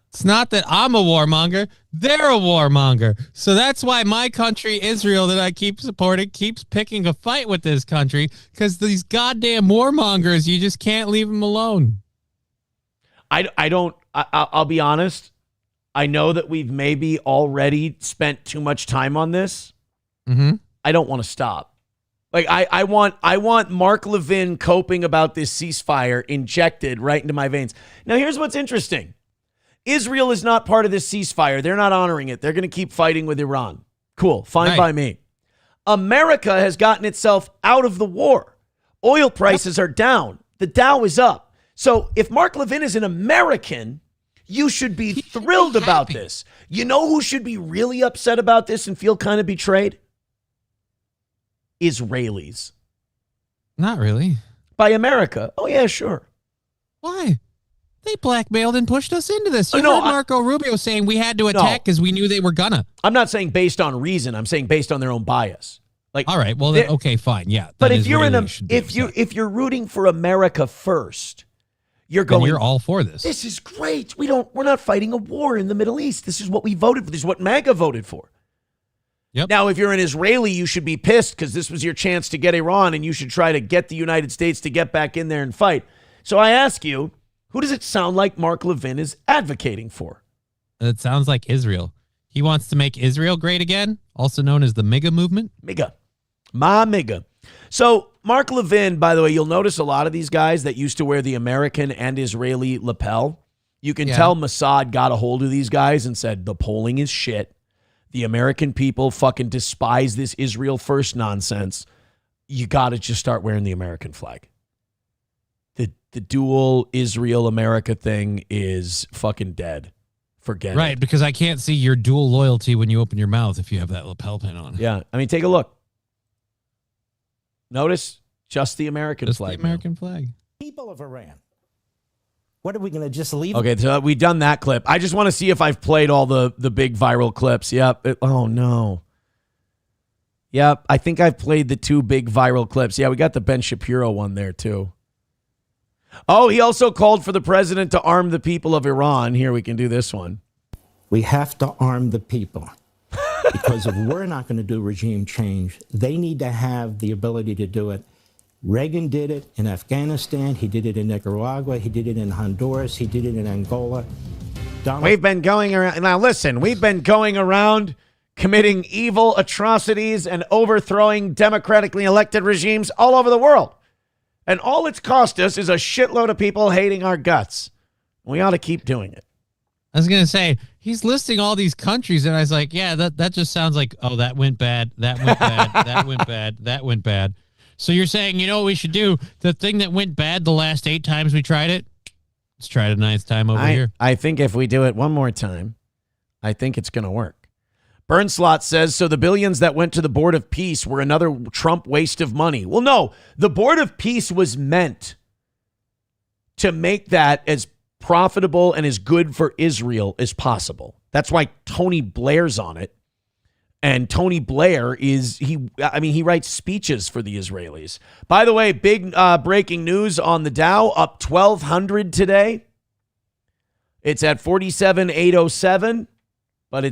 [SPEAKER 14] It's not that I'm a warmonger. They're a warmonger. So that's why my country, Israel, that I keep supporting, keeps picking a fight with this country, because these goddamn warmongers, you just can't leave them alone.
[SPEAKER 11] I'll be honest. I know that we've maybe already spent too much time on this.
[SPEAKER 14] Mm-hmm.
[SPEAKER 11] I don't want to stop. Like I want Mark Levin coping about this ceasefire injected right into my veins. Now here's what's interesting. Israel is not part of this ceasefire. They're not honoring it. They're going to keep fighting with Iran. Cool. Fine by me. America has gotten itself out of the war. Oil prices are down. The Dow is up. So if Mark Levin is an American, you should be thrilled about this. You know who should be really upset about this and feel kind of betrayed? Israelis.
[SPEAKER 14] Not really.
[SPEAKER 11] By America. Oh, yeah, sure.
[SPEAKER 14] Why? They blackmailed and pushed us into this. You
[SPEAKER 11] No,
[SPEAKER 14] heard Marco Rubio saying we had to attack because we knew they were gonna.
[SPEAKER 11] I'm not saying based on reason. I'm saying based on their own bias. Like,
[SPEAKER 14] all right, well, then, okay, fine, yeah.
[SPEAKER 11] But if you're if you're rooting for America first, you're going.
[SPEAKER 14] Then you're all for this.
[SPEAKER 11] This is great. We're not fighting a war in the Middle East. This is what we voted for. This is what MAGA voted for.
[SPEAKER 14] Yep.
[SPEAKER 11] Now, if you're an Israeli, you should be pissed because this was your chance to get Iran, and you should try to get the United States to get back in there and fight. So I ask you, who does it sound like Mark Levin is advocating for?
[SPEAKER 14] It sounds like Israel. He wants to make Israel great again, also known as the MIGA movement.
[SPEAKER 11] MIGA. Ma MIGA. So Mark Levin, by the way, you'll notice a lot of these guys that used to wear the American and Israeli lapel. You can tell Mossad got a hold of these guys and said, the polling is shit. The American people fucking despise this Israel first nonsense. You got to just start wearing the American flag. The dual Israel America thing is fucking dead. Forget it.
[SPEAKER 14] Right, because I can't see your dual loyalty when you open your mouth if you have that lapel pin on.
[SPEAKER 11] Yeah, I mean, take a look. Notice just the American flag.
[SPEAKER 14] The American flag.
[SPEAKER 17] People of Iran. What are we going to just leave?
[SPEAKER 11] Okay, so we've done that clip. I just want to see if I've played all the big viral clips. Yep. Oh, no. Yep, I think I've played the 2 big viral clips. Yeah, we got the Ben Shapiro one there, too. Oh, he also called for the president to arm the people of Iran. Here, we can do this one.
[SPEAKER 17] We have to arm the people. Because if we're not going to do regime change, they need to have the ability to do it. Reagan did it in Afghanistan. He did it in Nicaragua. He did it in Honduras. He did it in Angola.
[SPEAKER 11] We've been going around. Now, listen, we've been going around committing evil atrocities and overthrowing democratically elected regimes all over the world. And all it's cost us is a shitload of people hating our guts. We ought to keep doing it.
[SPEAKER 14] I was going to say, he's listing all these countries, and I was like, yeah, that just sounds like, oh, that went bad, that went bad, that went bad, that went bad. So you're saying, you know what we should do? The thing that went bad the last 8 times we tried it, let's try it a 9th time over here.
[SPEAKER 11] I think if we do it one more time, I think it's going to work. Burnslot says, so the billions that went to the Board of Peace were another Trump waste of money. Well, no, the Board of Peace was meant to make that as profitable and as good for Israel as possible. That's why Tony Blair's on it. And Tony Blair he writes speeches for the Israelis. By the way, big breaking news on the Dow, up 1,200 today. It's at 47,807. But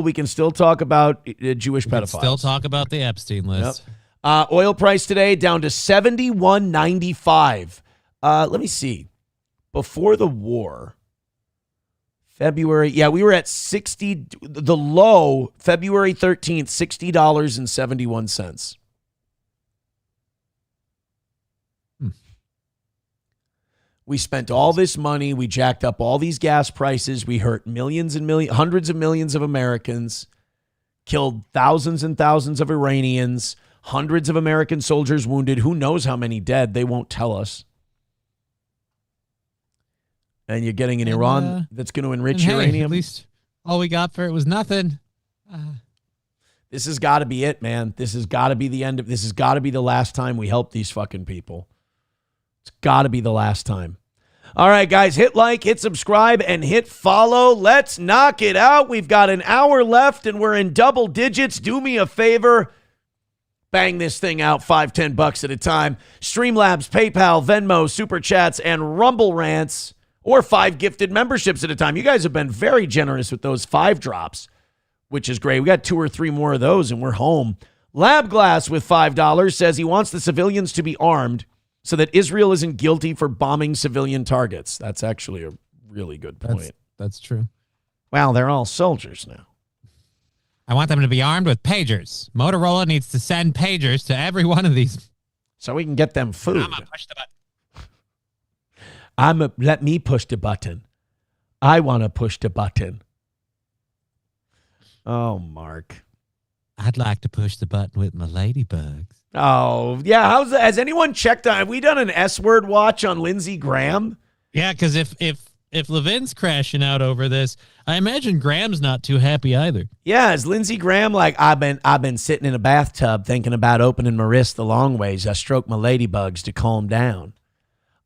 [SPEAKER 11] we can still talk about Jewish pedophiles.
[SPEAKER 14] Still talk about the Epstein list.
[SPEAKER 11] Yep. Oil price today down to $71.95. Let me see. Before the war, February, we were at 60. The low, February 13th, $60.71. We spent all this money. We jacked up all these gas prices. We hurt hundreds of millions of Americans, killed thousands and thousands of Iranians, hundreds of American soldiers wounded. Who knows how many dead? They won't tell us. And you're getting an Iran that's going to enrich uranium.
[SPEAKER 14] At least all we got for it was nothing.
[SPEAKER 11] This has got to be it, man. This has got to be the end of. This has got to be the last time we help these fucking people. It's got to be the last time. All right, guys, hit like, hit subscribe, and hit follow. Let's knock it out. We've got an hour left, and we're in double digits. Do me a favor. Bang this thing out, $5-10 at a time. Streamlabs, PayPal, Venmo, Super Chats, and Rumble Rants, or 5 gifted memberships at a time. You guys have been very generous with those 5 drops, which is great. We got 2 or 3 more of those, and we're home. Lab Glass with $5 says he wants the civilians to be armed so that Israel isn't guilty for bombing civilian targets. That's actually a really good point.
[SPEAKER 14] That's true.
[SPEAKER 11] Well, they're all soldiers now.
[SPEAKER 13] I want them to be armed with pagers. Motorola needs to send pagers to every one of these.
[SPEAKER 11] So we can get them food.
[SPEAKER 13] I'm going to push the button.
[SPEAKER 11] Let me push the button. I want to push the button. Oh, Mark.
[SPEAKER 13] I'd like to push the button with my ladybugs.
[SPEAKER 11] Oh, yeah. How's that? Has anyone checked on? Have we done an S-word watch on Lindsey Graham?
[SPEAKER 2] Yeah, because if Levin's crashing out over this, I imagine Graham's not too happy either.
[SPEAKER 11] Yeah, is Lindsey Graham like, I've been sitting in a bathtub thinking about opening my wrist the long ways. I stroke my ladybugs to calm down.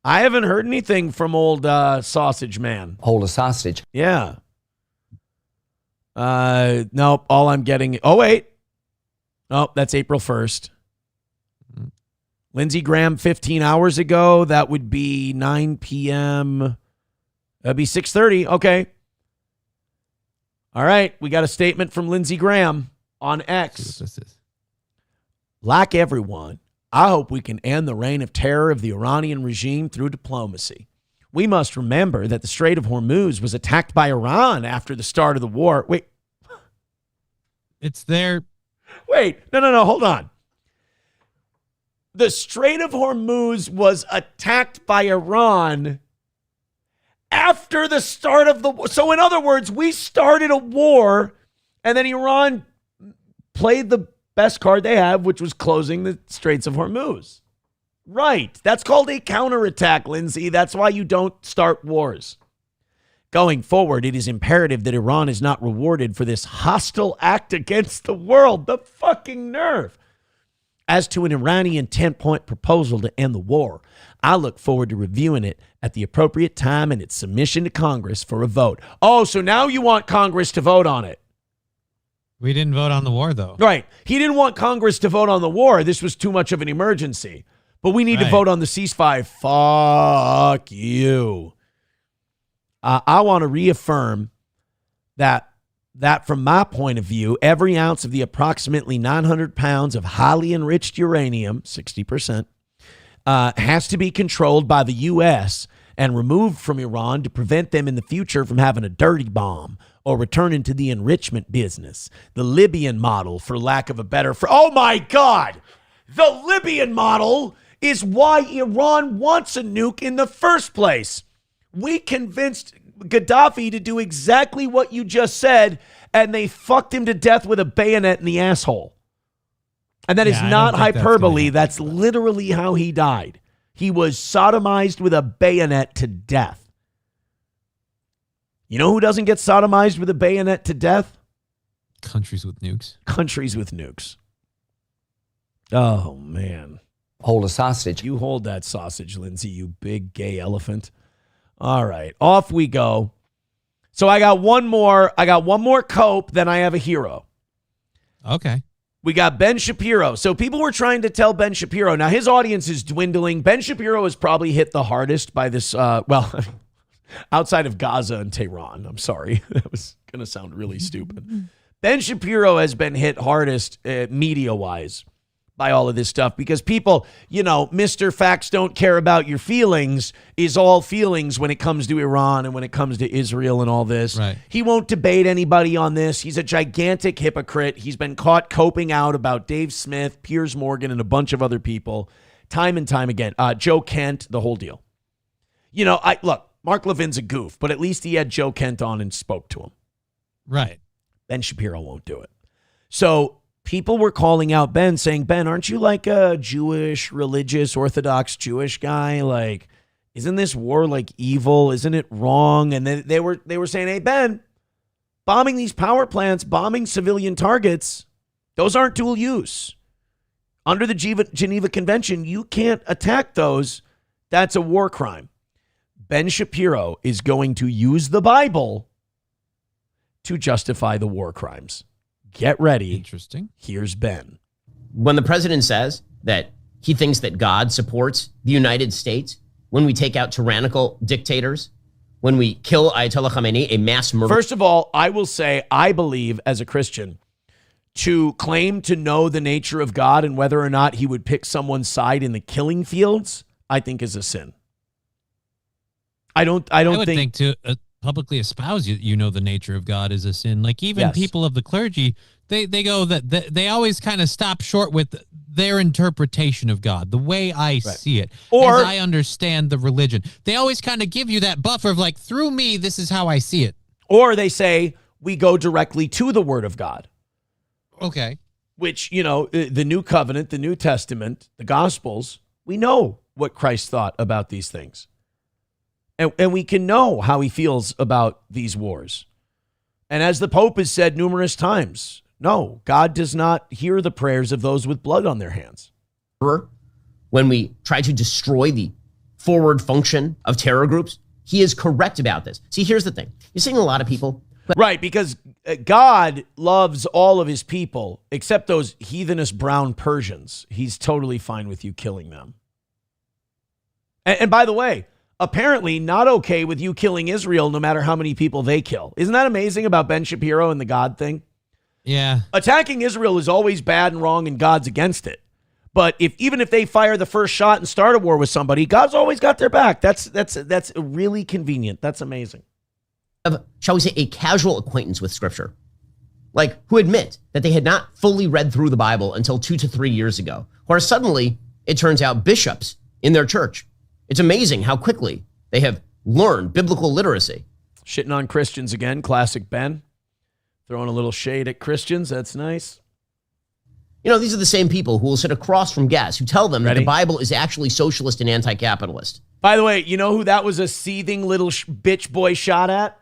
[SPEAKER 11] I haven't heard anything from old Sausage Man.
[SPEAKER 21] Hold a sausage.
[SPEAKER 11] Yeah. Nope. All I'm getting. Oh, wait. Oh, that's April 1st. Lindsey Graham 15 hours ago. That would be 9 p.m. That'd be 6:30. Okay. All right. We got a statement from Lindsey Graham on X.
[SPEAKER 13] This is.
[SPEAKER 11] Like everyone, I hope we can end the reign of terror of the Iranian regime through diplomacy. We must remember that the Strait of Hormuz was attacked by Iran after the start of the war. Wait.
[SPEAKER 2] It's their...
[SPEAKER 11] Wait. No. Hold on. The Strait of Hormuz was attacked by Iran after the start of the war. So in other words, we started a war and then Iran played the best card they have, which was closing the Straits of Hormuz. Right. That's called a counterattack, Lindsay. That's why you don't start wars. Going forward, it is imperative that Iran is not rewarded for this hostile act against the world. The fucking nerve. As to an Iranian 10-point proposal to end the war, I look forward to reviewing it at the appropriate time and its submission to Congress for a vote. Oh, so now you want Congress to vote on it.
[SPEAKER 2] We didn't vote on the war, though.
[SPEAKER 11] Right. He didn't want Congress to vote on the war. This was too much of an emergency. But we need to vote on the ceasefire. Fuck you. I want to reaffirm that from my point of view, every ounce of the approximately 900 pounds of highly enriched uranium, 60%, has to be controlled by the U.S. and removed from Iran to prevent them in the future from having a dirty bomb or returning to the enrichment business. The Libyan model, for lack of a better oh my God, the Libyan model is why Iran wants a nuke in the first place. We convinced Gaddafi to do exactly what you just said, and they fucked him to death with a bayonet in the asshole. And that is not hyperbole. That's literally how he died. He was sodomized with a bayonet to death. You know who doesn't get sodomized with a bayonet to death?
[SPEAKER 13] Countries with nukes.
[SPEAKER 11] Countries with nukes. Oh, man.
[SPEAKER 21] Hold a sausage.
[SPEAKER 11] You hold that sausage, Lindsay, you big gay elephant. All right, off we go. So I got one more cope, then I have a hero.
[SPEAKER 13] Okay.
[SPEAKER 11] We got Ben Shapiro. So people were trying to tell Ben Shapiro. Now his audience is dwindling. Ben Shapiro has probably hit the hardest by this, outside of Gaza and Tehran. I'm sorry. That was going to sound really stupid. Ben Shapiro has been hit hardest media-wise by all of this stuff because people, Mr. Facts don't care about your feelings is all feelings when it comes to Iran and when it comes to Israel and all this.
[SPEAKER 13] Right.
[SPEAKER 11] He won't debate anybody on this. He's a gigantic hypocrite. He's been caught coping out about Dave Smith, Piers Morgan, and a bunch of other people time and time again. Joe Kent, the whole deal. Look, Mark Levin's a goof, but at least he had Joe Kent on and spoke to him.
[SPEAKER 2] Right.
[SPEAKER 11] Ben Shapiro won't do it. So people were calling out Ben, saying, Ben, aren't you like a Jewish, religious, Orthodox Jewish guy? Like, isn't this war like evil? Isn't it wrong? And then they were saying, hey, Ben, bombing these power plants, bombing civilian targets, those aren't dual use. Under the Geneva Convention, you can't attack those. That's a war crime. Ben Shapiro is going to use the Bible to justify the war crimes. Get ready.
[SPEAKER 13] Interesting.
[SPEAKER 11] Here's Ben.
[SPEAKER 22] When the president says that he thinks that God supports the United States, when we take out tyrannical dictators, when we kill Ayatollah Khamenei, a mass murderer.
[SPEAKER 11] First of all, I will say I believe as a Christian to claim to know the nature of God and whether or not he would pick someone's side in the killing fields, I think is a sin. I would think
[SPEAKER 13] publicly espouse you know the nature of God is a sin. Like even people of the clergy, they go that they always kind of stop short with their interpretation of God, the way I see it,
[SPEAKER 11] or
[SPEAKER 13] as I understand the religion. They always kind of give you that buffer of like, through me, this is how I see it.
[SPEAKER 11] Or they say we go directly to the Word of God.
[SPEAKER 13] Okay.
[SPEAKER 11] Which, the New Covenant, the New Testament, the Gospels, we know what Christ thought about these things. And we can know how he feels about these wars. And as the Pope has said numerous times, no, God does not hear the prayers of those with blood on their hands.
[SPEAKER 22] When we try to destroy the forward function of terror groups, he is correct about this. See, here's the thing. You're seeing a lot of people.
[SPEAKER 11] Right, because God loves all of his people, except those heathenish brown Persians. He's totally fine with you killing them. And by the way, apparently not okay with you killing Israel no matter how many people they kill. Isn't that amazing about Ben Shapiro and the God thing?
[SPEAKER 13] Yeah.
[SPEAKER 11] Attacking Israel is always bad and wrong, and God's against it. But even if they fire the first shot and start a war with somebody, God's always got their back. That's really convenient. That's amazing.
[SPEAKER 22] Shall we say, a casual acquaintance with Scripture, like who admit that they had not fully read through the Bible until 2 to 3 years ago, or suddenly it turns out bishops in their church. It's amazing how quickly they have learned biblical literacy.
[SPEAKER 11] Shitting on Christians again, classic Ben. Throwing a little shade at Christians, that's nice.
[SPEAKER 22] These are the same people who will sit across from guests who tell them that the Bible is actually socialist and anti-capitalist.
[SPEAKER 11] By the way, you know who that was a seething little bitch boy shot at?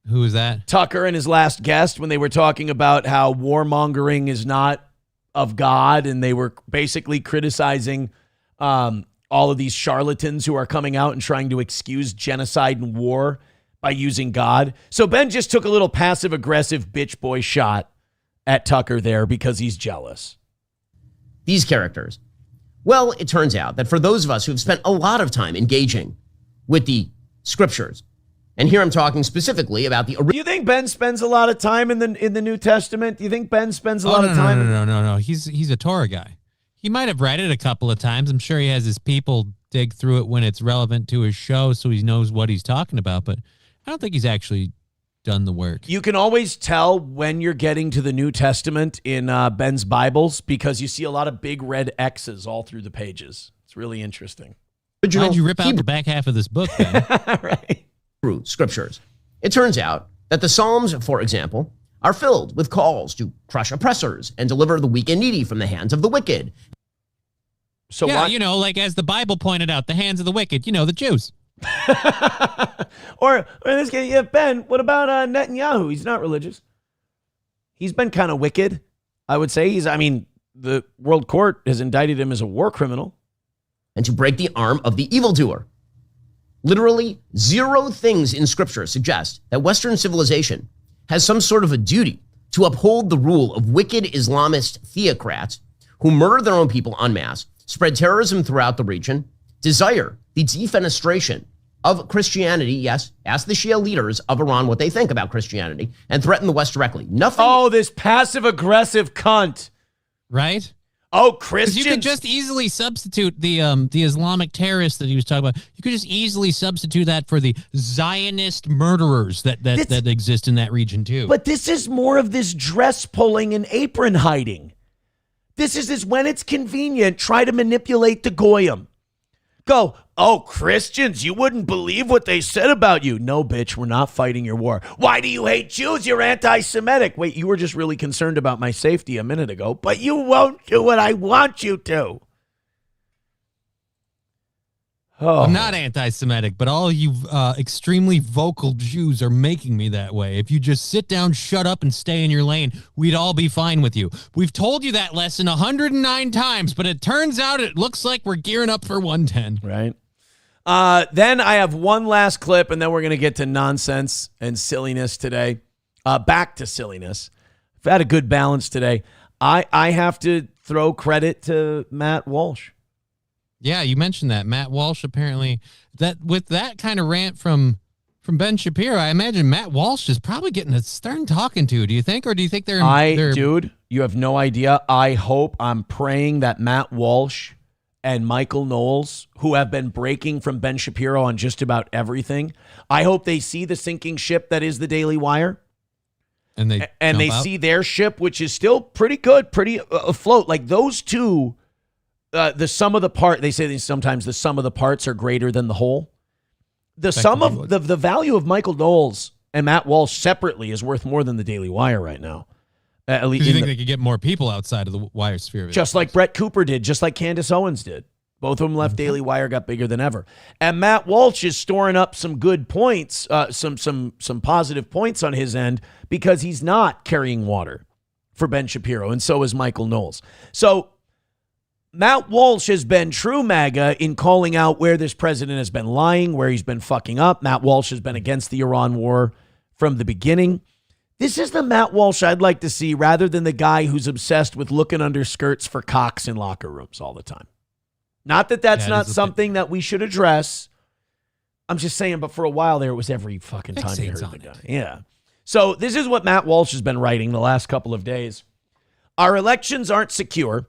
[SPEAKER 13] Who is that?
[SPEAKER 11] Tucker and his last guest, when they were talking about how warmongering is not of God, and they were basically criticizing all of these charlatans who are coming out and trying to excuse genocide and war by using God. So Ben just took a little passive-aggressive bitch boy shot at Tucker there because he's jealous.
[SPEAKER 22] These characters. Well, it turns out that for those of us who have spent a lot of time engaging with the Scriptures, and here I'm talking specifically about the...
[SPEAKER 11] Do you think Ben spends a lot of time in the New Testament? Do you think Ben spends a lot of time?
[SPEAKER 13] No. He's a Torah guy. He might have read it a couple of times. I'm sure he has his people dig through it when it's relevant to his show so he knows what he's talking about, but I don't think he's actually done the work.
[SPEAKER 11] You can always tell when you're getting to the New Testament in Ben's Bibles because you see a lot of big red X's all through the pages. It's really interesting.
[SPEAKER 13] Why'd you rip out the back half of this book, Ben?
[SPEAKER 11] Right.
[SPEAKER 22] Through Scriptures. It turns out that the Psalms, for example, are filled with calls to crush oppressors and deliver the weak and needy from the hands of the wicked.
[SPEAKER 11] So
[SPEAKER 13] yeah, like as the Bible pointed out, the hands of the wicked, the Jews.
[SPEAKER 11] or in this case, yeah, Ben, what about Netanyahu? He's not religious. He's been kind of wicked, I would say. The World Court has indicted him as a war criminal.
[SPEAKER 22] And to break the arm of the evildoer. Literally 0 things in Scripture suggest that Western civilization has some sort of a duty to uphold the rule of wicked Islamist theocrats who murder their own people en masse, spread terrorism throughout the region, desire the defenestration of Christianity, yes, ask the Shia leaders of Iran what they think about Christianity, and threaten the West directly. Nothing.
[SPEAKER 11] Oh, this passive-aggressive cunt.
[SPEAKER 13] Right?
[SPEAKER 11] Oh, Christians.
[SPEAKER 13] You could just easily substitute the Islamic terrorists that he was talking about. You could just easily substitute that for the Zionist murderers that exist in that region too.
[SPEAKER 11] But this is more of this dress pulling and apron hiding. This is when it's convenient, try to manipulate the goyim. Go, oh, Christians, you wouldn't believe what they said about you. No, bitch, we're not fighting your war. Why do you hate Jews? You're anti-Semitic. Wait, you were just really concerned about my safety a minute ago, but you won't do what I want you to. Oh.
[SPEAKER 13] I'm not anti-Semitic, but all you extremely vocal Jews are making me that way. If you just sit down, shut up, and stay in your lane, we'd all be fine with you. We've told you that lesson 109 times, but it turns out it looks like we're gearing up for 110.
[SPEAKER 11] Right. Then I have one last clip, and then we're going to get to nonsense and silliness today. Back to silliness. I've had a good balance today. I have to throw credit to Matt Walsh.
[SPEAKER 13] Yeah, you mentioned that. Matt Walsh apparently, that with that kind of rant from Ben Shapiro, I imagine Matt Walsh is probably getting a stern talking to. Do you think? Or do you think they're...
[SPEAKER 11] Dude, you have no idea. I'm praying that Matt Walsh and Michael Knowles, who have been breaking from Ben Shapiro on just about everything. I hope they see the sinking ship that is the Daily Wire.
[SPEAKER 14] And they
[SPEAKER 11] see their ship, which is still pretty good, pretty afloat. Like those two, the sum of the part, they say sometimes the sum of the parts are greater than the whole. The sum of the value of Michael Knowles and Matt Walsh separately is worth more than the Daily Wire right now. At least
[SPEAKER 14] you think they could get more people outside of the Wire sphere?
[SPEAKER 11] Just like Brett Cooper did, just like Candace Owens did. Both of them left Daily Wire, got bigger than ever. And Matt Walsh is storing up some good points, some positive points on his end because he's not carrying water for Ben Shapiro, and so is Michael Knowles. So Matt Walsh has been true MAGA in calling out where this president has been lying, where he's been fucking up. Matt Walsh has been against the Iran war from the beginning. This is the Matt Walsh I'd like to see rather than the guy who's obsessed with looking under skirts for cocks in locker rooms all the time. Not that that's not something that we should address. I'm just saying, but for a while there, it was every fucking time you heard the guy. Yeah. So this is what Matt Walsh has been writing the last couple of days. Our elections aren't secure.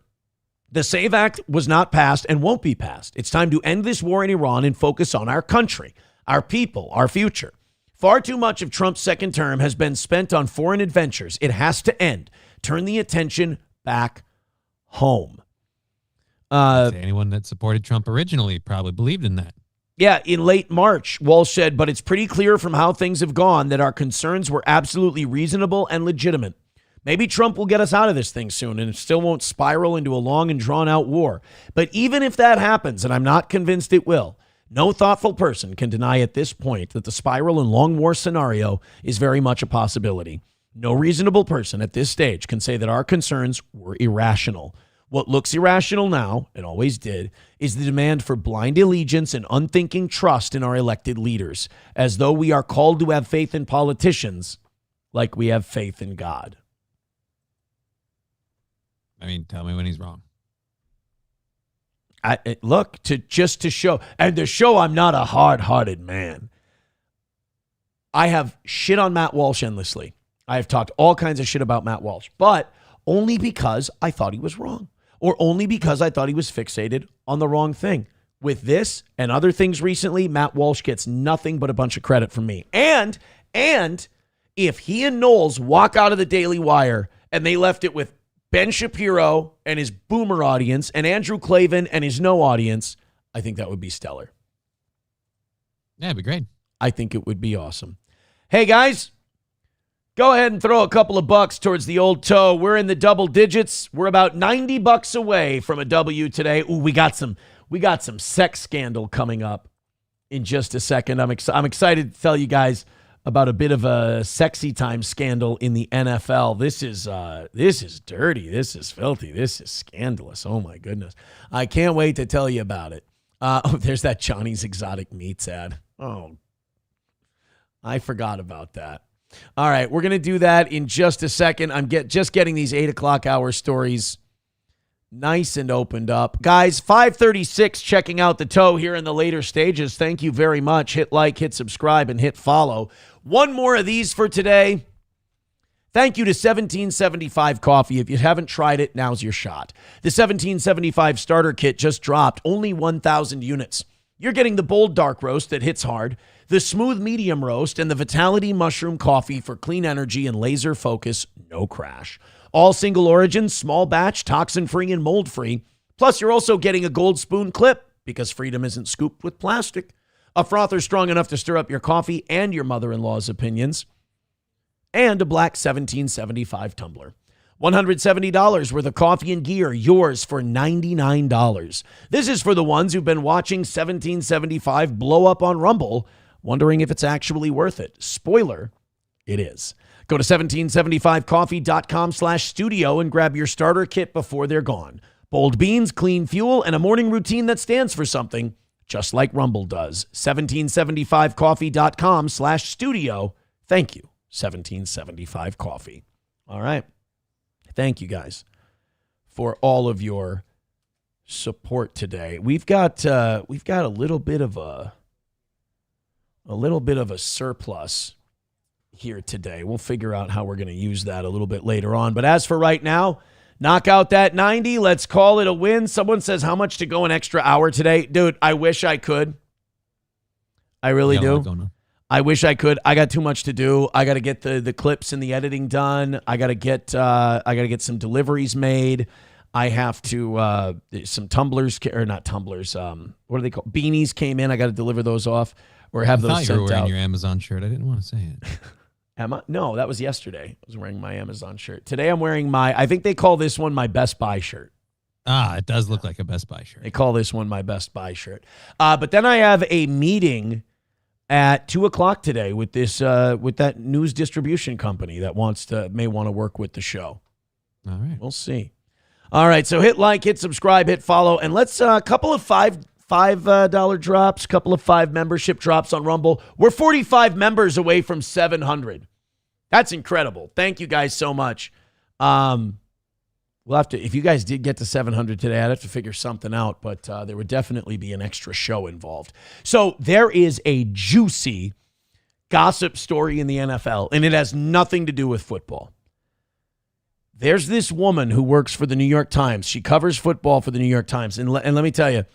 [SPEAKER 11] The SAVE Act was not passed and won't be passed. It's time to end this war in Iran and focus on our country, our people, our future. Far too much of Trump's second term has been spent on foreign adventures. It has to end. Turn the attention back home.
[SPEAKER 14] Anyone that supported Trump originally probably believed in that.
[SPEAKER 11] Yeah, in late March, Walsh said, but it's pretty clear from how things have gone that our concerns were absolutely reasonable and legitimate. Maybe Trump will get us out of this thing soon and it still won't spiral into a long and drawn-out war. But even if that happens, and I'm not convinced it will, no thoughtful person can deny at this point that the spiral and long war scenario is very much a possibility. No reasonable person at this stage can say that our concerns were irrational. What looks irrational now, and always did, is the demand for blind allegiance and unthinking trust in our elected leaders, as though we are called to have faith in politicians like we have faith in God.
[SPEAKER 14] I mean, tell me when he's wrong.
[SPEAKER 11] Look, to show, and to show I'm not a hard-hearted man. I have shit on Matt Walsh endlessly. I have talked all kinds of shit about Matt Walsh, but only because I thought he was wrong, or only because I thought he was fixated on the wrong thing. With this and other things recently, Matt Walsh gets nothing but a bunch of credit from me. And if he and Knowles walk out of the Daily Wire and they left it with Ben Shapiro and his boomer audience and Andrew Klavan and his no audience, I think that would be stellar.
[SPEAKER 14] Yeah, it'd be great.
[SPEAKER 11] I think it would be awesome. Hey, guys, go ahead and throw a couple of bucks towards the old toe. We're in the double digits. We're about $90 away from a W today. Ooh, we got some sex scandal coming up in just a second. I'm excited to tell you guys about a bit of a sexy time scandal in the NFL. This is dirty. This is filthy. This is scandalous. Oh my goodness. I can't wait to tell you about it. There's that Johnny's Exotic Meats ad. Oh, I forgot about that. All right, we're going to do that in just a second. I'm just getting these 8 o'clock hour stories nice and opened up. Guys, 536 checking out the toe here in the later stages. Thank you very much. Hit like, hit subscribe, and hit follow. One more of these for today. Thank you to 1775 Coffee. If you haven't tried it, now's your shot. The 1775 starter kit just dropped, only 1,000 units. You're getting the bold dark roast that hits hard, the smooth medium roast, and the Vitality Mushroom Coffee for clean energy and laser focus, no crash. All single origin, small batch, toxin-free, and mold-free. Plus, you're also getting a gold spoon clip because freedom isn't scooped with plastic. A frother strong enough to stir up your coffee and your mother-in-law's opinions. And a black 1775 tumbler. $170 worth of coffee and gear, yours for $99. This is for the ones who've been watching 1775 blow up on Rumble, wondering if it's actually worth it. Spoiler, it is. Go to 1775coffee.com/studio and grab your starter kit before they're gone. Bold beans, clean fuel, and a morning routine that stands for something, just like Rumble does. 1775coffee.com/studio. Thank you, 1775 Coffee. All right. Thank you guys for all of your support today. We've got a little bit of a surplus here today. We'll figure out how we're going to use that a little bit later on. But as for right now, Knock out that 90. Let's call it a win. Someone says, how much to go an extra hour today? Dude, I wish I could. I really do. I wish I could. I got too much to do. I got to get the clips and the editing done. I got to get some deliveries made. I have to some tumblers or not tumblers. What are they called? Beanies came in. I got to deliver those off or have those sent out.
[SPEAKER 13] You were wearing your Amazon shirt. I didn't want to say it.
[SPEAKER 11] Am I? No, that was yesterday. I was wearing my Amazon shirt. Today I'm wearing I think they call this one my Best Buy shirt.
[SPEAKER 13] Ah, it does look like a Best Buy shirt.
[SPEAKER 11] They call this one my Best Buy shirt. But then I have a meeting at 2:00 today with with that news distribution company that may want to work with the show.
[SPEAKER 13] All right.
[SPEAKER 11] We'll see. All right. So hit like, hit subscribe, hit follow, and let's a couple of $5 drops, couple of 5 membership drops on Rumble. We're 45 members away from 700. That's incredible. Thank you guys so much. We'll have to, if you guys did get to 700 today, I'd have to figure something out, but there would definitely be an extra show involved. So there is a juicy gossip story in the NFL, and it has nothing to do with football. There's this woman who works for the New York Times. She covers football for the New York Times. And let me tell you,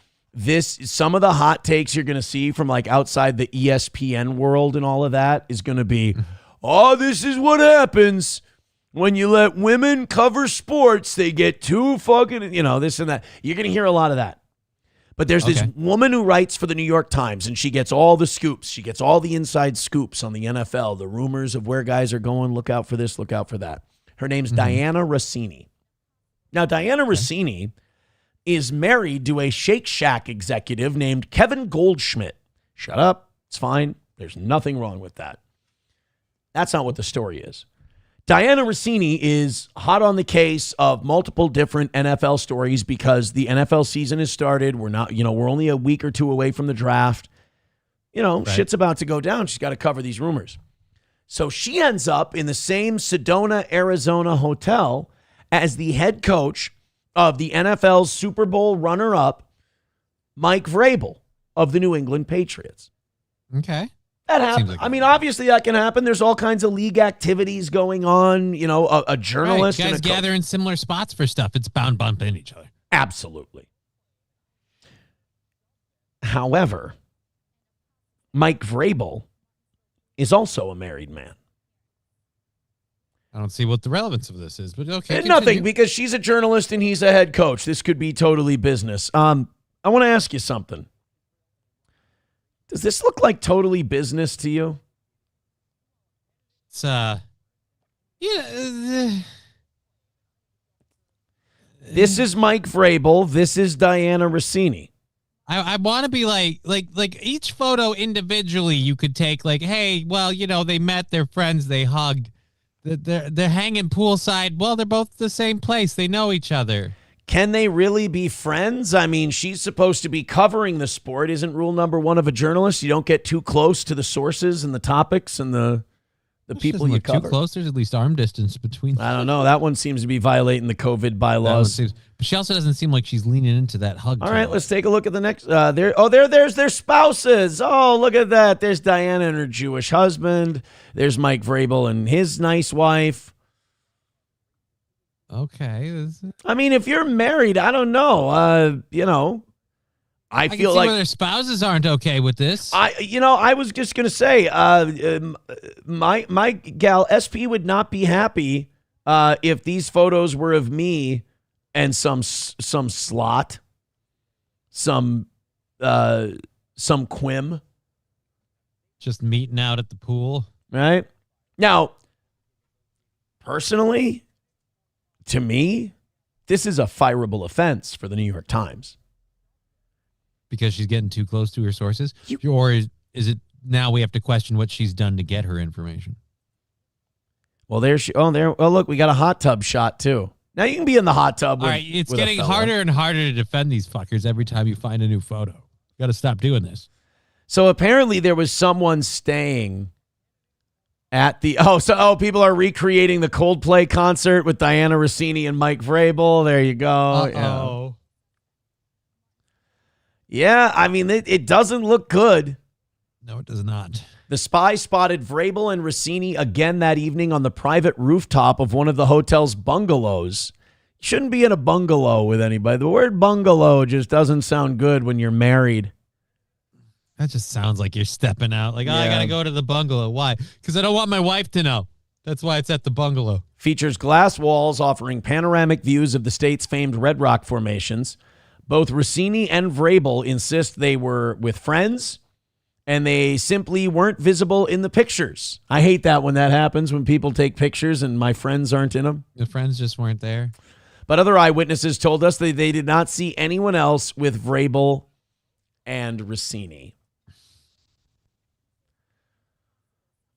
[SPEAKER 11] some of the hot takes you're going to see from like outside the ESPN world and all of that is going to be, oh, this is what happens when you let women cover sports. They get too fucking, this and that. You're going to hear a lot of that. But there's this woman who writes for the New York Times, and she gets all the scoops. She gets all the inside scoops on the NFL, the rumors of where guys are going. Look out for this, look out for that. Her name's Diana Rossini. Now, Diana Rossini is married to a Shake Shack executive named Kevin Goldschmidt. Shut up. It's fine. There's nothing wrong with that. That's not what the story is. Diana Rossini is hot on the case of multiple different NFL stories because the NFL season has started. We're not, we're only a week or two away from the draft. Shit's about to go down. She's got to cover these rumors. So she ends up in the same Sedona, Arizona hotel as the head coach of the NFL's Super Bowl runner-up, Mike Vrabel of the New England Patriots.
[SPEAKER 13] Okay.
[SPEAKER 11] That happens. Obviously that can happen. There's all kinds of league activities going on. A journalist.
[SPEAKER 13] Right. Guys gather in similar spots for stuff. It's bound bumping each other.
[SPEAKER 11] Absolutely. However, Mike Vrabel is also a married man.
[SPEAKER 13] I don't see what the relevance of this is, but okay.
[SPEAKER 11] Nothing, because she's a journalist and he's a head coach. This could be totally business. I want to ask you something. Does this look like totally business to you?
[SPEAKER 13] It's
[SPEAKER 11] This is Mike Vrabel. This is Diana Rossini.
[SPEAKER 13] I want to be like each photo individually you could take like, hey, well, they met, they're friends, they hugged, they're hanging poolside. Well, they're both the same place. They know each other.
[SPEAKER 11] Can they really be friends? She's supposed to be covering the sport. Isn't rule number 1 of a journalist? You don't get too close to the sources and the topics and the people you cover.
[SPEAKER 13] Too close. There's at least arm distance between.
[SPEAKER 11] I don't know. That one seems to be violating the COVID bylaws.
[SPEAKER 13] But she also doesn't seem like she's leaning into that hug.
[SPEAKER 11] All right, let's take a look at the next. There's their spouses. Oh, look at that. There's Diana and her Jewish husband. There's Mike Vrabel and his nice wife.
[SPEAKER 13] Okay.
[SPEAKER 11] If you're married, I don't know. I feel like
[SPEAKER 13] their spouses aren't okay with this.
[SPEAKER 11] I was just gonna say, my gal SP would not be happy if these photos were of me and some slot, some quim,
[SPEAKER 13] just meeting out at the pool.
[SPEAKER 11] Right now, personally, to me, this is a fireable offense for the New York Times.
[SPEAKER 13] Because she's getting too close to her sources? Or is it now we have to question what she's done to get her information?
[SPEAKER 11] Well, look, we got a hot tub shot, too. Now you can be in the hot tub.
[SPEAKER 13] All right, it's getting harder and harder to defend these fuckers every time you find a new photo. You got to stop doing this.
[SPEAKER 11] So apparently there was someone staying at the... people are recreating the Coldplay concert with Diana Rossini and Mike Vrabel. There you go.
[SPEAKER 13] Uh-oh.
[SPEAKER 11] Yeah, it doesn't look good.
[SPEAKER 13] No, it does not.
[SPEAKER 11] The spy spotted Vrabel and Rossini again that evening on the private rooftop of one of the hotel's bungalows. shouldn't be in a bungalow with anybody. The word bungalow just doesn't sound good when you're married.
[SPEAKER 13] That just sounds like you're stepping out. Like, I
[SPEAKER 11] Yeah.
[SPEAKER 13] got to go to the bungalow. Why? Because I don't want my wife to know. That's why it's at the bungalow.
[SPEAKER 11] Features glass walls offering panoramic views of the state's famed Red Rock formations. Both Rossini and Vrabel insist they were with friends, and they simply weren't visible in the pictures. I hate that when that happens, when people take pictures and my friends aren't in them.
[SPEAKER 13] The friends just weren't there.
[SPEAKER 11] But other eyewitnesses told us they did not see anyone else with Vrabel and Rossini.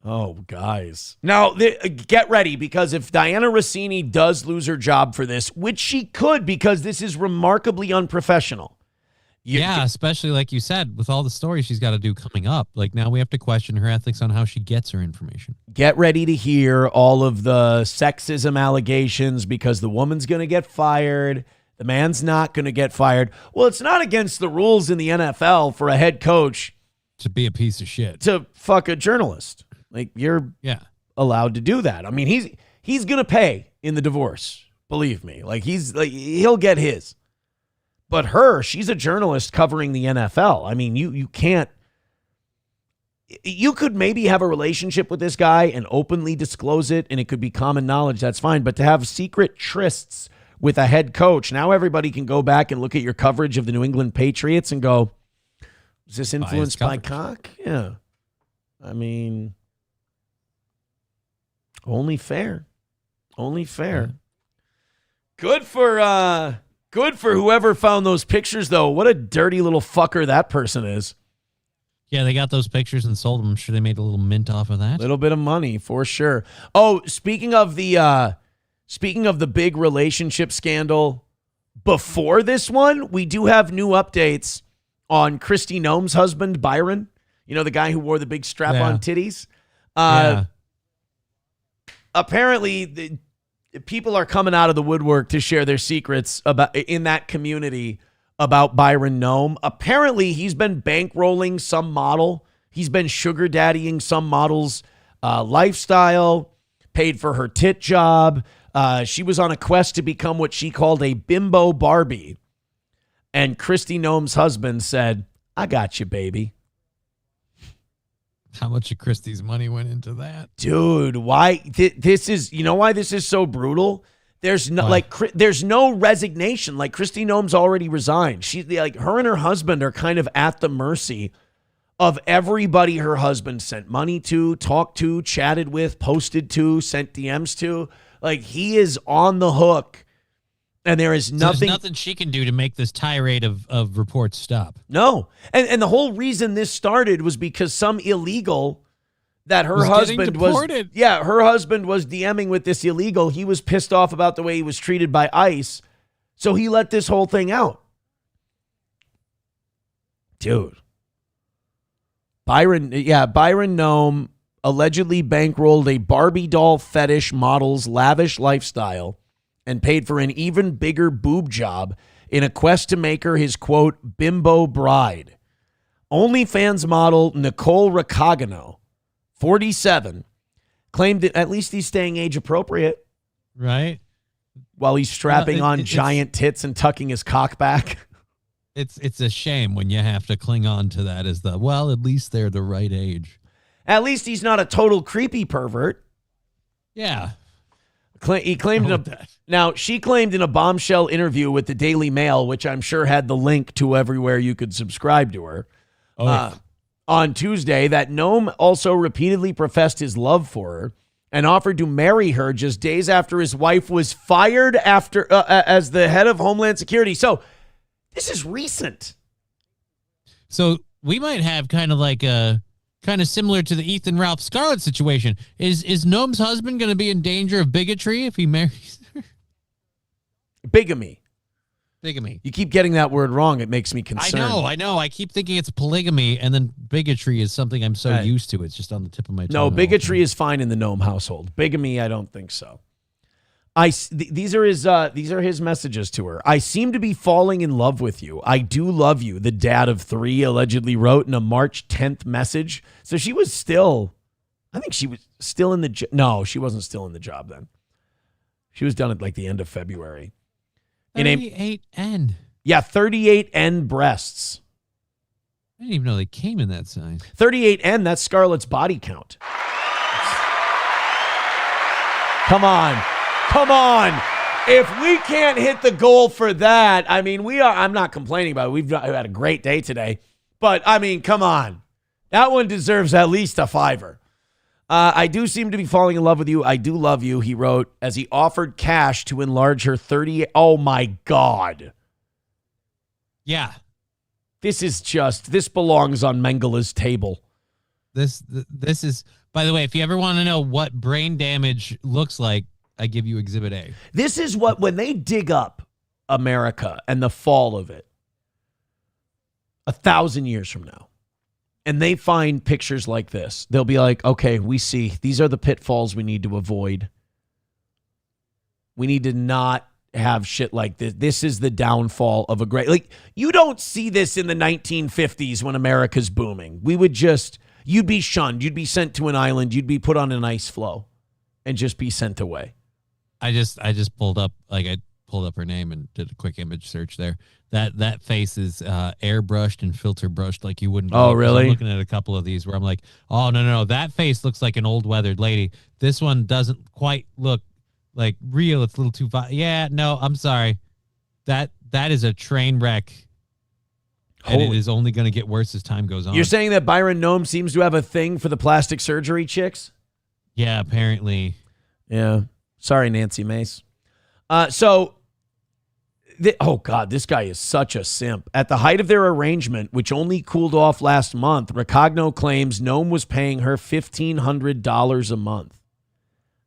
[SPEAKER 11] Oh, guys. Now, get ready, because if Diana Rossini does lose her job for this, which she could, because this is remarkably unprofessional.
[SPEAKER 13] Yeah, especially like you said, with all the stories she's got to do coming up. Like, now we have to question her ethics on how she gets her information.
[SPEAKER 11] Get ready to hear all of the sexism allegations, because the woman's going to get fired. The man's not going to get fired. Well, it's not against the rules in the NFL for a head coach
[SPEAKER 13] to be a piece of shit,
[SPEAKER 11] to fuck a journalist. Like, you're allowed to do that. I mean, he's going to pay in the divorce. Believe me. Like, he'll get his. But she's a journalist covering the NFL. I mean, you can't. You could maybe have a relationship with this guy and openly disclose it, and it could be common knowledge. That's fine. But to have secret trysts with a head coach, now everybody can go back and look at your coverage of the New England Patriots and go, is this influenced by cock? Yeah. I mean, only fair. Only fair. Good for whoever found those pictures, though. What a dirty little fucker that person is.
[SPEAKER 13] Yeah, they got those pictures and sold them. I'm sure they made a little mint off of that.
[SPEAKER 11] A little bit of money for sure. Oh, speaking of the big relationship scandal before this one, we do have new updates on Kristi Noem's husband, Byron. You know, the guy who wore the big strap-on titties. Apparently, people are coming out of the woodwork to share their secrets about in that community about Byron Noem. Apparently, he's been bankrolling some model. He's been sugar daddying some model's lifestyle, paid for her tit job. She was on a quest to become what she called a bimbo Barbie. And Kristi Noem's husband said, I got you, baby.
[SPEAKER 13] How much of Kristi's money went into that?
[SPEAKER 11] Dude, why this is, you know why this is so brutal? There's no there's no resignation. Like, Kristi Noem's already resigned. She's like, her and her husband are kind of at the mercy of everybody her husband sent money to, talked to, chatted with, posted to, sent DMs to. Like, he is on the hook. And there is nothing.
[SPEAKER 13] There's nothing she can do to make this tirade of reports stop.
[SPEAKER 11] No. And the whole reason this started was because some illegal that her husband was. Yeah, her husband was DMing with this illegal. He was pissed off about the way he was treated by ICE. So he let this whole thing out. Dude. Byron Noem allegedly bankrolled a Barbie doll fetish model's lavish lifestyle and paid for an even bigger boob job in a quest to make her his, quote, bimbo bride. OnlyFans model Nicole Ricagano, 47, claimed that at least he's staying age appropriate.
[SPEAKER 13] Right.
[SPEAKER 11] While he's strapping on giant tits and tucking his cock back.
[SPEAKER 13] It's a shame when you have to cling on to that as at least they're the right age.
[SPEAKER 11] At least he's not a total creepy pervert.
[SPEAKER 13] Yeah.
[SPEAKER 11] He claimed she claimed in a bombshell interview with the Daily Mail, which I'm sure had the link to everywhere you could subscribe to her, on Tuesday, that Noem also repeatedly professed his love for her and offered to marry her just days after his wife was fired as the head of Homeland Security. So this is recent.
[SPEAKER 13] So we might have kind of similar to the Ethan Ralph Scarlett situation. Is Noem's husband going to be in danger of bigotry if he marries her?
[SPEAKER 11] Bigamy.
[SPEAKER 13] Bigamy.
[SPEAKER 11] You keep getting that word wrong. It makes me concerned.
[SPEAKER 13] I know. I keep thinking it's polygamy, and then bigotry is something I'm so used to. It's just on the tip of my tongue.
[SPEAKER 11] No, bigotry is fine in the Noem household. Bigamy, I don't think so. These are his messages to her. I seem to be falling in love with you. I do love you, the dad of 3 allegedly wrote in a March 10th message. So she was still, I think she was still in the job. No, she wasn't still in the job then. She was done at like the end of February.
[SPEAKER 13] 38N.
[SPEAKER 11] Yeah, 38N breasts.
[SPEAKER 13] I didn't even know they came in that size.
[SPEAKER 11] 38N, that's Scarlett's body count. Come on. Come on. If we can't hit the goal for that, I mean, I'm not complaining about it. We've had a great day today. But, I mean, come on. That one deserves at least a $5. I do seem to be falling in love with you. I do love you, he wrote, as he offered cash to enlarge her 30. Oh, my God.
[SPEAKER 13] Yeah.
[SPEAKER 11] This belongs on Mengele's table.
[SPEAKER 13] This is, by the way, if you ever want to know what brain damage looks like, I give you Exhibit A.
[SPEAKER 11] This is what, when they dig up America and the fall of it 1,000 years from now, and they find pictures like this, they'll be like, okay, we see. These are the pitfalls we need to avoid. We need to not have shit like this. This is the downfall of a great... Like, you don't see this in the 1950s when America's booming. You'd be shunned. You'd be sent to an island. You'd be put on an ice floe and just be sent away.
[SPEAKER 13] I just pulled up, I pulled up her name and did a quick image search there. That face is airbrushed and filter brushed like you wouldn't.
[SPEAKER 11] Oh, really?
[SPEAKER 13] I'm looking at a couple of these where I'm like, oh, no. That face looks like an old weathered lady. This one doesn't quite look like real. It's a little too... Yeah, no, I'm sorry. That is a train wreck. And it is only going to get worse as time goes on.
[SPEAKER 11] You're saying that Byron Nome seems to have a thing for the plastic surgery chicks?
[SPEAKER 13] Yeah, apparently.
[SPEAKER 11] Yeah. Sorry, Nancy Mace. Oh, God, this guy is such a simp. At the height of their arrangement, which only cooled off last month, Ricagno claims Nome was paying her $1,500 a month.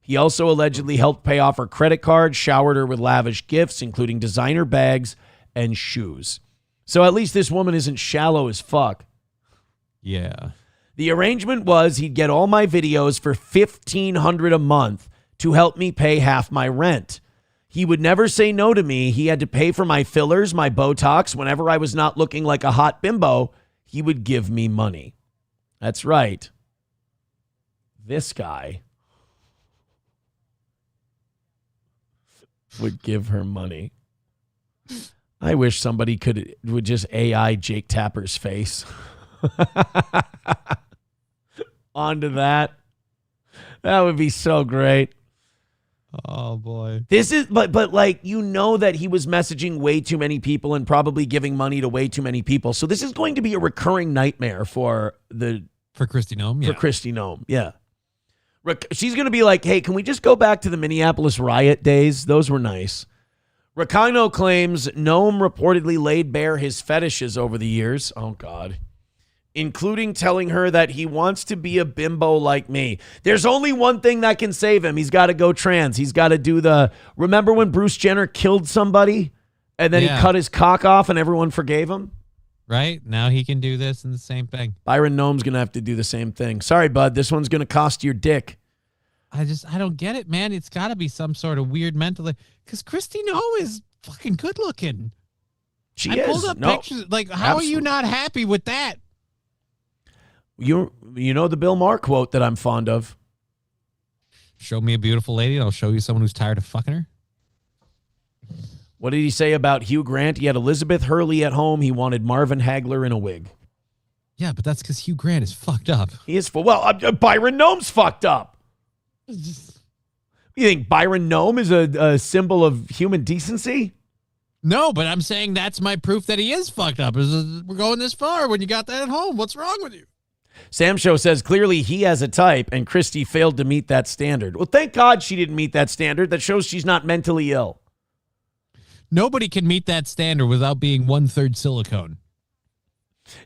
[SPEAKER 11] He also allegedly helped pay off her credit card, showered her with lavish gifts, including designer bags and shoes. So at least this woman isn't shallow as fuck.
[SPEAKER 13] Yeah.
[SPEAKER 11] The arrangement was he'd get all my videos for $1,500 a month to help me pay half my rent. He would never say no to me. He had to pay for my fillers, my Botox. Whenever I was not looking like a hot bimbo, he would give me money. That's right. This guy would give her money. I wish somebody would just AI Jake Tapper's face onto that. That would be so great.
[SPEAKER 13] Oh boy.
[SPEAKER 11] This is but like, you know that he was messaging way too many people and probably giving money to way too many people. So this is going to be a recurring nightmare for
[SPEAKER 13] Kristi Noem.
[SPEAKER 11] For Kristi Noem. Yeah. She's going to be like, hey, can we just go back to the Minneapolis riot days? Those were nice. Ricagno claims Noem reportedly laid bare his fetishes over the years. Oh, God. Including telling her that he wants to be a bimbo like me. There's only one thing that can save him. He's got to go trans. He's got to do remember when Bruce Jenner killed somebody and then he cut his cock off and everyone forgave him?
[SPEAKER 13] Right. Now he can do this and the same thing.
[SPEAKER 11] Byron Noem's going to have to do the same thing. Sorry, bud. This one's going to cost your dick.
[SPEAKER 13] I don't get it, man. It's got to be some sort of weird mental... Because Kristi Noem is fucking good looking.
[SPEAKER 11] I
[SPEAKER 13] pulled up pictures. Like, how are you not happy with that?
[SPEAKER 11] You know the Bill Maher quote that I'm fond of.
[SPEAKER 13] Show me a beautiful lady and I'll show you someone who's tired of fucking her.
[SPEAKER 11] What did he say about Hugh Grant? He had Elizabeth Hurley at home. He wanted Marvin Hagler in a wig.
[SPEAKER 13] Yeah, but that's because Hugh Grant is fucked up.
[SPEAKER 11] He is Byron Noem's fucked up. You think Byron Nome is a symbol of human decency?
[SPEAKER 13] No, but I'm saying that's my proof that he is fucked up. We're going this far when you got that at home. What's wrong with you?
[SPEAKER 11] Sam Show says clearly he has a type and Kristi failed to meet that standard. Well, thank God she didn't meet that standard. That shows she's not mentally ill.
[SPEAKER 13] Nobody can meet that standard without being 1/3 silicone.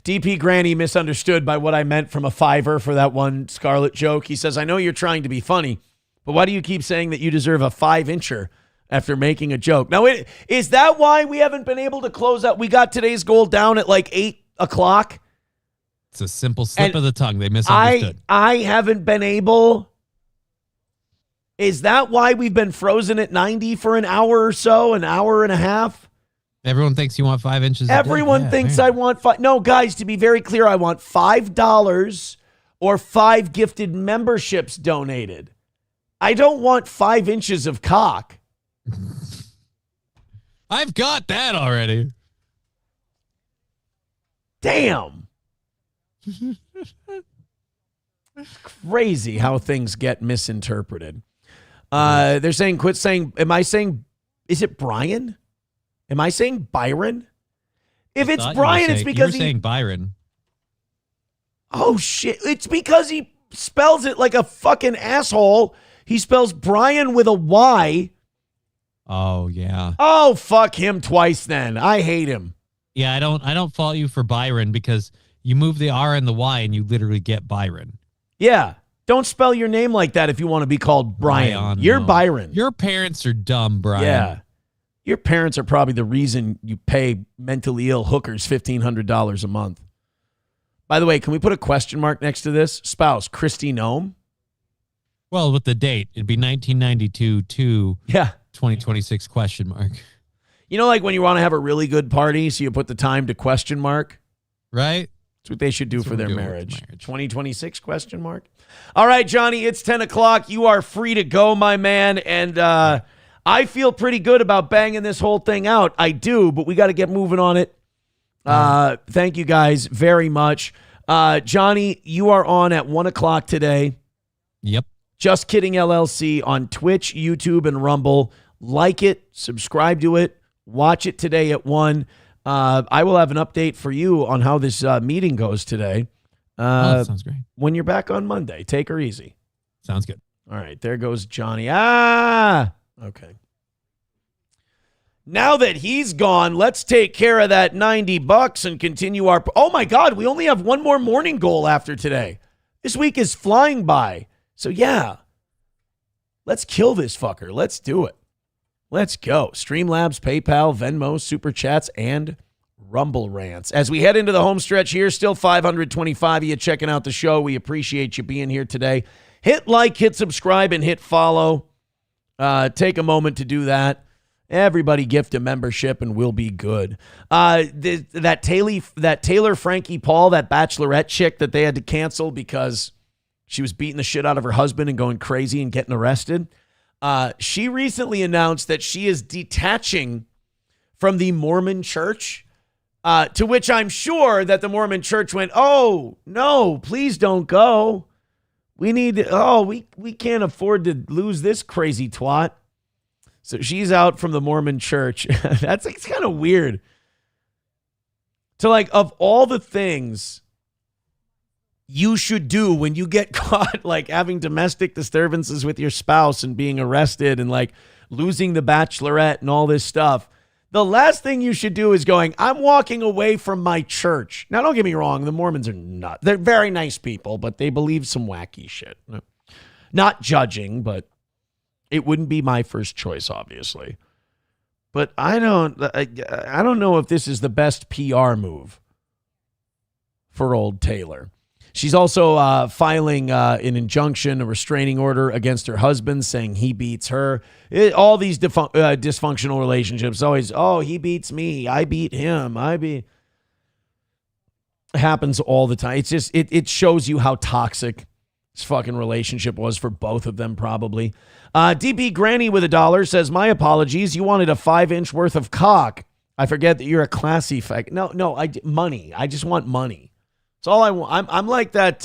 [SPEAKER 11] DP Granny misunderstood by what I meant from a $5 for that one Scarlett joke. He says, I know you're trying to be funny, but why do you keep saying that you deserve a 5-incher after making a joke? Now, is that why we haven't been able to close out? We got today's goal down at like 8 o'clock.
[SPEAKER 13] It's a simple slip of the tongue. They misunderstood.
[SPEAKER 11] I haven't been able. Is that why we've been frozen at 90 for an hour or so, an hour and a half?
[SPEAKER 13] Everyone thinks you want 5 inches.
[SPEAKER 11] Everyone thinks I want 5. No, guys, to be very clear, I want $5 or 5 gifted memberships donated. I don't want 5 inches of cock.
[SPEAKER 13] I've got that already.
[SPEAKER 11] Damn. Crazy how things get misinterpreted. They're saying, quit saying, am I saying, is it Brian? Am I saying Byron? If it's Brian, it's because
[SPEAKER 13] you were saying Byron.
[SPEAKER 11] Oh, shit. It's because he spells it like a fucking asshole. He spells Brian with a Y.
[SPEAKER 13] Oh, yeah.
[SPEAKER 11] Oh, fuck him twice then. I hate him.
[SPEAKER 13] Yeah, I don't fault you for Byron because you move the R and the Y and you literally get Byron.
[SPEAKER 11] Yeah. Don't spell your name like that if you want to be called Brian. You're Byron.
[SPEAKER 13] Your parents are dumb, Brian.
[SPEAKER 11] Yeah. Your parents are probably the reason you pay mentally ill hookers $1,500 a month. By the way, can we put a question mark next to this? Spouse, Christy Nome?
[SPEAKER 13] Well, with the date, it'd be 1992 to 2026 question mark.
[SPEAKER 11] You know, like when you want to have a really good party, so you put the time to question mark?
[SPEAKER 13] Right.
[SPEAKER 11] That's what they should do for their marriage. 2026 question mark? All right, Johnny, it's 10 o'clock. You are free to go, my man. And I feel pretty good about banging this whole thing out. I do, but we got to get moving on it. Thank you guys very much. Johnny, you are on at 1 o'clock today.
[SPEAKER 13] Yep.
[SPEAKER 11] Just Kidding LLC on Twitch, YouTube, and Rumble. Like it, subscribe to it, watch it today at 1. I will have an update for you on how this meeting goes today.
[SPEAKER 13] That sounds great.
[SPEAKER 11] When you're back on Monday. Take her easy.
[SPEAKER 13] Sounds good.
[SPEAKER 11] All right, there goes Johnny. Okay. Now that he's gone, let's take care of that $90 and continue our... Oh, my God, we only have one more morning goal after today. This week is flying by. So, yeah, let's kill this fucker. Let's do it. Let's go. Streamlabs, PayPal, Venmo, Super Chats, and Rumble Rants. As we head into the home stretch here, still 525 of you checking out the show. We appreciate you being here today. Hit like, hit subscribe, and hit follow. Take a moment to do that. Everybody gift a membership and we'll be good. That Taylor Frankie Paul, that Bachelorette chick that they had to cancel because she was beating the shit out of her husband and going crazy and getting arrested. She recently announced that she is detaching from the Mormon church, to which I'm sure that the Mormon church went, oh, no, please don't go. We can't afford to lose this crazy twat. So she's out from the Mormon church. It's kind of weird. To like, of all the things you should do when you get caught like having domestic disturbances with your spouse and being arrested and like losing the Bachelorette and all this stuff, the last thing you should do is going, I'm walking away from my church. Now, don't get me wrong. The Mormons are not. They're very nice people, but they believe some wacky shit. Not judging, but it wouldn't be my first choice, obviously. But I don't know if this is the best PR move for old Taylor. She's also filing an injunction, a restraining order against her husband, saying he beats her. All these dysfunctional relationships, always, he beats me, I beat him, happens all the time. It's just, it shows you how toxic this fucking relationship was for both of them, probably. DP Granny with $1 says, my apologies, you wanted a 5-inch worth of cock. I forget that you're a classy fag. No, money. I just want money. That's all I want. I'm like that.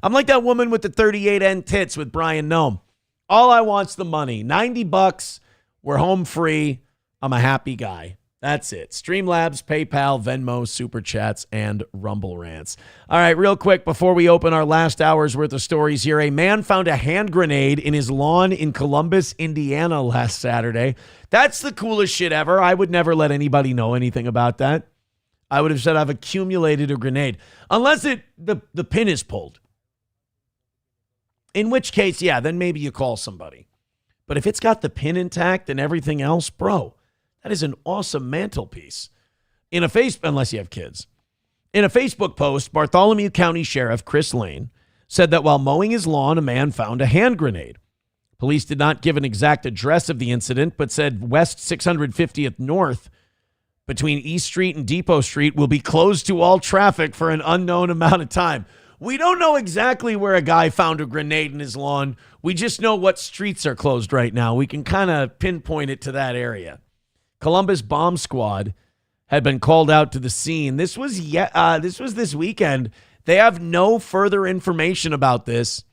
[SPEAKER 11] I'm like that woman with the 38 end tits with Brian Nome. All I want's the money. $90. We're home free. I'm a happy guy. That's it. Streamlabs, PayPal, Venmo, Super Chats, and Rumble Rants. All right, real quick before we open our last hour's worth of stories here. A man found a hand grenade in his lawn in Columbus, Indiana last Saturday. That's the coolest shit ever. I would never let anybody know anything about that. I would have said I've accumulated a grenade. Unless the pin is pulled. In which case, yeah, then maybe you call somebody. But if it's got the pin intact and everything else, bro, that is an awesome mantelpiece. Unless you have kids. In a Facebook post, Bartholomew County Sheriff Chris Lane said that while mowing his lawn, a man found a hand grenade. Police did not give an exact address of the incident, but said West 650th North between East Street and Depot Street will be closed to all traffic for an unknown amount of time. We don't know exactly where a guy found a grenade in his lawn. We just know what streets are closed right now. We can kind of pinpoint it to that area. Columbus bomb squad had been called out to the scene. This was this weekend. They have no further information about this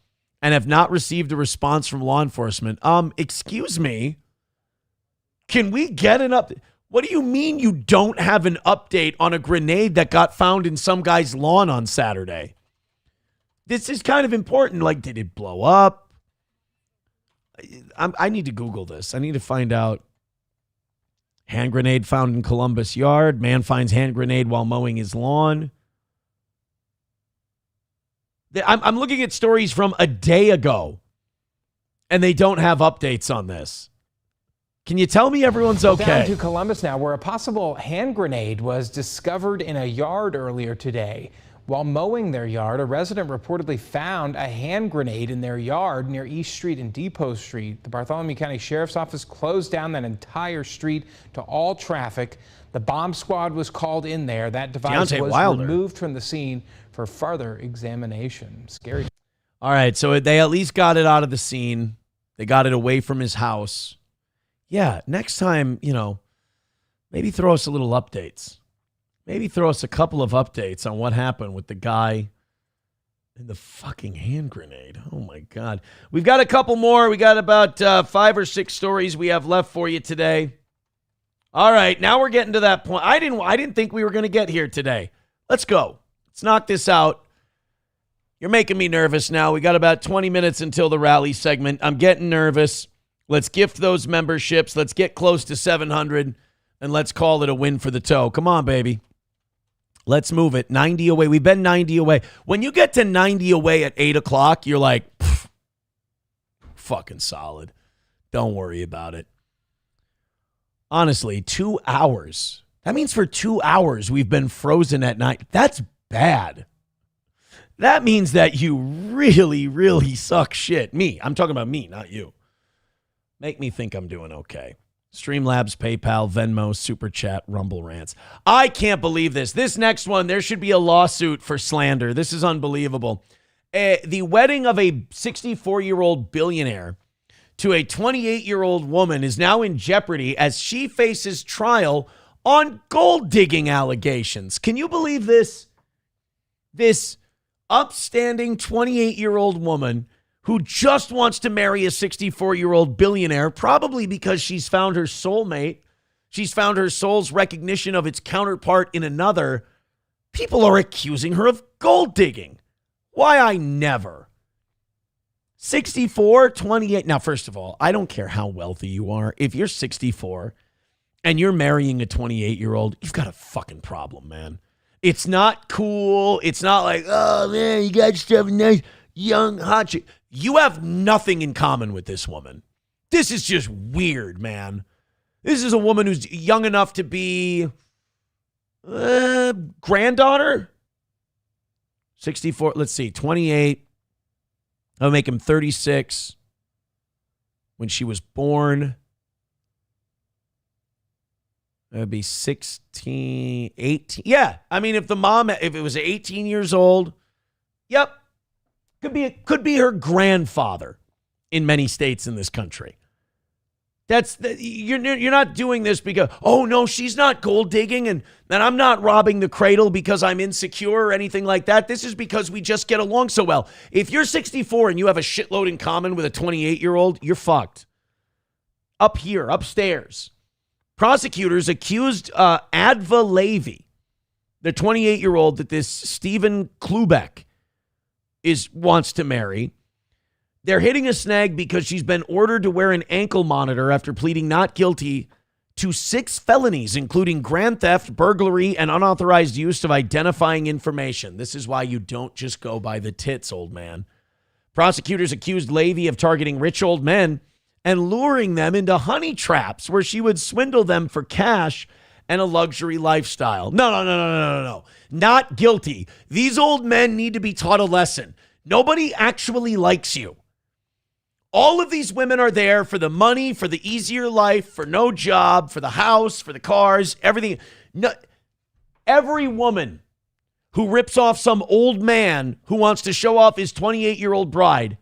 [SPEAKER 11] and have not received a response from law enforcement. Excuse me. Can we get an update? What do you mean you don't have an update on a grenade that got found in some guy's lawn on Saturday? This is kind of important. Like, did it blow up? I need to Google this. I need to find out. Hand grenade found in Columbus yard. Man finds hand grenade while mowing his lawn. I'm looking at stories from a day ago, and they don't have updates on this. Can you tell me everyone's okay?
[SPEAKER 3] Down to Columbus now, where a possible hand grenade was discovered in a yard earlier today. While mowing their yard, a resident reportedly found a hand grenade in their yard near East Street and Depot Street. The Bartholomew County Sheriff's Office closed down that entire street to all traffic. The bomb squad was called in there. That device was removed from the scene for further examination. Scary.
[SPEAKER 11] All right, so they at least got it out of the scene. They got it away from his house. Yeah, next time, maybe throw us a little updates. Maybe throw us a couple of updates on what happened with the guy and the fucking hand grenade. Oh, my God. We've got a couple more. We got about 5 or 6 stories we have left for you today. All right, now we're getting to that point. I didn't think we were going to get here today. Let's go. Let's knock this out. You're making me nervous now. We got about 20 minutes until the rally segment. I'm getting nervous. Let's gift those memberships. Let's get close to 700, and let's call it a win for the toe. Come on, baby. Let's move it. 90 away. We've been 90 away. When you get to 90 away at 8 o'clock, you're like, fucking solid. Don't worry about it. Honestly, 2 hours. That means for 2 hours we've been frozen at night. That's bad. That means that you really, really suck shit. Me. I'm talking about me, not you. Make me think I'm doing okay. Streamlabs, PayPal, Venmo, Super Chat, Rumble Rants. I can't believe this. This next one, there should be a lawsuit for slander. This is unbelievable. The wedding of a 64-year-old billionaire to a 28-year-old woman is now in jeopardy as she faces trial on gold-digging allegations. Can you believe this? This upstanding 28-year-old woman who just wants to marry a 64-year-old billionaire, probably because she's found her soulmate. She's found her soul's recognition of its counterpart in another. People are accusing her of gold digging. Why I never. 64, 28. Now, first of all, I don't care how wealthy you are. If you're 64 and you're marrying a 28-year-old, you've got a fucking problem, man. It's not cool. It's not like, oh, man, you got yourself a nice young hot chick. You have nothing in common with this woman. This is just weird, man. This is a woman who's young enough to be granddaughter. 64, let's see, 28. I'll make him 36 when she was born. That'd be 16, 18. Yeah, I mean, if it was 18 years old, yep. Could be her grandfather in many states in this country. You're not doing this because, oh no, she's not gold digging and I'm not robbing the cradle because I'm insecure or anything like that. This is because we just get along so well. If you're 64 and you have a shitload in common with a 28-year-old, you're fucked. Up here, upstairs, prosecutors accused Adva Levy, the 28-year-old that this Stephen Klubeck wants to marry. They're hitting a snag because she's been ordered to wear an ankle monitor after pleading not guilty to 6 felonies, including grand theft, burglary, and unauthorized use of identifying information. This is why you don't just go by the tits, old man. Prosecutors accused Levy of targeting rich old men and luring them into honey traps where she would swindle them for cash and a luxury lifestyle. No. Not guilty. These old men need to be taught a lesson. Nobody actually likes you. All of these women are there for the money, for the easier life, for no job, for the house, for the cars, everything. No, every woman who rips off some old man who wants to show off his 28-year-old bride,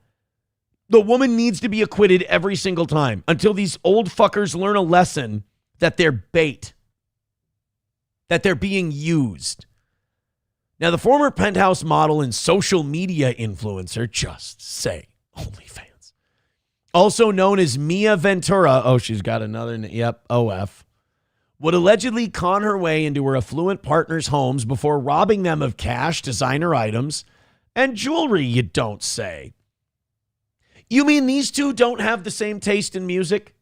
[SPEAKER 11] the woman needs to be acquitted every single time until these old fuckers learn a lesson that they're bait, that they're being used. Now, the former Penthouse model and social media influencer, just say OnlyFans, also known as Mia Ventura, oh, she's got another, yep, OF, would allegedly con her way into her affluent partners' homes before robbing them of cash, designer items, and jewelry, you don't say. You mean these two don't have the same taste in music?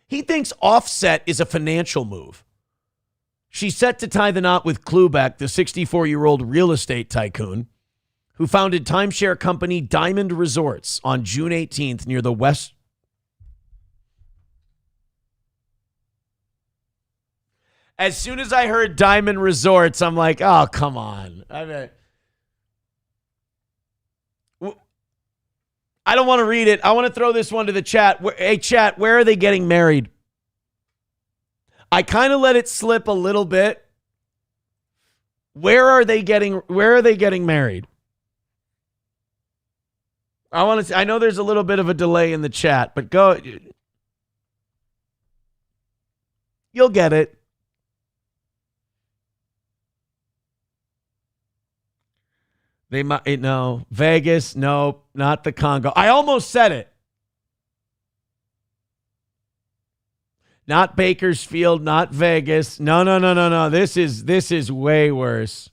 [SPEAKER 11] He thinks Offset is a financial move. She's set to tie the knot with Klubeck, the 64-year-old real estate tycoon, who founded timeshare company Diamond Resorts on June 18th near the West. As soon as I heard Diamond Resorts, I'm like, oh, come on. I don't want to read it. I want to throw this one to the chat. Hey, chat, where are they getting married? I kind of let it slip a little bit. Where are they getting married? I know there's a little bit of a delay in the chat, but go. You'll get it. They might, no, Vegas, nope, not the Congo. I almost said it. Not Bakersfield, not Vegas. No. This is way worse.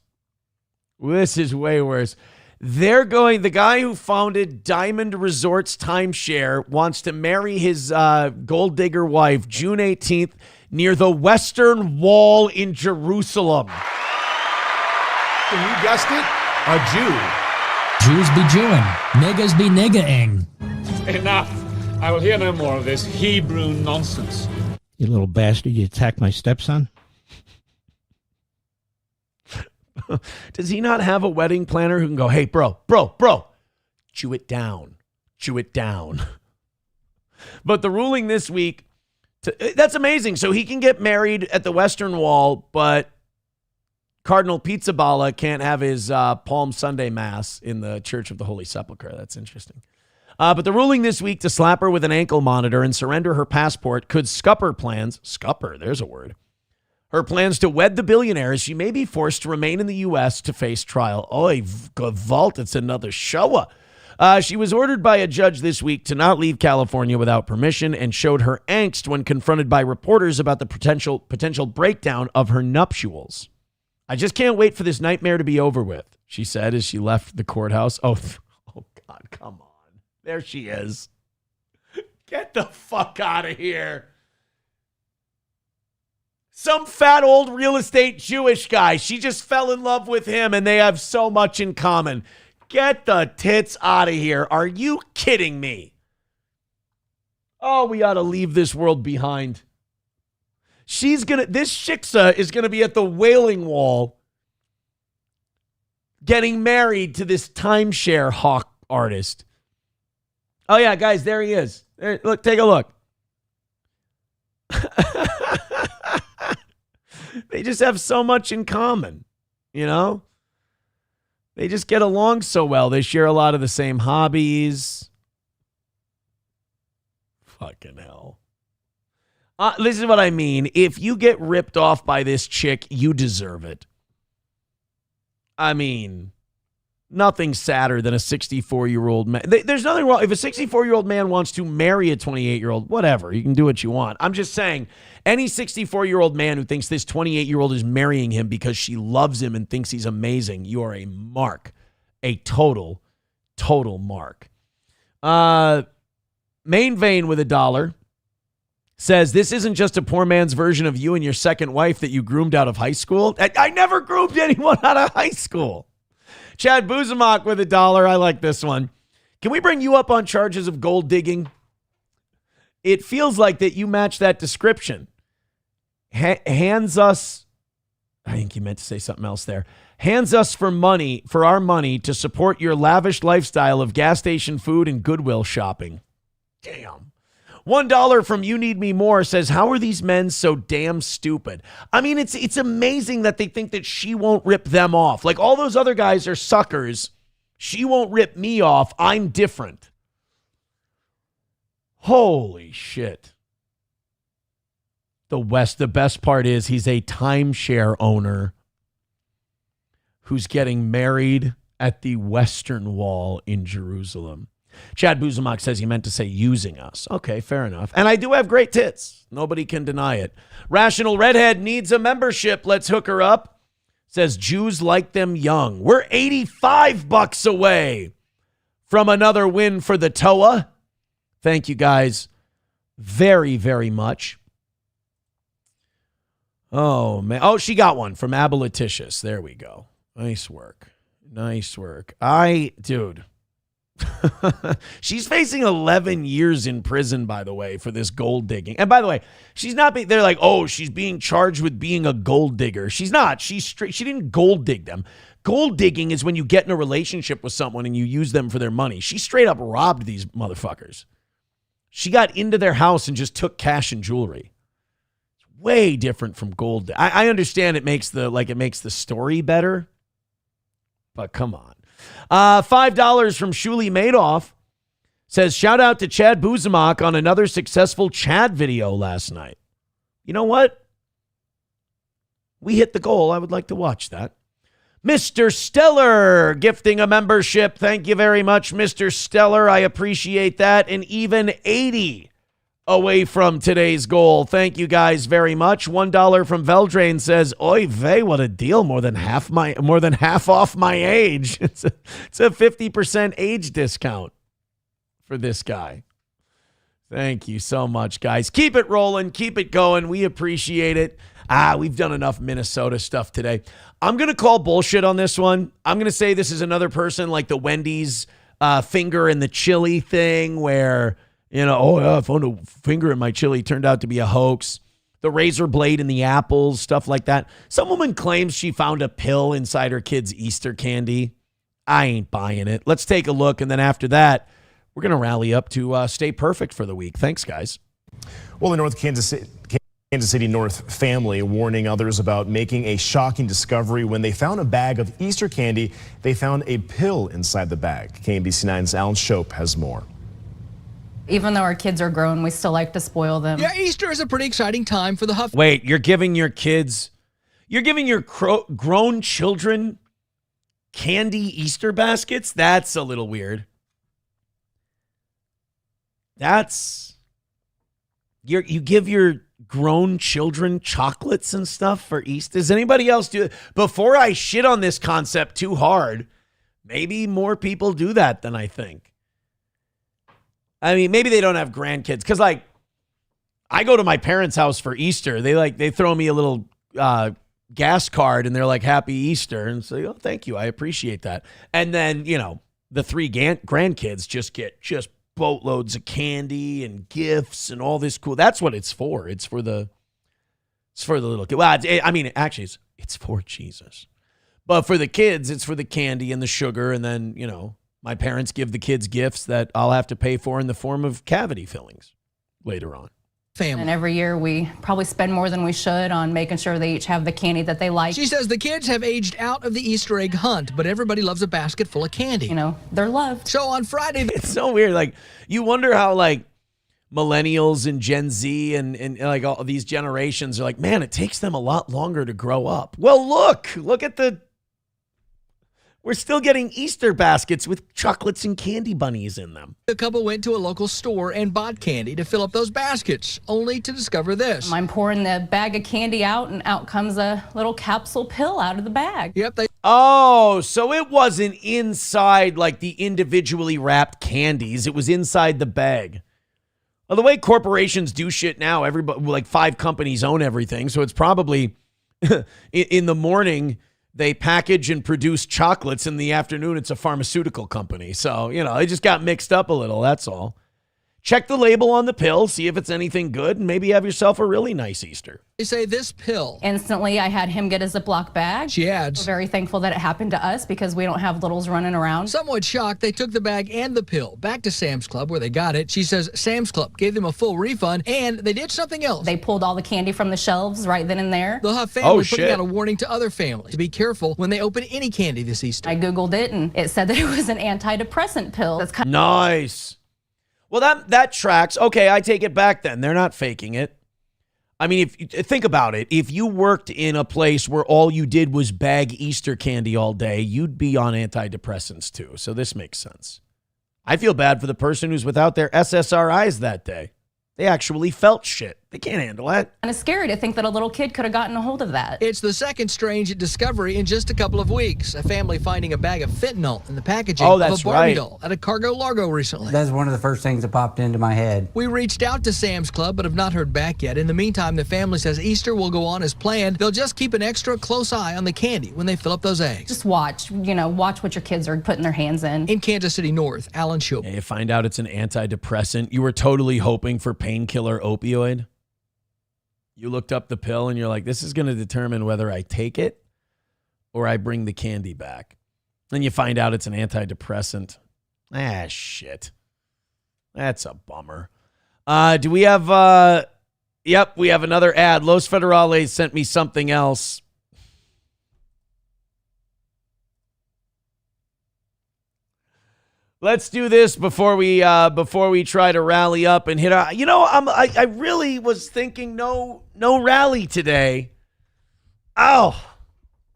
[SPEAKER 11] This is way worse. The guy who founded Diamond Resorts Timeshare wants to marry his gold digger wife June 18th near the Western Wall in Jerusalem.
[SPEAKER 4] You guessed it, a Jew.
[SPEAKER 5] Jews be Jewing, niggas be niggaing.
[SPEAKER 4] Enough. I will hear no more of this Hebrew nonsense.
[SPEAKER 17] You little bastard, you attacked my stepson?
[SPEAKER 11] Does he not have a wedding planner who can go, hey, bro, chew it down. But the ruling this week, that's amazing. So he can get married at the Western Wall, but Cardinal Pizzaballa can't have his Palm Sunday Mass in the Church of the Holy Sepulchre. That's interesting. But the ruling this week to slap her with an ankle monitor and surrender her passport could scupper plans. Scupper, there's a word. Her plans to wed the billionaire as she may be forced to remain in the U.S. to face trial. Oy, Gavalt, it's another showa. She was ordered by a judge this week to not leave California without permission and showed her angst when confronted by reporters about the potential breakdown of her nuptials. I just can't wait for this nightmare to be over with, she said as she left the courthouse. Oh God, come on. There she is. Get the fuck out of here. Some fat old real estate Jewish guy. She just fell in love with him and they have so much in common. Get the tits out of here. Are you kidding me? Oh, we ought to leave this world behind. This Shiksa is going to be at the Wailing Wall getting married to this timeshare hawk artist. Oh, yeah, guys, there he is. There, look, take a look. They just have so much in common, you know? They just get along so well. They share a lot of the same hobbies. Fucking hell. This is what I mean. If you get ripped off by this chick, you deserve it. I mean, nothing sadder than a 64-year-old man. There's nothing wrong. If a 64-year-old man wants to marry a 28-year-old, whatever. You can do what you want. I'm just saying, any 64-year-old man who thinks this 28-year-old is marrying him because she loves him and thinks he's amazing, you are a mark. A total mark. Main Vein with $1 says, this isn't just a poor man's version of you and your second wife that you groomed out of high school. I never groomed anyone out of high school. Chad Buzamok with $1. I like this one. Can we bring you up on charges of gold digging? It feels like that you match that description. Hands us, I think you meant to say something else there. Hands us for our money to support your lavish lifestyle of gas station food and Goodwill shopping. Damn. $1 from You Need Me More says, how are these men so damn stupid? I mean, it's amazing that they think that she won't rip them off. Like, all those other guys are suckers. She won't rip me off. I'm different. Holy shit. The best part is he's a timeshare owner who's getting married at the Western Wall in Jerusalem. Chad Buzamak says he meant to say using us. Okay, fair enough. And I do have great tits. Nobody can deny it. Rational Redhead needs a membership. Let's hook her up. Says Jews like them young. We're $85 away from another win for the Toa. Thank you guys very, very much. Oh, man. Oh, she got one from Aboliticious. There we go. Nice work. Nice work. Dude. She's facing 11 years in prison, by the way, for this gold digging. And by the way, they're like, oh, she's being charged with being a gold digger. She's not. She didn't gold dig them. Gold digging is when you get in a relationship with someone and you use them for their money. She straight up robbed these motherfuckers. She got into their house and just took cash and jewelry. It's way different from gold. I understand it makes the story better, but come on. $5 from Shuli Madoff says, shout out to Chad Buzamak on another successful Chad video last night. You know what? We hit the goal. I would like to watch that. Mr. Stellar gifting a membership. Thank you very much, Mr. Stellar. I appreciate that. And even 80 away from today's goal. Thank you guys very much. $1 from Veldrain says, oy vey, what a deal. More than half off my age. It's a 50% age discount for this guy. Thank you so much, guys. Keep it rolling. Keep it going. We appreciate it. We've done enough Minnesota stuff today. I'm going to call bullshit on this one. I'm going to say this is another person like the Wendy's finger in the chili thing where, I found a finger in my chili. Turned out to be a hoax. The razor blade in the apples, stuff like that. Some woman claims she found a pill inside her kid's Easter candy. I ain't buying it. Let's take a look. And then after that, we're going to rally up to stay perfect for the week. Thanks, guys.
[SPEAKER 6] Well, the Kansas City North family warning others about making a shocking discovery when they found a bag of Easter candy. They found a pill inside the bag. KMBC 9's Alan Shope has more.
[SPEAKER 7] Even though our kids are grown, we still like to spoil them.
[SPEAKER 23] Yeah, Easter is a pretty exciting time for the Huff.
[SPEAKER 11] Wait, you're giving your grown children candy Easter baskets? That's a little weird. You give your grown children chocolates and stuff for Easter? Does anybody else do it? Before I shit on this concept too hard, maybe more people do that than I think. I mean, maybe they don't have grandkids. Because, I go to my parents' house for Easter. They throw me a little gas card, and they're like, Happy Easter. And say, oh, thank you. I appreciate that. And then, the three grandkids just get boatloads of candy and gifts and all this cool. That's what it's for. It's for the little kid. Well, it's for Jesus. But for the kids, it's for the candy and the sugar. And then, my parents give the kids gifts that I'll have to pay for in the form of cavity fillings later on.
[SPEAKER 23] Family.
[SPEAKER 7] And every year we probably spend more than we should on making sure they each have the candy that they like.
[SPEAKER 23] She says the kids have aged out of the Easter egg hunt, but everybody loves a basket full of candy.
[SPEAKER 7] They're loved.
[SPEAKER 23] So on Friday...
[SPEAKER 11] It's so weird. You wonder how, millennials and Gen Z and all these generations are like, man, it takes them a lot longer to grow up. Well, look at we're still getting Easter baskets with chocolates and candy bunnies in them.
[SPEAKER 23] The couple went to a local store and bought candy to fill up those baskets, only to discover this.
[SPEAKER 7] I'm pouring the bag of candy out, and out comes a little capsule pill out of the bag.
[SPEAKER 23] Yep.
[SPEAKER 11] Oh, so it wasn't inside the individually wrapped candies. It was inside the bag. Well, the way corporations do shit now, everybody, 5 companies own everything. So it's probably in the morning, they package and produce chocolates. In the afternoon, it's a pharmaceutical company. So, it just got mixed up a little. That's all. Check the label on the pill, see if it's anything good, and maybe have yourself a really nice Easter.
[SPEAKER 23] They say this pill.
[SPEAKER 7] Instantly, I had him get a Ziploc bag.
[SPEAKER 23] She adds.
[SPEAKER 7] We're very thankful that it happened to us because we don't have littles running around.
[SPEAKER 23] Somewhat shocked, they took the bag and the pill back to Sam's Club where they got it. She says Sam's Club gave them a full refund, and they did something else.
[SPEAKER 7] They pulled all the candy from the shelves right then and there.
[SPEAKER 23] The Huff family putting out a warning to other families to be careful when they open any candy this Easter.
[SPEAKER 7] I Googled it, and it said that it was an antidepressant pill. That's
[SPEAKER 11] nice. Well, that tracks. Okay, I take it back then. They're not faking it. I mean, think about it. If you worked in a place where all you did was bag Easter candy all day, you'd be on antidepressants too. So this makes sense. I feel bad for the person who's without their SSRIs that day. They actually felt shit. They can't handle it.
[SPEAKER 7] And it's scary to think that a little kid could have gotten a hold of that.
[SPEAKER 23] It's the second strange discovery in just a couple of weeks. A family finding a bag of fentanyl in the packaging of a Barbie doll at a Cargo Largo recently.
[SPEAKER 8] That's one of the first things that popped into my head.
[SPEAKER 23] We reached out to Sam's Club, but have not heard back yet. In the meantime, the family says Easter will go on as planned. They'll just keep an extra close eye on the candy when they fill up those eggs.
[SPEAKER 7] Just watch what your kids are putting their hands in.
[SPEAKER 23] In Kansas City North, Alan Schubel.
[SPEAKER 11] You find out it's an antidepressant. You were totally hoping for painkiller opioid. You looked up the pill and you're like, this is going to determine whether I take it or I bring the candy back. Then you find out it's an antidepressant. Shit. That's a bummer. Do we have, yep, we have another ad. Los Federales sent me something else. Let's do this before we try to rally up and hit our. I really was thinking no rally today. Oh,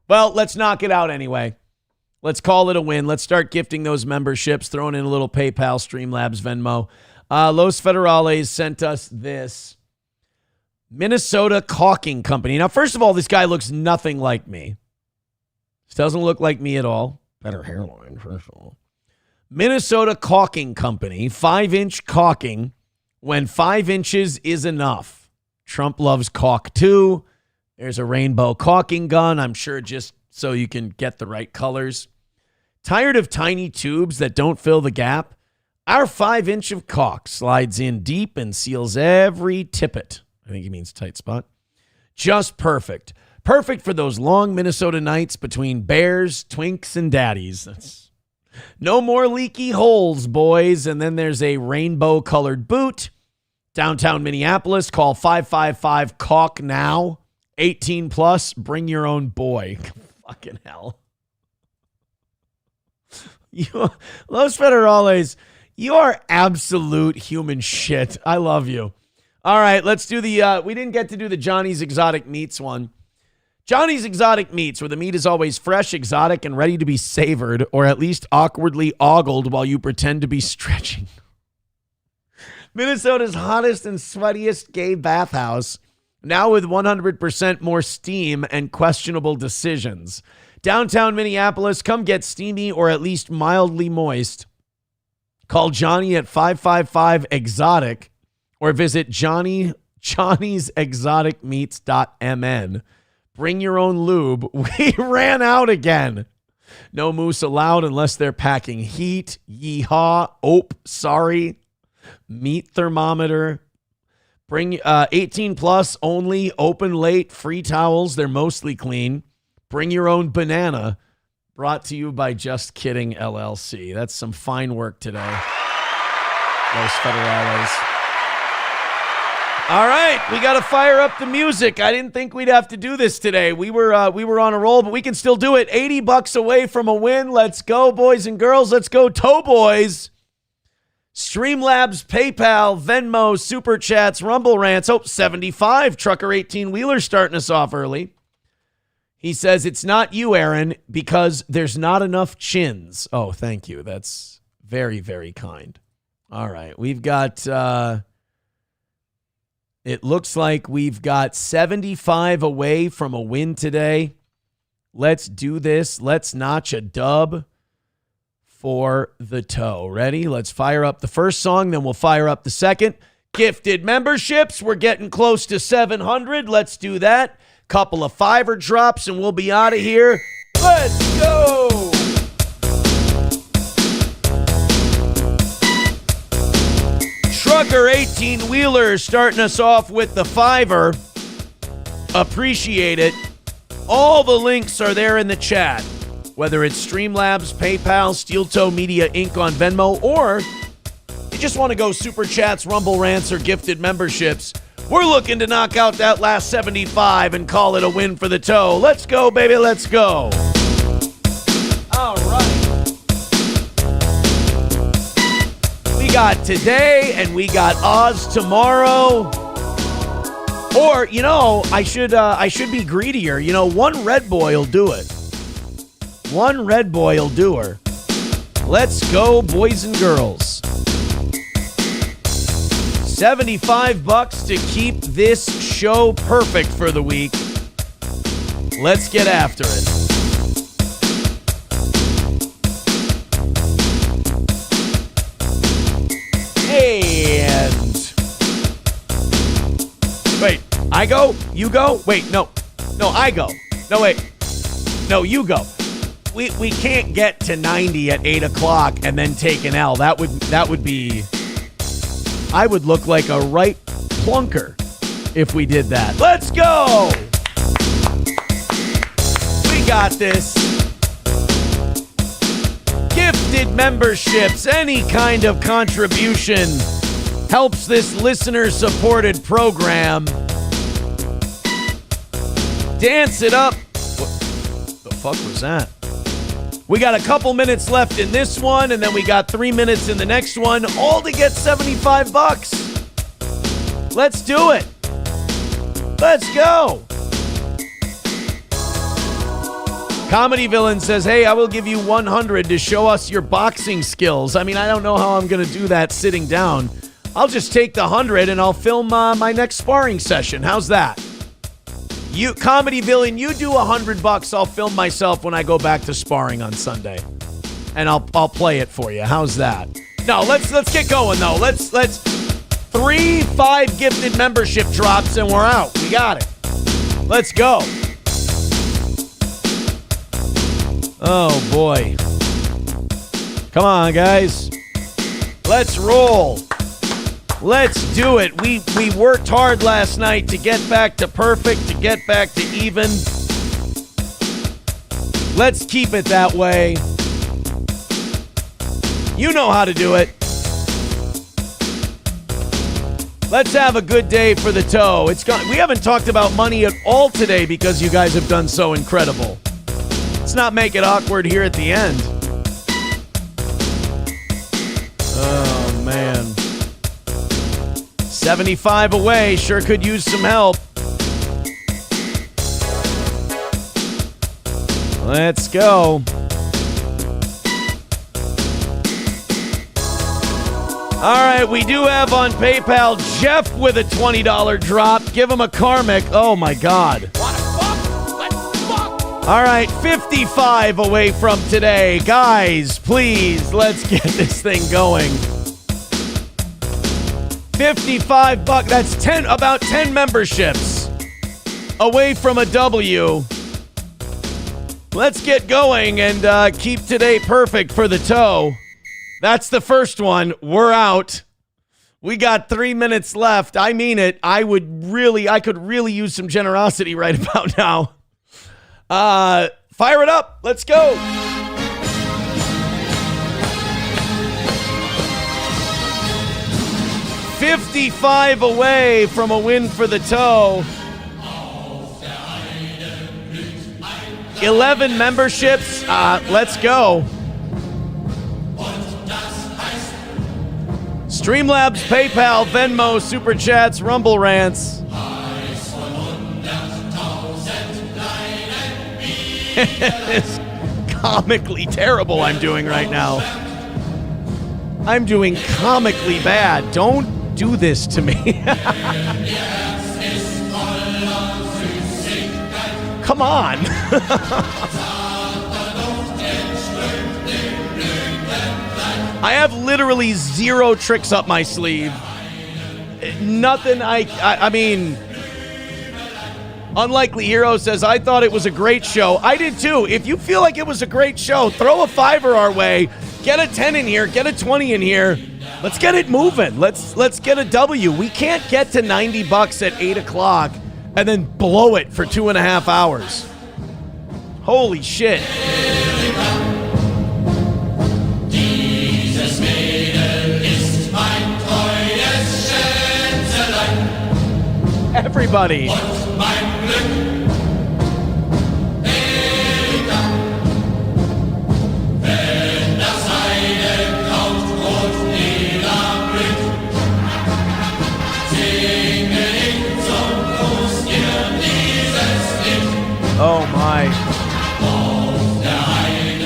[SPEAKER 11] well, let's knock it out anyway. Let's call it a win. Let's start gifting those memberships, throwing in a little PayPal, Streamlabs, Venmo. Los Federales sent us this Minnesota caulking company. Now, first of all, this guy looks nothing like me. This doesn't look like me at all. Better hairline, first of all. Minnesota Caulking Company, 5-inch caulking when 5 inches is enough. Trump loves caulk too. There's a rainbow caulking gun, I'm sure just so you can get the right colors. Tired of tiny tubes that don't fill the gap? Our 5-inch of caulk slides in deep and seals every tippet. I think he means tight spot. Just perfect. Perfect for those long Minnesota nights between bears, twinks, and daddies. No more leaky holes, boys. And then there's a rainbow-colored boot. Downtown Minneapolis, call 555-CAULK now. 18 plus, bring your own boy. Fucking hell. Los Federales, you are absolute human shit. I love you. All right, let's do the, we didn't get to do the Johnny's Exotic Meats one. Johnny's Exotic Meats, where the meat is always fresh, exotic, and ready to be savored, or at least awkwardly ogled while you pretend to be stretching. Minnesota's hottest and sweatiest gay bathhouse, now with 100% more steam and questionable decisions. Downtown Minneapolis, come get steamy or at least mildly moist. Call Johnny at 555-EXOTIC or visit johnny'sexoticmeats.mn. Bring your own lube. We ran out again. No moose allowed unless they're packing heat. Yeehaw. Ope. Sorry. Meat thermometer. Bring 18 plus only. Open late. Free towels. They're mostly clean. Bring your own banana. Brought to you by Just Kidding LLC. That's some fine work today. Los Federales. All right, we got to fire up the music. I didn't think we'd have to do this today. We were on a roll, but we can still do it. $80 away from a win. Let's go, boys and girls. Let's go, Toe Boys. Streamlabs, PayPal, Venmo, Super Chats, Rumble Rants. Oh, 75. Trucker 18-wheeler starting us off early. He says, it's not you, Aaron, because there's not enough chins. Oh, thank you. That's very, very kind. All right, we've got... It looks like we've got 75 away from a win today. Let's do this. Let's notch a dub for the toe. Ready? Let's fire up the first song, then we'll fire up the second. Gifted memberships. We're getting close to 700. Let's do that. Couple of $5 drops and we'll be out of here. Let's go. Trucker 18-wheeler starting us off with the $5. Appreciate it. All the links are there in the chat. Whether it's Streamlabs, PayPal, Steel Toe Media Inc. on Venmo, or you just want to go Super Chats, Rumble Rants, or gifted memberships. We're looking to knock out that last 75 and call it a win for the toe. Let's go, baby. Let's go. All right. We got today and we got Oz tomorrow. Or, I should be greedier. One Red Boy will do it. One Red Boy will do her. Let's go, boys and girls. $75 to keep this show perfect for the week. Let's get after it. And wait, I go? You go? Wait, no, I go. No, wait, no, you go. We can't get to 90 at 8 o'clock and then take an L. That would be. I would look like a right plunker if we did that. Let's go. We got this. Gifted memberships, any kind of contribution helps this listener-supported program. Dance it up. What the fuck was that? We got a couple minutes left in this one, and then we got 3 minutes in the next one, all to get $75. Let's do it. Let's go. Comedy Villain says, hey, I will give you 100 to show us your boxing skills. I mean, I don't know how I'm going to do that sitting down. I'll just take the 100 and I'll film my next sparring session. How's that? You, Comedy Villain, you do $100. I'll film myself when I go back to sparring on Sunday, and I'll play it for you. How's that? No, let's get going though. Let's 3-5 gifted membership drops and we're out. We got it. Let's go. Oh boy. Come on, guys. Let's roll. Let's do it. We worked hard last night to get back to perfect, to get back to even. Let's keep it that way. You know how to do it. Let's have a good day for the toe. We haven't talked about money at all today because you guys have done so incredible. Let's not make it awkward here at the end. Oh, man. 75 away. Sure could use some help. Let's go. All right, we do have on PayPal Jeff with a $20 drop. Give him a karmic. Oh, my God. All right, 55 away from today. Guys, please, let's get this thing going. 55 bucks. That's about 10 memberships away from a W. Let's get going and keep today perfect for the toe. That's the first one. We're out. We got 3 minutes left. I mean it. I could really use some generosity right about now. Fire it up. Let's go. $55 away from a win for the toe. 11 memberships. Let's go. Streamlabs, PayPal, Venmo, Super Chats, Rumble Rants. It's comically terrible I'm doing right now. I'm doing comically bad. Don't do this to me. Come on. I have literally zero tricks up my sleeve. Nothing. I mean, Unlikely Hero says, I thought it was a great show. I did too. If you feel like it was a great show, throw a $5 our way. Get a 10 in here. Get a 20 in here. Let's get it moving. Let's get a W. We can't get to $90 at 8 o'clock and then blow it for 2.5 hours. Holy shit. Everybody. Oh, my.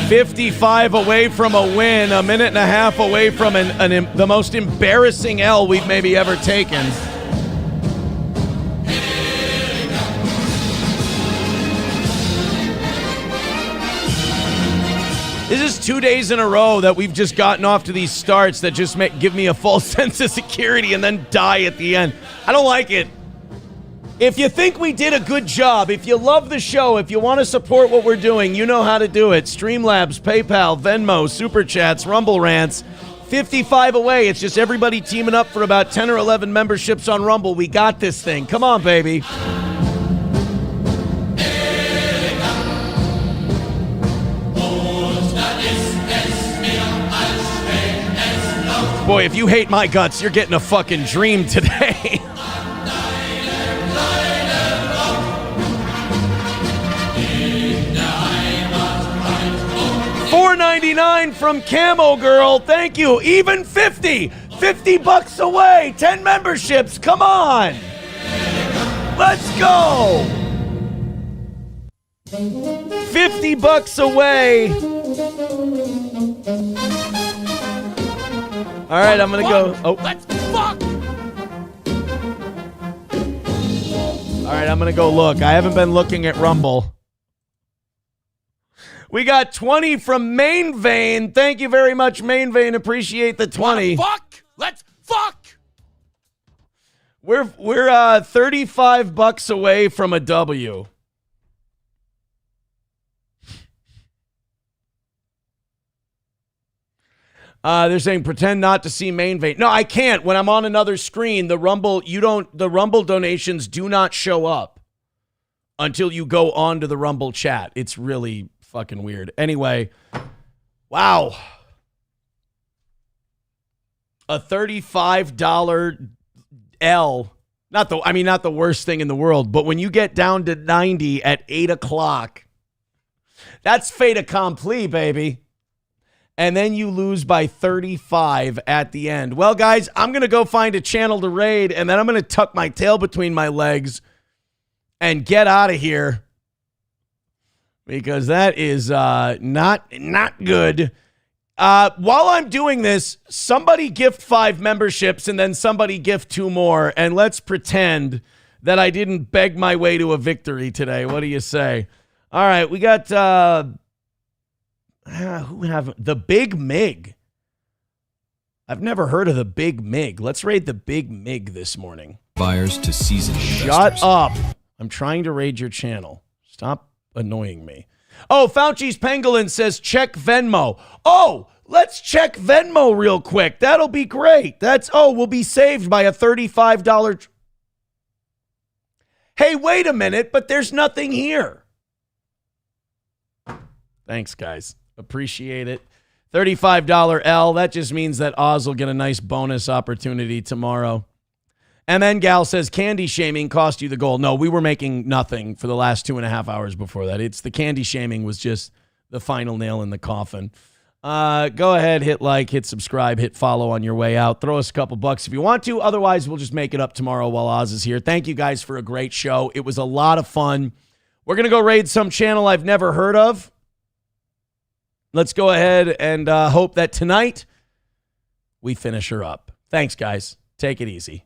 [SPEAKER 11] 55 away from a win, a minute and a half away from the most embarrassing L we've maybe ever taken. This is 2 days in a row that we've just gotten off to these starts that just give me a false sense of security and then die at the end. I don't like it. If you think we did a good job, if you love the show, if you want to support what we're doing, you know how to do it. Streamlabs, PayPal, Venmo, Super Chats, Rumble Rants. 55 away. It's just everybody teaming up for about 10 or 11 memberships on Rumble. We got this thing. Come on, baby. Boy, if you hate my guts, you're getting a fucking dream today. $4.99 from Camo Girl. Thank you. Even 50. 50 bucks away. 10 memberships. Come on. Let's go. 50 bucks away. All right, I'm going to go. Oh.
[SPEAKER 9] Let's fuck.
[SPEAKER 11] All right, I'm going to go look. I haven't been looking at Rumble. We got 20 from Main Vein. Thank you very much, Main Vein. Appreciate the 20.
[SPEAKER 9] Fuck. Let's fuck.
[SPEAKER 11] We're 35 bucks away from a W. They're saying pretend not to see Main Vein. No, I can't. When I'm on another screen, the Rumble donations do not show up until you go on to the Rumble chat. It's really fucking weird. Anyway, wow. A $35 L. Not the worst thing in the world, but when you get down to 90 at 8 o'clock, that's fait accompli, baby. And then you lose by 35 at the end. Well, guys, I'm going to go find a channel to raid, and then I'm going to tuck my tail between my legs and get out of here. Because that is not good. While I'm doing this, somebody gift 5 memberships and then somebody gift 2 more. And let's pretend that I didn't beg my way to a victory today. What do you say? All right, we got... the Big Mig. I've never heard of the Big Mig. Let's raid the Big Mig this morning.
[SPEAKER 10] Buyers to seasoned investors.
[SPEAKER 11] Shut up. I'm trying to raid your channel. Stop annoying me. Oh, Fauci's Pangolin says check Venmo. Oh, let's check Venmo real quick. That'll be great. We'll be saved by a $35. Hey, wait a minute, but there's nothing here. Thanks, guys. Appreciate it. $35 L. That just means that Oz will get a nice bonus opportunity tomorrow. And then Gal says candy shaming cost you the gold. No, we were making nothing for the last 2.5 hours before that. It's the candy shaming was just the final nail in the coffin. Go ahead, hit like, hit subscribe, hit follow on your way out. Throw us a couple bucks if you want to. Otherwise, we'll just make it up tomorrow while Oz is here. Thank you guys for a great show. It was a lot of fun. We're going to go raid some channel I've never heard of. Let's go ahead and hope that tonight we finish her up. Thanks, guys. Take it easy.